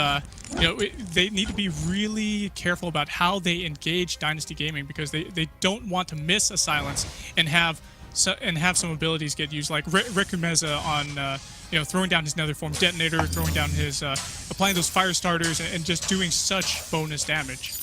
you know, they need to be really careful about how they engage Dynasty Gaming, because they don't want to miss a silence and have some abilities get used, like Rikameza on you know, throwing down his Netherform Detonator, throwing down his applying those fire starters, and just doing such bonus damage.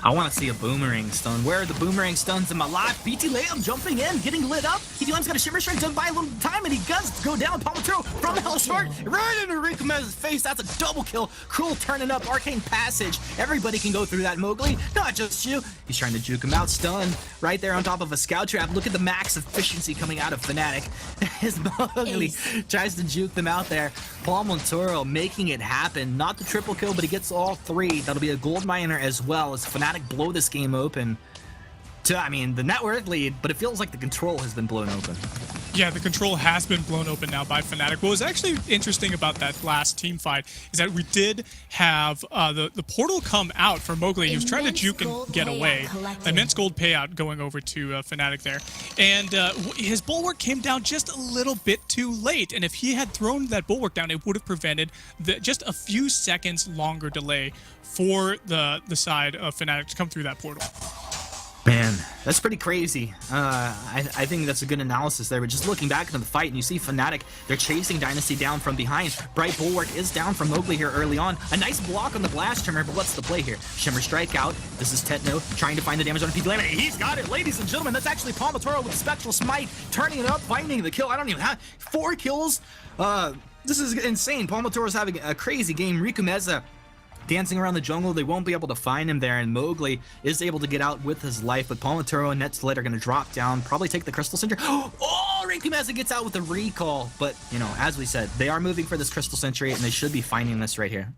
I want to see a boomerang stun. Where are the boomerang stuns in my life? BT Lamb jumping in, getting lit up. BT Lamb's got a shimmer strike done by a little time, and he does go down. Palmetto from the hell start, right into Rikumeza's face. That's a double kill. Cruel turning up, arcane passage. Everybody can go through that, Mowgli, not just you. He's trying to juke him out, stun right there on top of a scout trap. Look at the max efficiency coming out of Fnatic. His Mowgli tries to juke them out there. Palmetto making it happen. Not the triple kill, but he gets all three. That'll be a gold miner as well as Fnatic blow this game open to, I mean, the net worth lead, but it feels like the control has been blown open. Yeah, the control has been blown open now by Fnatic. What was actually interesting about that last team fight is that we did have the portal come out for Mowgli. He was trying to juke and get away. Immense gold payout going over to Fnatic there. And his bulwark came down just a little bit too late. And if he had thrown that bulwark down, it would have prevented just a few seconds longer delay for the side of Fnatic to come through that portal. Man, that's pretty crazy. I think that's a good analysis there. But just looking back into the fight, and you see Fnatic, they're chasing Dynasty down from behind. Bright Bulwark is down from Mowgli here early on. A nice block on the Qlash Shimmer, but what's the play here? Shimmer strike out. This is Tetno trying to find the damage on PT Lamb. He's got it, ladies and gentlemen. That's actually Palmetto with Spectral Smite, turning it up, finding the kill. I don't even have 4 kills. This is insane. Palmetto is having a crazy game. Rikumeza dancing around the jungle, they won't be able to find him there, and Mowgli is able to get out with his life, but Palmetto and Netsled are going to drop down, probably take the Crystal Sentry. Oh, Rikumeza gets out with a recall, but, you know, as we said, they are moving for this Crystal Sentry, and they should be finding this right here.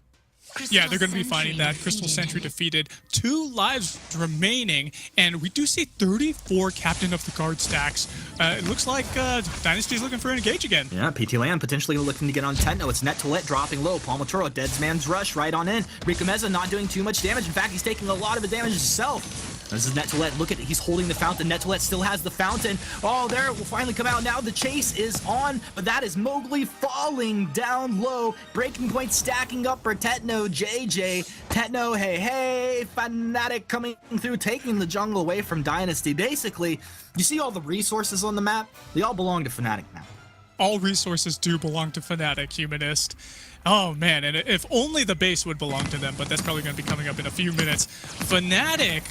Yeah, they're going to be finding that. Crystal Sentry defeated. 2 lives remaining, and we do see 34 Captain of the Guard stacks. It looks like Dynasty's looking for an engage again. Yeah, PT Lamb potentially looking to get on Tetno. It's Net dropping low. Palmetto, Dead's Man's Rush right on in. Rikumeza not doing too much damage. In fact, he's taking a lot of the damage himself. This is Nettolet. Look at it. He's holding the fountain. Nettolet still has the fountain. Oh, there it will finally come out. Now the chase is on, but that is Mowgli falling down low. Breaking point stacking up for Tetno. JJ. Tetno, hey, Fnatic coming through, taking the jungle away from Dynasty. Basically, you see all the resources on the map? They all belong to Fnatic now. All resources do belong to Fnatic, Humanist. Oh man, and if only the base would belong to them, but that's probably going to be coming up in a few minutes. Fnatic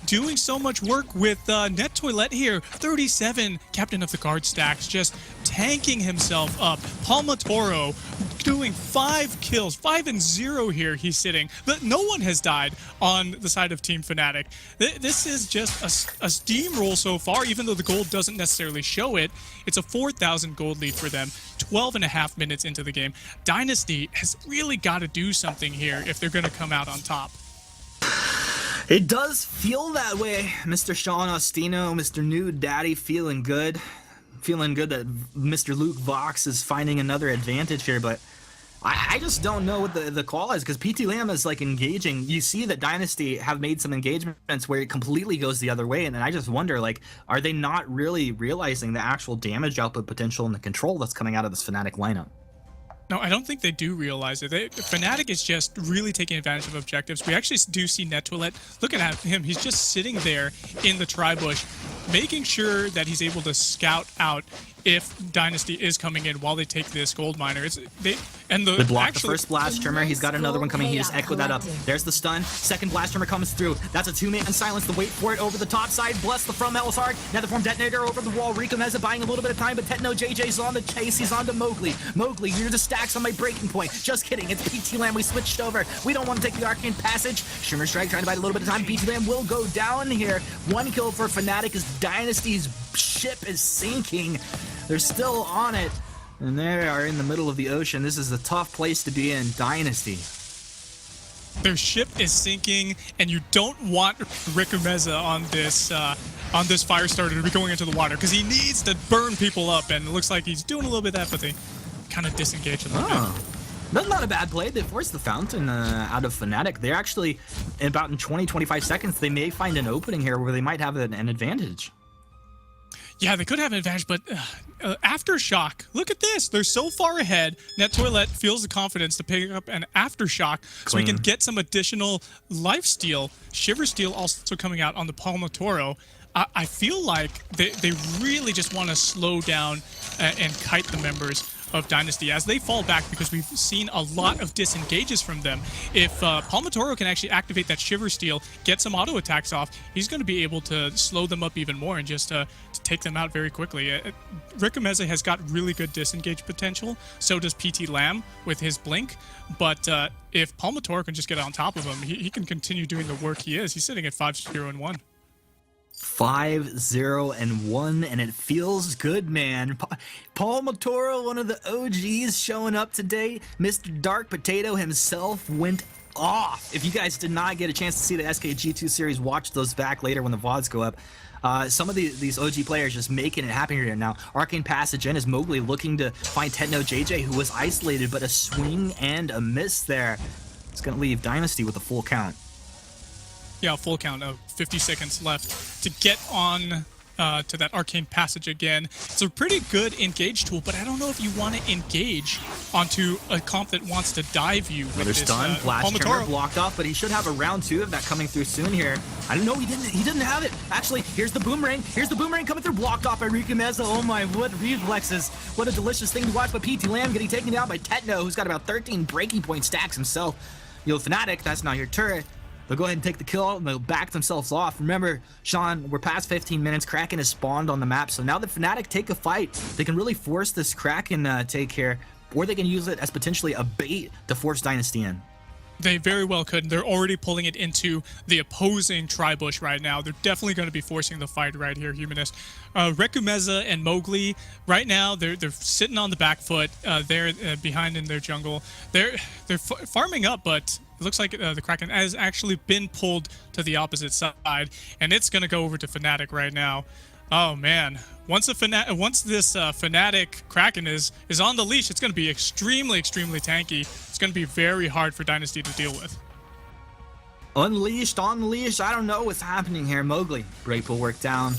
doing so much work with NetToilet here. 37 Captain of the Guard stacks, just tanking himself up. Palmetto doing 5 kills, 5 and 0 here he's sitting. But no one has died on the side of Team Fnatic. This is just a steamroll so far, even though the gold doesn't necessarily show it. It's a 4,000 gold lead for them, 12.5 minutes into the game. Dynasty has really got to do something here if they're going to come out on top. It does feel that way. Mr. Sean Ostino, Mr. Nude Daddy feeling good. Feeling good that Mr. Luke Vox is finding another advantage here, but I just don't know what the call is, because PT Lamb is like engaging. You see that Dynasty have made some engagements where it completely goes the other way, and then I just wonder, like, are they not really realizing the actual damage output potential and the control that's coming out of this Fnatic lineup? No, I don't think they do realize it. Fnatic is just really taking advantage of objectives. We actually do see Nettoilet. Looking at him, he's just sitting there in the tri-bush, making sure that he's able to scout out if Dynasty is coming in while they take this gold miner. They block the first blast trimmer. He's got another one coming. He just echoed that up. There's the stun. Second blast trimmer comes through. That's a 2-man silence. The wait for it over the top side. Bless the from Hell's Heart. Netherform detonator over the wall. Rikumeza buying a little bit of time, but Tetno JJ's on the chase. He's on to Mowgli. Mowgli, you're the stacks on my breaking point. Just kidding. It's PT Lamb. We switched over. We don't want to take the arcane passage. Shimmer Strike trying to buy a little bit of time. PT Lamb will go down here. 1 kill for Fnatic as Dynasty's ship is sinking. They're still on it, and they are in the middle of the ocean. This is a tough place to be in, Dynasty. Their ship is sinking, and you don't want Rikumeza on this fire starter to be going into the water, because he needs to burn people up, and it looks like he's doing a little bit of that, but they kind of disengage a little bit. That's not a bad play. They forced the fountain out of Fnatic. They're actually, in 20-25 seconds, they may find an opening here where they might have an advantage. Yeah, they could have an advantage, but Aftershock. Look at this. They're so far ahead. NetToilet feels the confidence to pick up an Aftershock so we can get some additional lifesteal. Shiver Steel also coming out on the Palmetto. I feel like they really just want to slow down and kite the members of Dynasty as they fall back, because we've seen a lot of disengages from them. If Palmatoro can actually activate that Shiver Steel, get some auto attacks off, he's going to be able to slow them up even more and just to take them out very quickly. Rickameza has got really good disengage potential, so does PT Lamb with his Blink, but if Palmatoro can just get on top of him, he can continue doing the work he is. He's sitting at 5-0-1. 5-0-1, and it feels good, man. Palmatoro, one of the OGs showing up today. Mr. Dark Potato himself went off. If you guys did not get a chance to see the SKG2 series, watch those back later when the VODs go up. Some of these OG players just making it happen here now. Arcane Passage in as Mowgli looking to find Techno JJ, who was isolated, but a swing and a miss there. It's going to leave Dynasty with a full count. Yeah, full count of 50 seconds left to get on to that Arcane Passage again. It's a pretty good engage tool, but I don't know if you want to engage onto a comp that wants to dive you with this stun, Flash Palmatoro. Tremor blocked off, but he should have a round 2 of that coming through soon here. I don't know, he didn't have it. Actually, here's the boomerang. Here's the boomerang coming through, blocked off by Rickameza. Oh my, what reflexes. What a delicious thing to watch. But PT Lamb getting taken down by Techno, who's got about 13 breaking point stacks himself. Yo, Fnatic, that's not your turret. They'll go ahead and take the kill, and they'll back themselves off. Remember, Sean, we're past 15 minutes. Kraken has spawned on the map, so now that Fnatic take a fight, they can really force this Kraken take here, or they can use it as potentially a bait to force Dynasty in. They very well could. They're already pulling it into the opposing Tribush right now. They're definitely going to be forcing the fight right here, Humanist. Rickameza and Mowgli, right now, they're sitting on the back foot. They're behind in their jungle. They're farming up, but it looks like the Kraken has actually been pulled to the opposite side, and it's going to go over to Fnatic right now. Oh man, once this Fnatic Kraken is on the leash, it's going to be extremely tanky. It's going to be very hard for Dynasty to deal with. Unleashed, on the leash, I don't know what's happening here. Mowgli, breakable work down.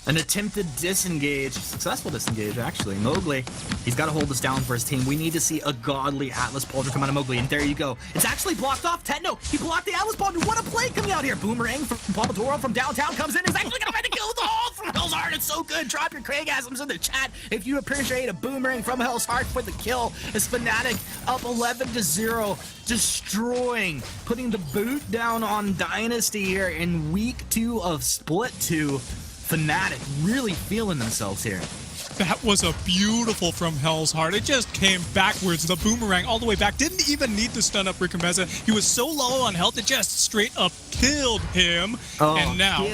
An attempted disengage, successful disengage actually. Mowgli, he's got to hold this down for his team. We need to see a godly Atlas Pauldron come out of Mowgli, and there you go. It's actually blocked off. Techno, he blocked the Atlas Pauldron. What a play coming out here. Boomerang from Palmatoro from downtown comes in. He's actually going to find the kill with the haul from Hell's Heart. It's so good. Drop your Craigasms in the chat if you appreciate a boomerang from Hell's Heart for the kill. As Fnatic up 11-0, destroying, putting the boot down on Dynasty here in week 2 of Split 2. Fnatic really feeling themselves here. That was a beautiful from Hell's Heart. It just came backwards. The boomerang all the way back. Didn't even need to stun up Rickameza. He was so low on health, it just straight up killed him. Oh, and now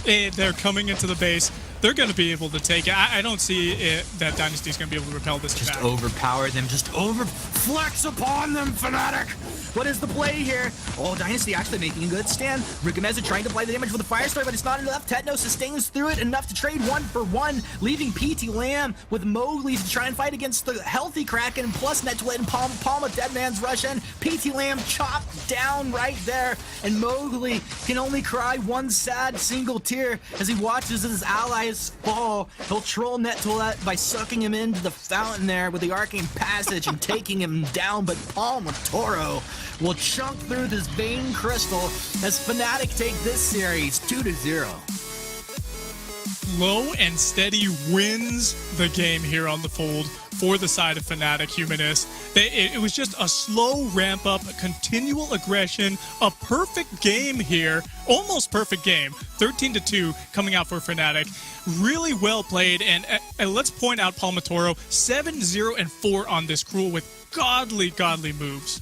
they're coming into the base. They're going to be able to take it. I don't see that Dynasty's going to be able to repel this attack. Just overpower them. Just flex upon them, Fnatic. What is the play here? Oh, Dynasty actually making a good stand. Rickameza trying to apply the damage with the Firestorm, but it's not enough. Techno sustains through it, enough to trade 1-for-1, leaving PT Lamb with Mowgli to try and fight against the healthy Kraken, plus Netwit and Palma Deadman's rush in. PT Lamb chopped down right there, and Mowgli can only cry one sad single tear as he watches his allies fall. He'll troll Netwit by sucking him into the fountain there with the Arcane Passage and taking him down, but Palmatoro will chunk through this Vein Crystal as Fnatic take this series 2-0. Low and Steady wins the game here on the Fold for the side of Fnatic Humanist. It was just a slow ramp up, a continual aggression, a perfect game here, almost perfect game. 13-2 coming out for Fnatic. Really well played, and let's point out Palmatoro, 7-0-4 on this Cruel with godly moves.